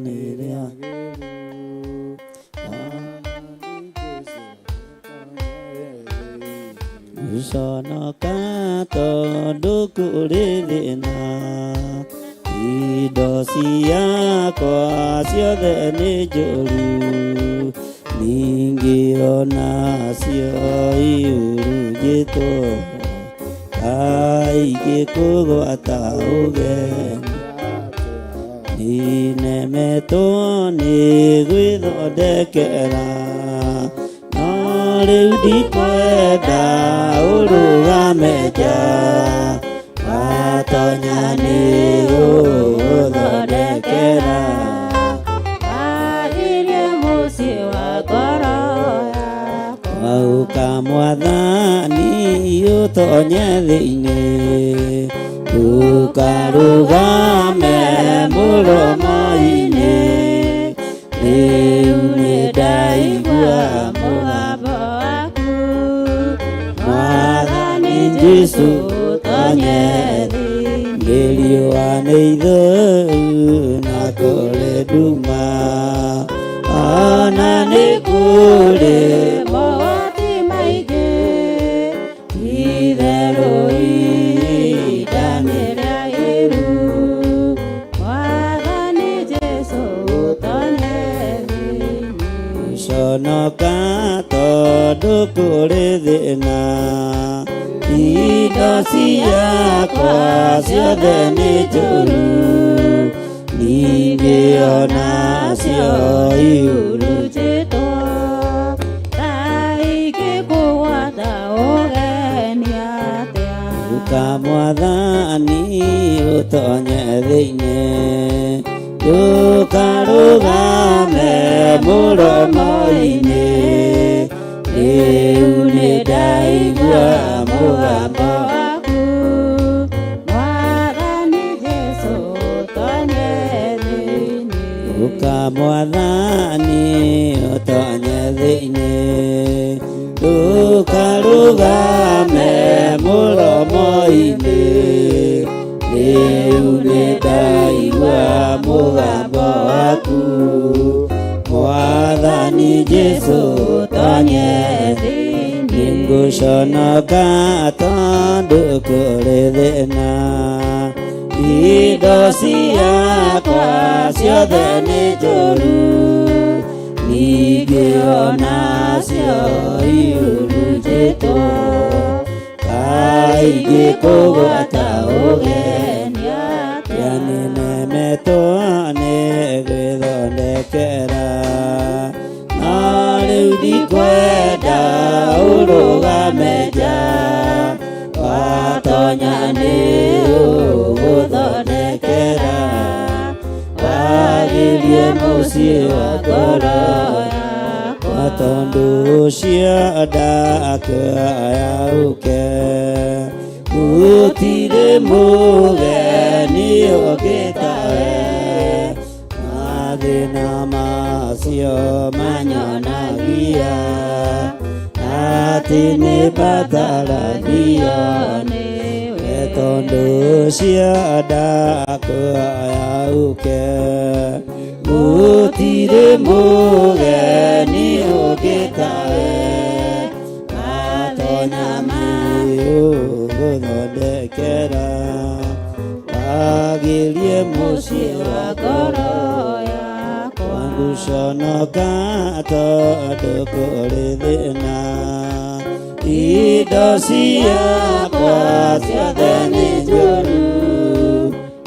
nĩrĩa gũconoka tondũ kũrĩ thĩna, indo ciakwa ciothe nĩ njũru, ningĩ onacio iurunjĩtwo, kaingĩ kũgwata ũgeni, ninemetwo nĩ gwĩthondekera, no rĩu ndikwenda ũrũgame nja, watonya nĩ gũthondekera, wagĩrie mũciĩ wa ngoro yakwa, wauka Mwathani ũtonye thĩinĩ, ndũkarũgame mũromo-inĩ, rĩu nĩndaigua mũgambo waku, Mwathani Jesũ ũtonye thĩinĩ, nĩ riũa nĩ ithũũ na kũrĩ nduma, ona nĩ kũrĩ mogwati maingĩ, itherũ ihinda nĩ rĩagĩrĩru, Mwathani Jesũ ũtonye thĩinĩ, gũconoka tondũ kũrĩ thĩna, indo ciakwa ciothe nĩ njũru, ningĩ onacio iurunjĩtwo, kaingĩ kũgwata ũgeni atĩa, ruka Mwathani ũtonye thĩinĩ, ndũkarũgame mũromo-inĩ, rĩu nĩndaigua mũgambo waku, Mwathani Jesũ ũtonye thĩinĩ, ruka Mwathani ũtonye thĩinĩ, ndũkarũgame mũromo-inĩ, rĩu nĩndaigua mũgambo waku, Mwathani Jesũ ũtonye thĩinĩ, nĩngũconoka tondũ kũrĩ thĩna, indo ciakwa ciothe nĩ njũru, ningĩ onacio iurunjĩtwo, kaingĩ kũgwata ũgeni atĩa, ninemetwo nĩ gwĩthondekera, no rĩu ndikwenda ũrũgame nja, watonya nĩ ũgũthondekera, wagĩrie mũciĩ wa ngoro yakwa, tondũ ũcio ndakwaya ũke, gũtirĩ mũgeni ũngĩ tawe, mathĩna macio manyonagia, atĩ nĩmbataragio nĩwe, tondũ ũcio ndakwaya ũke, gũtirĩ mũgeni ũngĩ tawe, watonya ũgũthondekera, wagĩrie mũciĩ wa ngoro yakwa, gũconoka tondũ kũrĩ thĩna, indo ciakwa ciothe nĩ njũru,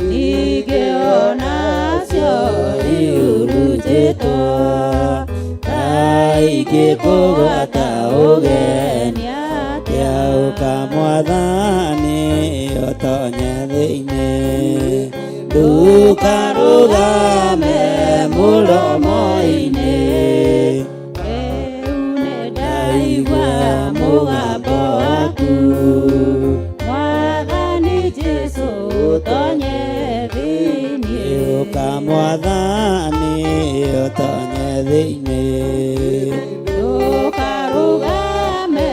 ningĩ onacio iurunjĩtwo, kaingĩ kũgwata ũgeni atĩa, ũka Mwathani ũtonye thĩinĩ, ndũkarũgame mũromo-inĩ, rĩu nĩndaigua mũgambo waku, Mwathani Jesũ ũtonye thĩinĩ, ũka Mwathani ũtonye thĩinĩ, ndũkarũgame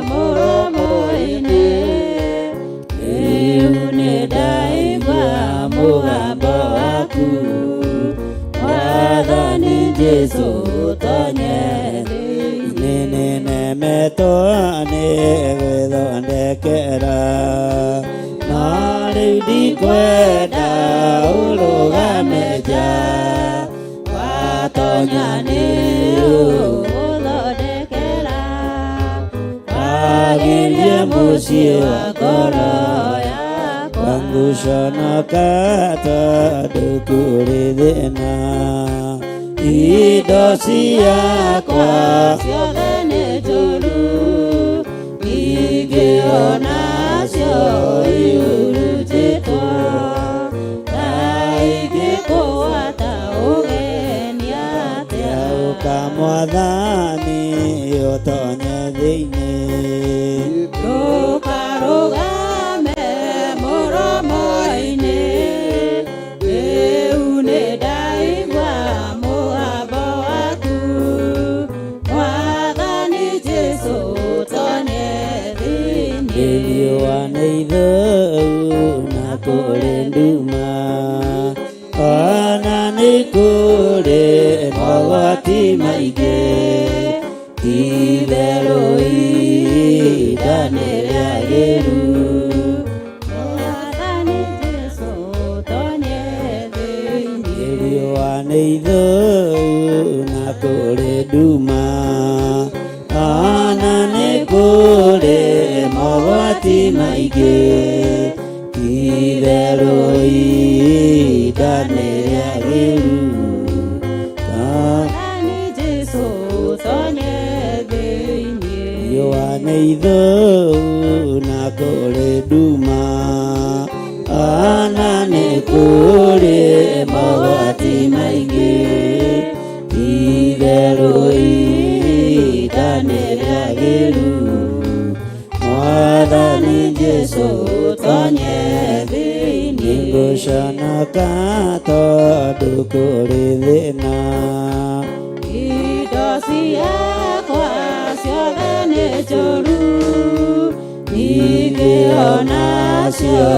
mũromo-inĩ, rĩu nĩndaigua mũgambo waku, Jesu tonye nene nemeto ane gwethondekera nari ndikwenda urugame nja watonya niũgũthondekera wagĩrie mũciĩ wa ngoro yakwa wanguconoka tondũ kũrĩ thĩna indo ciakwa ciothe nĩ njũru ningĩ onacio ihurunjĩtwo na ingĩkũgwata ũgeni atĩa ũka mwathani ũtonye thĩinĩ ndũkarũgame mũromo-inĩ rĩu nĩ ndaigua mũgambo waku mwathani Jesũ tonye thĩinĩ rĩriũa nĩ ithũu na kũrĩ nduma ona nĩ kũrĩ mogwati maingĩ itherũ ihinda nĩ rĩagĩru mwathani Jesũ tonye thĩinĩ rĩriũa nĩ ithũu na kũrĩ nduma ona nĩ kũrĩ mogwati maingĩ itherũ ihinda nĩ rĩagĩru mwathani Jesũ tonye thĩinĩ riũa nĩ ithũu na kũrĩ nduma ona nĩ kũrĩ mogwati maingĩ itherũ ihinda nĩ rĩagĩru mwathani Jesũ tonye thĩinĩ ngũconoka tondũ kũrĩ thĩna indo ciakwa ciothe nĩ njũru ningĩ onacio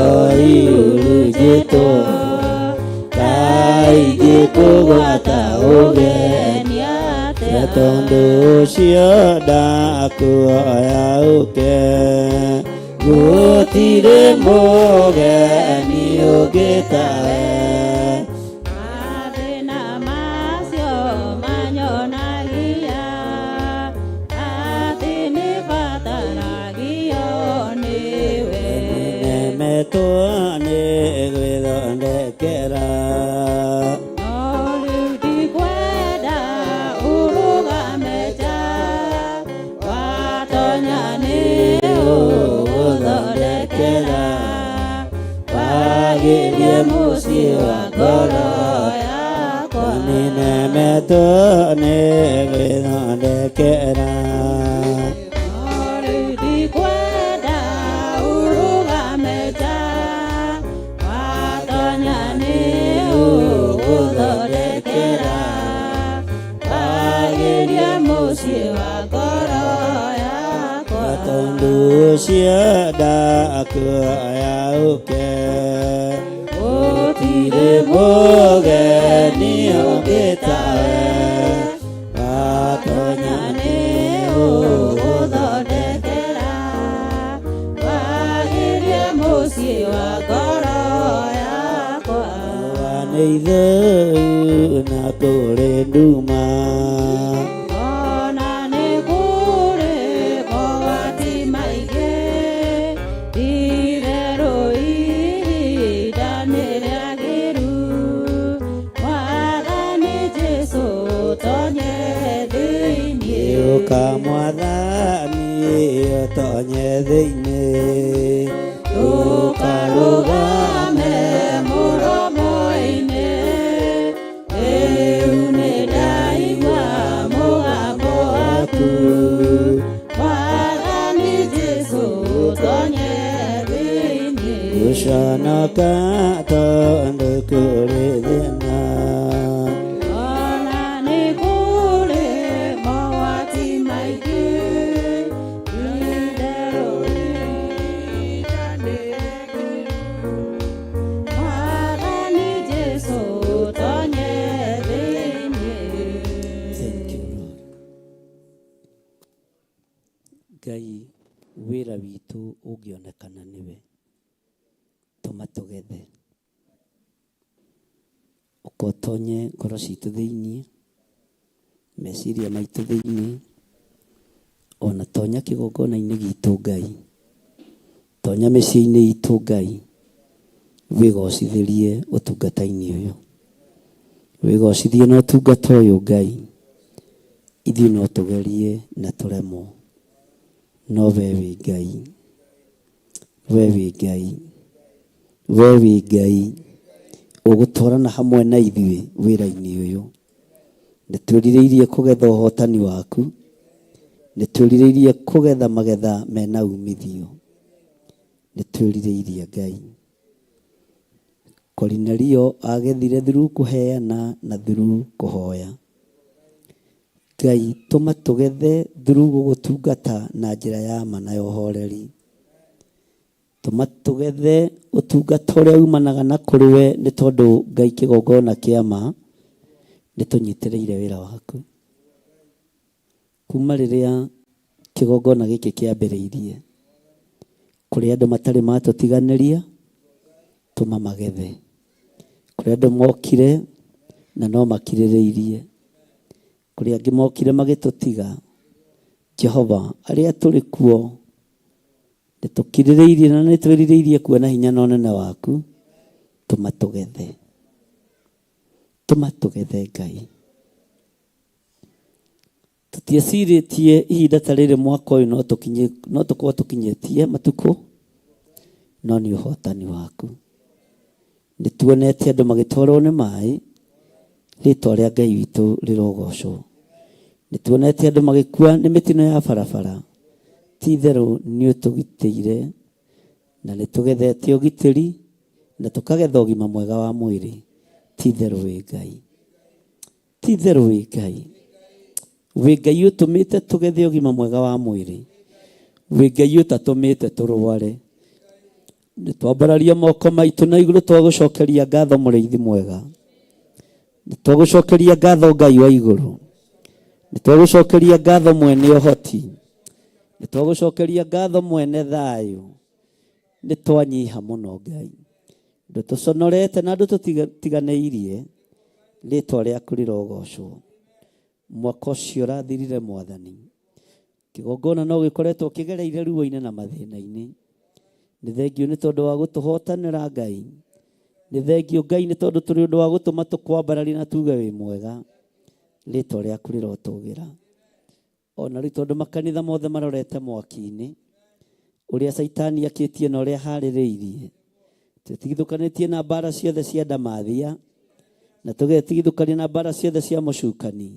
ihurunjĩtwo kaingĩ kũgwata ũgeni atĩa tondũ ũcio ndakuoya ũke gũtirĩ mũgeni ũngĩ tawe mathĩna macio manyonagia atĩ nĩbataragio nĩwe nemetwo nĩ gwĩthondekera no rĩu ndikwenda ũrũgame nja watonya nĩũgũthondekera wagĩrie mũciĩ wa ngoro yakwa nemetwo nĩ gwĩthondekera no rĩu ndikwenda ũrũgame nja watonya nĩũgũthondekera wagĩrie mũciĩ wa ngoro yakwa tondũ ũcio ndakuoya ũke gũtirĩ mũgeni ũngĩ tawe watonya nĩũgũthondekera wagĩrie mũciĩ wa ngoro yakwa nĩ ithũu na kũrĩ nduma ona nĩ kũrĩ mogwati maingĩ itherũ ihinda nĩ rĩagĩru mwathani Jesũ tonye thĩinĩ ũka mwathani ũtonye thĩinĩ ndũkarũgame mũromo-inĩ rĩu nĩ ndaigua mũgambo waku mwathani Jesũ tonye thĩinĩ gũconoka tondũ kũrĩ thĩna ona nĩ kũrĩ mogwati maingĩ itherũ ihinda nĩ rĩagĩru mwathani Jesũ tonye thĩinĩ Ngai wĩra witũ ũngĩonekana nĩwe. Tũma tũgethe. Ũkotonye ngoro citũ thĩinĩ, meciria maitũ thĩinĩ, ona tonya kĩgongona-inĩ gitũ Ngai, tonya mĩciĩ-inĩ itũ Ngai, wĩgocithĩrie ũtungata-inĩ ũyũ, wĩgocithie na ũtungata ũyũ Ngai. Ithuĩ no tũgerie na tũremwo, no wee wĩ Ngai, wee wĩ Ngai, wee wĩ Ngai, ũgũtwarana hamwe na ithuĩ wĩra-inĩ ũyũ. Nĩtwĩrirĩirie kũgetha ũhotani waku, nĩtwĩrirĩirie kũgetha magetha mena umithio, nĩtwĩrirĩirie Ngai. Kornelio agethire through kũheana na through kũhoya. Ngai tũma tũgethe through gũgũtungata na njĩra ya ma na ũhoreri. Tũma tũgethe ũtungata ũrĩa umanaga na kũrĩ we, nĩ tondũ Ngai kĩgongona kĩa ma nĩtũnyitĩrĩire wĩra waku. Kuma rĩrĩa kĩgongona gĩkĩ kĩambĩrĩirie, kũrĩ andũ matarĩ matũtiganĩria, tũma magethe. Kũrĩ andũ mokire na no makirĩrĩirie, kũrĩ angĩ mokire magĩtũtiga. Jehova, arĩa tũrĩ kuo nĩtũkirĩrĩirie na nĩtwĩrirĩirie kuona hinya na ũnene waku. Tũma tũgethe, tũma tũgethe Ngai. Tũtiecirĩtie ihinda ta rĩrĩ mwaka ũyũ no tũkorwo tũkinyĩtie matukũ, no nĩ ũhotani waku. Nĩtuonete andũ magĩtwarwo nĩ maĩ, rĩtwa rĩa Ngai witũ rĩrogocwo. Nĩtuonete andũ magĩkua nĩ mĩtino ya barabara. Ti-itherũ nĩũtũgitĩire na nĩtũgethete ũgitĩri na tũkagetha ũgima mwega wa mwĩrĩ. Ti-itherũ wĩ Ngai, ti-itherũ wĩ Ngai, wĩ Ngai ũtũmĩte tũgethe ũgima mwega wa mwĩrĩ, wĩ Ngai ũtatũmĩte tũrware. Nĩtwambararia moko maitũ na igũrũ twagũcokeria ngatho mũrĩithi mwega. Nĩtwagũcokeria ngatho Ngai wa igũrũ, nĩtwagũcokeria ngatho mwene ũhoti, nĩtwagũcokeria ngatho mwene thayũ. Nĩtwanyiha mũno Ngai, andũ tũconorete na andũ tũtiganĩirie, rĩtwa rĩaku rĩrogocwo. Mwaka ũcio ũrathirire Mwathani, kĩgongona no gĩkoretwo kĩgereire ruo-inĩ na mathĩna-inĩ. Nĩ thengiũ nĩ tondũ wa gũtũhotanĩra Ngai. Nĩ thengiũ Ngai nĩ tondũ tũrĩ ũndũ wa gũtũma tũkwambararia na tuge wĩ mwega. Rĩtwa rĩaku rĩrotũgĩra. Ona rĩu tondũ makanitha mothe marorete mwaki-inĩ, ũrĩa Saitani akĩtie na ũrĩa harĩrĩirie. Tũtigithũkanĩtie na mbara ciothe cia ndamathia, na tũgetigithũkania na mbara ciothe cia mũcukani.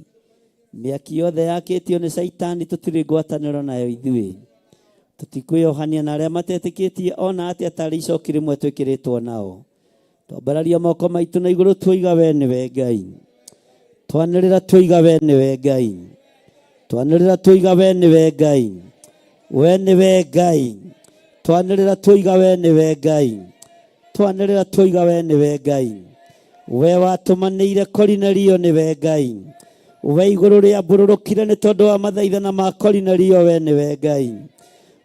Mĩaki yothe yakĩtio nĩ Saitani tũtirĩ ngwatanĩro nayo ithuĩ. Tũtikwĩohania na arĩa matetĩkĩtie ona atĩa tarĩ icoki rĩmwe twĩkĩrĩtwo nao. Twambararia moko maitũ na igũrũ tuoiga we nĩwe Ngai. Twanĩrĩra tuoiga we nĩwe Ngai. Twanĩrĩra tuoiga we nĩwe Ngai. We nĩwe Ngai. Twanĩrĩra tuoiga we nĩwe Ngai. Twanĩrĩra tuoiga we nĩwe Ngai. We watũmanĩire Kornelio nĩwe Ngai. We igũrũ rĩa mbũrũrũkire nĩ tondũ wa mathaithana ma Kornelio we nĩwe Ngai.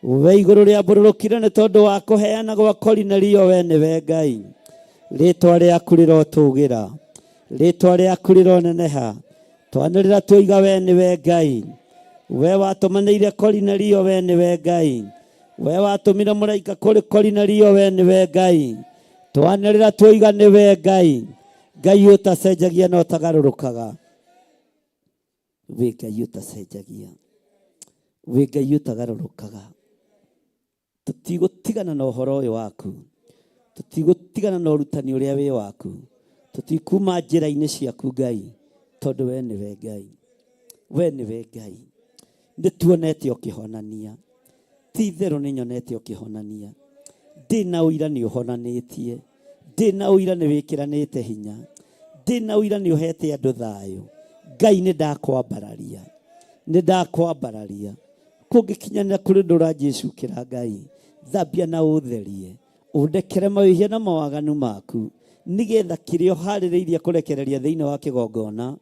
We igũrũ rĩa mbũrũrũkire nĩ tondũ wa kũheana gwa Kornelio we nĩwe Ngai. Rĩtwa rĩaku rĩrotũgĩra, rĩtwa rĩaku rĩroneneha. Twanĩrĩra tuoiga we nĩwe Ngai. We watũmanĩire Kornelio we nĩwe Ngai. We watũmire mũraika kũrĩ Kornelio we nĩwe Ngai. Twanĩrĩra tuoiga nĩwe Ngai. Ngai ũtacenjagia na ũtagarũrũkaga. Wĩ Ngai ũtacenjagia, wĩ Ngai ũtagarũrũkaga. Tũtigũtigana na ũhoro ũyũ waku, tũtigũtigana na ũrutani ũrĩa wĩ waku. Tũtikuma njĩra-inĩ ciaku Ngai, tondũ we nĩwe Ngai, we nĩwe Ngai. Nĩtuonete ũkĩhonania, ti-itherũ nĩnyonete ũkĩhonania. Ndĩna ũira nĩ ũhonanĩtie, ndĩna ũira nĩ wĩkĩranĩte hinya, ndĩna ũira nĩ ũhete andũ thayũ. Ngai nĩndakwambararia, nĩndakwambararia. Kũngĩkinyanĩra kũrĩ ndũra Jesũ kĩra Ngai, thambia na ũtherie, ũndekere mawĩhia na mawaganu maku, nĩgetha kĩrĩa ũharĩrĩirie kũrekereria thĩinĩ wa kĩgongona,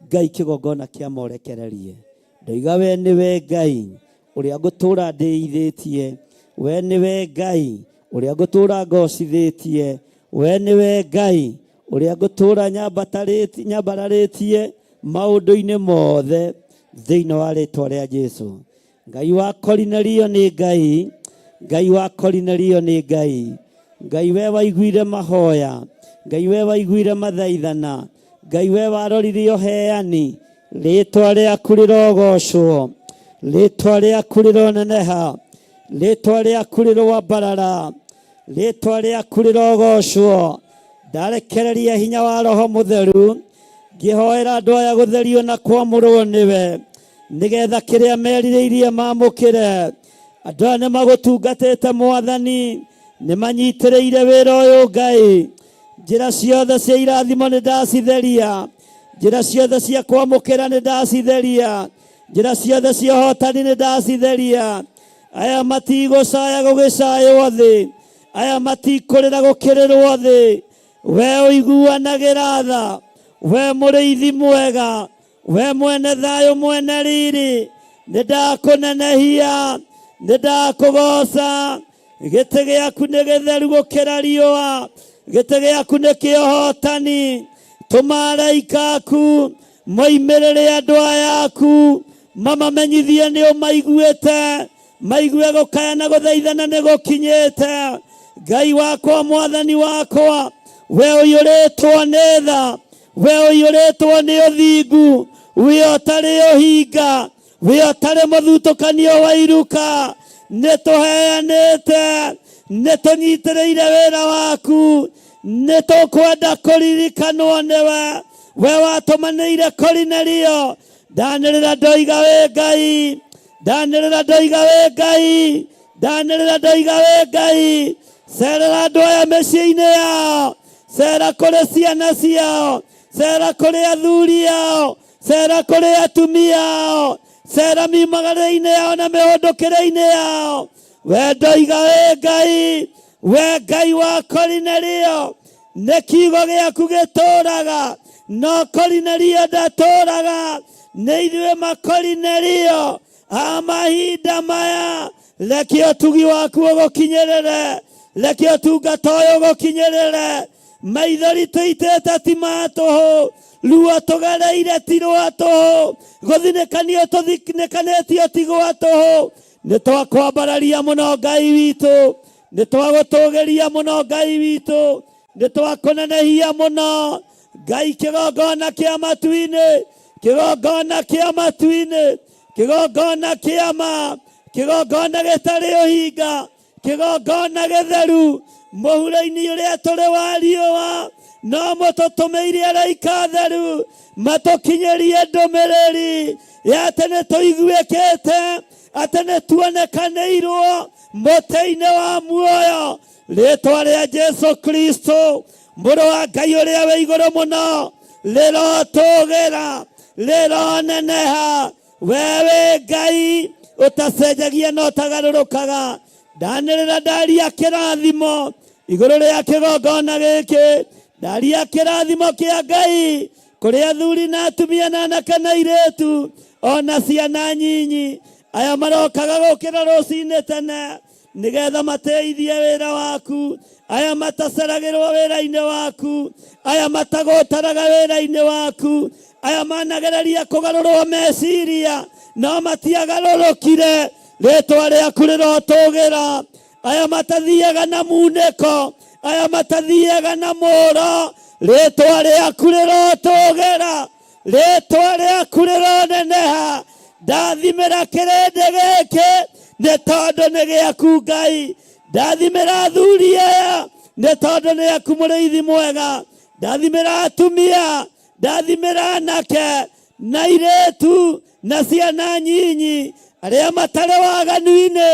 Ngai kĩgongona kĩamorekererie. Ndoiga we nĩwe Ngai, uria ngutura ndĩithĩtie, we nĩwe Ngai uria ngutura ngocithĩtie, we nĩwe Ngai uria ngutura nyambararĩtie maũndũ-inĩ mothe thĩinĩ wa rĩtwa rĩa Jesũ. Ngai wa Kornelio nĩ Ngai, Ngai wa Kornelio nĩ Ngai, Ngai we waiguire mahoya, Ngai we waiguire mathaithana, Ngai we warorire ũheani. Rĩtwa rĩaku rĩrogocwo, rĩtwa rĩaku rĩroneneha, rĩtwa rĩaku rĩrwambarara, rĩtwa rĩaku rĩrogocwo. Ndarekereria hinya wa Roho Mũtheru, ngĩhoera andũ aya gũtherio na kwamũrwo nĩwe, nĩgetha kĩrĩa merirĩirie mamũkĩre. Andũ aya nĩmagũtungatĩte Mwathani, nĩmanyitĩrĩire wĩra ũyũ Ngai. Njĩra ciothe cia irathimo nĩndacitheria, njĩra ciothe cia kwamũkĩra nĩndacitheria, njĩra ciothe cia ũhotani nĩndacitheria. Aya matigũcaya gũgĩcaywo thĩ, aya matikũrĩra gũkĩrĩrwo thĩ. We ũiguanagĩra tha, we mũrĩithi mwega, we mwene thayũ mwene riri, nĩndakũnenehia, nĩndakũgoca. Gĩtĩ gĩaku nĩ gĩtheru gũkĩra riũa, gĩtĩ gĩaku nĩ kĩa ũhotani. Tũma araika aku moimĩrĩre andũ aya aku, mamamenyithie nĩ ũmaiguĩte, maigue gũkaya na gũthaithana nĩ gũkinyĩte. Ngai wakwa, Mwathani wakwa, we ũiyũrĩtwo nĩ tha, we ũiyũrĩtwo nĩ ũthingu, we ũtarĩ ũhinga, we ũtarĩ mũthutũkanio wa iruka. Nĩtũheanĩte, nĩtũnyitĩrĩire wĩra waku, nĩtũkwenda kũririkanwo nĩwe. We watũmanĩire Kornelio, ndanĩrĩra ndoiga wĩ Ngai, ndanĩrĩra ndoiga wĩ Ngai, ndanĩrĩra ndoiga wĩ Ngai. Cerera andũ aya mĩciĩ-inĩ yao, cera kũrĩ ciana ciao, cera kũrĩ athuri ao, cera kũrĩ atumia ao, cera miumagĩrĩre-inĩ yao na mĩhũndũkĩre-inĩ yao. We ndoiga wĩ Ngai, we Ngai wa Kornelio, nĩ kiugo gĩaku gĩtũũraga, no Kornelio ndatũũraga. Nĩ ithuĩ makornelio a mahinda maya, reke ũtugi waku ũgũkinyĩrĩre, reke ũtungata ũyũ ũgũkinyĩrĩre. Maithori tũitĩte ti ma tũhũ, ruo tũgereire ti rwa tũhũ, gũthinĩkanio tũthinĩkanĩtio ti gwa tũhũ. Nĩtwakwambararia mũno Ngai witũ, nĩtwagũtũgĩria mũno Ngai witũ, nĩtwakũnenehia mũno Ngai. Kĩgongona kĩa matu-inĩ, kĩgongona kĩa matu-inĩ, kĩgongona kĩa ma, kĩgongona gĩtarĩ ũhinga, kĩgongona gĩtheru, mũhuro-inĩ ũrĩa tũrĩ wa riũa, no mũtũtũmĩire araika theru matũkinyĩrie ndũmĩrĩri ya atĩ nĩtũiguĩkĩte, atĩ nĩtuonekanĩirwo mũtĩ-inĩ wa muoyo. Rĩtwa rĩa Jesũ Kristo, mũrũ wa Ngai ũrĩa wĩ igũrũ mũno, rĩrotũgĩra, rĩroneneha. We wĩ Ngai ũtacenjagia na ũtagarũrũkaga. Ndanĩrĩra ndaria kĩrathimo igũrũ rĩa kĩgongona gĩkĩ, ndaria kĩrathimo kĩa Ngai kũrĩ athuri na atumia na anake na airĩtu, ona ciana nyinyi. Aya marokaga gũkĩra rũcinĩ tene, nĩgetha mateithie wĩra waku. Aya mataceragĩrwo wĩra-inĩ waku, aya matagũtaraga wĩra-inĩ waku, aya managereria kũgarũrwo meciria no matiagarũrũkire. Rĩtwa rĩaku rĩrotũgĩra. Aya matathiaga na munĩko, aya matathiaga na mũro, rĩtwa rĩaku rĩrotũgĩra, rĩtwa rĩaku rĩroneneha. Ndathimĩra kĩrĩndĩ gĩkĩ nĩ tondũ nĩ gĩaku Ngai. Ndathimĩra athuri aya nĩ tondũ nĩ gĩaku mũrĩithi mwega. Ndathimĩra atumia, ndathimĩra anake na airĩtu na ciana nyinyi, arĩa matarĩ waganu-inĩ,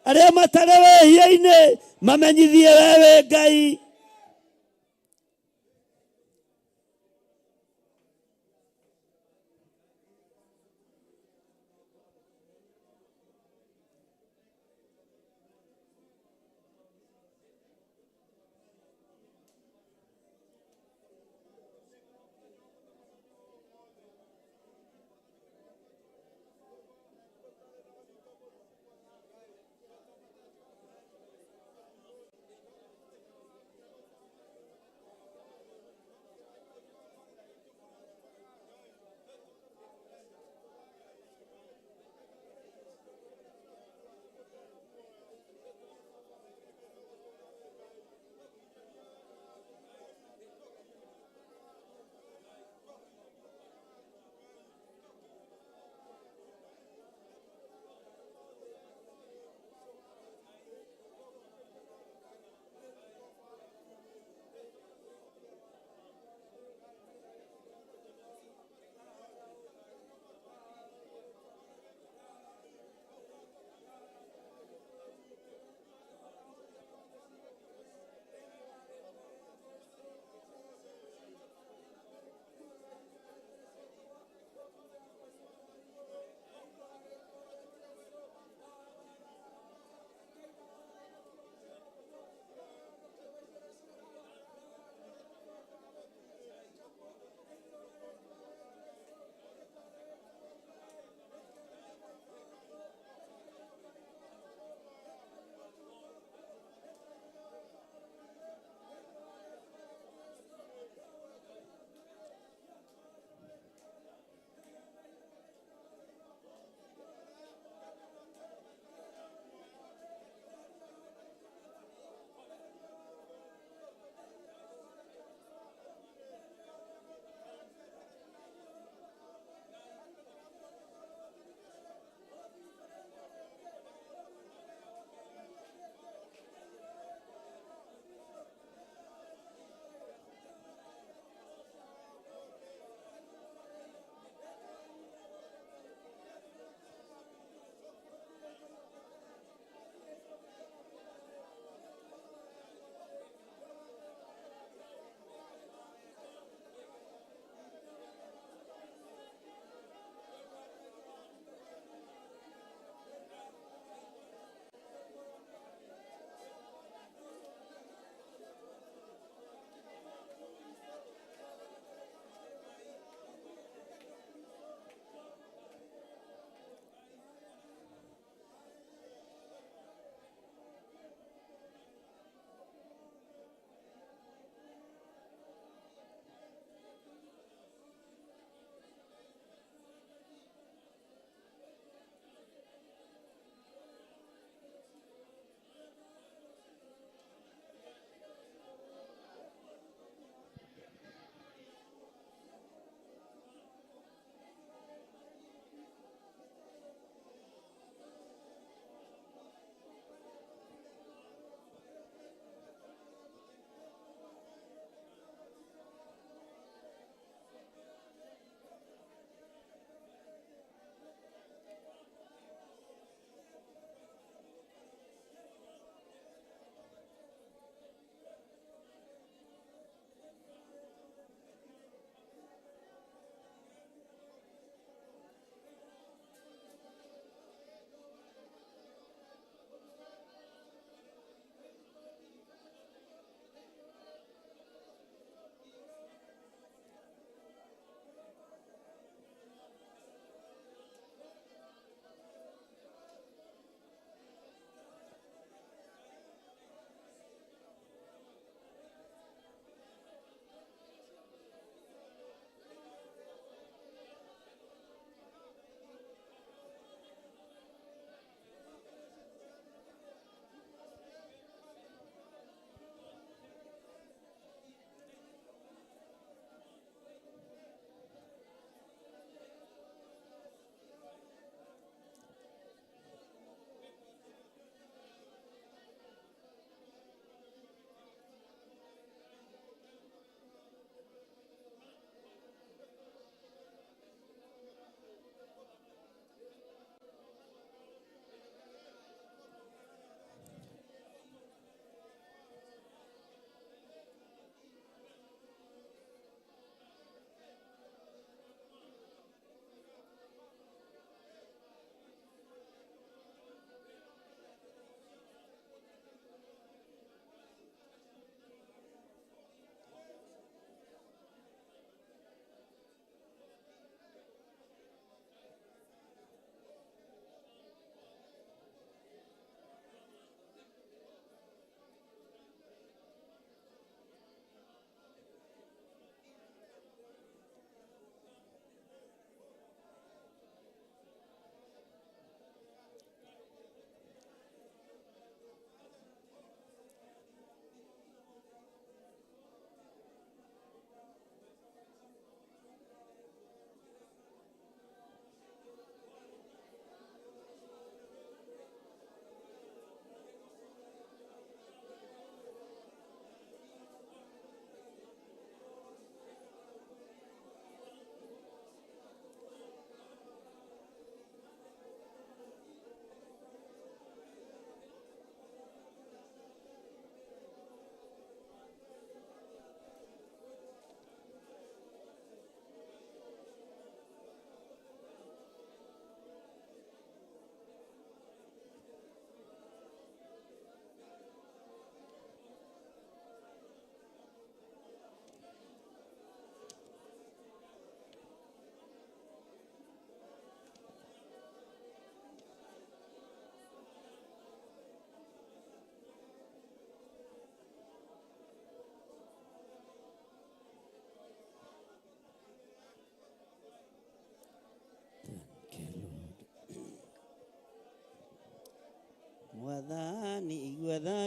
arĩa matarĩ wĩhia-inĩ, mamenyithie we wĩ Ngai.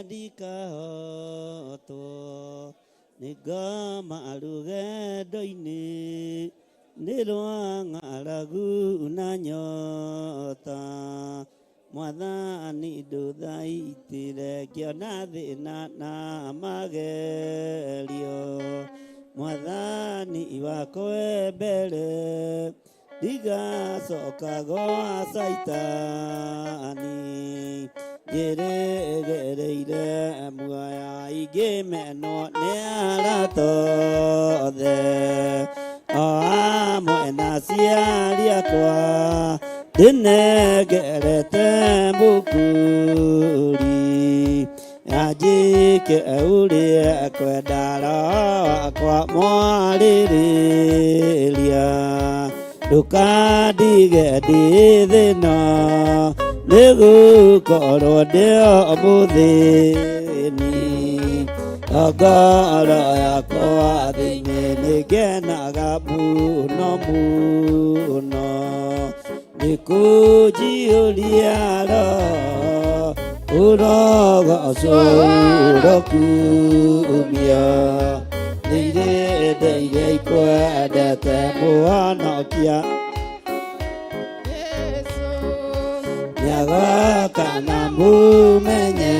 ndikahotwo nĩ ngoma rũgendo-inĩ nĩ rwa ng'aragu na nyota. Mwathani ndũthaitĩre ngĩona thĩna na magerio. Mwathani wakwa mbere ndigacoka gwa Saitani. Ngĩrĩgĩrĩire muoyo ingĩmenwo nĩ arata othe, o hamwe na aciari akwa ndĩnengerete mũkũri. Anjĩke ũrĩa kwenda roho wakwa mwarĩrĩria. Ndũkandige ndĩ thĩna nĩgũkorwo ndĩo mũthĩni. Ngoro yakwa thĩinĩ nĩngenaga mũno mũno nĩkũnjiyũria roho ũrogocwo ũrokumia. Nĩ irĩndĩ iria ikwendete mũhonokia nĩagoka na mũmenye.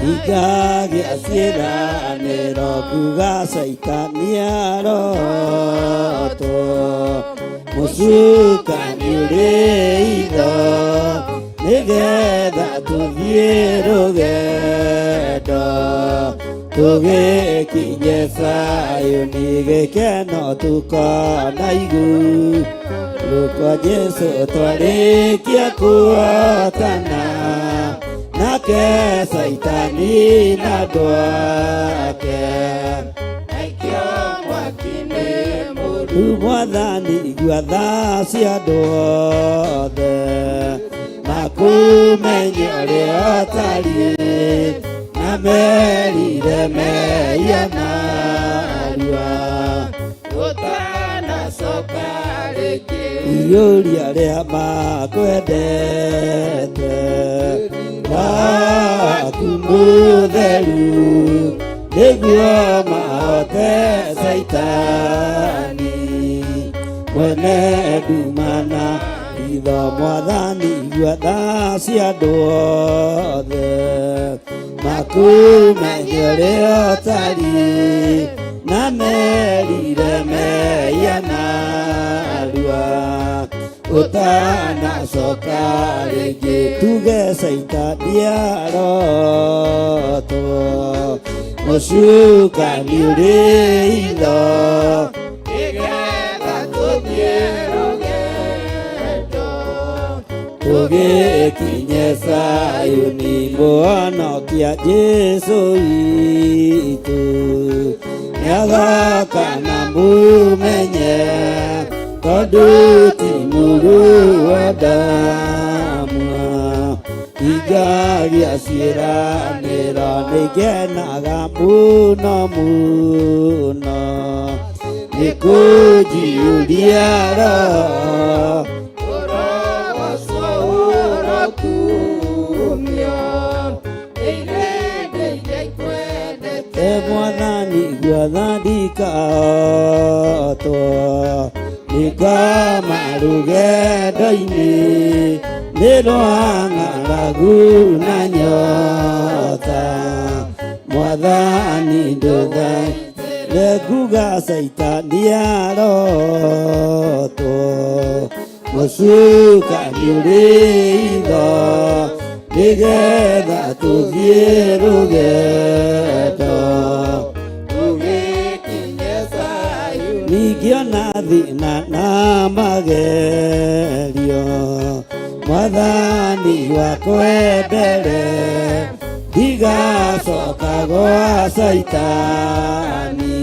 Ingagĩa ciĩranĩro kuga Saitani arotwo. Mũcukani ũrĩ itho nĩgetha tũthiĩ rũgendo tũgĩkinye Sayuni gĩkeno tũkona igũrũ kwa Jesũ twarĩkia kuotana nake Saitani na andũ ake aikio mwaki-inĩ mũru. Mwathani igua tha cia andũ othe makũmenye ũrĩa ũtariĩ na merire mehia narua ũtanacoka rĩngĩ. Iyũria rĩa makwendete waku mũtheru nĩguo mahote Saitani. Mwene ndumana itho Mwathani igua tha cia andũ othe makũmenye ũrĩa ũtariĩ na merire mehia narua ũtanacoka rĩngĩ. Tuge Saitani arotwo mũcukani ũrĩ itho nĩgetha tũthiĩ rũgendo tũgĩkinye Sayuni mũhonokia Jesũ witũ. Nĩagoka na mũmenye tondũ ti mũru wa ndamwa. Ingagĩa ciĩranĩro nĩngenaga mũno mũno nĩkũnjiyũria roho ũrogocwo ũrokumio. Irĩndĩ iria ikwendete Mwathani igua tha ndikahotwo nĩ ngoma rũgendo-inĩ nĩ rwa ng'aragu na nyota. Mwathani ndũthaitĩre nguga Saitani arotwo mũcukani ũrĩ itho nĩgetha tũthiĩ rũgendo tũgĩkinye Sayuni. Ningĩ ona thĩna na magerio Mwathani wakwa mbere ndigacoka gwa Saitani.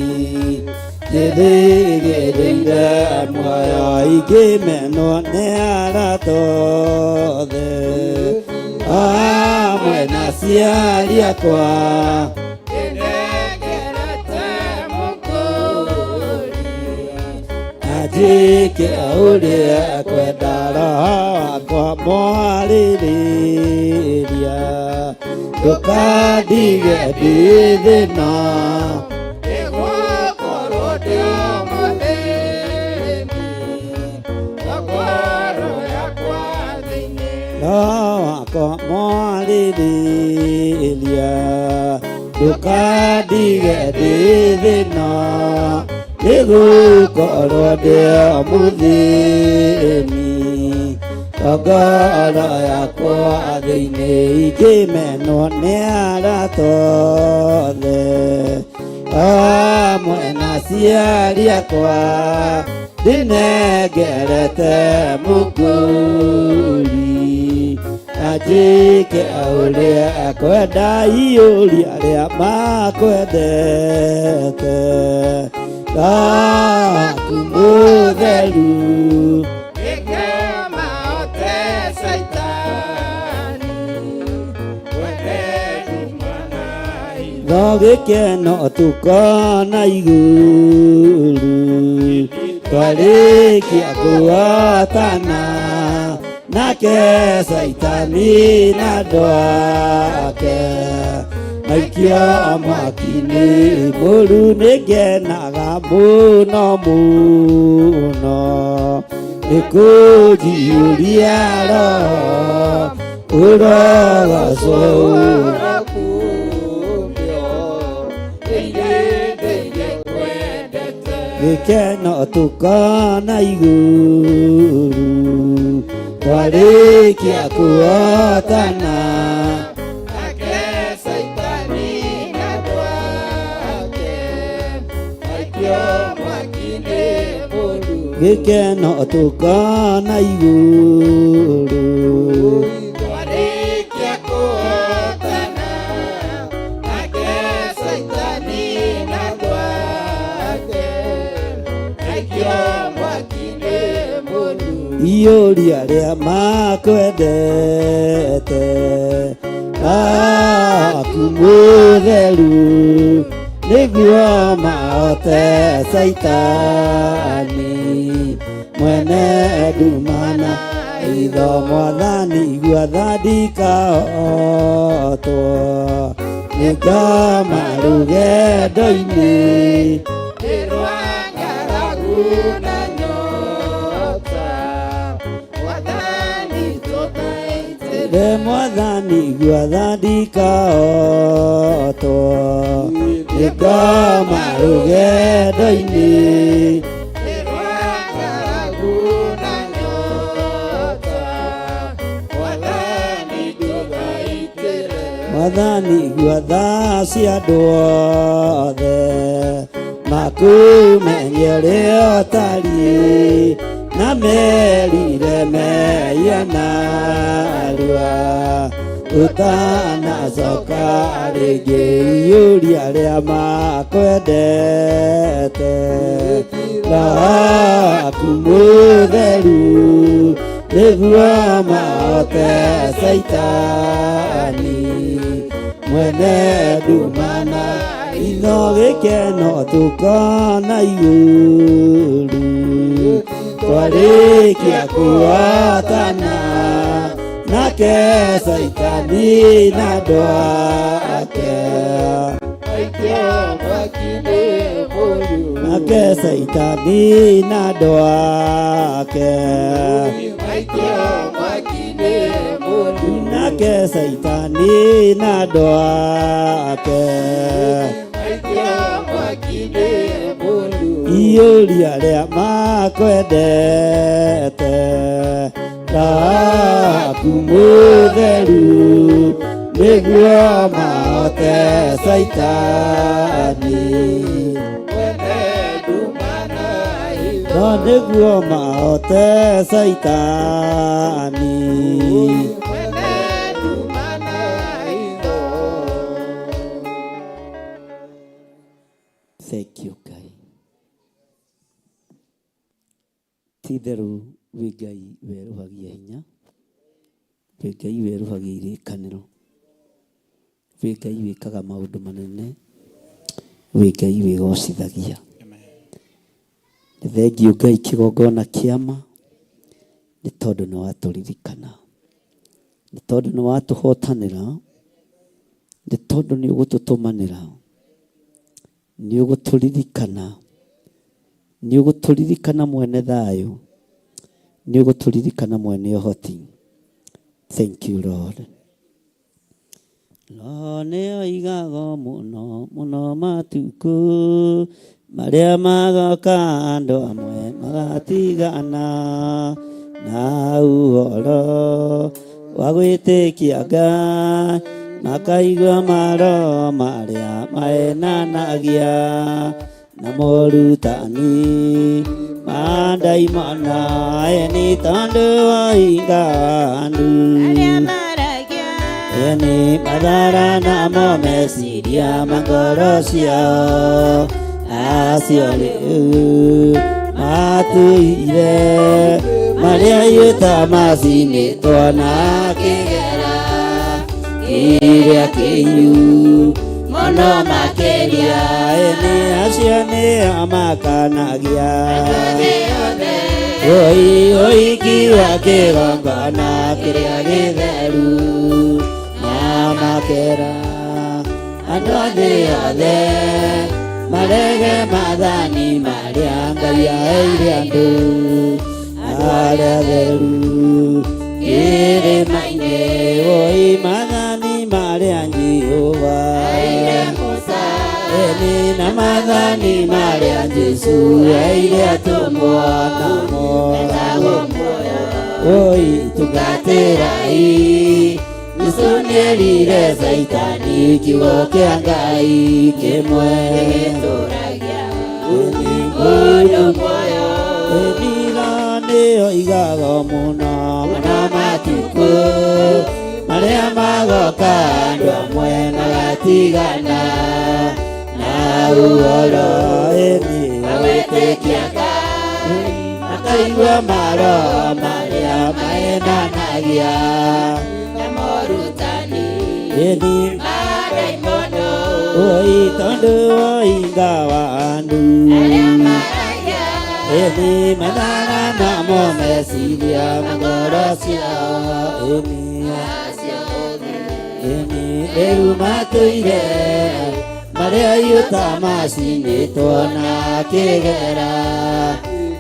Njĩrĩgĩrĩire muoyo ingĩmenwo nĩ arata othe, o hamwe na aciari akwa ndĩnengerete mũkũri. Anjĩke ũrĩa kwenda Roho mwarĩrĩria ndũkandige ndĩ thĩna nĩgũkorwo ndĩ mũthĩni wa ngoro yakwa thĩinĩ. Roho wakwa mwarĩrĩria ndũkandige ndĩ thĩna nĩgũkorwo ndĩ mũthĩni wa ngoro yakwa thĩinĩ. Ingĩmenwo nĩ arata othe hamwe na aciari akwa ndĩnengerete mũkũri na njĩke ũrĩa kwenda iyũria rĩa makwendete. Ngaku mũtheru nĩkemaote Saitani wendedumana tho gĩkeno tũkona igũrũ twarĩkia kũhotana nake Saitani na andũ ake maikio mwaki-inĩ mũru. Nĩngenaga mũno mũno nĩkũnjiyũria roho ũrogocwo gĩkeno tũkona igũrũ twarĩkia kũhotana nake Saitani na andũ ake maikio mwaki-inĩ mũru. gĩkeno tũkona igũrũ Twarĩkia kũhotana nake Saitani na andũ ake maikio mwaki-inĩ mũru. iyũria rĩa makwendete. Ngaku mũtheru nĩguo mahote Saitani mwene ndumana itho mwathani guotha ndikahotwo nĩngama rũgendo-inĩ Nĩrwang'aragu na nyota Mwathani tũthaitĩre. re mwathani guotha ndikahotwo nĩngama rũgendo-inĩ Nĩrwang'aragu na nyota Mwathani tũthaitĩre. mwathani guotha cia andũ othe makumenye ũrĩa ũtariĩ na merire meia narua ũtanacoka rĩngĩ iyũria rĩa makwendete. Ngaku mũtheru nĩguo mahote Saitani mwene ndumana itho gĩkeno tũkona igũrũ twarĩkia kũhotana nake Saitani na andũ ake Maikio mwaki-inĩ mũru. nake Saitani na andũ ake Maikio mwaki-inĩ mũru. nake Saitani na andũ ake Maikio mwaki-inĩ mũru. iyũria rĩa makwendete. Ngaku mũtheru nĩguo mahote Saitani Mwene ndumana itho. no nĩguo mahote Saitani. Mwene ndumana itho. Thank you, Ngai. Ti-itherũ wĩ Ngai werũhagia hinya, wĩ Ngai werũhagia irĩkanĩro, wĩ Ngai wĩkaga maũndũ manene, wĩ Ngai wĩgocithagia. Nĩ thengiũ Ngai kĩgongona kĩama nĩ tondũ nĩ watũririkana nĩ tondũ nĩ watũhotanĩra, nĩ tondũ nĩ ũgũtũtũmanĩra, nĩ ũgũtũririkana, nĩ ũgũtũririkana mwene thayũ, nĩ ũgũtũririkana mwene ũhoti. Thank you Lord. No nĩ oigaga mũno mũno matukũ marĩa magoka andũ amwe magatigana na ũhoro wa gwĩtĩkia Ngai, makaigua maro marĩa maenanagia na mũrutani mandaimana nĩ tondũ wa inganu ni madhara namo meciria mangoro ciao acio rĩu matuire marĩa yũtamashinĩtwo na kĩgera kĩrĩa kĩiyu mũno makĩria nĩ acio nĩ amakanagia ũhiki wa kĩgongona kĩrĩa gĩtheru makera andũ thĩ yothe marege mathani marĩa Ngai aheire andũ arĩa atheru kĩrĩma-inĩ mathani marĩa Jehova aheire Musa na mathani marĩa Jesũ aheire atũmwo namo tungatĩrai Jesũ nĩerire Saitani kiugo kĩa Ngai kĩmwe gĩtũragia mũndũ muoyo nĩra nĩoigaga mũno mũno matukũ marĩa magoka andũ amwe magatigana na ũhoro wa gwĩtĩkia Ngai, makaigua maro marĩa maenanagia madaimono tondũ wa inga wa andu madhara namo meciria mangoro ciao rĩu matũire marĩa yũtamashinĩtwo na kĩgera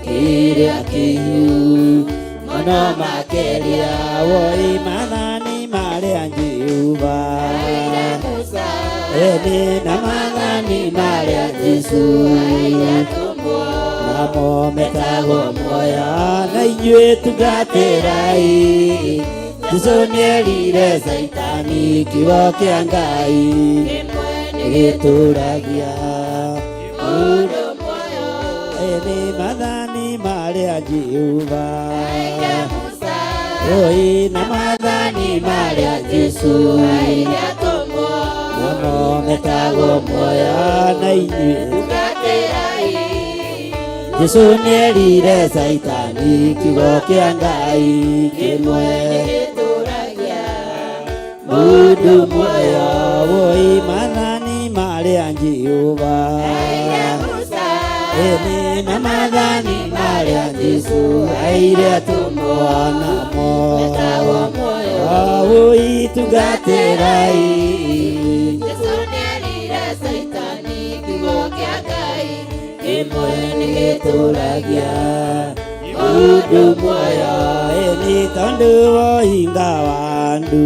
kĩrĩa kĩiyu mũno makĩria mathani marĩa Jehova na mathani marĩa Jesũ namo metagwo muoyo na inyuĩ tungatĩrai Jesũ nĩerire Saitani kiugo kĩa Ngai gĩtũragia mũndũ muoyo nĩ mathani marĩa Jehova na mathani marĩa Jesũ namo metagwo muoyo na inyuĩ tungatĩrai Jesũ nĩerire Saitani kiugo kĩa Ngai kĩmwe mũndũ muoyo mathani marĩa Jehova na mathani marĩa Jesũ aheire atũmwo namo tungatĩrai Jesũ nĩerire Saitani kiugo kĩa Ngai kĩmwe gĩtũragia mũndũ muoyo nĩ tondũ wa hinga wa andu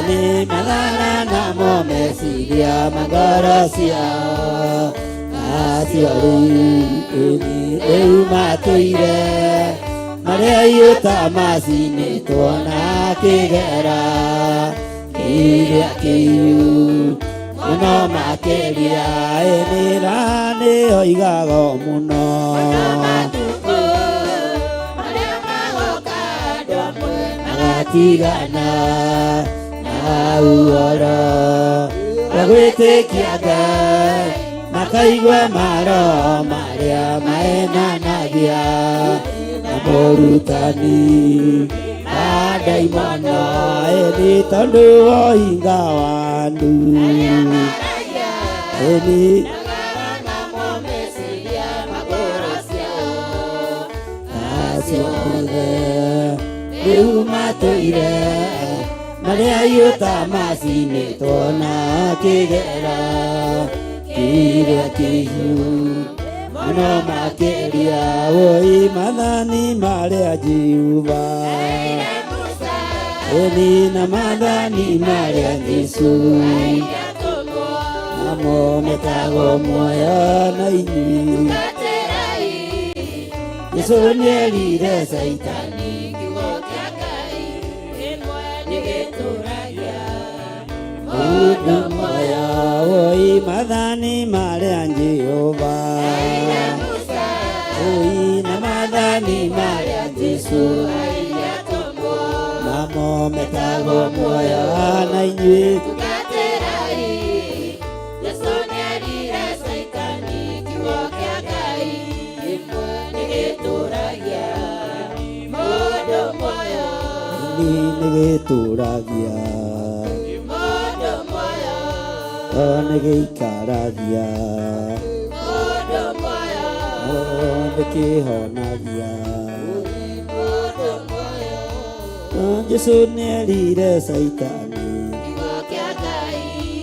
nĩ madhara namo meciria mangoro ciao acio rĩu matũire marĩa yũtamashinĩtwo na kĩgera kĩrĩa kĩiyu mũno makĩria nĩra nĩoigaga mũno magatigana na ũhoro wa gwĩtĩkia Ngai, makaigua maro marĩa maenanagia na mũrutani mandaimono nĩ tondũ wa hinga wa andu rĩu matũire marĩa yuta macini tuona kĩgera kĩrĩa kĩhiũ mũno makĩria woi mathani marĩa Jehova eni na mathani marĩa Jesũ namo metago muoyo na inyuĩ Jesũ nĩerire Saitani mũndũ muoyo woi mathani marĩa Jehova woi na mathani marĩa Jesũ namo metago muoyo na inyuĩ nĩgĩtũragia nĩgĩikaragia nĩkĩhonagia Jesũ nĩerire Saitani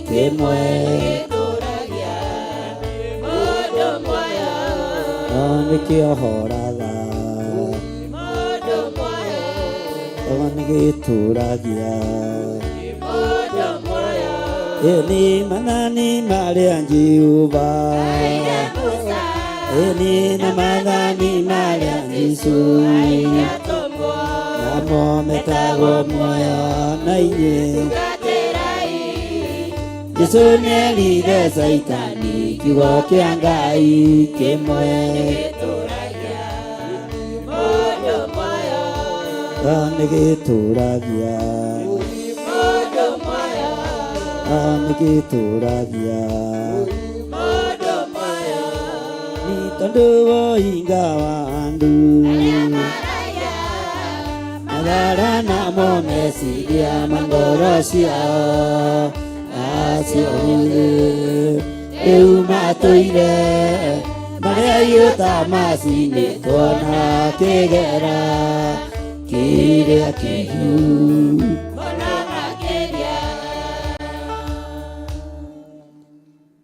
kĩmwe nĩkĩohoraga nĩgĩtũragia eni mathani marĩa Jehova eni na mathani marĩa Jesũ namo metago muoyo na inyuĩ Jesũ nĩerire Saitani kiugo kĩa Ngai kĩmwe nĩgĩtũragia nĩgĩtũragia nĩ tondũ woinga wa andũ mathara namo meciria mangoro ciao acio rĩu matũire marĩa yuta macini tuona kĩgera kĩrĩa kĩhiũ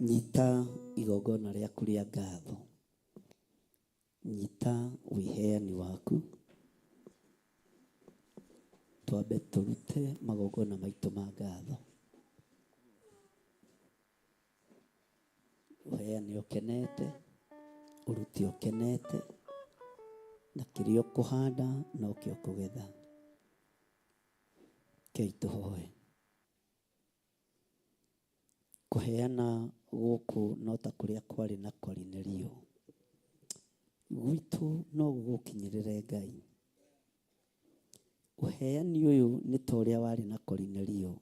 nyita igongona rĩaku rĩa ngatho nyita wĩheani waku twambe tũrute magongona maitũ ma ngatho ũheani ũkenete ũruti ũkenete na kĩrĩa ũkũhanda no kĩo ũkũgetha kei tũhoe kũheana gũkũ no ta kũrĩa kwarĩ na Korinelio gwitũ no gũgũkinyĩrĩre Ngai ũheani ũyũ nĩ ta ũrĩa warĩ na Korinelio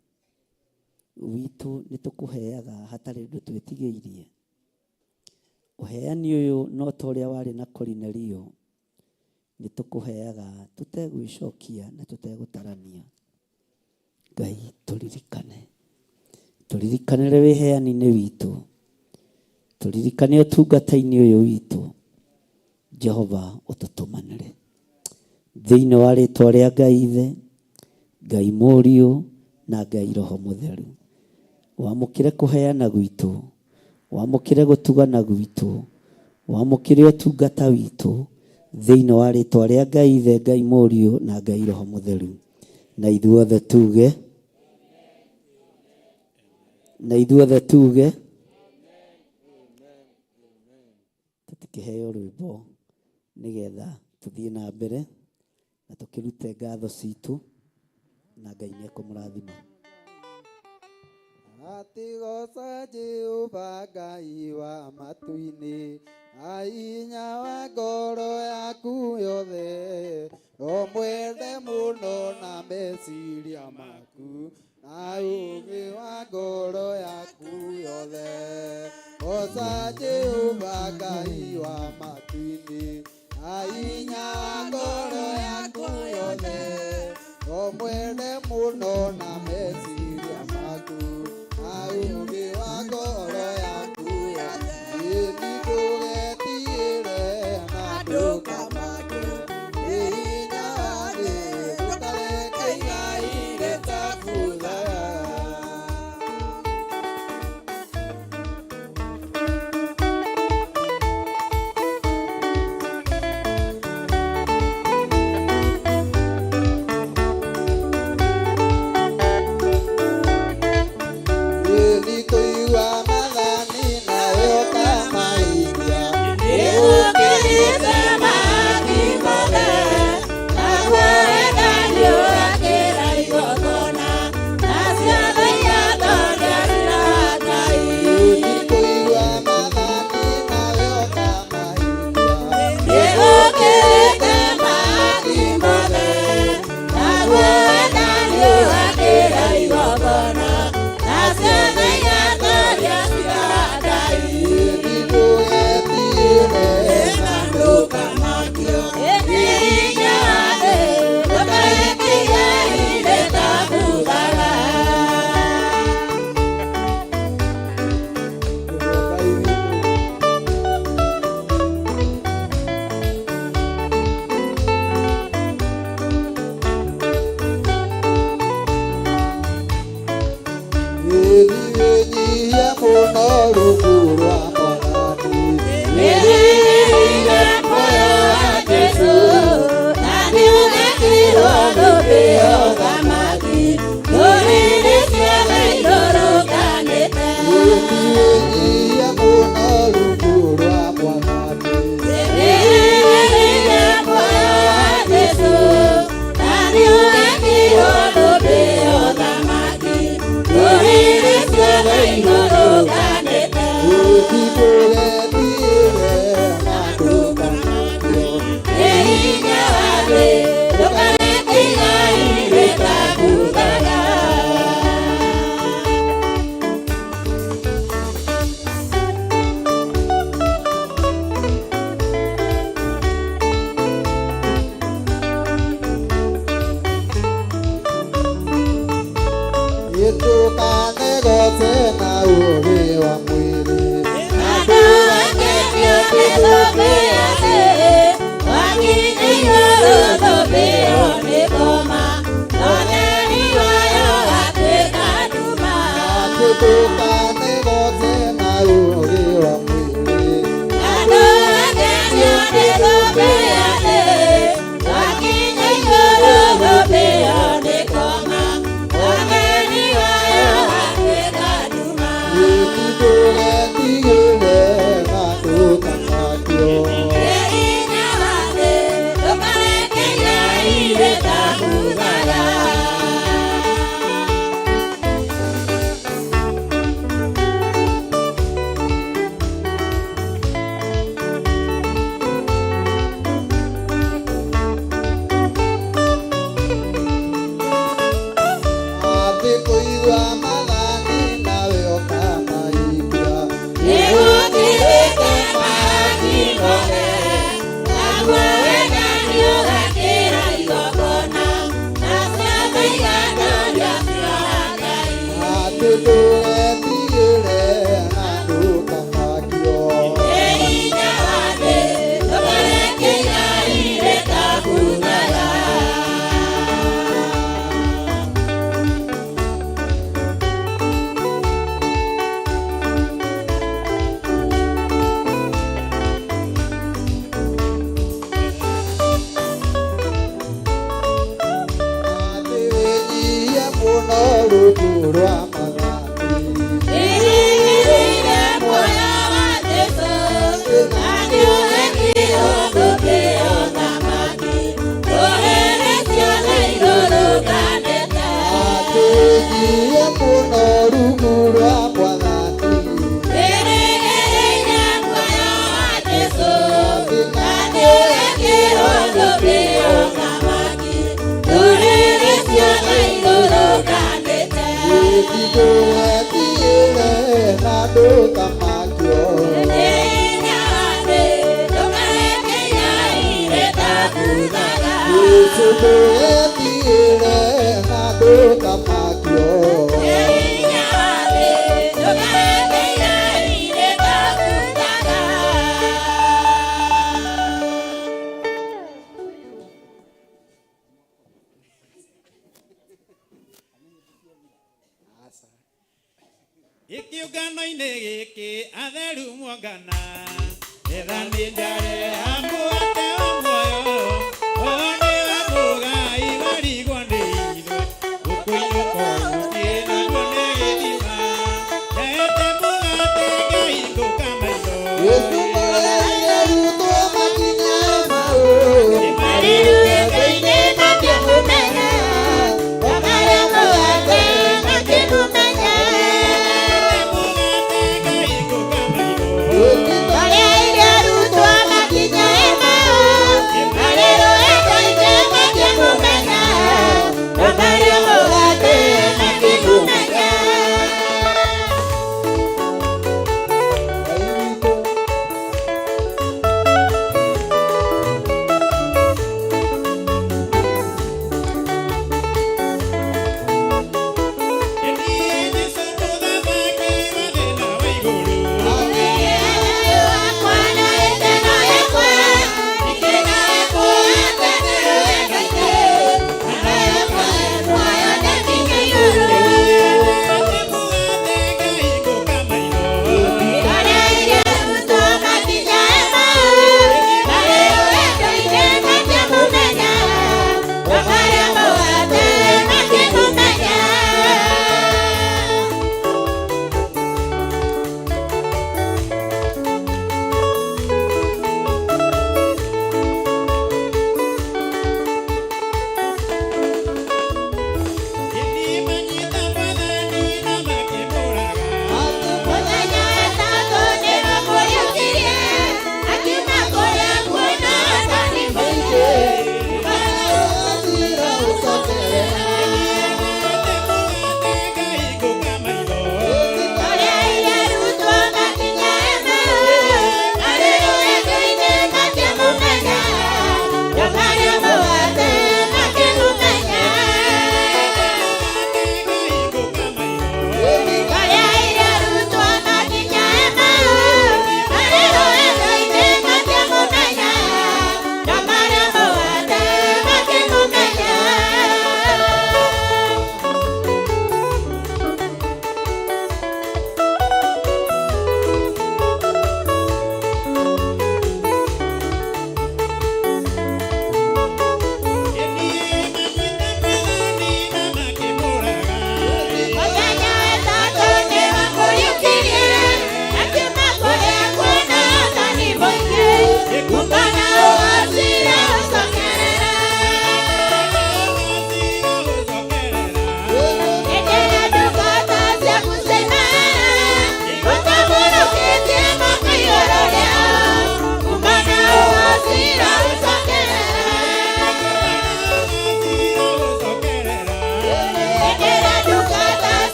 witũ nĩ tũkũheaga hatarĩ ũndũ twĩtigĩirie ũheani ũyũ no ta ũrĩa warĩ na Korinelio nĩ tũkũheaga tũtegwĩcokia na tũtegũtarania Ngai tũririkanĩre wĩheani-inĩ witũ tũririkane ũtungata-inĩ ũyũ witũ Jehova ũtũtũmanĩre thĩinĩ wa rĩtwa rĩa Ngai Ithe Ngai Mũriũ na Ngai Roho Mũtheru wamũkĩre kũheana gwitũ wamũkĩre gũtugana gwitũ wamũkĩre ũtungata witũ thĩinĩ wa rĩtwa rĩa Ngai Ithe Ngai Mũriũ na Ngai Roho Mũtheru na ithuothe tuge tũtikĩheo rwĩmbo nĩgetha tũthiĩ na mbere na tũkĩrute ngatho citũ na Ngai nĩekũmũrathima atigoca Jehova Ngai wa matu-inĩ ainya wa ngoro yaku yothe omwende mũno na meciria maku na ũũgĩ wa ngoro yaku yothe goca Jehova Ngai wa matu-inĩ ainya wa ngoro yaku yothe omwende mũno na meciria maku na ũũgĩ wa ngoro yaku yothe ndũgetire na ndũkamake hinya wa thĩ Ikiungano-inĩ gĩkĩ atheru muongana ethani njare amuate wa muoyo one wa mugai warigwo nĩ ithuĩ ũkũinũ kogutie naguo nĩ gĩthima ete mũgate Ngai ngũka maitho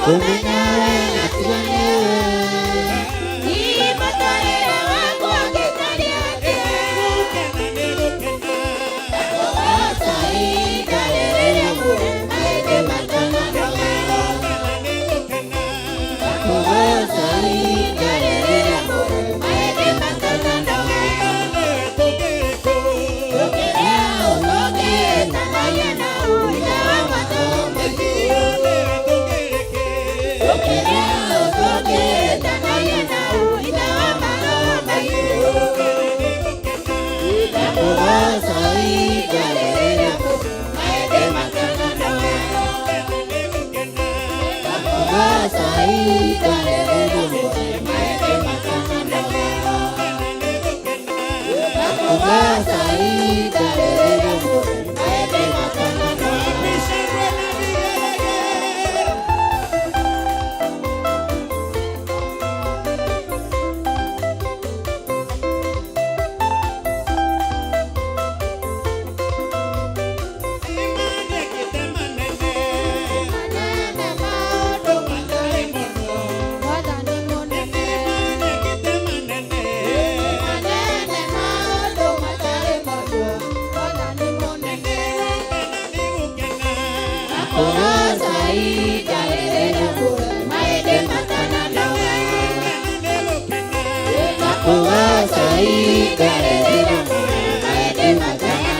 kumenya wega tiganiwe imatarira wako akitaria ndakugoca igarĩrĩria muoyo maĩndĩ matana ndakugoca igarĩrĩria muoyo maĩndĩ matana tũkĩrĩa ũtũngĩtanagia na ũira wa matoro maitũ tũkĩrĩa ũtũngĩtanagia na ũira wa matoro maitũ ndakugoca igarĩrĩria muoyo maĩndĩ matana ndakugoca igarĩrĩria muoyo maĩndĩ matana ndakugoca igarĩrĩria muoyo maĩndĩ matana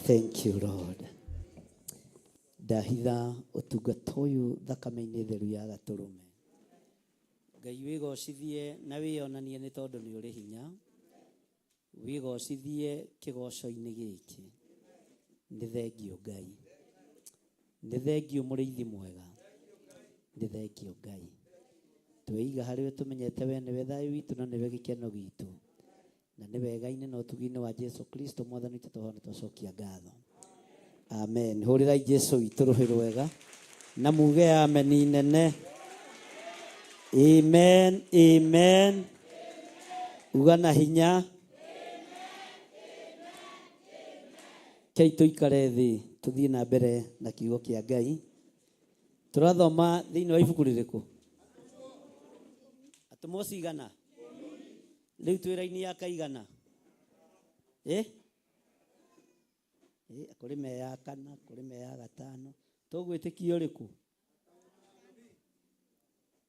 Thank you, Lord. Ndahitha ũtungata ũyũ thakame-inĩ theru ya Gatũrũme. Ngai wĩgocithie na wĩonanie nĩ tondũ nĩ ũrĩ hinya. Wĩgocithie kĩgoco-inĩ gĩkĩ. Nĩ thengio Ngai. Nĩ thengio mũrĩithi mwega. Nĩ thengio Ngai. Tweiga harĩ tũmenyete we nĩwe thayũ witũ na nĩwe gĩkeno gitũ. Na nĩ wega-inĩ na ũtugi-inĩ wa Jesu Kristo mwathani witũ tũhona twacokia ngatho. Amen. Hũrĩrai Jesu witũ rũhĩ rwega na muge amen inene. Amen. Amen. Uga na hinya. Kei tũikare thĩ tũthiĩ na mbere na kiugo kĩa Ngai. Tũrathoma thĩinĩ wa ibuku rĩrĩkũ? Atũmwo cigana? Rĩu twĩra-inĩ ya kaigana? Kũrĩ me ya kana, kũrĩ me ya gatano. Tũgwĩtĩkia ũrĩkũ?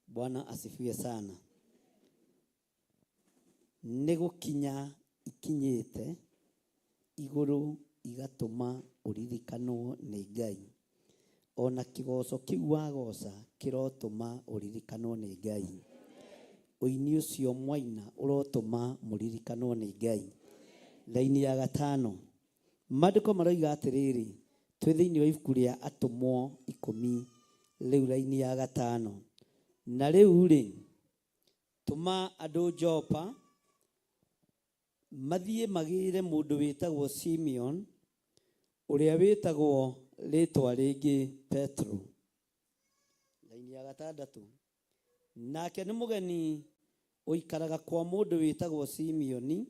Bwana asifiwe sana. Nĩ gũkinya ikinyĩte igũrũ igatũma ũririkanwo nĩ Ngai. Ona kĩgoco kĩu wagoca kĩrotũma ũririkanwo nĩ Ngai. Ũini ũcio mwaina ũrotũma mũririkanwo nĩ Ngai. Raini ya gatano. Maandĩko maroiga atĩrĩrĩ, twĩ thĩinĩ wa ibuku rĩa Atũmwo 10, rĩu raini ya gatano. Na rĩu rĩ, tũma andũ Jopa mathiĩ magĩre mũndũ wĩtagwo Simeon, ũrĩa wĩtagwo rĩtwa rĩngĩ Petro. Raini ya gatandatũ. Nake nĩ mũgeni ũikaraga kwa mũndũ wĩtagwo Simeoni,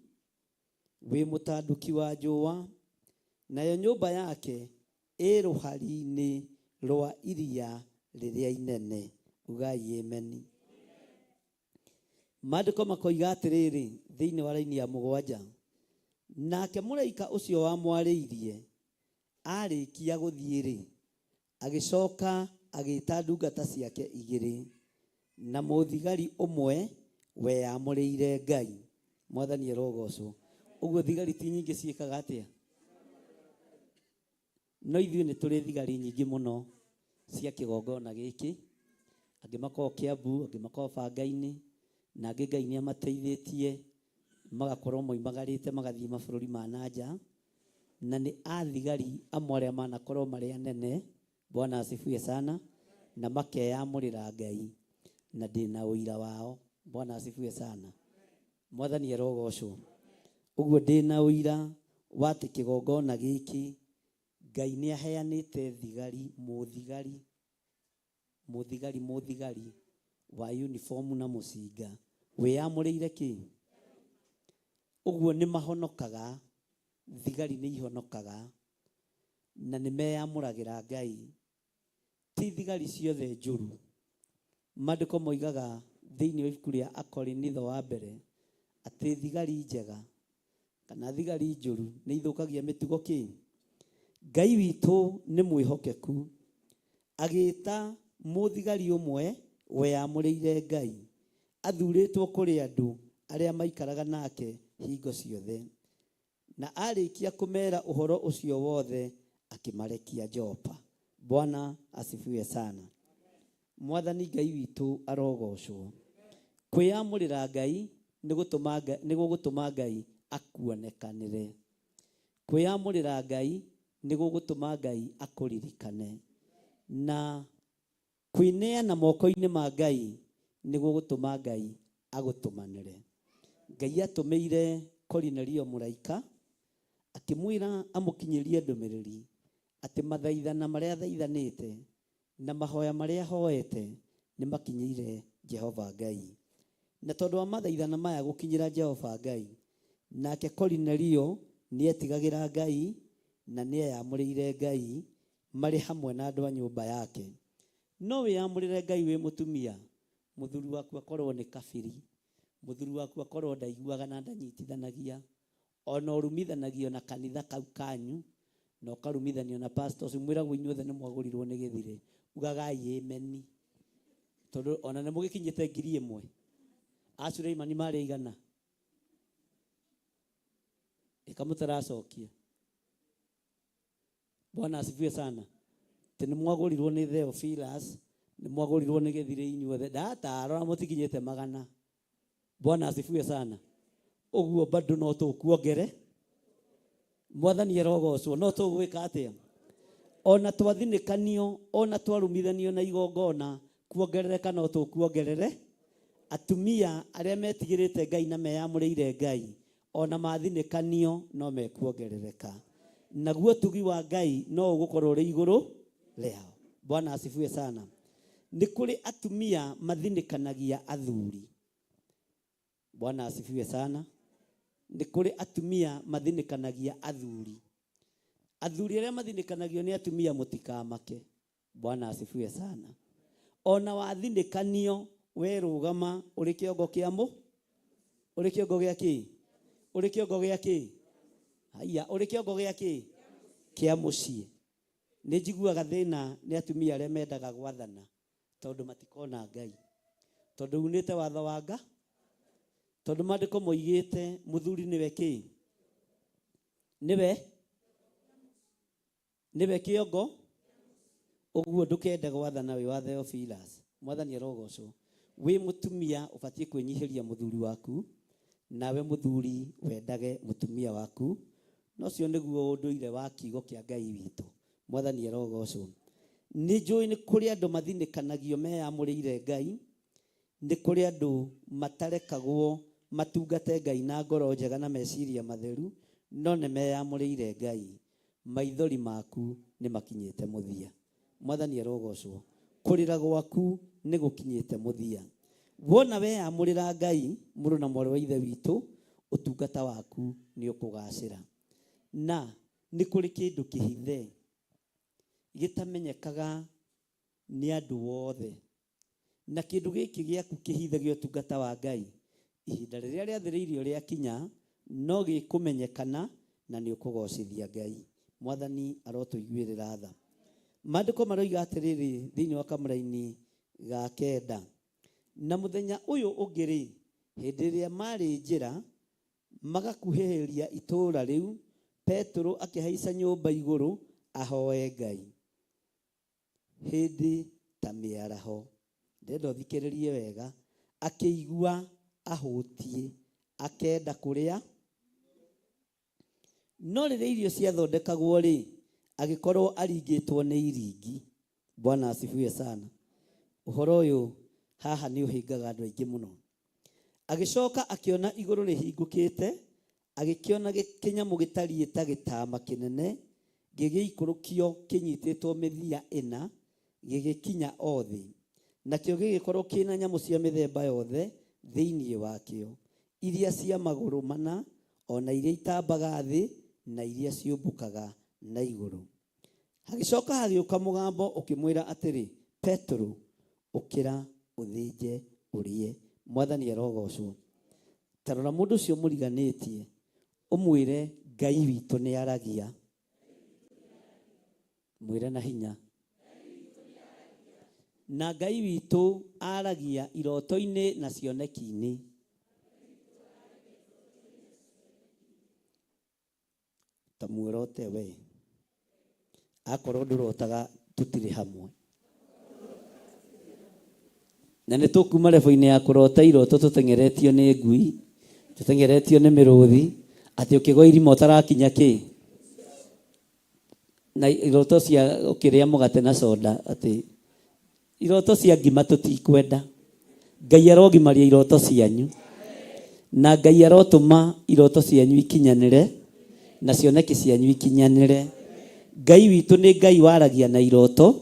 wĩ mũtanduki wa njũa, nayo nyũmba yake ĩ rũhari-inĩ rwa iria rĩrĩa inene. Ugai amen. Maandĩko makoiga atĩrĩrĩ thĩinĩ wa raini ya 7. Nake mũraika ũcio wamwarĩirie arĩkia gũthiĩ-rĩ, agĩcoka agĩĩta ndungata ciake igĩrĩ na mũthigari ũmwe we yamũrĩire Ngai. Mwathani arogocwo. Ũguo thigari ti nyingĩ ciĩkaga atĩa? No ithuĩ nĩ tũrĩ thigari nyingĩ mũno cia kĩgongona gĩkĩ. Angĩ makorwo Kiambu, angĩ makorwo Banga-inĩ, na angĩ Ngai nĩ amateithĩtie magakorwo moimagarĩte magathiĩ mabũrũri ma nanja. Na nĩ athigari amwe arĩa manakorwo marĩ anene. Bwana asifiwe sana. Na makeyamũrĩra Ngai na ndĩna ũira wao. Bwana asifiwe sana. Mwathani arogocwo. Ũguo ndĩna ũira wa atĩ kĩgongona gĩkĩ Ngai nĩ aheanĩte thigari, mũthigari wa uniform na mũcinga. Wĩyamũrĩire kĩ? Ũguo nĩ mahonokaga, thigari nĩ ihonokaga na nĩ meyamũragĩra Ngai. Ti thigari ciothe njũru. Maandĩko moigaga thĩinĩ wa ibuku rĩa Akorinitho wa mbere atĩ thigari njega kana thigari njũru nĩ ithũkagia mĩtugo kĩ? Ngai witũ nĩ mwĩhokeku, agĩĩta mũthigari ũmwe we yamũrĩire Ngai, athurĩtwo kũrĩ andũ arĩa maikaraga nake hingo ciothe. Na arĩkia kũmera ũhoro ũcio wothe akĩmarekia Jopa. Bwana asifiwe sana. Mwathani Ngai witũ arogocwo. Kwĩyamũrĩra Ngai nĩ gũgũtũma Ngai akuonekanĩre. Kwĩyamũrĩra Ngai nĩ gũgũtũma Ngai akũririkane. Na kwĩneana moko-inĩ ma Ngai nĩ gũgũtũma Ngai agũtũmanĩre. Ngai atũmĩire Korinelio mũraika akĩmwĩra amũkinyĩrie ndũmĩrĩri atĩ mathaithana marĩa thaithanĩte na mahoya marĩa hoete nĩ makinyĩire Jehova Ngai. Na tondũ wa mathaithana maya gũkinyĩra Jehova Ngai, nake Korinelio nĩ etigagĩra Ngai na nĩ eyamũrĩire Ngai marĩ hamwe na andũ a nyũmba yake. No wĩyamũrĩre Ngai wĩ mũtumia, mũthuri waku akorwo nĩ kabiri, mũthuri waku akorwo ndaiguaga na ndanyitithanagia, ona ũrumithanagio na kanitha kau kanyu, na ũkarumithanio na pastors, mwĩragwo inyuothe nĩ mwagũrirwo nĩ gĩthire. Ugagai amen. Tondũ ona nĩ mũgĩkinyĩte 1,000. A Suleimani marĩ aigana? Ĩka mũtaracokia. Bwana asifiwe sana. Tene mwagorirwo ni Theophilus, ni mwagorirwo ni Githire inyuothe. Ndatara mutikinyete magana. Bwana asifiwe sana. Oguo bado no tukuongere. Mwathani arogocwo no tugwika atia. Ona twathinikanio, ona twarumithanio na igongona, kuongerereka no tukuongerere. Atumia aria metigirite Ngai na meyamũrĩire Ngai, ona mathinikanio no mekuongerereka. Naguo tugi wa Ngai no ugukorwo ri iguru riao. Bwana asifiwe sana. Ni kuri atumia mathinikanagia athuri. Bwana asifiwe sana. Ni kuri atumia mathinikanagia athuri. Athuri aria mathinikanagio ni atumia mutikamake. Bwana asifiwe sana. Ona wathinikanio we rugama uri kiongo kiamu, uri kiongo gia ki, uri kiongo gia ki. Haya, uri kiongo gia ki kia mucii. Ni njiguaga thina ni atumia aria mendaga gwathana tondu matikona Ngai, tondu unite watho wa Ngai, tondu mandiko moigite muthuri niwe ki, niwe kiongo. Uguo ndukende gwathana wi wa Theophilus. Mwathani arogocwo. We mutumia ubatie kwenyihiria muthuri waku, nawe muthuri wendage mutumia waku. No cio niguo unduire wa kiugo kia Ngai witu. Mwathani arogocwo. Ni njui ni kuri andu mathinikanagio meyamũrĩire Ngai, ni kuri andu matarekagwo matungate Ngai na ngoro njega na meciria matheru, no ne meyamũrĩire Ngai. Maithori maku ni makinyite muthia. Mwathani arogocwo. Kurira gwaku ni gukinyite muthia. Wona we amurira Ngai, muru na mwarĩ wa ithe witu, utungata waku ni ukugacira. Na ni kuri kindu kihithe gitamenyekaga ni andu wothe. Na kindu giki giaku kihithagio utungata wa Ngai, ihinda riria riathiriirio ria kinya no gikumenyekana na ni ukugocithia Ngai. Mwathani arotuiguirira tha. Maandiko maroiga atiriri thiini wa kamuraini ga 9. Na muthenya uyu ungiri hindi ria mari njira magakuheheria itura riu, Petro akihaica nyumba iguru ahoe Ngai. Hindi ta miaraho, ndendo thikiririe wega, akiigua ahutie, akenda kuria. No riria irio ciathondekagwo ri, agikorwo aringitwo ni iringi. Bwana asifiwe sana. Uhoro uyu haha ni uhingaga andu aingi muno. Agicoka akiona iguru rihingukite, agikiona kinyamu gitariita gitama kinene, gigiikurukio kinyititwo mithia ina, gigikinya othi. Nakio gigikorwo kina nyamu cia mithemba yothe thiini wakio, iria cia maguru mana, ona iria itambaga thi na iria ciumbukaga na iguru. Hagicoka hagiuka mugambo ukimwira atiri, Petro, ukira uthinje urie. Mwathani arogocwo. Tarora mundu ucio muriganitie, umwire Ngai witu ni aragia. Mwire na hinya. Na Ngai witu aragia iroto-ini na cioneki-ini. Tamurote we. Akorwo ndurotaga tutiri hamwe. Na nĩ tũkuma level-inĩ ya kũrota iroto tũtengeretio nĩ ngui, tũtengeretio nĩ mĩrũthi, atĩ ũkĩgwa irima ũtarakinya kĩ. Na iroto cia ũkĩrĩa mũgate na soda, atĩ iroto cia ngima tũtikwenda. Ngai arogimaria iroto cianyu. Na Ngai arotũma iroto cianyu ikinyanĩre, na cioneki cianyu ikinyanĩre. Ngai witũ nĩ Ngai waragia na iroto,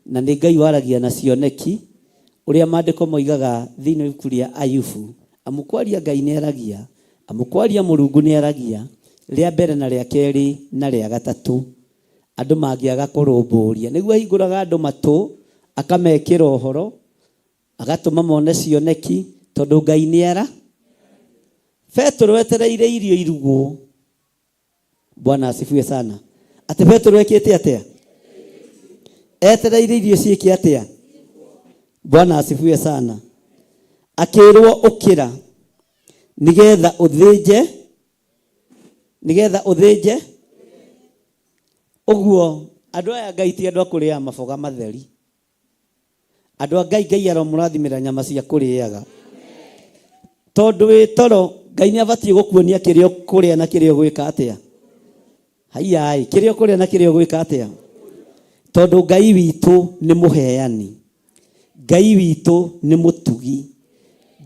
na nĩ Ngai waragia na cioneki. Uria maandiko moigaga thiini wa ria Ayubu, amukwaria Ngai ni aragia, amukwaria Mulungu ni aragia, ria mbere na ria keri na ria gatatu. Andu mangiaga kurumburia, niguo ahinguraga andu matu, akamekira uhoro, agatuma mone cioneki, tondu Ngai ni ara. Petro etereire irio irugwo. Bwana asifiwe sana. Ati Petro ekite atia? Etereire irio ciiki atia? Bwana asifiwe sana. Akirwo ukira nigetha uthinje, uguo Andũ aya Ngai ti andũ a kũrĩa maboga matheri. Andũ a Ngai aromũrathimĩra nyama cia kũrĩaga. Tondũ wĩ toro Ngai nĩ abatie gũkuonia kĩrĩa kũrĩa na kĩrĩa gwĩka atĩa. Haiyai, kĩrĩa kũrĩa na kĩrĩa gwĩka atĩa. Tondũ Ngai witũ nĩ mũheani. Ngai witũ nĩ mũtugi.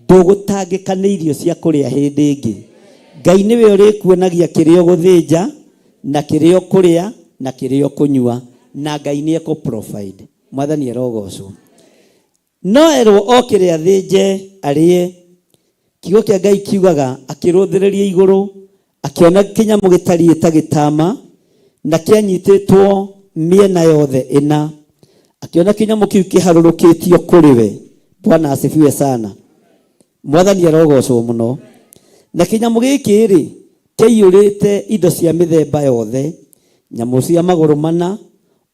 Ndũgũtangĩka nĩ irio cia kũrĩa hĩndĩ ĩngĩ. Ngai nĩwe ũrĩkuonagia kĩrĩa ũgũthĩnja na kĩrĩa kũrĩa na kĩrĩa kũnyua, na Ngai nĩ ekũ-provide. Mwathani arogocwo. No erwo o kĩrĩa athĩnje arĩe. Kiugo kĩa Ngai kiugaga akĩrũthĩrĩria igũrũ, akĩona kĩnyamũ gĩtariĩ ta gĩtama na kĩanyitĩtwo mĩena yothe ĩna. Akĩona kĩnyamũ kĩu kĩharũrũkĩtio kũrĩ we. Bwana asifiwe sana. Mwathani arogocwo mũno. Na kĩnyamũ gĩkĩ rĩ kĩiyũrĩte indo cia mĩthemba yothe, nyamũ cia magũrũ mana.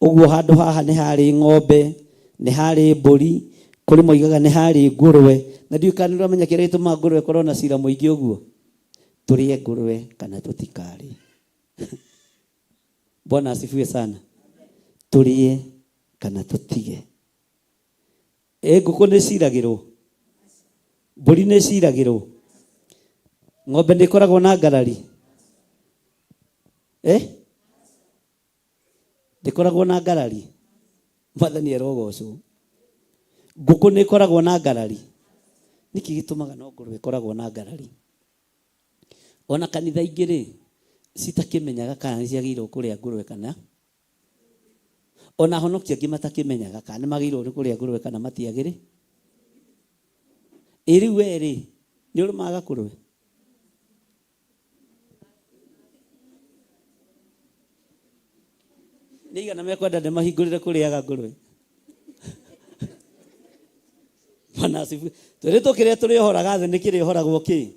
Ũguo handũ haha nĩ harĩ ng'ombe, nĩ harĩ mbũri, kũrĩ moigaga nĩ harĩ ngũrwe. Na ndiũĩ kana nĩ ũramenya kĩrĩa gĩtũmaga ngũrwe ĩkorwo na cira mũingĩ ũguo. Tũrĩe ngũrwe kana tũtikarĩe. Bwana asifiwe sana. Tũrĩe kana tũtige. Ngũkũ nĩ ciragĩrwo, mbũri nĩ ciragĩrwo, ng'ombe nĩ ĩkoragwo na ngarari. Ndĩkoragwo na ngarari. Mwathani arogocwo. Ngũkũ nĩ ĩkoragwo na ngarari. Nĩkĩ gĩtũmaga no ngũrwe ĩkoragwo na ngarari? Ona kanitha ingĩ rĩ citakĩmenyaga kana nĩ ciagĩrĩirwo kũrĩa ngũrwe kana. Ona honokia angĩ matakĩmenyaga kana nĩ magĩrĩirwo nĩ kũrĩa ngũrwe kana matiagĩrĩ. Rĩu we rĩ nĩ ũrũmaga ngũrwe. Nĩ igana mekwenda ndĩmahingũrĩre kũrĩaga ngũrwe. Bwana asifiwe. Tũrĩtwo kĩrĩa tũrĩohoraga thĩ nĩ kĩrĩohoragwo kĩ?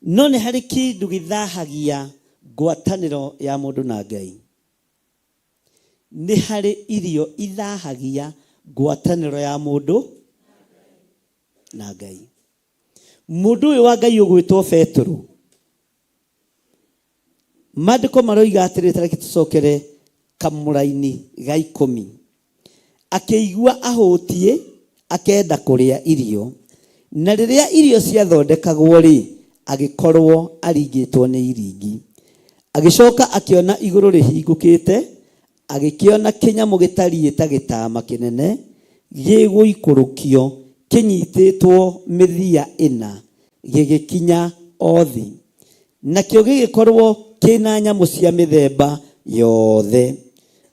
No nĩ harĩ kĩndũ gĩthahagia ngwatanĩro ya mũndũ na Ngai. Nĩ harĩ irio ithahagia ngwatanĩro ya mũndũ na Ngai. Mũndũ ũyũ wa Ngai ũgwĩtwo Petero, maandĩko maroiga atĩrĩ, tareke tũcokere kamũra-inĩ ga 10. Akĩigua ahũtiĩ akenda kũrĩa irio, na rĩrĩa irio ciathondekagwo rĩ agĩkorwo aringĩtwo nĩ iringi. Agĩcoka akĩona igũrũ rĩhingũkĩte, agĩkĩona kĩnyamũ gĩtariĩ ta gĩtama kĩnene gĩgũikũrũkio kĩnyitĩtwo mĩthia ĩna gĩgĩkinya o thĩ. Nakĩo gĩgĩkorwo kĩna nyamũ cia mĩthemba yothe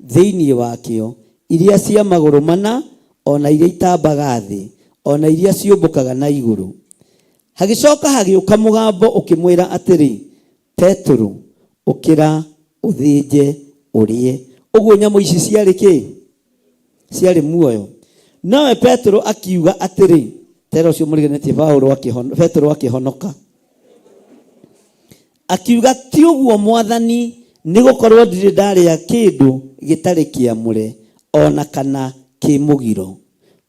thĩinĩ wakĩo, iria cia magũrũ mana, ona iria itambaga thĩ, ona iria ciũmbũkaga na igũrũ. Hagĩcoka hagĩũka mũgambo ũkĩmwĩra atĩrĩ, Petero, ũkĩra ũthĩnje ũrĩe. Ũguo nyamũ ici ciarĩ kĩ? Ciarĩ muoyo. Nawe Petero akiuga atĩrĩ, tera ũcio mũriganĩtie Petero akĩhonoka. Akiuga ti ũguo Mwathani, nĩ gũkorwo ndirĩ ndarĩa kĩndũ gĩtarĩ kĩamũre ona kana kĩmũgiro.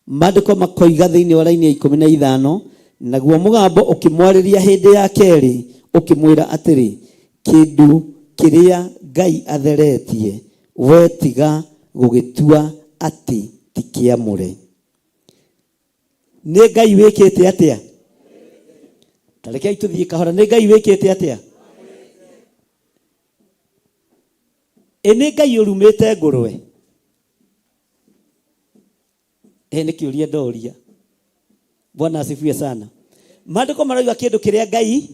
Maandĩko makoiga thĩinĩ wa raini ya 15, naguo mũgambo ũkĩmwarĩria hĩndĩ ya kerĩ ũkĩmwĩra atĩrĩ, kĩndũ kĩrĩa Ngai atheretie we tiga gũgĩtua atĩ ti kĩamũre. Nĩ Ngai wĩkĩte atĩa? Tarekei tũthiĩ kahora. Nĩ Ngai wĩkĩte atĩa? Nĩ Ngai ũrumĩte ngũrwe? Nĩ kĩũria ndoria. Bwana asifiwe sana. Maandĩko maroiga kĩndũ kĩrĩa Ngai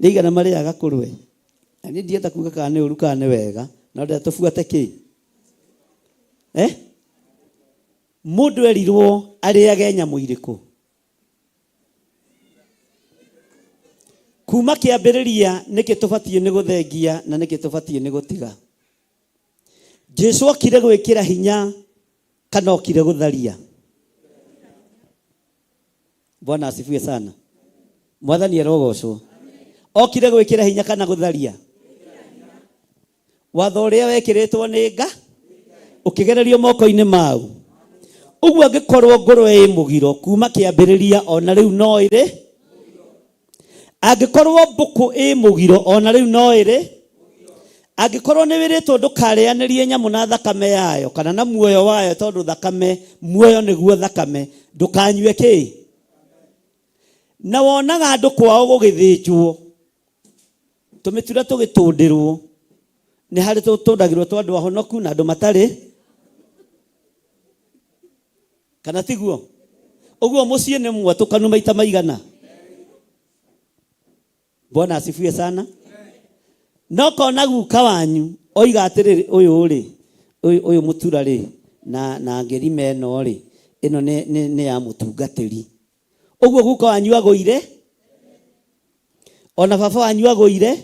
nĩ igana marĩaga kũrwe. Na niĩ ndienda kuuga kana nĩ ũru kana nĩ wega, no ndĩrenda tũbuate kĩ? Mũndũ erirwo arĩage nyamũ irĩkũ? Kuma kĩambĩrĩria nĩkĩ tũbatiĩ nĩ gũthengia na nĩkĩ tũbatiĩ nĩ gũtiga? Jesũ okire gwĩkĩra hinya kana okire gũtharia? Bwana asifiwe sana. Mwathani arogocwo. Okire gwĩkĩra hinya kana gũtharia? Watho ũrĩa wekĩrĩtwo nĩ Ngai ũkĩgererio moko-inĩ mau, Uguo angikorwo ngũrwe ĩ mũgiro kuma kĩambĩrĩria ona rĩu no ĩrĩ. Angĩkorwo mbũkũ ĩ mũgiro ona rĩu no ĩrĩ. Angĩkorwo nĩ wĩrĩtwo ndũkarĩanĩrie nyamũ na thakame yayo kana na muoyo wayo, tondũ thakame, muoyo nĩguo thakame, ndũkanyue kĩ. Na wonaga andũ kwao gũgĩthĩnjwo, tũmĩtura tũgĩtũndĩrwo, nĩ harĩ tũtũndagĩrwo twa andũ ahonoku na andũ matarĩ, kana tiguo? Ũguo mũciĩ nĩ mwatũkanu maita maigana. Bwana asifiwe sana. No kona guka wanyu oiga atĩrĩrĩ, ũyũ mũtura rĩ na ngerima ĩno rĩ, ĩno nĩ ya mũtungatĩri. Ũguo guka wanyu agũire, ona baba wanyu agũire,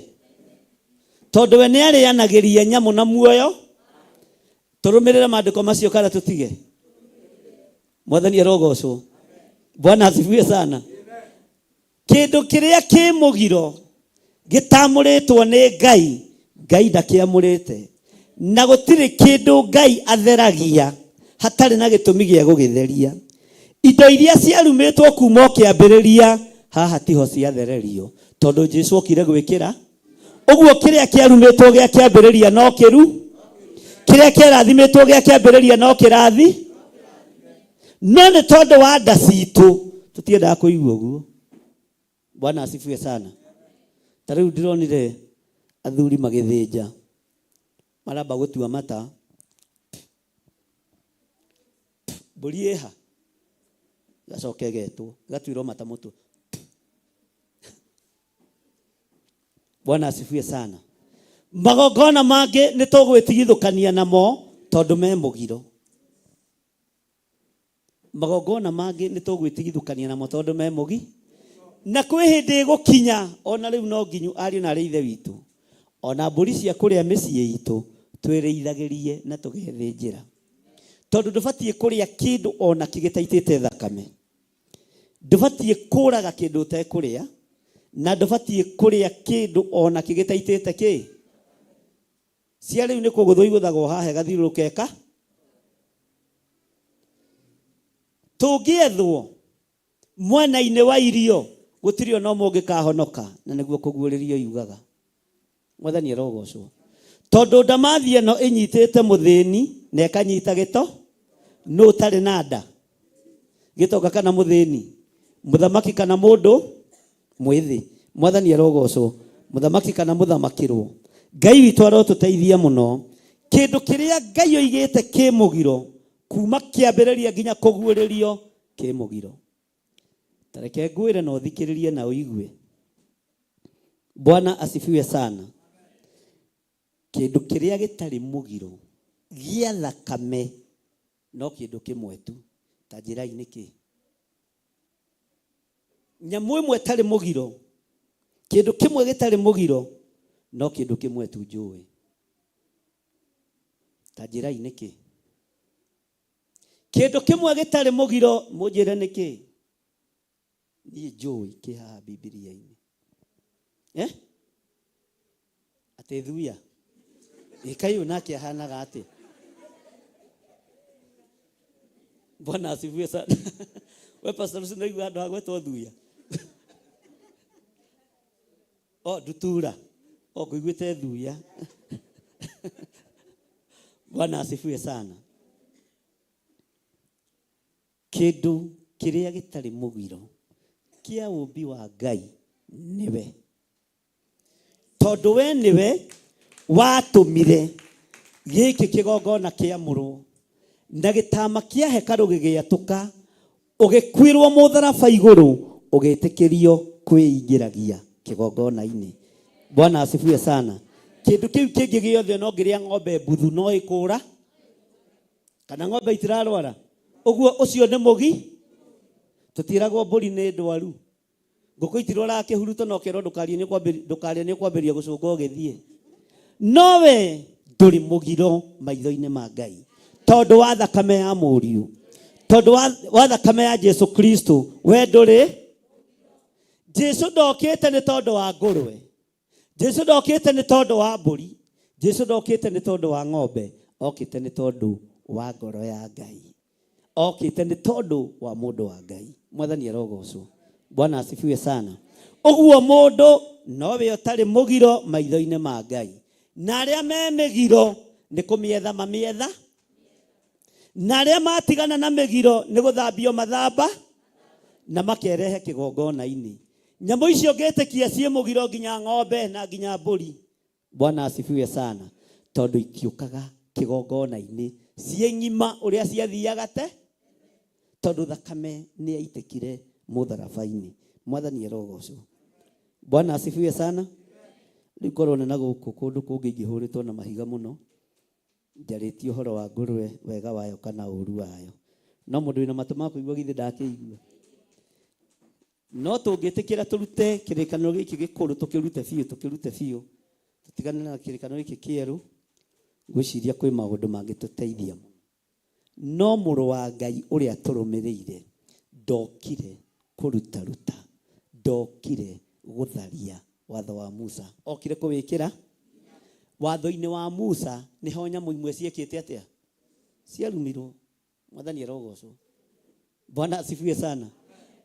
tondũ we nĩ arĩanagĩria nyamũ na muoyo. Tũrũmĩrĩre maandĩko macio kana tũtige? Mwathani arogocwo. Bwana asifiwe sana. Kĩndũ kĩrĩa kĩ mũgiro gĩtamũrĩtwo nĩ Ngai, Ngai ndakĩamũrĩte. Na gũtirĩ kĩndũ Ngai atheragia hatarĩ na gĩtũmi gĩa gũgĩtheria. Indo iria ciarumĩtwo kuma kĩambĩrĩria haha tiho ciathererio, tondũ Jesũ okire gwĩkĩra. Ũguo kĩrĩa kĩarumĩtwo gĩa kĩambĩrĩria no kĩru, kĩrĩa kĩarathimĩtwo gĩa kĩambĩrĩria no kĩrathi. No nĩ tondũ wa nda citũ tũtiendaga kũigua ũguo. Bwana asifiwe sana. Ta rĩu ndĩronire athuri magĩthĩnja, maramba gũtua mata, mbũri ĩha gacoke getwo, gatuirwo mata mũtwe. Bwana asifiwe sana. Magongona mangĩ nĩ tũgwĩtigithũkania namo tondũ me mũgiro. Magongona mangĩ nĩ tũgwĩtigithũkania namo tondũ me mũgi. Na kwĩ hĩndĩ gũkinya ona rĩu no nginyu ariũ na ithe witũ, ona mbũri cia kũrĩa mĩciĩ itũ twĩrĩithagĩrie na tũgethĩnjĩra, tondũ ndũbatiĩ kũrĩa kĩndũ ona kĩgĩtaitĩte thakame. Ndũbatiĩ kũraga kĩndũ ũtekũrĩa, na ndũbatiĩ kũrĩa kĩndũ ona kĩgĩtaitĩte kĩ. Cia rĩu nĩ kũgũthwo igũthagwo haha gathiũrũrũkeka. Tũngĩethwo mwena-inĩ wa irio gũtirĩ ona ũmwe ũngĩkahonoka, na nĩguo kũguũrĩrio yugaga. Mwathani arogocwo. Tondũ ndamathi ĩno ĩnyitĩte mũthĩni na ĩkanyita gĩto, nũ ũtarĩ na nda, gĩtoka kana mũthĩni, mũthamaki kana mũndũ mwĩthĩ. Mwathani arogocwo. Mũthamaki kana mũthamakĩrwo. Ngai witũ arotũteithia mũno. Kĩndũ kĩrĩa Ngai oigĩte kĩ mũgiro kuma kĩambĩrĩria nginya kũguũrĩrio kĩ mũgiro. Tareke ngwĩre na ũthikĩrĩrie na ũigue. Bwana asifiwe sana. Kĩndũ kĩrĩa gĩtarĩ mũgiro gĩa thakame no kĩndũ kĩmwe tu. Ta njĩra-inĩ kĩ? Nyamũ ĩmwe ĩtarĩ mũgiro, kĩndũ kĩmwe gĩtarĩ mũgiro no kĩndũ kĩmwe tu njũĩ. Ta njĩra-inĩ kĩ? Kĩndũ kĩmwe gĩtarĩ mũgiro mũnjĩre nĩ kĩ? Niĩ njũĩ kĩ haha Bibilia-inĩ. Atĩ thuya ĩkaiyũ nake ahanaga atĩ. Bwana asifiwe sana. We pastor Lucy naigua andũ agwetwo thuya. Ndutura. Ngũiguĩte thuya. Bwana asifiwe sana. Kĩndũ kĩrĩa gĩtarĩ mũgiro kĩa ũmbi wa Ngai nĩwe. Tondũ we nĩwe watũmire gĩkĩ kĩgongona kĩamũrwo na gĩtama kĩa hekarũ gĩgĩatũka, ũgĩkuĩrwo mũtharaba igũrũ, ũgĩtĩkĩrio kwĩingĩragia kĩgongona-inĩ. Bwana asifiwe sana. Kĩndũ kĩu kĩngĩ gĩothe no ngĩrĩa ng'ombe mbuthu no ĩkũra kana ng'ombe itirarwara. Ũguo ũcio nĩ mũgi. Tũtiragwo mbũri nĩ ndwaru. Ngũkũ itirwaraga kĩhuruto no kĩro ndũkarĩa nĩ ũkwambĩrĩria gũcũnga ũgĩthiĩ. Nowe ndũrĩ mũgiro maitho-inĩ ma Ngai tondũ wa thakame ya mũriũ, tondũ wa thakame ya Jesũ Kristo. We ndũrĩ. Jesũ ndokĩte nĩ tondũ wa ngũrwe, Jesũ ndokĩte nĩ tondũ wa mbũri, Jesũ ndokĩte nĩ tondũ wa ng'ombe, okĩte nĩ tondũ wa ngoro ya Ngai. okite nĩ tondũ wa mũndũ wa Ngai. Mwathani arogocwo. Bwana asifiwe sana. Ũguo mũndũ nowe ũtarĩ mũgiro maitho-inĩ ma Ngai. Na arĩa me mĩgiro nĩ kũmĩetha mamĩetha. Na arĩa matigana na mĩgiro nĩ gũthambio mathamba na makerehe kĩgongona-inĩ. Nyamũ icio ngĩtĩkia ciĩ mũgiro nginya ng'ombe na nginya mbũri. Bwana asifiwe sana. Tondũ itiũkaga kĩgongona-inĩ ciĩ ng'ima ũrĩa ciathiaga te. Tondũ thakame nĩ yaitĩkire mũtharaba-inĩ. Mwathani arogocwo. Bwana asifiwe sana. Rĩu korwo nĩ na gũkũ kũndũ kũngĩ ingĩhũrĩtwo na mahiga mũno. Njarĩtie ũhoro wa ngũrwe wega wayo kana ũru wayo. No mũndũ wĩna matũ ma kũigua githĩ ndakĩigua. No tũngĩtĩkĩra tũrute kĩrĩkanĩro gĩkĩ gĩkũrũ tũkĩrute biũ. Tũtigane na kĩrĩkanĩro gĩkĩ kĩerũ. Ngwĩciria kwĩ maũndũ mangĩtũteithia. No mũrũ wa Ngai ũrĩa tũrũmĩrĩire ndokire kũruta. Ndokire gũtharia watho wa Musa. Okire kũwĩkĩra watho-inĩ wa Musa nĩho nyamũ imwe ciĩkĩte atĩa? Ciarumirwo. Mwathani arogocwo. Bwana asifiwe sana.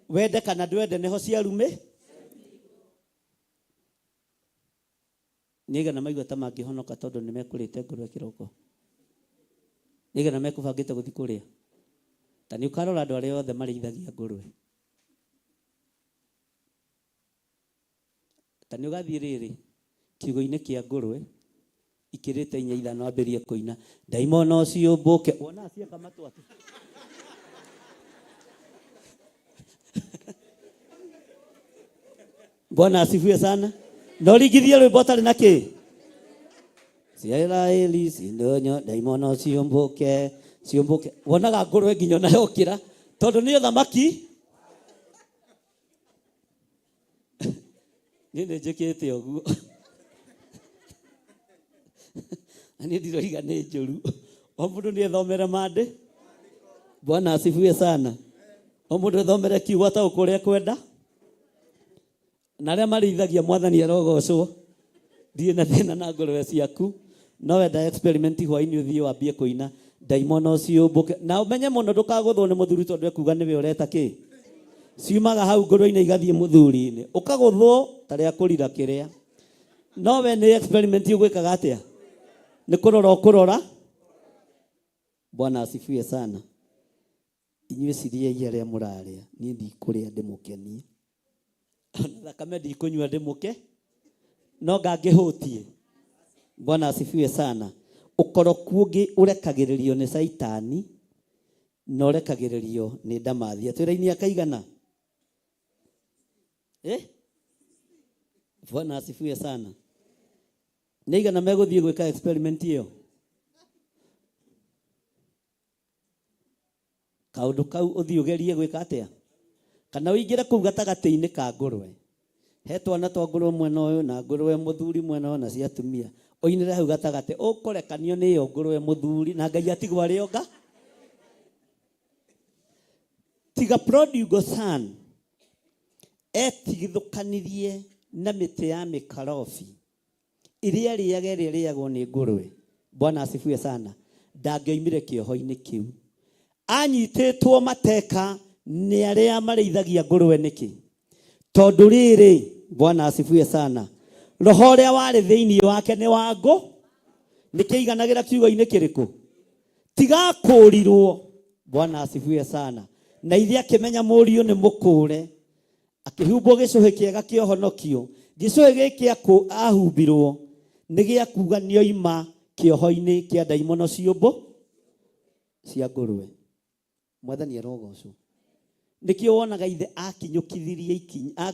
Wende kana ndwende neho ciarume. Nĩgana maigua ta mangĩhonoka tondũ nĩ mekũrĩte ngũrwe kĩroko. Nĩgana mekũbangĩte gũthiĩ kũrĩa. Ta nĩ ũkarora andũ arĩa othe marĩithagia ngũrwe. Ta nĩ ũgathiĩ rĩrĩ kiugo-inĩ kĩa ngũrwe ikĩrĩte 4:5 ambĩrie kũina. Ndaimono ciũmbũke. Wona ciaka matũ atĩ. Bwana asifiwe sana. No rigithie rwĩmbo tarĩ na kĩ? Ciairaeli cindonyo ndaimono ciũmbũke. Wonaga ngũrwe nginya na yokĩra tondũ nĩ thamaki. Nĩ njĩkĩte ũguo. Ani ndiroiga nĩ njũru. O mũndũ nĩ ethomere mandĩ. Bwana asifiwe sana. O mũndũ ethomere kiugo ta ũkũrĩa kwenda. Na arĩa marĩithagia Mwathani arogocwo. Thiĩ na thĩna na ngũrwe ciaku. No wenda experiment hwainĩ ũthiĩ wambie kũina. Ndaimono ciũmbũke. Na ũmenye mũno ndũkagũthwo nĩ mũthuri tondũ ekuga nĩwe ũreta kĩ? Ciumaga hau ngũrwe-inĩ igathiĩ mũthuri-inĩ. Ũkagũthwo tarĩa kũrira kĩrĩa. No we nĩ experiment ũgwĩkaga atĩa? Nĩ kũrora. Bwana asifiwe sana. Inyuĩ ciriai arĩa mũrarĩa. Niĩ ndikũrĩa ndĩmũkenie. Thakame ndikũnyua ndĩmũke. No ngangĩhũtie. Bwana asifiwe sana. Ũkoroku ũngĩ ũrekagĩrĩrio nĩ Saitani na ũrekagĩrĩrio nĩ ndamathia. Twĩra-inĩ akaigana. Bwana asifiwe sana. Nĩigana megũthiĩ gwĩka experiment ĩyo. Kaũndũ kau ũthiĩ ũgerie gwĩka atĩa? Kana ũingĩre kũu gatagatĩ-inĩ ka ngũrwe. He twana twa ngũrwe mwena ũyũ na ngũrwe mũthuri mwena ũyũ na cia atumia. Ũinĩre hau gatagatĩ. Ũkũrekanio nĩ ĩyo ngũrwe mũthuri na Ngai atigwo arĩ onga. Tiga prodigal son etigithũkanirie na mĩtĩ ya mĩkarobi iria rĩagwo nĩ ngũrwe. Bwana asifiwe sana. Ndangĩoimire kĩoho-inĩ kĩu. Anyitĩtwo mateka nĩ arĩa marĩithagia ngũrwe nĩkĩ? Tondũ rĩrĩ, Bwana asifiwe sana, roho ũrĩa warĩ thĩinĩ wake nĩ wa ngũ. Nĩkĩiganagĩra kiugo-inĩ kĩrĩkũ? Tiga kũũrirwo. Bwana asifiwe sana. Na ithe akĩmenya mũriũ nĩ mũkũũre. Akĩhumbwo gĩcũhĩ kĩega kĩa ũhonokio. Gĩcũhĩ gĩkĩ ahumbirwo nĩ gĩa kuga nĩoima kĩoho-inĩ kĩa ndaimono cia ngũrwe. Mwathani arogocwo. Nĩkĩo wonaga ithe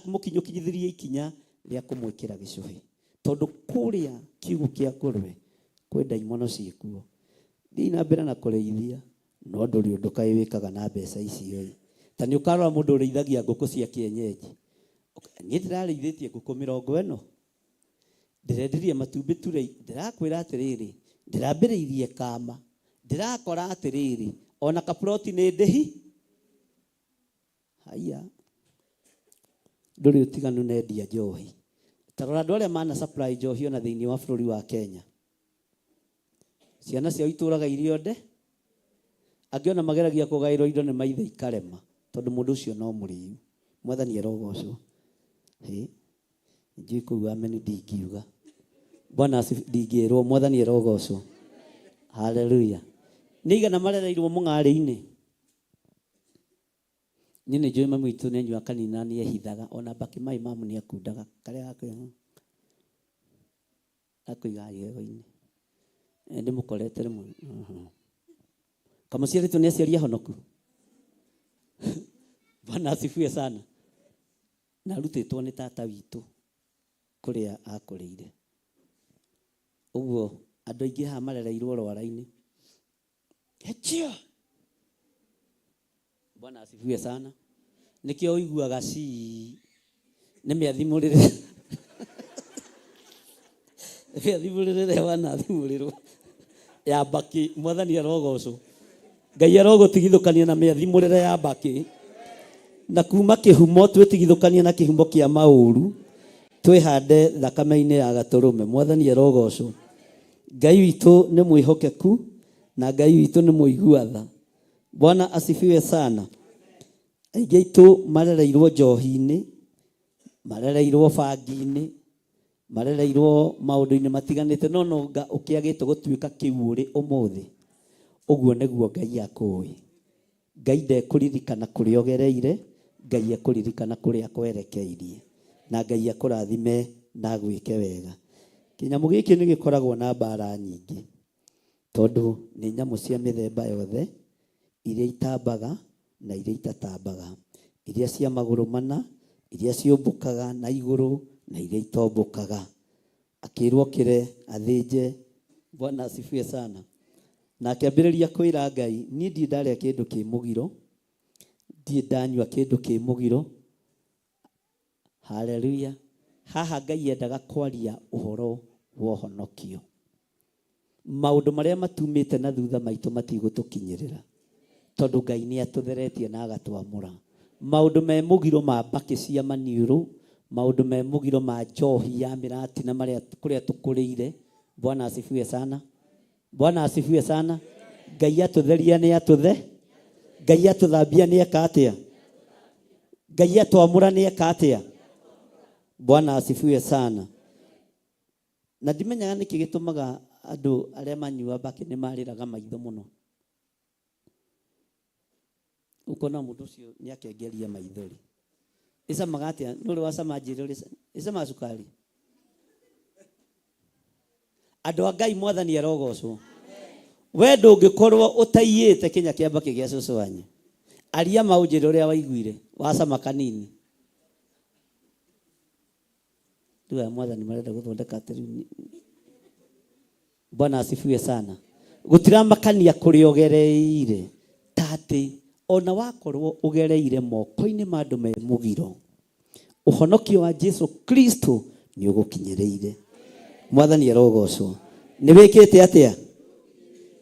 mũkinyũkithirie ikinya rĩa kũmwĩkĩra gĩcũhĩ. Tondũ kũrĩa kiugũ kĩa ngũrwe kwĩ ndaimono ciĩkuo. Thiĩ na mbere na kũrĩithia no ndũrĩ ũndũ kaĩ wĩkaga na mbeca icio. Ta nĩ ũkarora mũndũ ũrĩithagia ngũkũ cia kienyeji. Niĩ ndĩrarĩithĩtie ngũkũ 40. Ndĩrendirie matumbĩ turei. Ndĩrakwĩra atĩrĩrĩ, ndĩrambĩrĩirie kama. Ndĩrakora atĩrĩrĩ, ona kaploti nĩ ndĩhi. Haya. Ndũrĩ ũtiganu na endia njohi. Tarora andũ arĩa mana supply njohi ona thĩinĩ wa bũrũri wa Kenya. Ciana ciao itũraga irio nde. Angiona mageragia kugairwo indo nĩ maithe ikarema tondũ mũndũ ũcio no mũrĩu. Mwathani arogocwo. Njui kuga ameni ndingiuga. Bwana ndingĩrwo Mwathani arogocwo. Hallelujah. Nĩ igana marereirwo mũng'arĩ-inĩ. Niĩ nĩ njũĩ mami witũ nĩ anyua kanina nĩ ehithaga ona baki mai mamu nĩ akundaga karĩa akũiga gĩego-inĩ. Ndĩmũkorete rĩmwe. Kamũciarĩtwo nĩ aciari ahonoku. Bwana asifiwe sana. Narutĩtwo nĩ tata witũ kũrĩa akũrĩire. Ũguo andũ aingĩ haha marereirwo rwara-inĩ. Hechia. Bwana asifiwe sana. Nikio ũiguaga nĩ mĩathimũrĩre. Mĩathimũrĩre wanathimũrĩrwo. Ya baki Mwathani arogocwo. Ngai arogũtigithũkania na mĩathimũrĩre ya baki. Na kuma kĩhumo twĩtigithũkania na kĩhumo kĩa maũru. Twĩhande thakame-inĩ ya Gatũrũme. Mwathani arogocwo. Ngai witũ nĩ mwĩhokeku na Ngai witũ nĩ mũigua tha. Bwana asifiwe sana. Aingĩ aitũ marereirwo njohi-inĩ, marereirwo bangi-inĩ, marereirwo maũndũ-inĩ matiganĩte, no nonga ũkĩagĩte gũtuĩka kĩu ũrĩ ũmũthĩ. Ũguo nĩguo Ngai akũĩ. Ngai ndekũririkana kũrĩa ũgereire, Ngai ekũririkana kũrĩa akwerekeirie, na Ngai akũrathime na gwĩke wega. Kĩnyamũ gĩkĩ nĩ gĩkoragwo na mbara nyingĩ, tondũ nĩ nyamũ cia mĩthemba yothe, iria itambaga na iria itatambaga, iria cia magũrũ mana, iria ciũmbũkaga na igũrũ na iria itombũkaga. Akĩrwo kĩre athĩnje. Bwana asifiwe sana. Na akĩambĩrĩria kwĩra Ngai, niĩ ndirĩ ndarĩa kĩndũ kĩ mũgiro, ndirĩ ndanyua kĩndũ kĩ mũgiro. Hallelujah. Haha Ngai endaga kwaria ũhoro wa ũhonokio. Maũndũ marĩa matumĩte na thutha maitũ matigũtũkinyĩrĩra, tondũ Ngai nĩ atũtheretie na agatwamũra. Maũndũ me mũgiro ma mbakĩ cia maniũrũ, maũndũ me mũgiro ma njohi ya mĩratina marĩa kũrĩa tũkũrĩire. Bwana asifiwe sana. Bwana asifiwe sana. Ngai atũtheria nĩ atũthe. Ngai atũthambia nĩ eka atĩa. Ngai atwamũra nĩ eka atĩa. Bwana asifiwe sana. Na ndimenyaga nĩkĩ gĩtũmaga andũ arĩa manyua mbakĩ nĩ marĩraga maitho mũno. Ukona mũndũ ũcio nĩ akengeria maithori. Icamaga atĩa? Nũrĩ wacama njĩrĩ icama cukari. Andũ a Ngai Mwathani arogocwo. We ndũngĩkorwo ũtaiyĩte kinya kĩa mbakĩ gĩa cũcũ wanyu. Aria maũnjĩrĩ ũrĩa waiguire wacama kanini. Ndio Mwathani marenda gũthondeka atĩrĩ. Bwana asifiwe sana. Gũtiramakania kũrĩa ũgereire. Tatĩ ona wakorwo ũgereire moko-inĩ ma andũ me mũgiro, ũhonokio wa Jesu Kristo nĩ ũgũkinyĩrĩire. Mwathani arogocwo. Nĩ wĩkĩte atĩa?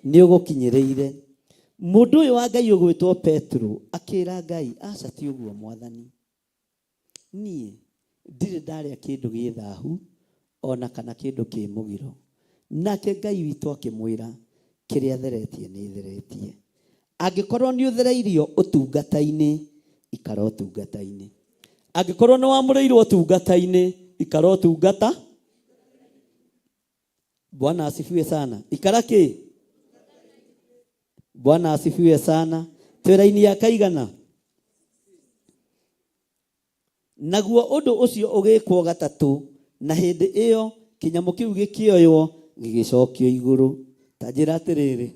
Nĩ ũgũkinyĩrĩire. Mũndũ ũyũ wa Ngai ũgwĩtwo Petro akĩra Ngai, aca ti ũguo Mwathani. Niĩ ndirĩ ndarĩa kĩndũ gĩ thahu ona kana kĩndũ kĩ mũgiro. Nake Ngai witũ akĩmwĩra, kĩrĩa theretie nĩ theretie. Angĩkorwo nĩ ũthereirio ũtungata-inĩ, ikara ũtungata-inĩ. Angĩkorwo nĩ wamũrĩirwo ũtungata-inĩ, ikara ũtungata. Bwana asifiwe sana. Ikara kĩ? Bwana asifiwe sana. Twĩra-inĩ ya kaigana. Naguo ũndũ ũcio ũgĩkwo gatatũ, na hĩndĩ ĩyo kĩnyamũ kĩu gĩkĩoywo gĩgĩcokio igũrũ. Ta njĩra atĩrĩrĩ.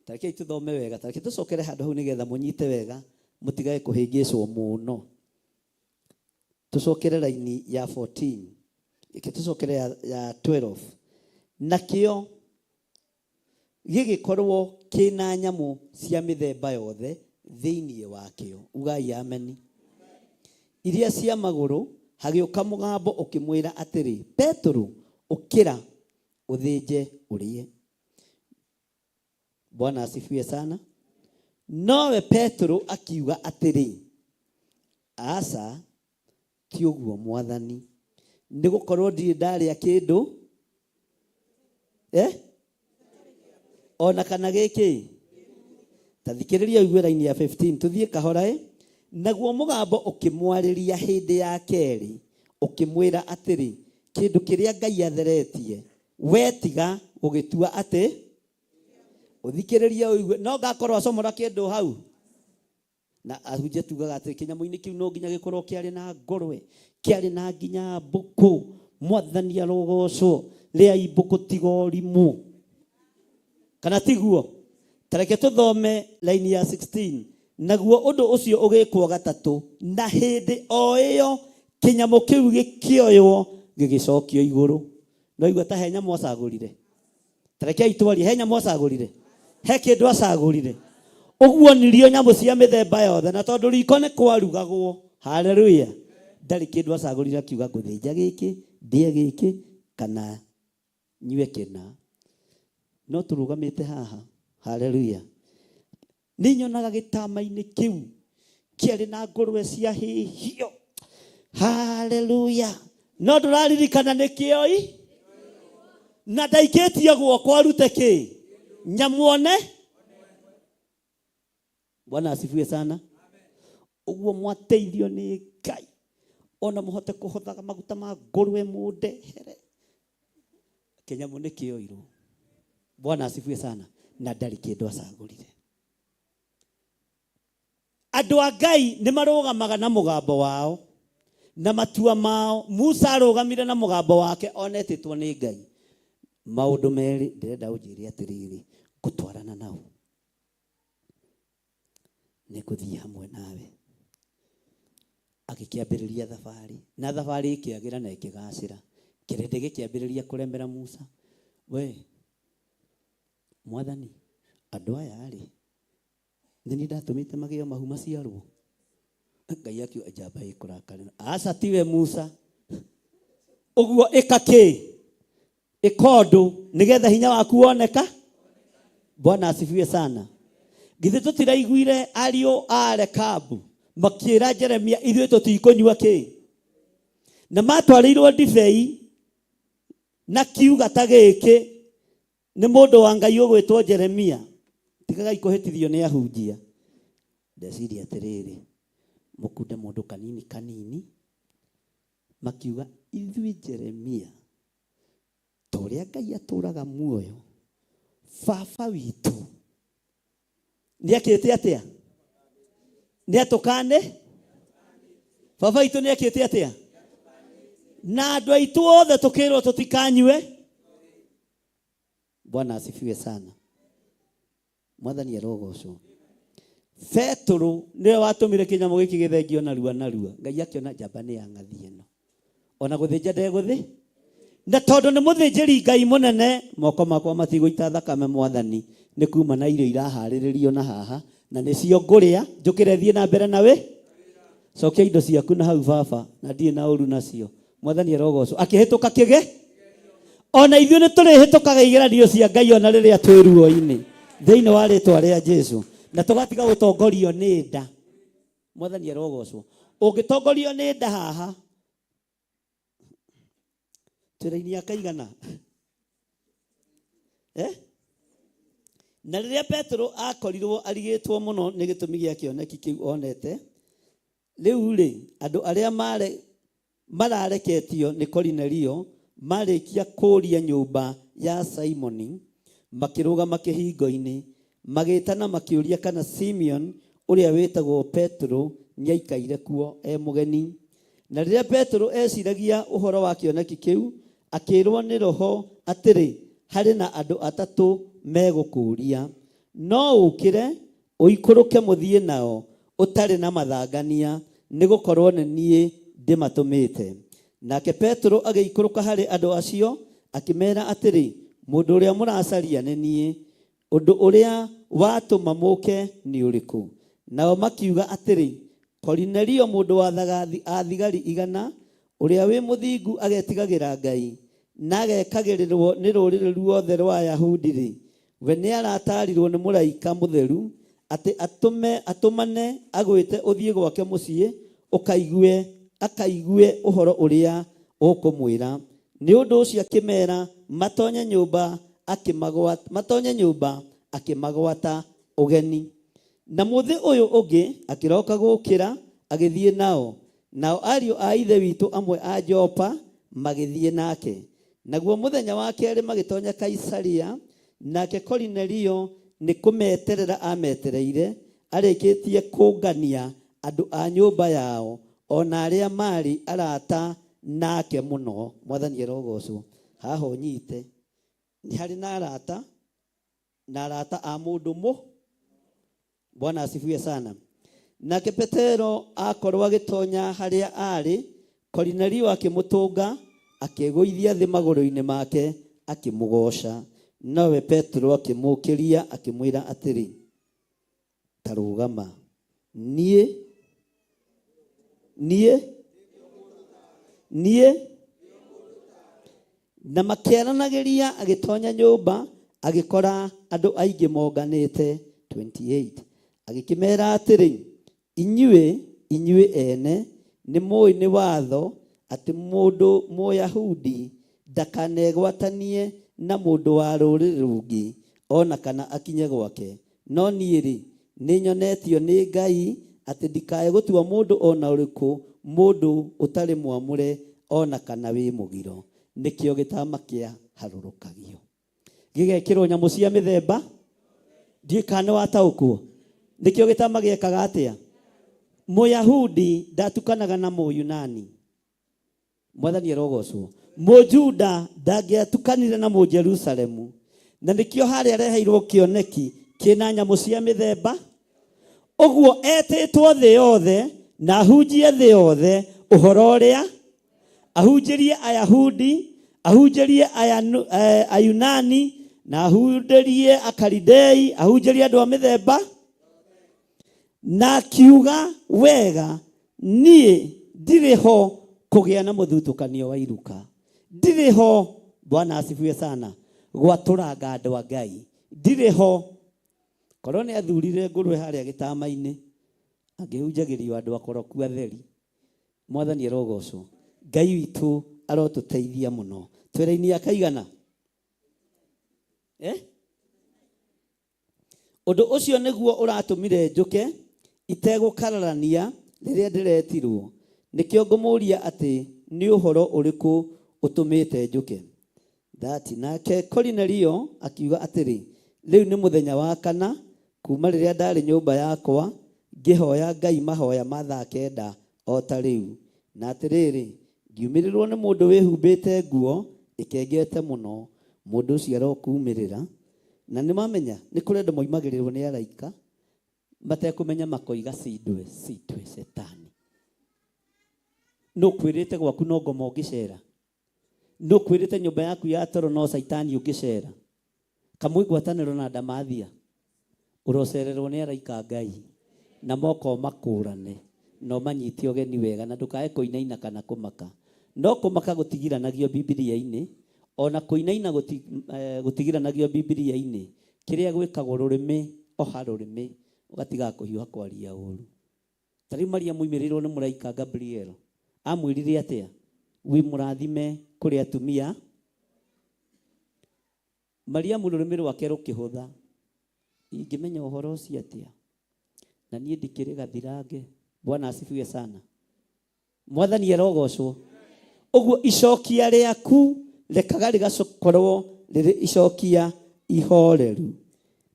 Tareke tũthome wega, tareke tũcokere handũ hau nĩgetha mũnyite wega, mũtigae kũhĩngĩcwo mũno. Tũcokere raini ya 14. Tũcokere ya 12. Nakĩo gĩgĩkorwo kĩna nyamũ cia mĩthemba yothe thĩinĩ wakĩo. Ugai ameni. Iria cia magũrũ, hagĩũka mũgambo ũkĩmwĩra atĩrĩ, Petro, ũkĩra ũthĩnje ũrĩe. Bwana asifiwe sana. Nowe Petro akiuga atĩrĩ, aca ti ũguo Mwathani, nĩ gũkorwo ndirĩ ndarĩa kĩndũ ona kana gĩkĩ. Ta thikĩrĩria ũigue raini ya 15 tuthiĩ kahora. Naguo mũgambo ũkĩmwarĩria hĩndĩ ya kerĩ ũkĩmwĩra atĩrĩ, kĩndũ kĩrĩa Ngai atheretie wetiga gũgĩtua atĩ. Ũthikĩrĩria ũigue. No ngakorwo acomora kĩndũ hau. Na ahunjia tugaga atĩ kĩnyamũ-inĩ kĩu no nginya gĩkorwo kĩarĩ na ngũrwe, kĩarĩ na nginya mbũkũ. Mwathani arogocwo, rĩai mbũkũ tiga ũrimũ. Kana tiguo? Tareke tũthome raini ya 16. Naguo ũndũ ũcio ũgĩkwo gatatũ, na hĩndĩ o ĩyo kĩnyamũ kĩu gĩkĩoywo gĩgĩcokio igũrũ. No igua ta he nyamũ acagũrire. Tarekei twarie, he nyamũ acagũrire. He kĩndũ acagũrire. Ũguo nirio nyamũ cia mĩthemba yothe, na tondũ riko nĩ kwarugagwo. Haleluya. Ndarĩ kĩndũ acagũrire akiuga ngũthĩnja gĩkĩ, ndĩe gĩkĩ kana nyue kĩna. No tũrũgamĩte haha. Haleluya. Nĩ nyonaga gĩtama-inĩ kĩu kĩarĩ na ngũrwe cia hĩhio. Haleluya. No ndũraririkana nĩ kĩoi? Na ndaikĩtie guoko arute kĩ? Nyamuone? Bwana asifiwe sana. Ũguo mwateithio nĩ Ngai. Ona mũhote kũhothaga maguta ma ngũrwe mũndehere. Kĩnyamũ nĩ kĩoirwo. Bwana asifiwe sana. Na ndarĩ kĩndũ acagũrire. Andũ a Ngai nĩ marũgamaga na mũgambo wao na matua mao. Musa arũgamire na mũgambo wake onetĩtwo nĩ Ngai. Maũndũ merĩ ndĩrenda ũnjĩre atĩrĩrĩ, ngũtwarana nao. Nĩ ngũthiĩ hamwe nawe. Agĩkĩambĩrĩria thabarĩ. Na thabarĩ ĩkĩagĩra na ĩkĩgacĩra. Kĩrĩndĩ gĩkĩambĩrĩria kũremera Musa. We, Mwathani, andũ aya rĩ, nĩ niĩ ndatũmĩte magĩo mahu maciarwo. Ngai akiuga njamba ĩkũrakarĩra. Aca tiwe Musa. Ũguo ĩka kĩ? Ĩka ũndũ nĩgetha hinya waku woneka. Bwana asifiwe sana. Githĩ tũtiraiguire ariũ a Rekabu makĩĩra Jeremia ithuĩ tũtikũnyua kĩ? Na matwarĩirwo ndibei na kiuga ta gĩkĩ nĩ mũndũ wa Ngai ũgwĩtwo Jeremia. Tigagai kũhĩtithio nĩ ahunjia. Ndeciria atĩrĩrĩ, mũkunde mũndũ kanini kanini makiuga ithuĩ Jeremia ta ũrĩa Ngai atũraga muoyo, baba witũ nĩ akĩte atĩa? Nĩ atũkane? Baba witũ nĩ akĩte atĩa? Na andũ aitũ othe tũkĩrwo tũtikanyue. Bwana asifiwe sana. Mwathani arogocwo. Petro nĩwe watũmire kĩnyamũ gĩkĩ gĩthengio narua narua. Ngai akĩona njamba nĩ ya ng'athi ĩno. Ona gũthĩnja ndegũthĩ. Na tondũ nĩ mũthĩnjĩri Ngai mũnene, moko makwa matigũita thakame Mwathani. Nĩ kuma na irio iraharĩrĩrio na haha. Na nĩcio ngũrĩa, njũkĩre thiĩ na mbere nawe. Cokia indo ciaku na hau baba, na ndirĩ na ũru nacio. Mwathani arogocwo. Akĩhĩtũka kĩge. Ona ithuĩ nĩ tũrĩhĩtũkaga igeranio cia Ngai ona rĩrĩa twĩ ruo-inĩ. Thĩinĩ wa rĩĩtwa rĩa Jesũ. Na tũgatiga gũtongorio nĩ nda. Mwathani arogocwo. Ũngĩtongorio nĩ nda haha, twĩra-inĩ akaigana. Na rĩrĩa Petro akorirwo arigĩtwo mũno nĩ gĩtũmi gĩa kĩoneki kĩu onete, rĩu rĩ, andũ arĩa marareketio nĩ Korinelio marĩkia kũũria nyũmba ya Simoni, makĩrũgama kĩhingo-inĩ, magĩtana makĩũria kana Simeon ũrĩa wĩtagwo Petro nĩaikaire kuo mũgeni. Na rĩrĩa Petro eciragia ũhoro wa kĩoneki kĩu, akĩrwo nĩ Roho atĩrĩ, harĩ na andũ atatũ megũkũũria, no ũkĩre ũikũrũke mũthiĩ nao ũtarĩ na mathangania, nĩ gũkorwo nĩ niĩ ndĩmatũmĩte. Nake Petro agĩikũrũka harĩ andũ acio, akĩmera atĩrĩ, mũndũ ũrĩa mũracaria nĩ niĩ, ũndũ ũrĩa watũma mũke nĩ ũrĩkũ? Nao makiuga atĩrĩ, Korinelio mũndũ wa thigari 100, ũrĩa wĩ mũthingu agetigagĩra Ngai, na agekagĩrĩrwo nĩ rũrĩrĩ ruothe rwa Ayahudi-rĩ, we nĩ aratarirwo nĩ mũraika mũtheru atĩ atũmane agwĩte ũthiĩ gwake mũciĩ akaigue ũhoro ũrĩa ũkũmwĩra. Nĩ ũndũ ũcio akĩmera matonye nyũmba akimagwata matonye nyumba akimagwata ugeni na muthi uyu ungi akiroka gukira agithie nao ariu a ithe witu amwe a Jopa magithie nake naguo muthenya wa keri magitonya Kaisaria nake Kornelio ni kumeterera ametereire arikitie kungania andu a nyumba yao ona aria mari arata nake muno. Mwathani erogocwo. Haha unyite ni hari na arata a mundu Bwana asifiwe sana. Nake Petero akorwo agitonya haria ari Kornelio akimutunga akegũithia thĩ magũrũ-inĩ make akimugosha nawe Petro akimukiria akimwira atiri tarugama nie na makĩaranageria agitonya nyũmba agikora andu aingi monganite 28 agikimera atiri inyue ene ni moi ni watho ati mundu Muyahudi ndakanegwatanie na mundu wa rũrĩrĩ rungi ona kana akinye gwake no niĩ nĩ nyonetio nĩ Ngai ati ndikae gũtua mundu ona ũrĩkũ mundu ũtarĩ mwamũre ona kana wĩ mũgiro nikĩo gĩtama kĩa harũrũkagio gĩgekĩrwo nyamũ cia mĩthemba ndikane wataũkwo nikĩo gĩtama gĩekaga atĩa Muyahudi ndatukanaga na Muyunani. Mwathani erogocwo. Mujuda ndangĩatukanire na Mũjerusalemu na nikĩo harĩa areheirwo kĩoneki kĩna nyamũ cia mĩthemba ũguo etĩtwo thĩ yothe na ahunjie thĩ yothe ũhoro ũrĩa ahunjĩrie Ayahudi ahunjĩrie Ayunani na ahunjĩrie Akalidei ahunjĩrie andũ a mĩthemba na kiuga wega niĩ ndirĩ ho kũgĩa na mũthutukanio wa iruka ndirĩ ho. Bwana asifiwe sana. Gwatũranga andũ a Ngai ndirĩ ho. Korwo nĩ athurire ngũrwe harĩa gĩtama-inĩ angĩhunjagĩrio andũ akoroku atheri. Mwathani erogocwo. Ngai witũ arotũteithia mũno. Twĩra-inĩ akaigana ũndũ ũcio nĩguo ũratũmire njũke itegũkararania rĩrĩa ndĩretirwo nikĩo ngũmũria atĩ nĩ ũhoro ũrĩkũ ũtũmĩte njũke. Nake Kornelio akiuga atĩrĩ rĩu nĩ mũthenya wa kana kuma rĩrĩa ndarĩ nyũmba yakwa ngĩhoya Ngai mahoya ma thaa 9 o ta rĩu na atĩrĩrĩ ngiumĩrĩrwo nĩ mũndũ wĩhumbĩte nguo ĩkengete mũno mũndũ ũcio arokumĩrĩra na nĩmamenya nĩ kũrĩ andũ moimagĩrĩrwo nĩ araika matekũmenya makoiga cindwe setani. No kwĩrĩte gwaku no ngoma ũngĩcera no kwĩrĩte nyũmba yaku ya toro no saitani ũngĩcera kamwe ngwatanĩro na ndamathia ũrocererwo nĩ araika Ngai na moko makũrane no manyite ũgeni wega na ndũkae kũinaina kana kũmaka. No kũmaka gũtigiranagio Biblia-inĩ ona kũinaina gũtigiranagio Biblia-inĩ. Kĩrĩa gwĩkagwo rũrĩmĩ oha rũrĩmĩ ũgatiga kũhiũha kwaria ũru. Tarĩ Maria moimĩrĩrwo nĩ mũraika Gabriel amwĩrire atĩa wĩ mũrathime kũrĩ atumia. Mariamu rũrĩmĩ rwake rũkĩhũtha ingĩmenya ũhoro ũcio atĩa na niĩ ndikĩrĩ gathirange. Bwana asifiwe sana. Mwathani erogocwo. Ũguo icokia rĩaku rekaga rĩgakorwo rĩrĩ icokia ihoreru.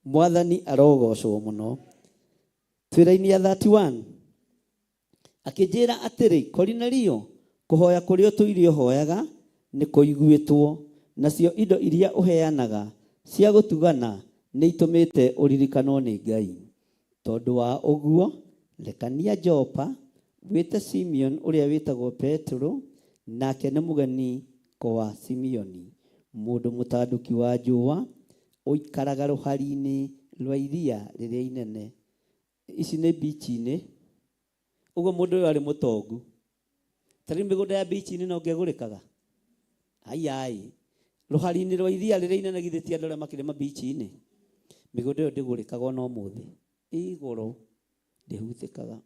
Mwathani arogocwo mũno. Twĩra-inĩ ya 31 akĩnjĩra atĩrĩ Kornelio kũhoya kũrĩa ũtũire ũhoyaga nĩ kũiguĩtwo nacio indo iria ũheanaga cia gũtugana nĩ itũmĩte ũririkanwo nĩ Ngai. Tondũ wa ũguo rekania Jopa wĩte Simeon ũrĩa wĩtagwo Petro nake nĩ mũgeni kwa Simeoni mũndũ mũtanduki wa njũa ũikaraga rũhari-inĩ rwa iria rĩrĩa inene. Ici nĩ beach-inĩ. Ũguo mũndũ ũyũ arĩ mũtongu. Tarĩ mĩgũnda ya beach-inĩ no ngĩgũrĩkaga. Ai rũhari-inĩ rwa iria rĩrĩa inene githĩ ti andũ arĩa makĩrĩma beach-inĩ. Mĩgũnda ĩyo ndĩgũrĩkaga ona ũmũthĩ. Igũrũ ndĩhutĩkaga.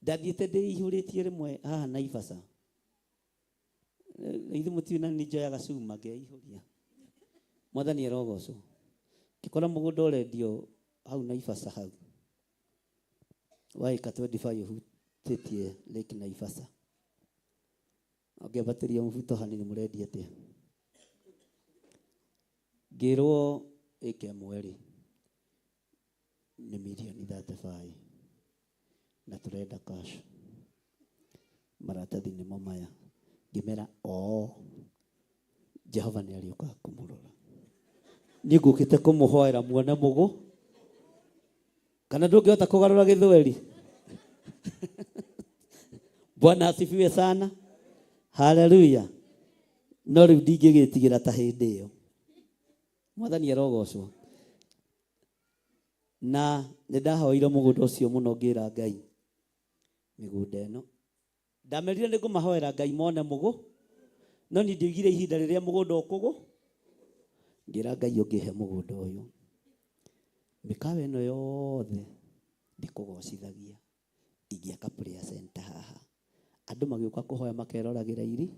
Ndathiĩte ndĩihũrĩtie rĩmwe haha Naivasha. Ithuĩ mũtiũĩ na nĩ njoyaga cuma ngeihũria. Mwathani arogocwo. Kikora mũgũnda ũrendio hau Naivasha hau. Waika 25 hutĩtie Lake Naivasha. Ũngĩambatĩria mũbuto hanini mũrendia atĩa? Ngĩrwo ĩka ĩmwe nĩ milioni 35 na tũrenda cash. Maratathi nĩmo maya. Ngĩmera Jehova nĩ arĩũka kũmũrora. Niĩ ngũkĩte kũmũhoera muone mũgũ. Kana ndũngĩhota kũgarũra Gĩthweri? Bwana asifiwe sana. Hallelujah. No rĩu ndingĩgĩtigĩra ta hĩndĩ ĩyo. Mwathani arogocwo. Na nĩndahoire mũgũnda ũcio mũno ngĩra Ngai. Mĩgũnda ĩno ndamerire nĩngũmahoera Ngai mone mũgũ. No nĩ ndigire ihinda rĩrĩa mũgũnda ũkũgũ. Ngĩra Ngai ũngĩhe mũgũnda ũyũ. Mĩkawa ĩno yothe ndĩkũgocithagia. Ingĩaka prayer center haha. Andũ magĩũka kũhoya makeroragĩra iri.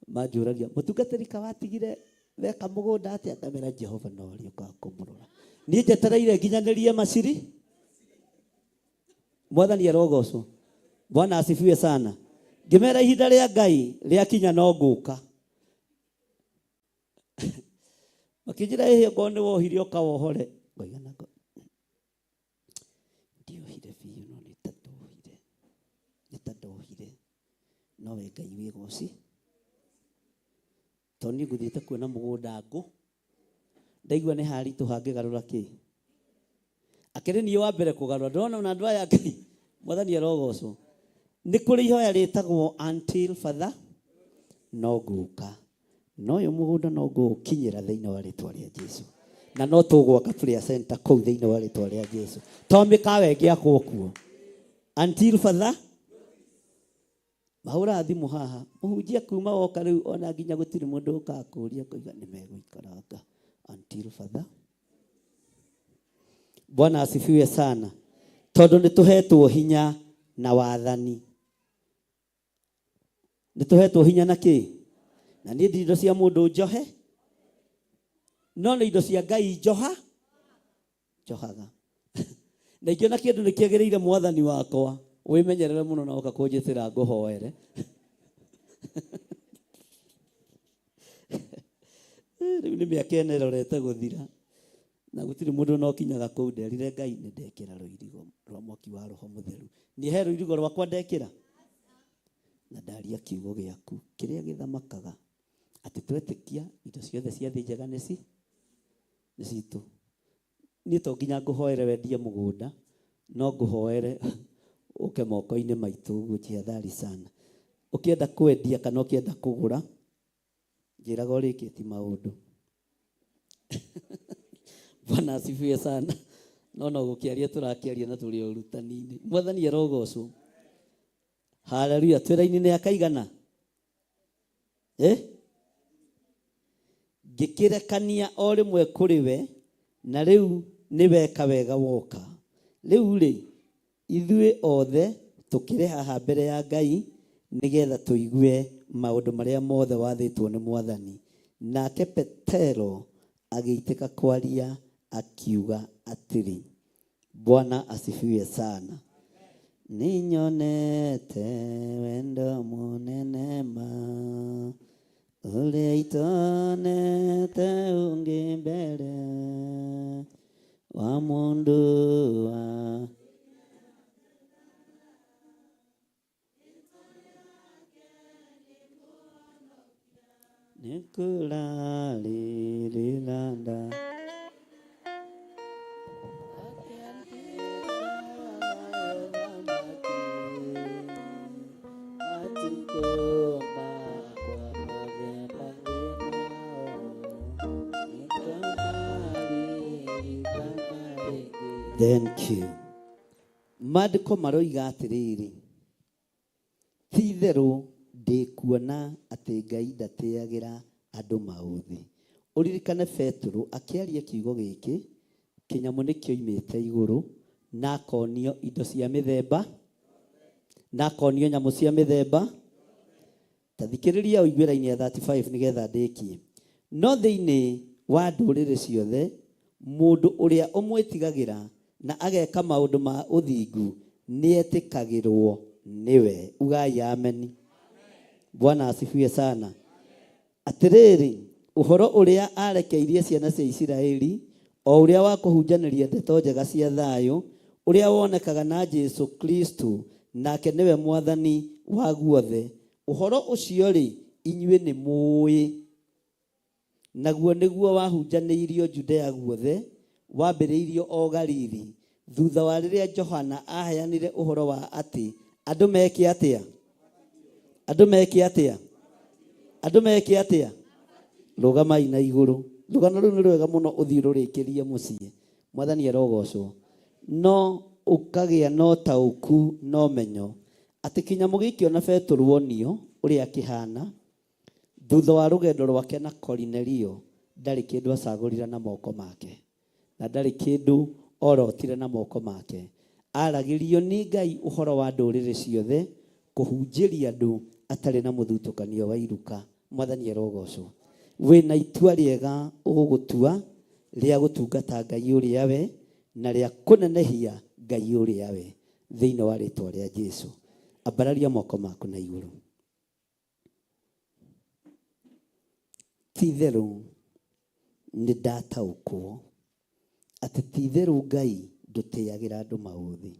Manjũragia mũtungatĩri kawatigire weka mũgũnda atĩa? Ngamera Jehova no arĩũka kũmũrora. Niĩ njetereire nginyanĩrie maciri. Mwathani arogocwo. Bwana asifiwe sana. Ngĩmera ihinda rĩa Ngai rĩakinya no ngũka. Makĩnjĩra ĩhĩ ngo nĩ wohire ũkawohore. Ngoigana ngo ndiohire biũ no nĩtandohire. Nowe Ngai wĩ goci. Tondũ niĩ ngũthiĩte kuona mũgũnda ngũ. Ndaigua nĩ haritũha ngĩgarũra kĩ. Akĩrĩ niĩ wa mbere kũgarũra. Ndĩrona ona andũ aya Ngai. Mwathani arogocwo. Nĩ kũrĩ ihoya rĩtagwo until further noguka. No ũyũ mũgũnda no ngũkinyĩra thĩinĩ wa rĩtwa rĩa Jesũ. Na no tũgwaka prayer center kũu thĩinĩ wa rĩtwa rĩa Jesũ. To mĩkawa ĩngĩakwo kuo. Until further. Mahũra thimũ haha. Mũhunjia kuma woka rĩu ona nginya gũtirĩ mũndũ ũkakũria kũiga nĩ megũikaranga. Until further. Bwana asifiwe sana. Tondũ nĩtũhetwo hinya na wathani. Nĩtũhetwo hinya na kĩ? Na nĩ indo cia mũndũ njohe. No nĩ indo cia Ngai njohaga. Na ingĩona kĩndũ nĩkĩagĩrĩire Mwathani wakwa. Wĩmenyerere mũno na oka kũnjĩtĩra ngũhoere. Rĩu nĩ mĩaka ĩno ĩrorete gũthira. Na gũtirĩ mũndũ no kinyaga kũu nderire Ngai nĩ ndekĩra rũirigo rwa mwaki wa Roho Mũtheru. Nĩ he rũirigo rwakwa ndekĩra. Na ndaria kiugo gĩaku kĩrĩa gĩthamakaga. Atĩ twetĩkia indo ciothe cia thĩ njega nĩ citũ. Niĩ to nginya ngũhoere wendie mũgũnda. No ngũhoere ũke moko-inĩ maitũ ũguo jihadhari sana. Ũkĩenda kwendia kana ũkĩenda kũgũra. Njĩraga ũrĩkĩti maũndũ. Bwana asifiwe sana. No gũkĩaria tũrakĩaria na tũrĩ ũrutani-inĩ. Mwathani arogocwo. Hallelujah. Twĩra-inĩ nĩ akaigana. Ngĩkĩrekania o rĩmwe kũrĩ we na rĩu nĩ weka wega woka. Rĩu rĩ ithuĩ othe tũkĩrĩ haha mbere ya Ngai nĩgetha tũigue maũndũ marĩa mothe wathĩtwo nĩ Mwathani. Nake Petero agĩitĩka kwaria akiuga atĩrĩ. Bwana asifiwe sana. Ninyonete wendo mũnene ma ũrĩa itonete ũngĩ mbere wa mũndũ wa nĩkũrarĩrĩranda. Thank you. Maandĩko maroiga atĩrĩrĩ. Ti itherũ ndĩkuona atĩ Ngai ndatĩagĩra andũ maũthĩ. Ũririkane Petero akĩaria kiugo gĩkĩ kĩnyamũ nĩkĩoimĩte igũrũ na akonio indo cia mĩthemba na akonio nyamũ cia mĩthemba. Ta thikĩrĩria ũigwĩra-inĩ ya 35 nĩgetha ndĩkie. no thĩinĩ wa ndũrĩrĩ ciothe mũndũ ũrĩa ũmwĩtigagĩra na ageka maũndũ ma ũthingu nĩetĩkagĩrwo nĩwe. Ugai ameni. Bwana asifiwe sana. Atĩrĩrĩ, ũhoro ũrĩa arekeirie ciana cia Isiraeli, o ũrĩa wa kũhunjanĩria ndeto njega cia thayũ, ũrĩa wonekaga na Jesu Kristo, nake nĩwe mwathani wa guothe. Ũhoro ũcio rĩ, inyuĩ nĩ mũĩ. Naguo nĩguo wahunjanĩirio Judea guothe, wambĩrĩirio o Galili, thutha wa rĩrĩa Johana aheanire ũhoro wa atĩ andũ meke atĩa? Andũ meke atĩa? Andũ meke atĩa? Rũgamai na igũrũ. Rũgano rũu nĩ rwega mũno ũthiĩ rũrĩkĩrie mũciĩ. Mwathani arogocwo. No ũkagĩa no taũku no menyo atĩ kĩnyamũ gĩkĩ ona Petero onio ũrĩa kĩhana, thutha wa rũgendo rwake na Korinelio, ndarĩ kĩndũ acagũrire na moko make, na ndarĩ kĩndũ orotire na moko make. Aragĩrio nĩ Ngai ũhoro wa ndũrĩrĩ ciothe, kũhunjĩria andũ atarĩ na mũthutũkanio wa iruka. Mwathani arogocwo. Wĩna itua rĩega ũgũtua rĩa gũtungata Ngai ũrĩa we na rĩa kũnenehia Ngai ũrĩa we thĩinĩ wa rĩtwa rĩa Jesũ. Ambararia moko maku na igũrũ. Ti-itherũ nĩ ndataũkwo atĩ ti-itherũ Ngai ndũtĩagĩra andũ maũthĩ.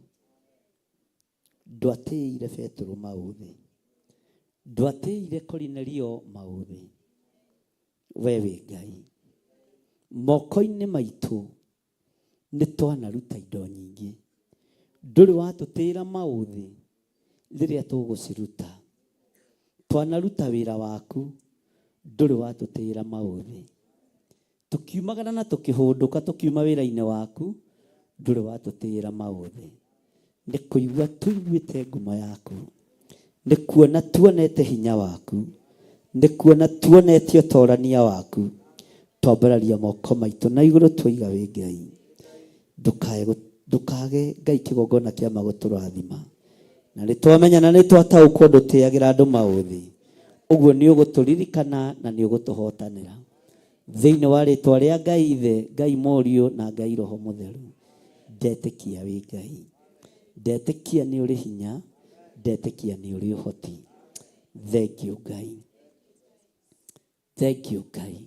Ndwatĩire Petero maũthĩ, ndwatĩire Korinelio maũthĩ. We wĩ Ngai. Moko-inĩ maitũ nĩ twanaruta indo nyingĩ. Ndũrĩ watũtĩra maũthĩ rĩrĩa tũgũciruta. Twanaruta wĩra waku, ndũrĩ watũtĩra maũthĩ. Tukiumagara na tukihunduka tukiuma wĩra-inĩ waku, ndũrĩ watũtĩra maũthĩ. Nĩ kũigua tuiguĩte ngumo yaku, nĩ kuona tuonete hinya waku, nĩ kuona tuonete ũtorania waku. Twambararia moko maitũ na igũrũ twoiga wĩ Ngai. Ndũkage Ngai kĩgongona kĩa magũtũrathima. Na nĩ twamenya na nĩ twataũkwo ndũtĩagĩra andũ maũthĩ. Ũguo nĩ ũgũtũririkana na nĩ ũgũtũhotanĩra. Thĩinĩ wa rĩtwa rĩa Ngai Ithe, Ngai Mũriũ na Ngai Roho Mũtheru, ndetĩkia wĩ Ngai. Ndetĩkia nĩ ũrĩ hinya, ndetĩkia nĩ ũrĩ ũhoti. Thank you Ngai. Thank you Ngai.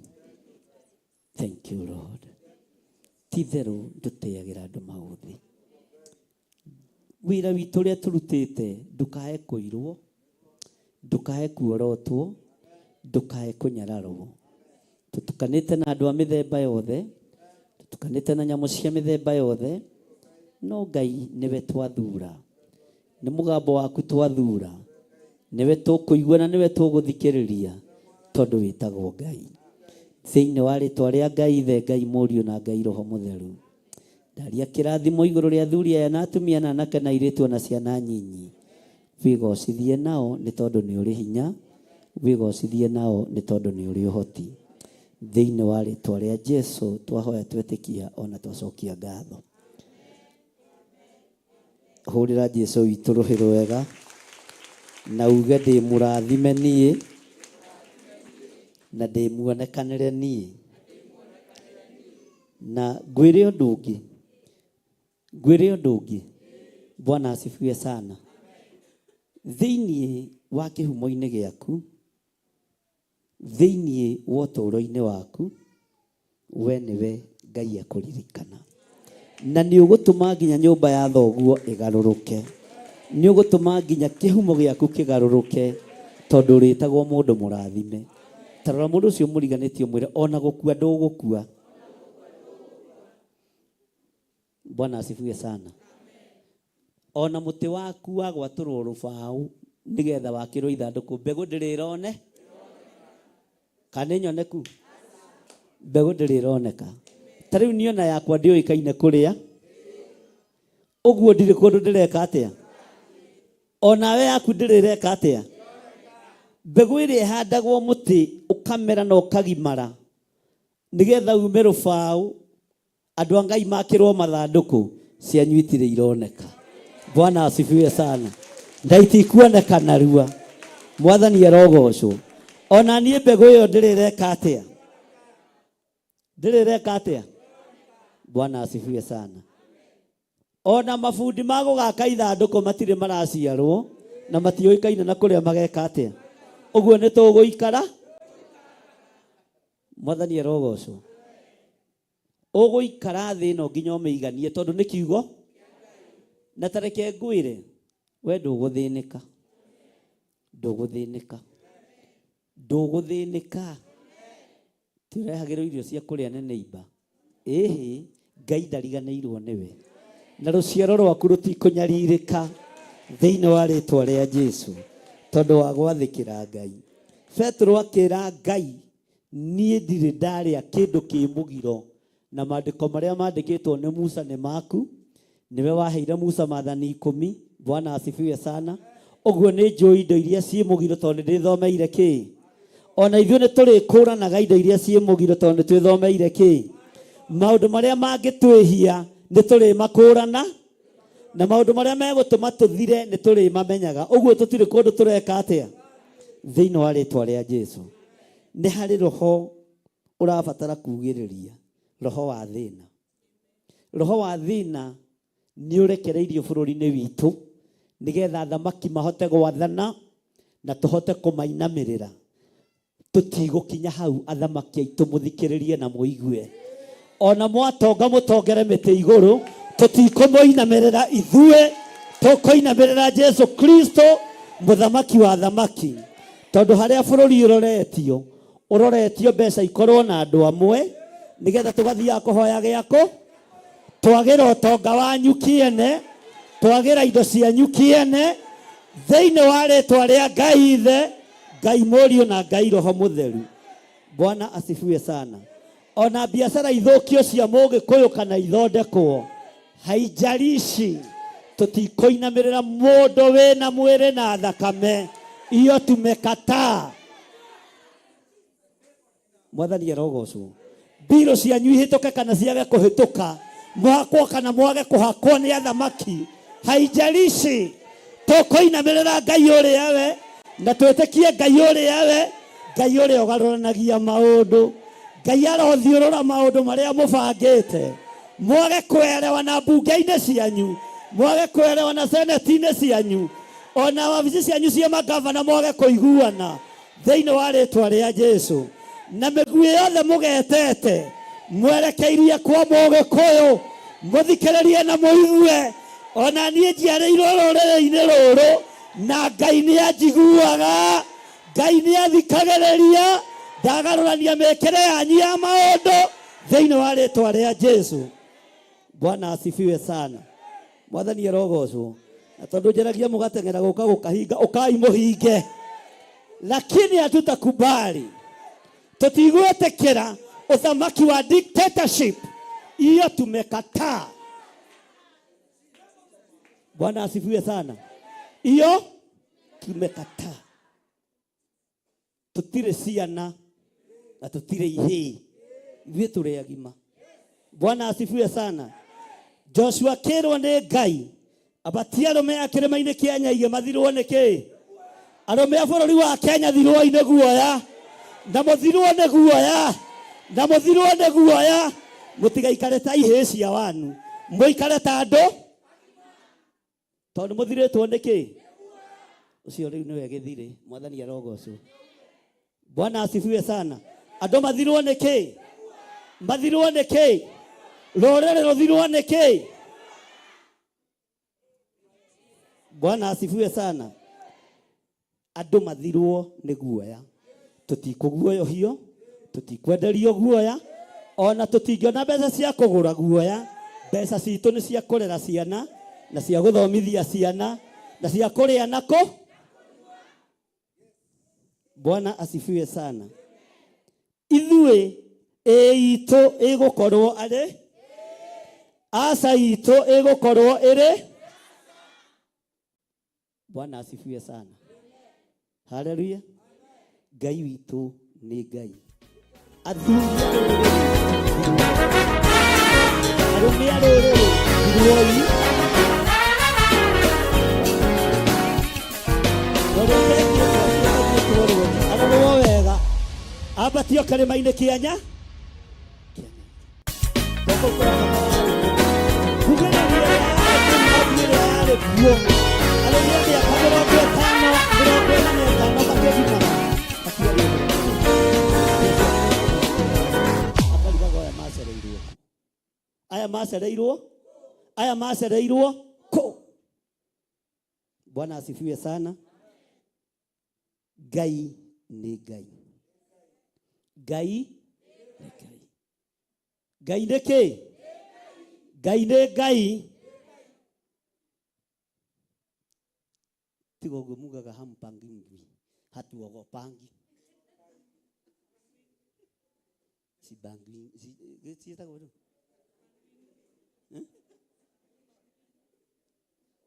Thank you Lord. Ti-itherũ ndũtĩagĩra andũ maũthĩ. Wĩra witũ ũrĩa tũrutĩte ndũkae kũirwo, ndũkae kuorotwo, ndũkae kũnyararwo. Tũtukanĩte na andũ a mĩthemba yothe, tũtukanĩte na nyamũ cia mĩthemba yothe, no Ngai nĩwe twathura. Nĩ mũgambo waku twathura, nĩwe tũkũigua na nĩwe tũgũthikĩrĩria, tondũ wĩtagwo Ngai. Thĩinĩ wa rĩtwa rĩa Ngai Ithe, Ngai Mũriũ na Ngai Roho Mũtheru, ndaria kĩrathimo igũrũ rĩa athuri aya na atumia na anake na airĩtu na ciana nyinyi. Wĩgocithie nao nĩ tondũ nĩ ũrĩ hinya, wĩgocithie nao nĩ tondũ nĩ ũrĩ ũhoti. Thĩinĩ wa rĩtwa rĩa Jesũ twahoya twetĩkia ona twacokia ngatho. Hũrĩra Jesũ witũ rũhĩ rwega na uge ndĩmũrathime niĩ na ndĩmuonekanĩre niĩ. Na ngwĩre ũndũ ũngĩ, Bwana asifiwe sana. Thĩinĩ wa kĩhumo-inĩ gĩaku, thĩinĩ wa ũtũũro-inĩ waku, we nĩwe Ngai akũririkana. Na nĩ ũgũtũma nginya nyũmba ya thoguo ĩgarũrũke. Nĩ ũgũtũma nginya kĩhumo gĩaku kĩgarũrũke, tondũ ũrĩtagwo mũndũ mũrathime. Tarora mũndũ ũcio mũriganĩtie mwĩre ona gũkua ndũgũkua. Bwana asifiwe sana. Ona mũtĩ waku wa gwatũrwo rũbaũ nĩgetha wakĩrwo ithandũkũ, mbegũ ndĩrĩrone kana nyoneku? Mbegũ ndĩrĩroneka. Ta rĩu niĩ ona yakwa ndĩũĩkaine kũrĩa, ũguo ndirĩ kũndũ ndĩreka atĩa? Onawe yaku ndĩrĩreka atĩa? Mbegũ ĩrĩa ĩhandagwo mũtĩ ũkamera na ũkagimara nĩgetha ume rũbaũ, andũ a Ngai makĩrwo mathandũkũ, cianyu itirĩ ironeka. Bwana asifiwe sana. Ndaitikuoneka narua. Mwathani arogocwo. Ona niĩ mbegũ ĩyo ndĩrĩreka atĩa? Ndireka atia? Bwana asifiwe sana. Ona mabundi mago gaka ithandũkũ matire maraciarwo na matioĩkaine na kũrĩa mageka atia. Ũguo nĩ tũgũikara. Mwathani arogocwo. Ũgũikara thĩ ĩno nginya ũmĩiganie tondũ nĩ kiugo. Na tareke ngwĩre we ndũgũthĩnĩka. Ndũgũthĩnĩka. Ndũgũthĩnĩka. Tũrehagĩrwo irio cia kũrĩa nĩ neighbor. Ĩhĩ Ngai ndariganĩirwo nĩwe. Na rũciaro rwaku rũtikũnyarirĩka thĩinĩ wa rĩĩtwa rĩa Jesũ tondũ wa gwathĩkĩra Ngai. Petro akĩra Ngai, niĩ ndirĩ ndarĩa kĩndũ kĩ mũgiro, na maandĩko marĩa maandĩkĩtwo nĩ Musa nĩ maku. Niwe waheire Musa maathani 10. Bwana asifiwe sana. Ũguo nĩ njũĩ indo iria ciĩ mũgiro tondũ ndĩthomeire kĩ. Ona ithuĩ nĩ tũrĩkũranaga indo iria ciĩ mũgiro tondũ nĩ twĩthomeire kĩ. Maũndũ marĩa mangĩtwĩhia nĩ tũrĩmakũrana, na maũndũ marĩa megũtũma tũthire nĩ tũrĩmamenyaga. Ũguo tũtirĩ kũndũ tũreka atĩa thĩinĩ wa rĩĩtwa rĩa Jesũ. Nĩ harĩ roho ũrabatara kugĩrĩria, roho wa thĩna. Roho wa thĩna nĩ ũrekereirio bũrũri-inĩ witũ nĩgetha thamaki mahote gwathana na tũhote kũmainamĩrĩra. Tũtigũkinya hau athamaki aitũ mũthikĩrĩrie na mũigue. Ona mwatonga mũtongere mĩtĩ igũrũ, tũtikũmũinamĩrĩra ithuĩ, tũkũinamĩrĩra Jesũ Kristo mũthamaki wa thamaki. Tondũ harĩa bũrũri ũroretio mbeca ikorwo na andũ amwe nĩgetha tũgathiaga kũhoya gĩako, twagĩra ũtonga wanyu kĩene, twagĩra indo cianyu kĩene thĩinĩ wa rĩĩtwa rĩa Ngai Ithe, Ngai Mũriũ na Ngai Roho Mũtheru. Bwana asifiwe sana. Ona biashara ithũkio cia Mũgĩkũyũ kana ithondekwo, haijalishi tũtikũinamĩrĩra mũndũ wĩna mwĩrĩ na thakame. Iyo tumekataa. Mwathani arogocwo. Mbiro cianyu ihĩtũke kana ciage kũhĩtũka, mwakwo kana mwage kũhakwo nĩ athamaki, haijalishi tũkũinamĩrĩra Ngai ũrĩa we na twĩtĩkie Ngai ũrĩa we, Ngai ũrĩa ũgarũranagia maũndũ, Ngai arothiũrũra maũndũ marĩa mũbangĩte. Mwage kwerewa na mbunge-inĩ cianyu, mwage kwerewa na seneti-inĩ cianyu, ona wabici cianyu cia magavana mwage kũiguana thĩinĩ wa rĩĩtwa rĩa Jesũ. Na mĩguĩ yothe mũgetete mwerekeirie kwa Mũgĩkũyũ, mũthikĩrĩrie na mũigue. Ona niĩ njiarĩirwo rũrĩrĩ-inĩ rũrũ na Ngai nĩ anjiguaga, Ngai nĩ athikagĩrĩria, ndagarũrania mĩĩkĩre yanyu ya maũndũ thĩinĩ wa rĩĩtwa rĩa Jesũ. Bwana asifiwe sana. Mwathani arogocwo. Na tondũ njeragia mũgateng'era gũka gũkahinga, ũkai mũhinge. Lakini hatutakubali, tutigwĩtĩkĩra uthamaki wa dictatorship. Iyo tumekataa. Bwana asifiwe sana. Iyo tumekataa. Tutire ciana na tutire ihĩĩ, ithuĩ tũrĩ agima. Bwana asifiwe sana. Joshua kĩrwo nĩ Ngai abatie arũme a kĩrĩma-inĩ kĩa Nyaigĩ mathirwo nĩkĩ? Arũme a bũrũri wa Kenya thirwo-inĩ guoya, na mũthirwo nĩ guoya, na mũthirwo nĩ guoya. Mũtigaikare ta ihĩĩ cia wanu, mũikare ta andũ, tondũ mũthirĩtwo nĩkĩ? Ũcio rĩu nĩwe gĩthirĩ. Mwathani arogocwo. Bwana asifiwe sana. Andũ mathirwo nĩkĩ? Mathirwo nĩkĩ? Rũrĩrĩ rũthirwo nĩkĩ? Bwana asifiwe sana. Andũ mathirwo nĩ guoya. Tũtikũguoyohio, tũtikwenderio guoya, ona tũtingĩona mbeca cia kũgũra guoya. Mbeca citũ nĩ cia kũrera ciana na cia gũthomithia ciana na cia kũrĩa nako. Bwana asifiwe sana. Ithuĩ itũ ĩgũkorwo arĩ, aca itũ ĩgũkorwo ĩrĩ. Bwana asifiwe sana. Haleluya. Ngai witũ nĩ Ngai. Arũme a rũrĩrĩ thirwo-inĩ, arorwo wega, ambatio kĩrĩma-inĩ kĩa Nyaigĩ. uguo aleluya ya kabero kwa tano bro kwa tano pakeji na aya macereirwo ko. Bwana asifiwe sana. Ngai ni Ngai. Ngai ni Ngai. Ngai ni ki? Ngai ni Ngai. Tigo mugaga hampangi ngwi hatuogopangi. Si bangi si tago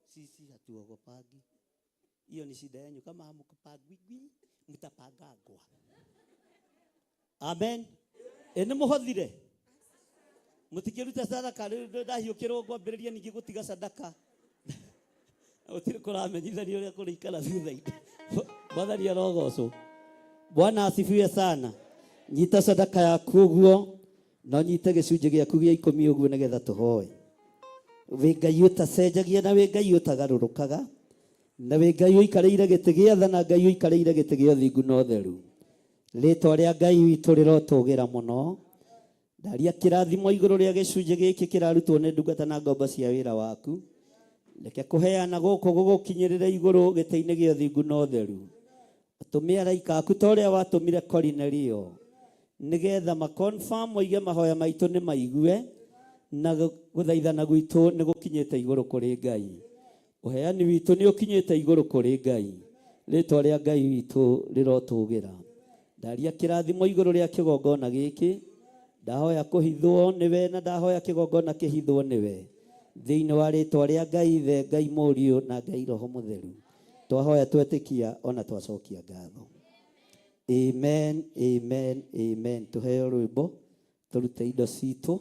sisi hatuogopangi. Hiyo ni shida yenu. Kama hamkupagwi mtapagagwa. Amen. Ene muhothire mutikiruta sadaka ndahio kirongwa mbereria ningi gutiga sadaka utire kuramenyithania uria kurikara thutha-ini. Mwathani arogocwo. Bwana asifiwe sana. Nyita sadaka yaku uguo no nyite gicunji giaku gia 10 uguo nigetha tuhoe. We Ngai utacenjagia na we Ngai utagarurukaga na we Ngai uikarĩire gĩtĩ gĩa tha na Ngai uikarĩire gĩtĩ gĩa ũthingu na ũtheru. Rĩĩtwa rĩa Ngai witũ rĩrotũgĩra mũno. Ndaria kĩrathimo igũrũ rĩa gĩcunjĩ gĩkĩ kĩrarutwo nĩ ndungata na ngombo cia wĩra waku. Reke kũheana gũkũ gũgũkinyĩrĩre igũrũ gĩtĩ-inĩ gĩa ũthingu na ũtheru. Ũtũme araika aku ta ũrĩa watũmire Korinelio nĩgetha maconfirm moige mahoya maitũ nĩ maigue na gũthaithana gwitũ nĩ gũkinyĩte igũrũ kũrĩ Ngai. Ũheani witũ nĩ ũkinyĩte igũrũ kũrĩ Ngai. Rĩĩtwa rĩa Ngai witũ rĩrotũgĩra. Ndaria kĩrathimo igũrũ rĩa kĩgongona gĩkĩ. Ndahoya kũhithwo nĩwe na ndahoya kĩgongona kĩhithwo nĩwe. Thĩinĩ wa rĩĩtwa rĩa Ngai Ithe, Ngai Mũriũ na Ngai Roho Mũtheru. Twahoya twetĩkia ona twacokia ngatho. Amen, amen, amen. Tuheo rwĩmbo tũrute indo citũ.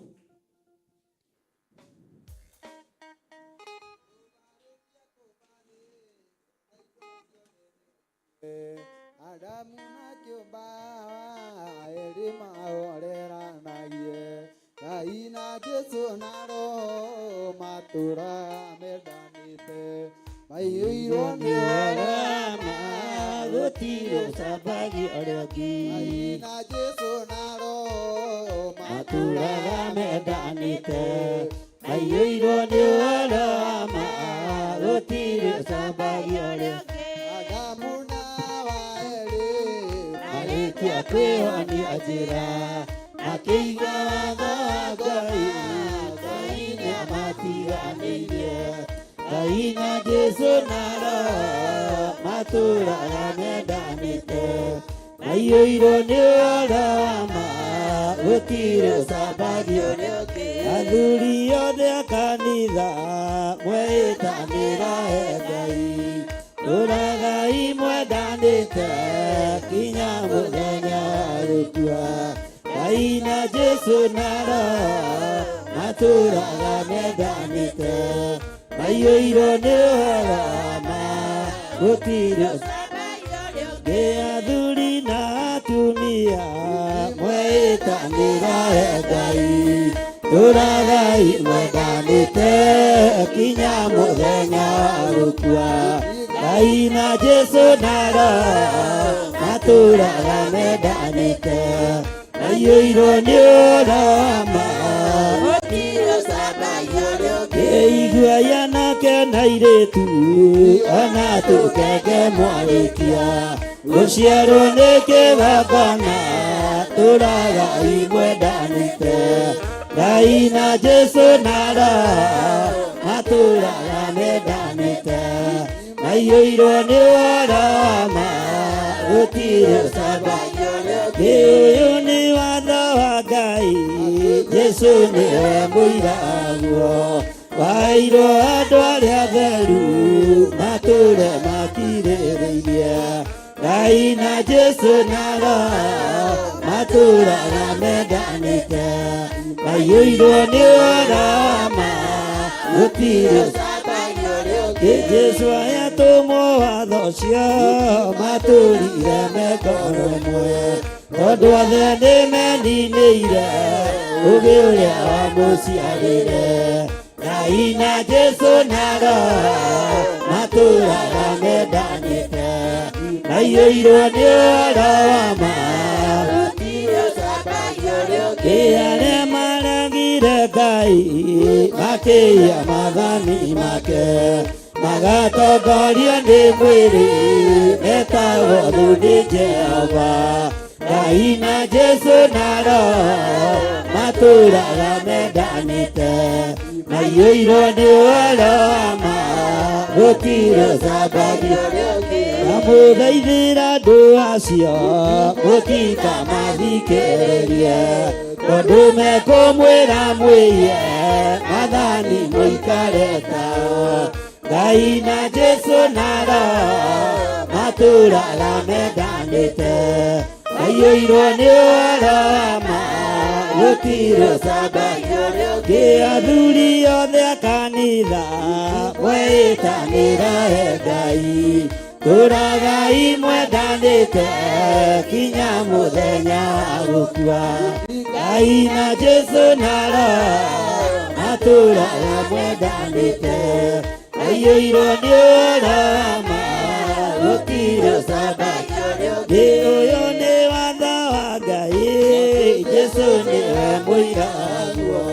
Adamu na kiumba erima oreranagie Ngai na Jesu na Roho matura medanite maiyũirwo nĩ orama gũtirĩ ũcambagi ũrĩa ũngĩ Ngai na Jesu na Roho maturaga mendanĩte maiyũirwo nĩ orama gũtirĩ ũcambagi ũrĩa ũngĩ Kia kwĩhoni ajĩra akĩiga watho wa Ngai nĩ amatiganĩirie Ngai na Jesu na Roho matũũraga mendanĩte maiyũirwo nĩ ũrama gũtirĩ ũcambagio nĩ ũngĩ athuri othe a kanitha mwĩĩtanĩra he Ngai tũũragai mwendanĩte kinya mũthenya wa gũkua Ngai na Jesu na Roho matũũraga mendanĩte maiyũirwo nĩ ũrama gũtirĩ ũcambagio nĩ athuri na atumia mwĩĩtanĩra he Ngai tũũragai mwendanĩte kinya mũthenya wa gũkua Ngai na Jesu na Roho matũũraga mendanĩte maiyũirwo nĩ ũrama gũtirĩ ũcambagio nĩ ũngĩ iguaya nake na airĩtu ona tũkenge mwarĩkia gũciarwo nĩ kĩgongona tũũragai mwendanĩte Ngai na Jesu na Roho matũũraga mendanĩte maiyũirwo nĩ ũrama gũtirĩ ũcambagio nĩ ũngĩ ũyũ nĩ watho wa Ngai Jesu nĩwe mũira waguo wairwo andũ arĩa atheru matũũre makirĩrĩirie Ngai na Jesu na Roho matũũraga mendanĩte maiyũirwo nĩ ũrama gũtirĩ ũcambagio nĩ ũngĩ Jesu ayatũmwo watho ũcio matũũrire me ngoro ĩmwe tondũ othe nĩmeninĩire ũũgĩ ũrĩa wamũciarĩire Ngai na Jesu naro matũũraga mendanĩte maiyũirwo nĩ ũhoro wa ma arĩa maregire Ngai makĩiya maathani make magatongorio nĩ mwĩrĩ metagwo thundi Jehova Ngai na Jesu naro matũũraga mendanĩte maiyũirwo nĩ ũhoro wa ma gũtirĩ ũcambagio namũthaithĩra andũ acio mũtikamathikĩrĩrie tondũ mekũmwĩra mwĩye maathani mũikare tao Ngai na Jesu naro matũũraga mendanĩte maiyũirwo nĩ ũhoro wa ma gũtirĩ ũcambagio athuri othe a kanitha mwĩĩtanĩra he Ngai tũũragai mwendanĩte kinya mũthenya wa gũkua Ngai na Jesu naro matũũraga mwendanĩte maiyũirwo nĩ ũhoro wa ma gũtirĩ ũcambagio ũyũ nĩ watho wa Ngai Jesu nĩwe mũira waguo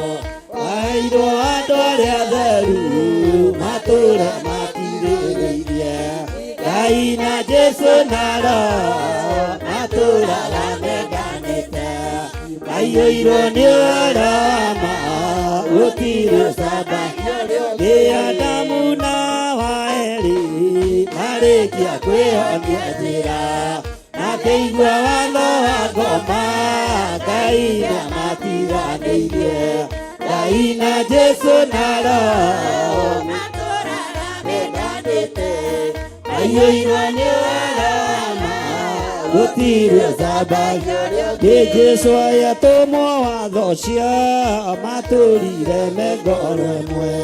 waheirwo andũ arĩa atheru matũũre makirĩrĩirie Ngai na Jesu naro matũũraga mendanĩte maiyũirwo nĩ ũhoro wa ma gũtirĩ ũcambagio Adamu na Hawa marĩkia kwĩhonia njĩra akĩigua watho wa ngoma Ngai nĩamatiganĩirie Ngai na Jesu naro matũũraga mendanĩte maiyũirwo nĩ ũhoro wa ma gũtirĩ ũcambagio Jesu ayatũmwo watho ũcio matũũrire mengoro ĩmwe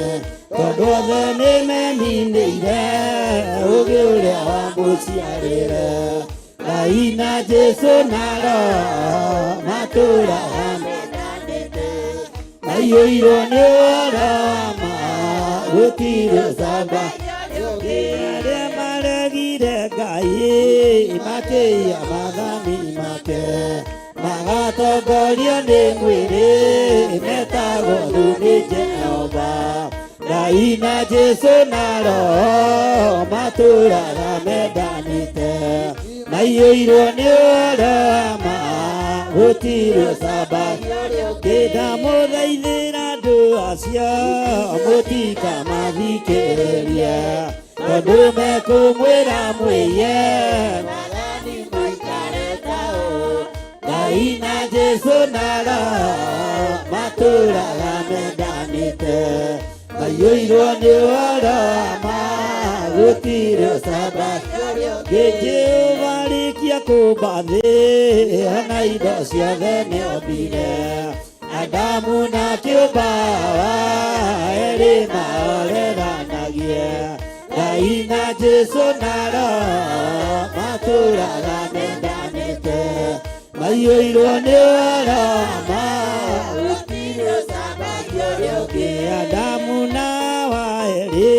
tondũ othe nĩmeninĩire ũũgĩ ũrĩa wamũciarĩre Ngai na Jesu naro matũũraga mendanĩte maiyũirwo nĩ ũhoro wa ma gũtirĩ ũcambagio arĩa maregire Ngai makĩiya maathani make magatongorio nĩ mwĩrĩ metagwo thundi Jehova Ngai na Jesu naro matũũraga mendanĩte maiyũirwo nĩ ũhoro wa ma gũtirĩ ũcambagio ndamũthaithĩra andũ acio mũtikamathikĩrĩrie tondũ mekũmwĩra mwĩye maathani mũikare tao Ngai na Jesu naro matũũraga mendanĩte maiyũirwo nĩ ũhoro wa ma gũtirĩ ũcambagio Jehova arĩkia kũmba thĩ na indo ciothe nĩombire Adamu na kĩũmba Hawa erĩ maoreranagie Ngai na Jesu naro matũũraga mendanĩte maiyũirwo nĩ ũhoro wa ma gũtirĩ ũcambagio Adamu na Hawa erĩ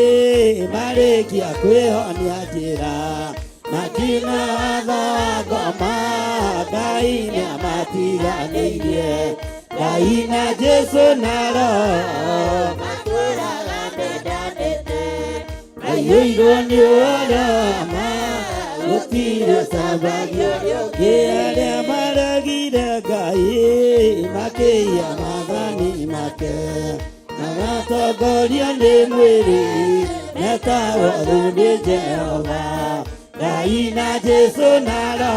marĩkia kwĩhonia njĩra makiuna watho wa ngoma Ngai nĩamatiganĩirie Ngai na Jesu naro matũũraga mendanĩte maiyũirwo nĩ ũhoro wa ma gũtirĩ ũcambagio arĩa maregire Ngai makĩiya maathani make magatongorio nĩ mwĩrĩ metagwo thundi Jehova Ngai na Jesu naro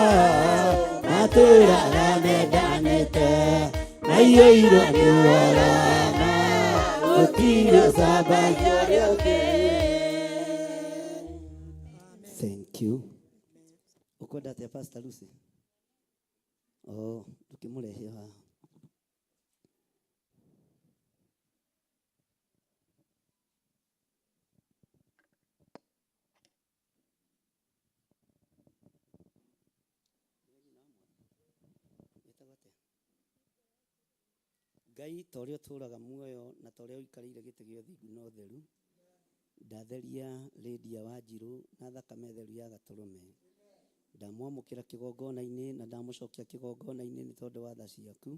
matũũraga mendanĩte maiyũirwo nĩ ũhoro wa ma gũtirĩ ũcambagio Thank you. Ukwenda atia Pastor Lucy? Oh, tukimũrehe haha. Ngai ta ũrĩa ũtũũraga muoyo na ta ũrĩa ũikarĩire gĩtĩ gĩa ũthingu na ũtheru, ndatheria Lydia Wanjiru na thakame theru ya Gatũrũme. Ndamwamũkĩra kĩgongona-inĩ na ndamũcokia kĩgongona-inĩ nĩ tondũ wa tha ciaku,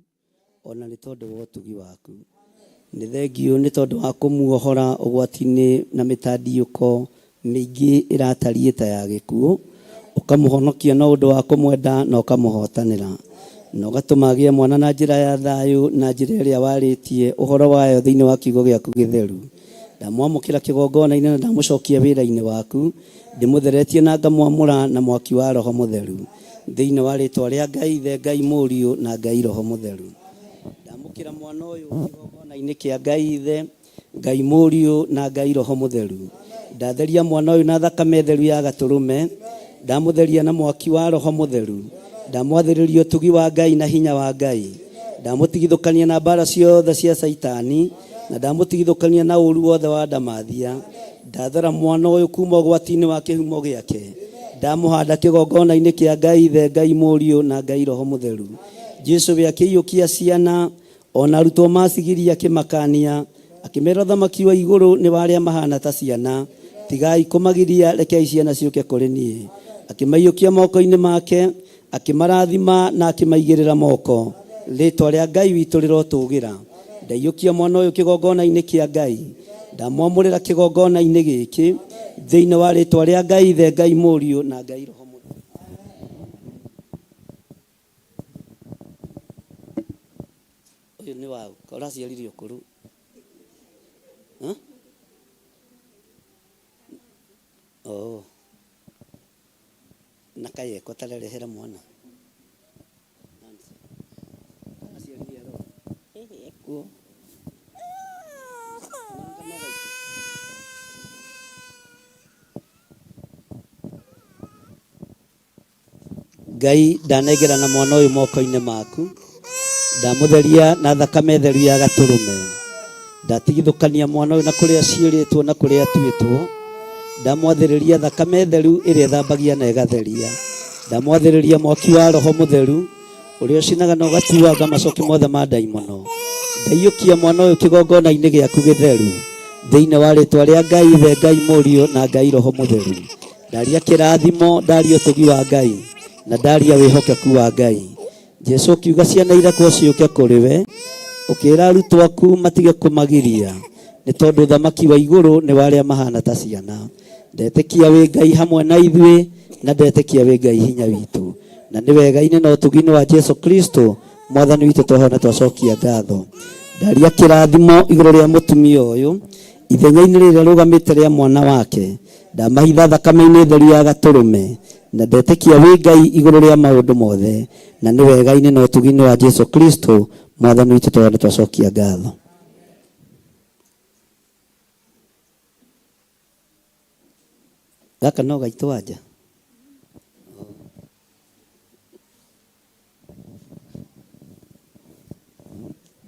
ona nĩ tondũ wa ũtugi waku. Nĩ thengio nĩ tondũ wa kũmuohora ũgwati-inĩ na mĩtandiyũko mĩingĩ ĩratariĩ ta ya gĩkuũ, ũkamũhonokia na ũndũ wa kũmwenda na ũkamũhotanĩra, na ũgatũma agĩe mwana na njĩra ya thayũ na njĩra ĩrĩa warĩtie ũhoro wayo thĩinĩ wa kiugo gĩaku gĩtheru. Ndamwamũkĩra kĩgongona-inĩ na ndamũcokia wĩra-inĩ waku, ndĩmũtheretie na ngamwamũra na mwaki wa Roho Mũtheru thĩinĩ wa rĩĩtwa rĩa Ngai Ithe, Ngai Mũriũ na Ngai Roho Mũtheru. Ndamũkĩra mwana ũyũ kĩgongona-inĩ kĩa Ngai Ithe, Ngai Mũriũ na Ngai Roho Mũtheru. Ndatheria mwana ũyũ na thakame theru ya Gatũrũme, ndamũtheria na mwaki wa Roho Mũtheru, ndamwathĩrĩria ũtugi wa Ngai na hinya wa Ngai, ndamũtigithũkania na mbara ciothe cia Saitani, na ndamũtigithũkania na ũru wothe wa ndamathia. Ndathara mwana ũyũ kuma ũgwati-inĩ wa kĩhumo gĩake, ndamũhanda kĩgongona-inĩ kĩa Ngai Ithe, Ngai Mũriũ na Ngai Roho Mũtheru. Jesu we akĩiyũkia ciana, ona arutwo macigiria akĩmakania, akĩmera ũthamaki wa igũrũ nĩ wa arĩa mahana ta ciana. Tigai kũmagiria, rekei ciana ciũke kũrĩ niĩ. Akĩmaiyũkia moko-inĩ make, akĩmarathima na akĩmaigĩrĩra moko. Rĩĩtwa rĩa Ngai witũ rĩrotũgĩra. Ndaiyũkia mwana ũyũ kĩgongona-inĩ kĩa Ngai, ndamwamũrĩra kĩgongona-inĩ gĩkĩ thĩinĩ wa rĩĩtwa rĩa Ngai Ithe, Ngai Mũriũ na Ngai Roho Mũtheru. Ũyũ nĩ waũ? Ũraciaririe ũkũrũ? Na kayeko tarerehera mwana Ngai ndanengera na mwana ũyũ moko-inĩ maku, ndamũtheria na thakame theru ya Gatũrũme. Ndatigithũkania mwana ũyũ na kũrĩa ciĩrĩtwo na kũrĩa atuĩtwo, ndamwathĩrĩria thakame theru ĩrĩa ĩthambagia na ĩgatheria. Ndamwathĩrĩria mwaki wa Roho Mũtheru ũrĩa ũcinaga na ũgatuanga macoki mothe ma ndaimono. Ndaiyũkia mwana ũyũ kĩgongona-inĩ gĩaku gĩtheru thĩinĩ wa rĩĩtwa rĩa Ngai Ithe, Ngai Mũriũ na Ngai Roho Mũtheru. Ndaria kĩrathimo, ndaria ũtugi wa Ngai na ndaria wĩhokeku wa Ngai. Jesu ũkiuga ciana irekwo ciũke kũrĩ we, ũkĩĩra arutwo aku matige kũmagiria, nĩ tondũ ũthamaki wa igũrũ nĩ wa arĩa mahana ta ciana. Ndetĩkia wĩ Ngai hamwe na ithuĩ, na ndetĩkia wĩ Ngai hinya witũ, na nĩ wega-inĩ na ũtugi-inĩ wa Jesu Kristo mwathani witũ twahona twacokia ngatho. Ndaria kĩrathimo igũrũ rĩa mũtumia ũyũ ithenya-inĩ rĩrĩa rũgamĩte rĩa mwana wake. Ndamahitha thakame-inĩ theru ya Gatũrũme, na ndetĩkia wĩ Ngai igũrũ rĩa maũndũ mothe, na nĩ wega-inĩ na ũtugi-inĩ wa Jesu Kristo mwathani witũ twahona twacokia ngatho. Gaka no gaitũ wanja.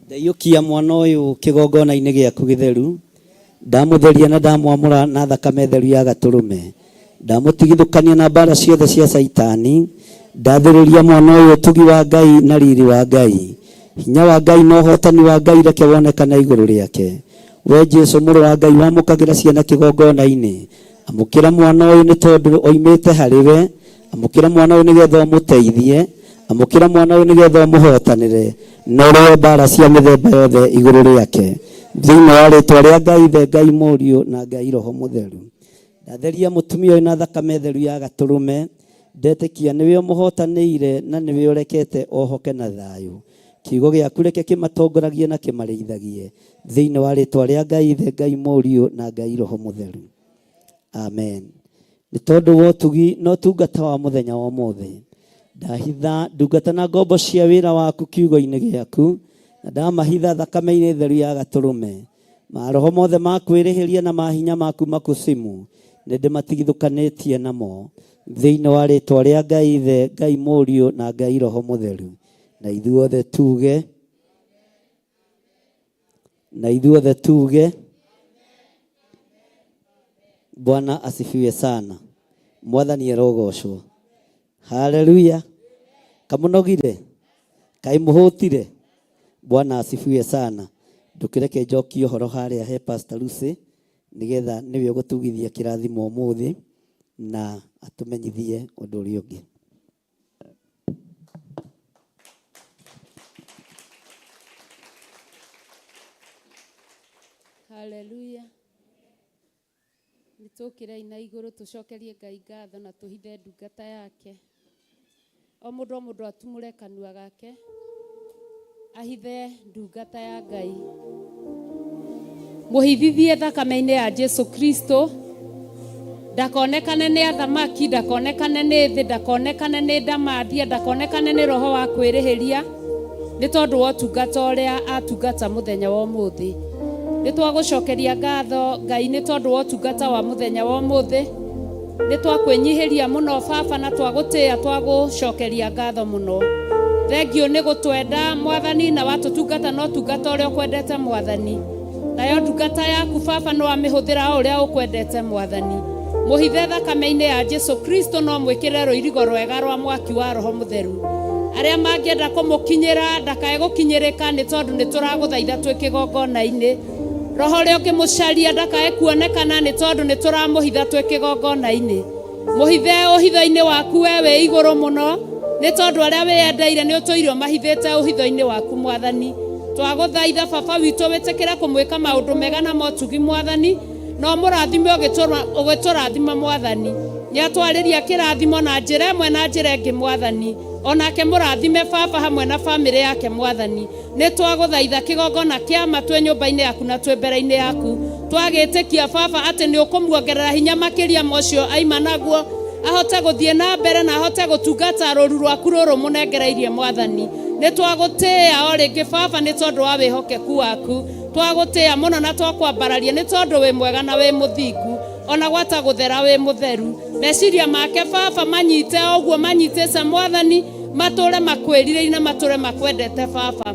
Ndaiyũkia mwana ũyũ kĩgongona-inĩ gĩaku gĩtheru, ndamũtheria na ndamwamũra na thakame theru ya Gatũrũme. Ndamũtigithũkania na mbara ciothe cia Saitani. Ndathĩrĩria mwana ũyũ ũtugi wa Ngai na riri wa Ngai, hinya wa Ngai na ũhotani wa Ngai reke wonekane igũrũ rĩake. We Jesu mũrũ wa Ngai wamũkagĩra ciana kĩgongona-inĩ, amũkĩra mwana ũyũ nĩ tondũ oimĩte harĩ we. Amũkĩra mwana ũyũ nĩgetha ũmũteithie, amũkĩra mwana ũyũ nĩgetha ũmũhotanĩre na ũrũe mbara cia mĩthemba yothe igũrũ rĩake thĩinĩ wa rĩĩtwa rĩa Ngai Ithe, Ngai Mũriũ na Ngai Roho Mũtheru. Ndatheria mũtumia ũyũ na thakame theru ya Gatũrũme. Ndetĩkia nĩwe ũmũhotanĩire na nĩwe ũrekete ohoke na thayũ. Kiugo gĩaku reke kĩmatongoragie na kĩmarĩithagie thĩinĩ wa rĩĩtwa rĩa Ngai Ithe, Ngai Mũriũ na Ngai Roho Mũtheru. Amen. Nĩ tondũ wa ũtugi na ũtungata wa mũthenya wa ũmũthĩ, ndahitha ndungata na ngombo cia wĩra waku kiugo-inĩ gĩaku, na ndamahitha thakame-inĩ theru ya Gatũrũme. Maroho mothe ma kwĩrĩhĩria na mahinya maku makusimu nĩ ndĩmatigithũkanĩtie namo thĩinĩ wa rĩĩtwa rĩa Ngai Ithe, Ngai Mũriũ na Ngai Roho Mũtheru. Na ithuothe tuge, na ithuothe tuge, Bwana asifiwe sana. Mwathani erogocwo. Haleluya. Kamũnogire, kai mũhũtire, Bwana asifiwe sana. Ndukireke njokie horo haria he Pastor Lucy nigetha niwe ugutugithia kirathimo umuthi na atumenyithie undu uri ungi. Hallelujah. Nitukire ina iguru tucokerie Ngai ngatho na tuhithe ndungata yake. O mundu atumure kanua gake. Ahithe ndungata ya Ngai. Muhithithie thakame-ini ya Jesu Kristo. Ndakonekane ni athamaki, ndakonekane ni thi, ndakonekane ni ndamathia, ndakonekane ni roho wa kwirihiria. Ni tondu wa tungata uria atungata muthenya wa umuthi. Ni twagucokeria ngatho Ngai ni tondu wa tungata wa muthenya wa umuthi. Ni twakwenyihiria muno baba na twagutia twagucokeria ngatho muno. Thengio ni gutwenda Mwathani na watutungata no tungata uria ukwendete Mwathani. Nayo ndungata yaku baba no amihũthĩra uria ukwendete Mwathani. Muhithe thakame-ini ya Jesu Kristo no mwikire ruirigo rwega rwa mwaki wa Roho Mutheru. Aria mangienda kumukinyira ndakae gukinyirika ni tondu ni turaguthaitha twi kigongona-ini. Roho uria ukimucaria ndakae kuonekana ni tondu ni turamuhitha twi kigongona-ini. Muhithe uhitho-ini waku we iguru muno ni tondu aria wiendeire ni utuirio mahithite uhitho-ini waku Mwathani. Twaguthaitha baba witu witikire kumwika maundu mega na motugi Mwathani. No murathime ugiturathima Mwathani. Ni atwariria kirathimo na njira imwe na njira ingi Mwathani. Onake murathime baba hamwe na family yake Mwathani. Ni twaguthaitha kigongona kia matwe nyumba-ini yaku na twe mbere-ini yaku. Twagitikia baba ati ni ukumuongerera hinya makiria mocio aima naguo. Ahote guthie na mbere na ahote gutungata ruru rwaku ruru munengereirie Mwathani. Ni twagutia o ringi baba ni tondu wa wihokeku waku. Twagutia muno na twakwambararia ni tondu wi mwega na wi muthingu. Ona gwata guthera wi mutheru. Meciria make baba manyite oguo manyite sa Mwathani. Mature makwirire na mature makwendete baba.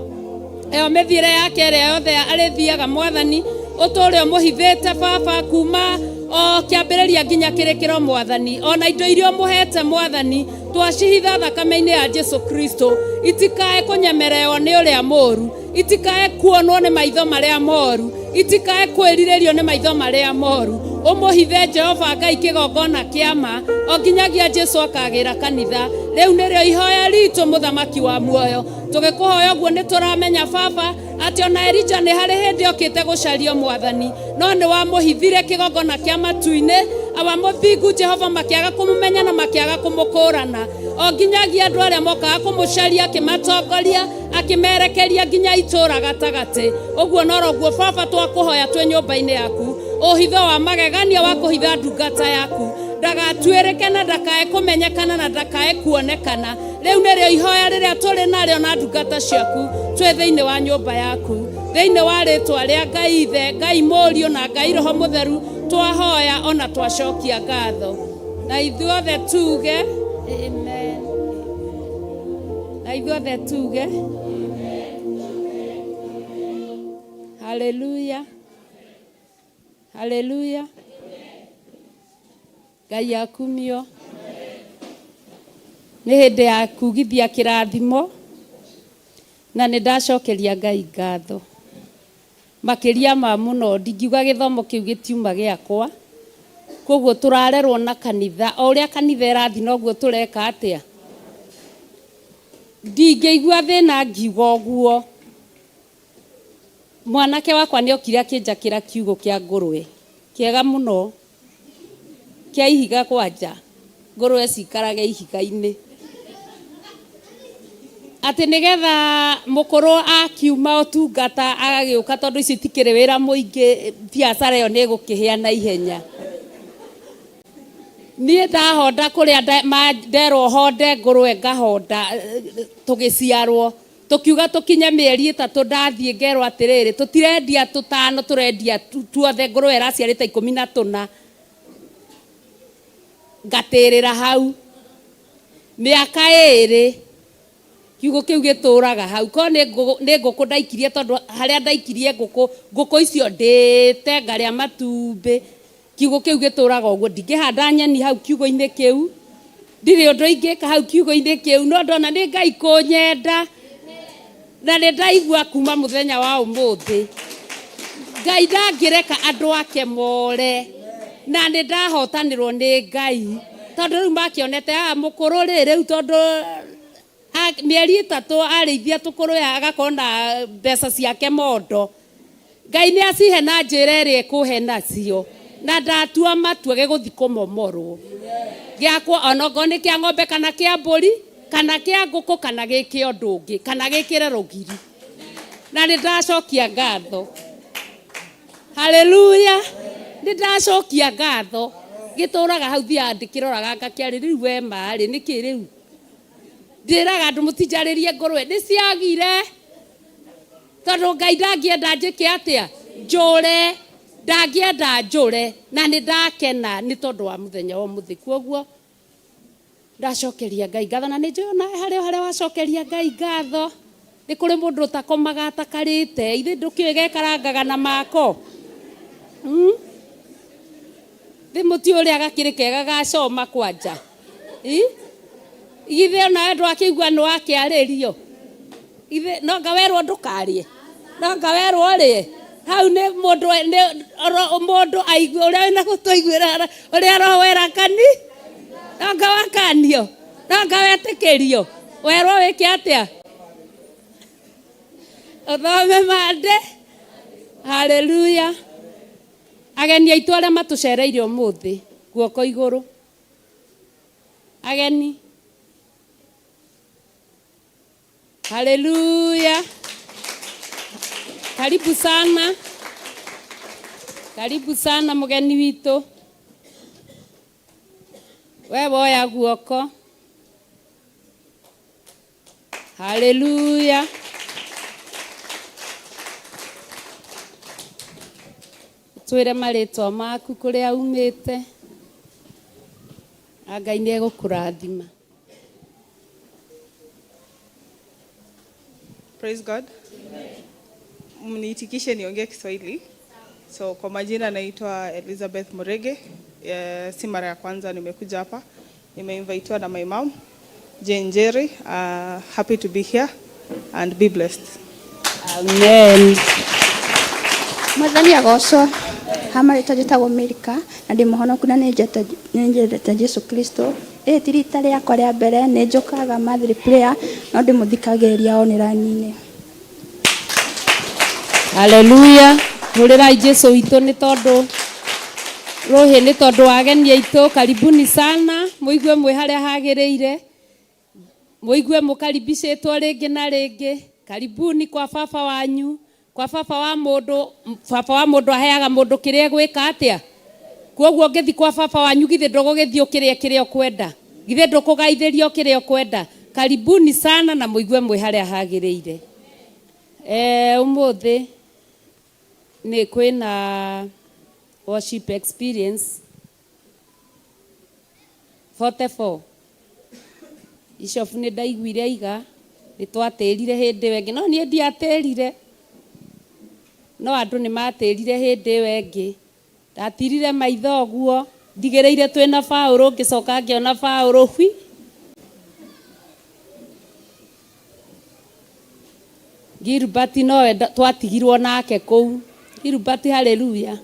Eo mithire yake ria yothe arithiaga Mwathani. Utore muhithite baba kuma o kiambiriria nginya kirikiro Mwathani. Ona indo irio muhete Mwathani twacihitha thakame-ini ya Jesu Kristo itikae kunyemererwo ni uria moru, itikae kuonwo ni maitho maria moru, itikae kwiriririo ni maitho maria moru. Umuhithe Jehova Ngai kigongona kiama o nginyagia Jesu akagira kanitha. Riu nirio ihoya ritu muthamaki wa muoyo. Tugikuhoya guo ni turamenya baba ati ona Elija ni hari hindi okite gucario Mwathani, no ni wa muhithire kigongona kia matu-ini. Awa muthingu Jehova makiaga kumumenya na makiaga kumukurana. O nginyagia andu aria mokaga kumucaria akimatongoria akimerekeria nginya itura gatagati. Uguo noroguo baba twakuhoya twe nyumba-ini yaku. Uhitho wa magegania wa kuhitha ndungata yaku ndagatuirike na ndakae kumenyekana na ndakae kuonekana. Riu nirio ihoya riria turi nario na ndungata ciaku twe thiini wa nyumba yaku, thiini wa ritwa ria Ngai Ithe, Ngai Murio na Ngai Roho Mutheru twahoya ona twacokia ngatho. Na ithuothe tuge amen. Na ithuothe tuge hallelujah. Hallelujah. Ngai akumio. Ni hindi ya kugithia kirathimo na ni ndacokeria Ngai ngatho. Makiria ma muno ndingiuga githomo kiu gitiuma giakwa. Koguo turarerwo na kanitha, o uria kanitha irathi noguo tureka atia. Ndingeigua thina ngiuga uguo. Mwanake wakwa ni okire akinjakira kiugo kia ngurwe kiega muno kia ihiga kwanja. Ngurwe cikarage ihiga-ini ati nigetha mukuru akiuma utungata agagiuka tondu ici tikire wira muingi biacara yo ni gukihia na ihenya. Nie ndahonda kuria nderwo honde ngurwe ngahonda tugiciarwo tukiuga tukinye mieri 3 ndathie ngerwo atiriri tutirendia 5 turendia tuothe ngurwe iraciarite 14 ngatirira hau miaka 2 kiugo kiu gituraga hau ko ni nguku ndaikirie tondu haria ndaikirie nguku icio ndite ngaria matumbi. Kiugo kiu gituraga uguo ndingihanda nyeni hau kiugo-ini kiu, ndiri undu ingika hau kiugo-ini kiu, no ndona ni Ngai kunyenda na nĩ ndaigua kuma mũthenya wa ũmũthĩ Ngai ndangĩreka andũ ake more na nĩ ndahotanĩrwo nĩ Ngai tondũ rĩu makĩonete mũkũrũ rĩu tondũ mĩeri 3 arĩithia tũkũrũ agakorwo na mbeca ciake mondo Ngai nĩ acihe na njĩra ĩrĩa ekũhe nacio na ndatua matua gĩgũthi kũmomorwo gĩakwo onogo nĩ kĩa ng'ombe kana kĩa mbũri kana kĩa ngũkũ kana gĩkĩ ũndũ ũngĩ kana gĩkĩre rũgiri na nĩ ndacokia ngatho haleluya nĩ ndacokia ngatho gĩtũraga hau thia ndĩkĩroraga ngakĩarĩ rĩu we marĩ nĩkĩ rĩu ndĩraga andũ mũtinjarĩrie ngũrwe nĩ ciagire tondũ Ngai ndangĩenda njĩke atĩa njũre ndangĩenda njũre na nĩ ndakena nĩ tondũ wa mũthenya wa ũmũthĩ kwoguo ndacokeria Ngai ngatho na nĩ njũĩ nawe harĩa wacokeria Ngai ngatho nĩ kũrĩ mũndũ ũtakomaga atakarĩte ithe ndũkĩũĩ gekarangaga na mako mũti ũrĩa gakĩrĩ kega gacoma kwanja ithe onawe ndwakĩigua nĩ wakĩarĩrio ithe no ngawerwo ndũkarie no ngawerwo rĩe hau nĩ mũndũ aigue ũrĩa wĩna gũtũiguĩra ũrĩa roho werakani no ngawakanio no ngawetĩkĩrio werwo wĩke atĩa ũthome mande haleluya ageni aitũ arĩa matũcereire ũmũthĩ guoko igũrũ ageni haleluya karibu sana mũgeni witũ we woya guoko haleluya twĩre marĩtwa maku kũrĩa umĩte Ngai nĩ egũkũrathima. Praise God. Mniitikishe niongee Kiswahili. So kwa majina naitwa Elizabeth Murege. Si mara ya kwanza nimekuja hapa. Nimeinvitiwa na my mom, Jane Jerry. Happy to be here and be blessed. Amen. Mwathani agocwo hamari tajitagwo Amerika na ndi muhonoku na nĩnjendete Jesu Kristo ti rita rĩakwa rĩa mbere nĩ njokaga Mathri prayer no ndi muthikagĩrĩria online-inĩ. Haleluya. Hũrĩrai Jesu witũ nĩ tondũ rohe nĩ tondũ wageni aitũ karibuni sana muigue mwe harĩa hagĩrĩire muigue mũkaribicĩtwo rĩngĩ na rĩngĩ karibuni kwa baba wanyu kwa baba wa mũndũ aheaga mũndũ kĩrĩa gwĩka atĩa kwoguo ngĩthi kwa baba wanyu githĩ ndũgũgĩthiĩ kĩrĩa ũkwenda githĩ ndũkũgaithĩrio kĩrĩa ũkwenda karibuni sana na muigue mwe harĩa hagĩrĩire ũmũthĩ nĩ kwĩna worship experience 44 icobu nĩ ndaiguire iga nĩ twatĩrire hĩndĩ wengĩ no niĩ ndiatĩrire no andũ nĩ matĩrire hĩndĩ wengĩ ndatirire maitho guo ndigĩrĩire twĩna Paulo ngĩcoka ngĩona Paulo hwi Gilbert no twatigirwo nake kũu Gilbert haleluya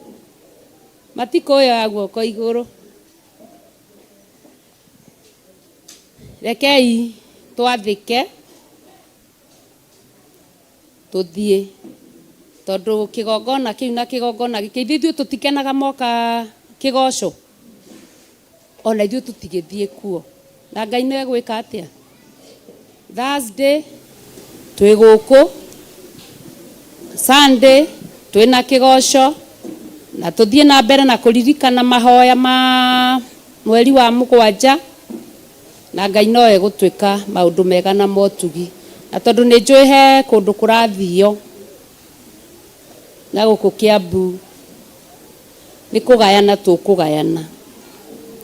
matikoya guoko igũrũ rekei twathĩke tũthiĩ tondũ kĩgongona kĩu na kĩgongona gĩkĩ ithuĩ tũtikenaga moka kĩgoco ona ithuĩ tũtigĩthiĩ kuo na Ngai nĩ egwĩka atĩa Thursday twĩ gũkũ Sunday twĩna kĩgoco na tũthiĩ na mbere na kũririkana mahoya ma mweri wa 7 na Ngai no egũtwĩka maũndũ mega na motugi na tondũ nĩ njũĩ he kũndũ kũrathio na gũkũ Kiambu nĩ kũgayana tũkũgayana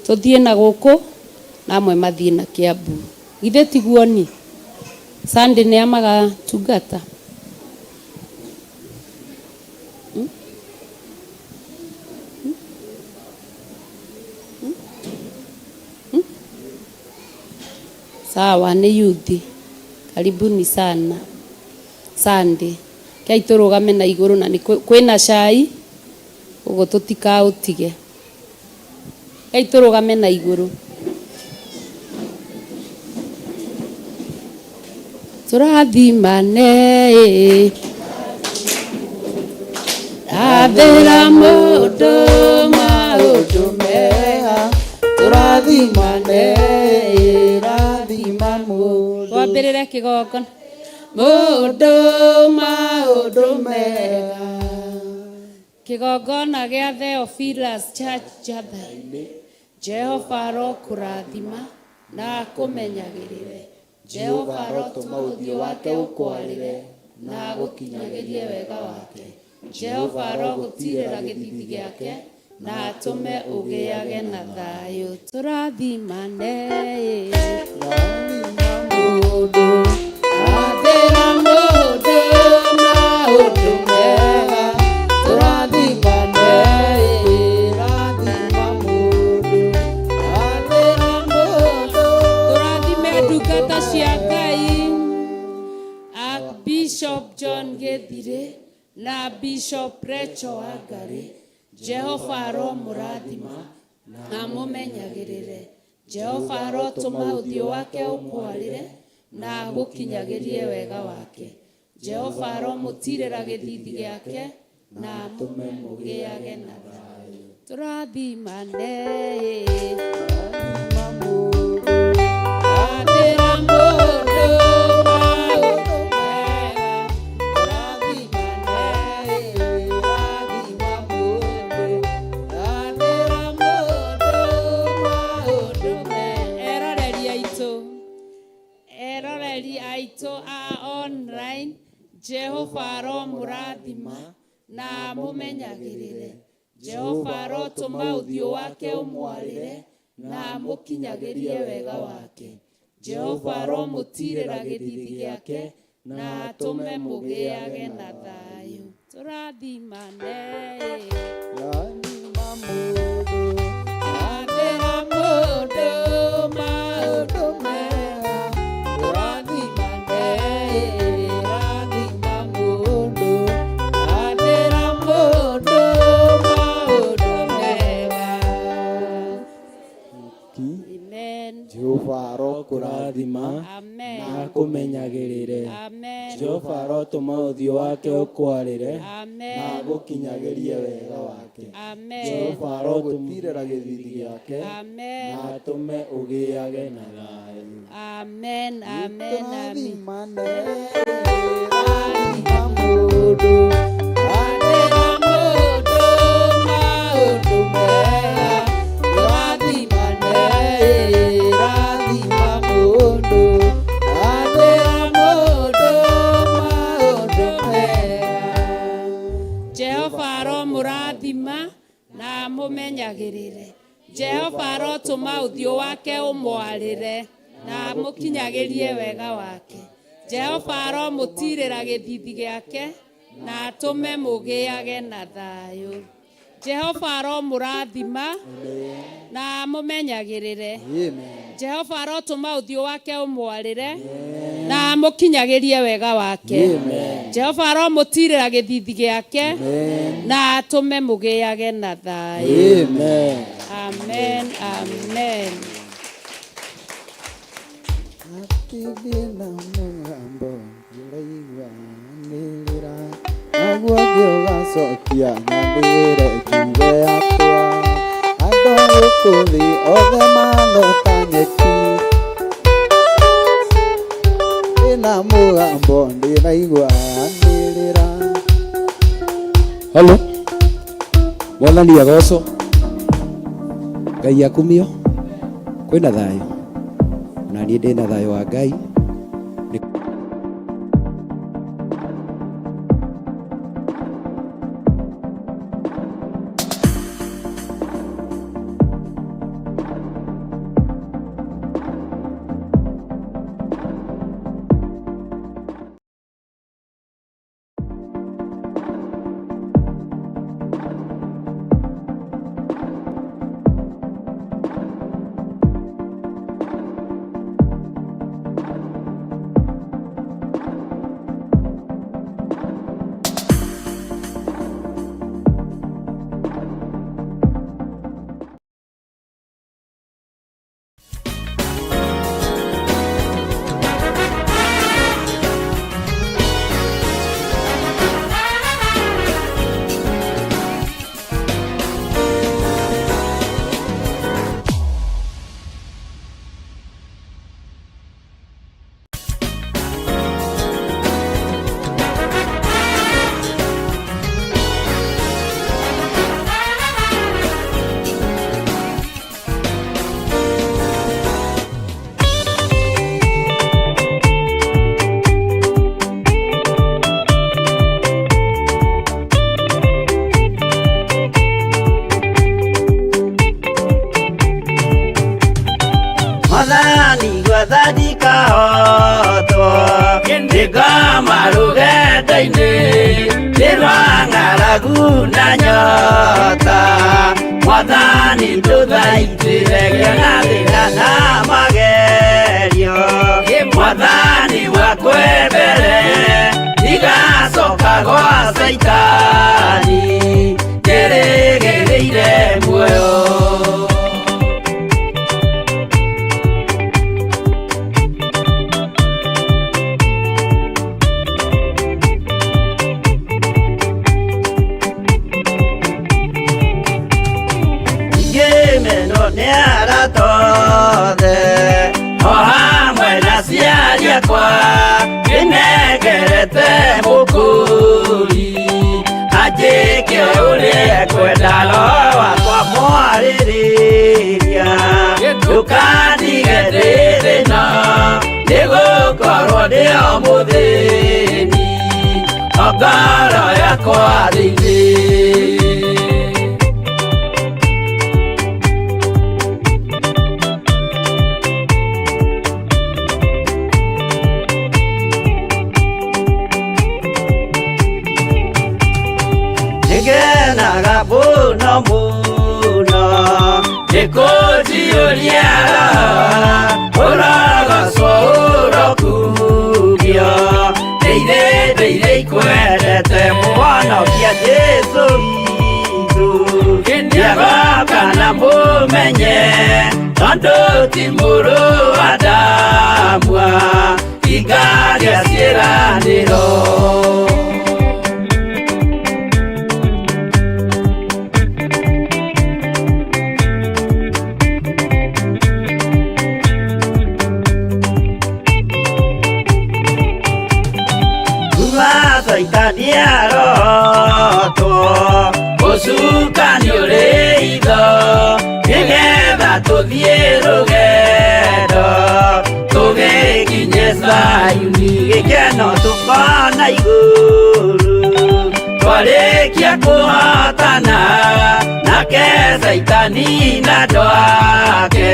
tũthiĩ na gũkũ na amwe mathiĩ na Kiambu githĩ tiguo ni Sunday nĩ amaga tungata sawa ni yuthi karibuni sana Sunday kai turugame na iguru na ni kwina cai ugo tutika utige kai turugame na iguru turathimane athera mundu maundu mega turathimane rathima mundu twambirire kigongona mundu maundu mega kigongona gia Theophilus Church Jathaini Jehova rokurathima na kumenyagirire Jehova rotuma uthio wake ukwarire na gukinyagirie wega wake Jehova rogutirira githithi giake na atume ugiage na thayo turathimane mundu athera mundu maundu mega turathimane rathima mundu athera mundu turathime ndungata cia Ngai Bishop John Gethire na Bishop Rachel Wangari Jehova ro murathima na mumenyagirire Jehova ro tuma uthio wake ukwarire na gukinyagirie wega wake Jehova ro mutirira githithi giake na tume mugiage na thayo turathimane Jehova ro murathima na mumenyagirire Jehova ro tuma uthio wake umwarire na mukinyagirie wega wake Jehova ro mutirira githithi giake na atume mugiage na thayo turathimane rathima mundu athera mundu maundu mega turathimane Jehova rokurathima na kumenyagirire Jehova rotuma uthio wake ukwarire na gukinyagirie wega wake Jehova rogutirira githithi giake na atume ugiage na thayo amen amen amen mumenyagirire Jehova rotuma uthio wake umwarire na mukinyagirie wega wake Jehova ro mutirira githithi giake na atume mugiage na thayo Jehova ro murathima na mumenyagirire Jehova rotuma uthio wake umwarire na mukinyagirie wega wake Jehova ro mutirira githithi giake na atume mugiage na thayo amen amen Atithina mugambo uraiguanirira naguo ngiugacokia nyambire kiuge atia andũ gũkũ thĩ othe manota nyeki ndĩna mũgambo ndĩraiguanĩrĩra Halo Mwathani agocwo Ngai akumio kwĩna thayũ na niĩ ndĩna thayũ wa Ngai Mwathani gwathani kahotwo Ndĩngoma rũgendo-inĩ Ndĩrwa ng'aragu na nyota Mwathani ndũthaitĩre na thĩna na magerio Mwathani wakwe mbere Ndigacoka gwa Saitani Ndĩrĩgĩrĩire muoyo Nĩnegerete mũkũri Anjĩke ũrĩa kwenda Roho wakwa mwarĩrĩria Ndũkandige ndĩ thĩna Nĩgũkorwo ndĩ o mũthĩni O ngoro yakwa thĩinĩ Ngenaga mũno mũno Nĩkũnjiũria ũrogocwo ũrokugio Ndeithĩ ikwendete Mũhonokia Jesũ witũ Nĩagoka na mũmenye Tondũ ti mũrũ wa ndamwa Ingagĩa ciĩranĩro Saitani arotwo Ũcukani ũrĩ itho Nĩgetha tũthiĩ rũgendo Tũgĩkinye Zayuni Gĩkeno tũkona igũrũ Twarĩkia kũhotana Nake Saitani na andũ ake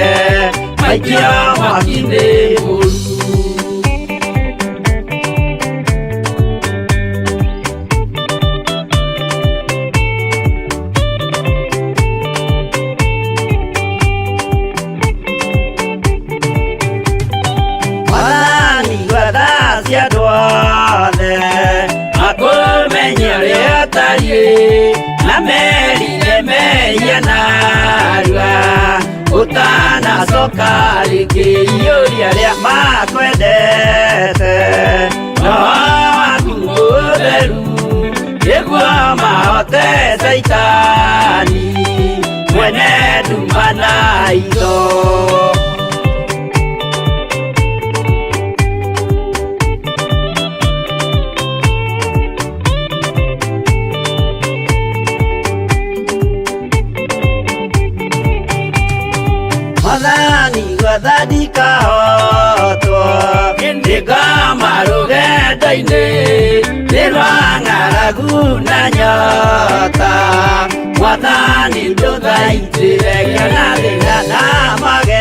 Maikio mwaki-inĩ mũru Na merire meia narua Ũtanacoka rĩngĩ iũria rĩa makwendete Roho waku mũtheru Nĩguo mahote Saitani Mwene nduma na itho Mwathani gwathani kahotwo Ndĩngoma rũgendo-inĩ Ndĩrwa ng'aragu na nyota Mwathani ndũthaitĩre na thĩna na mage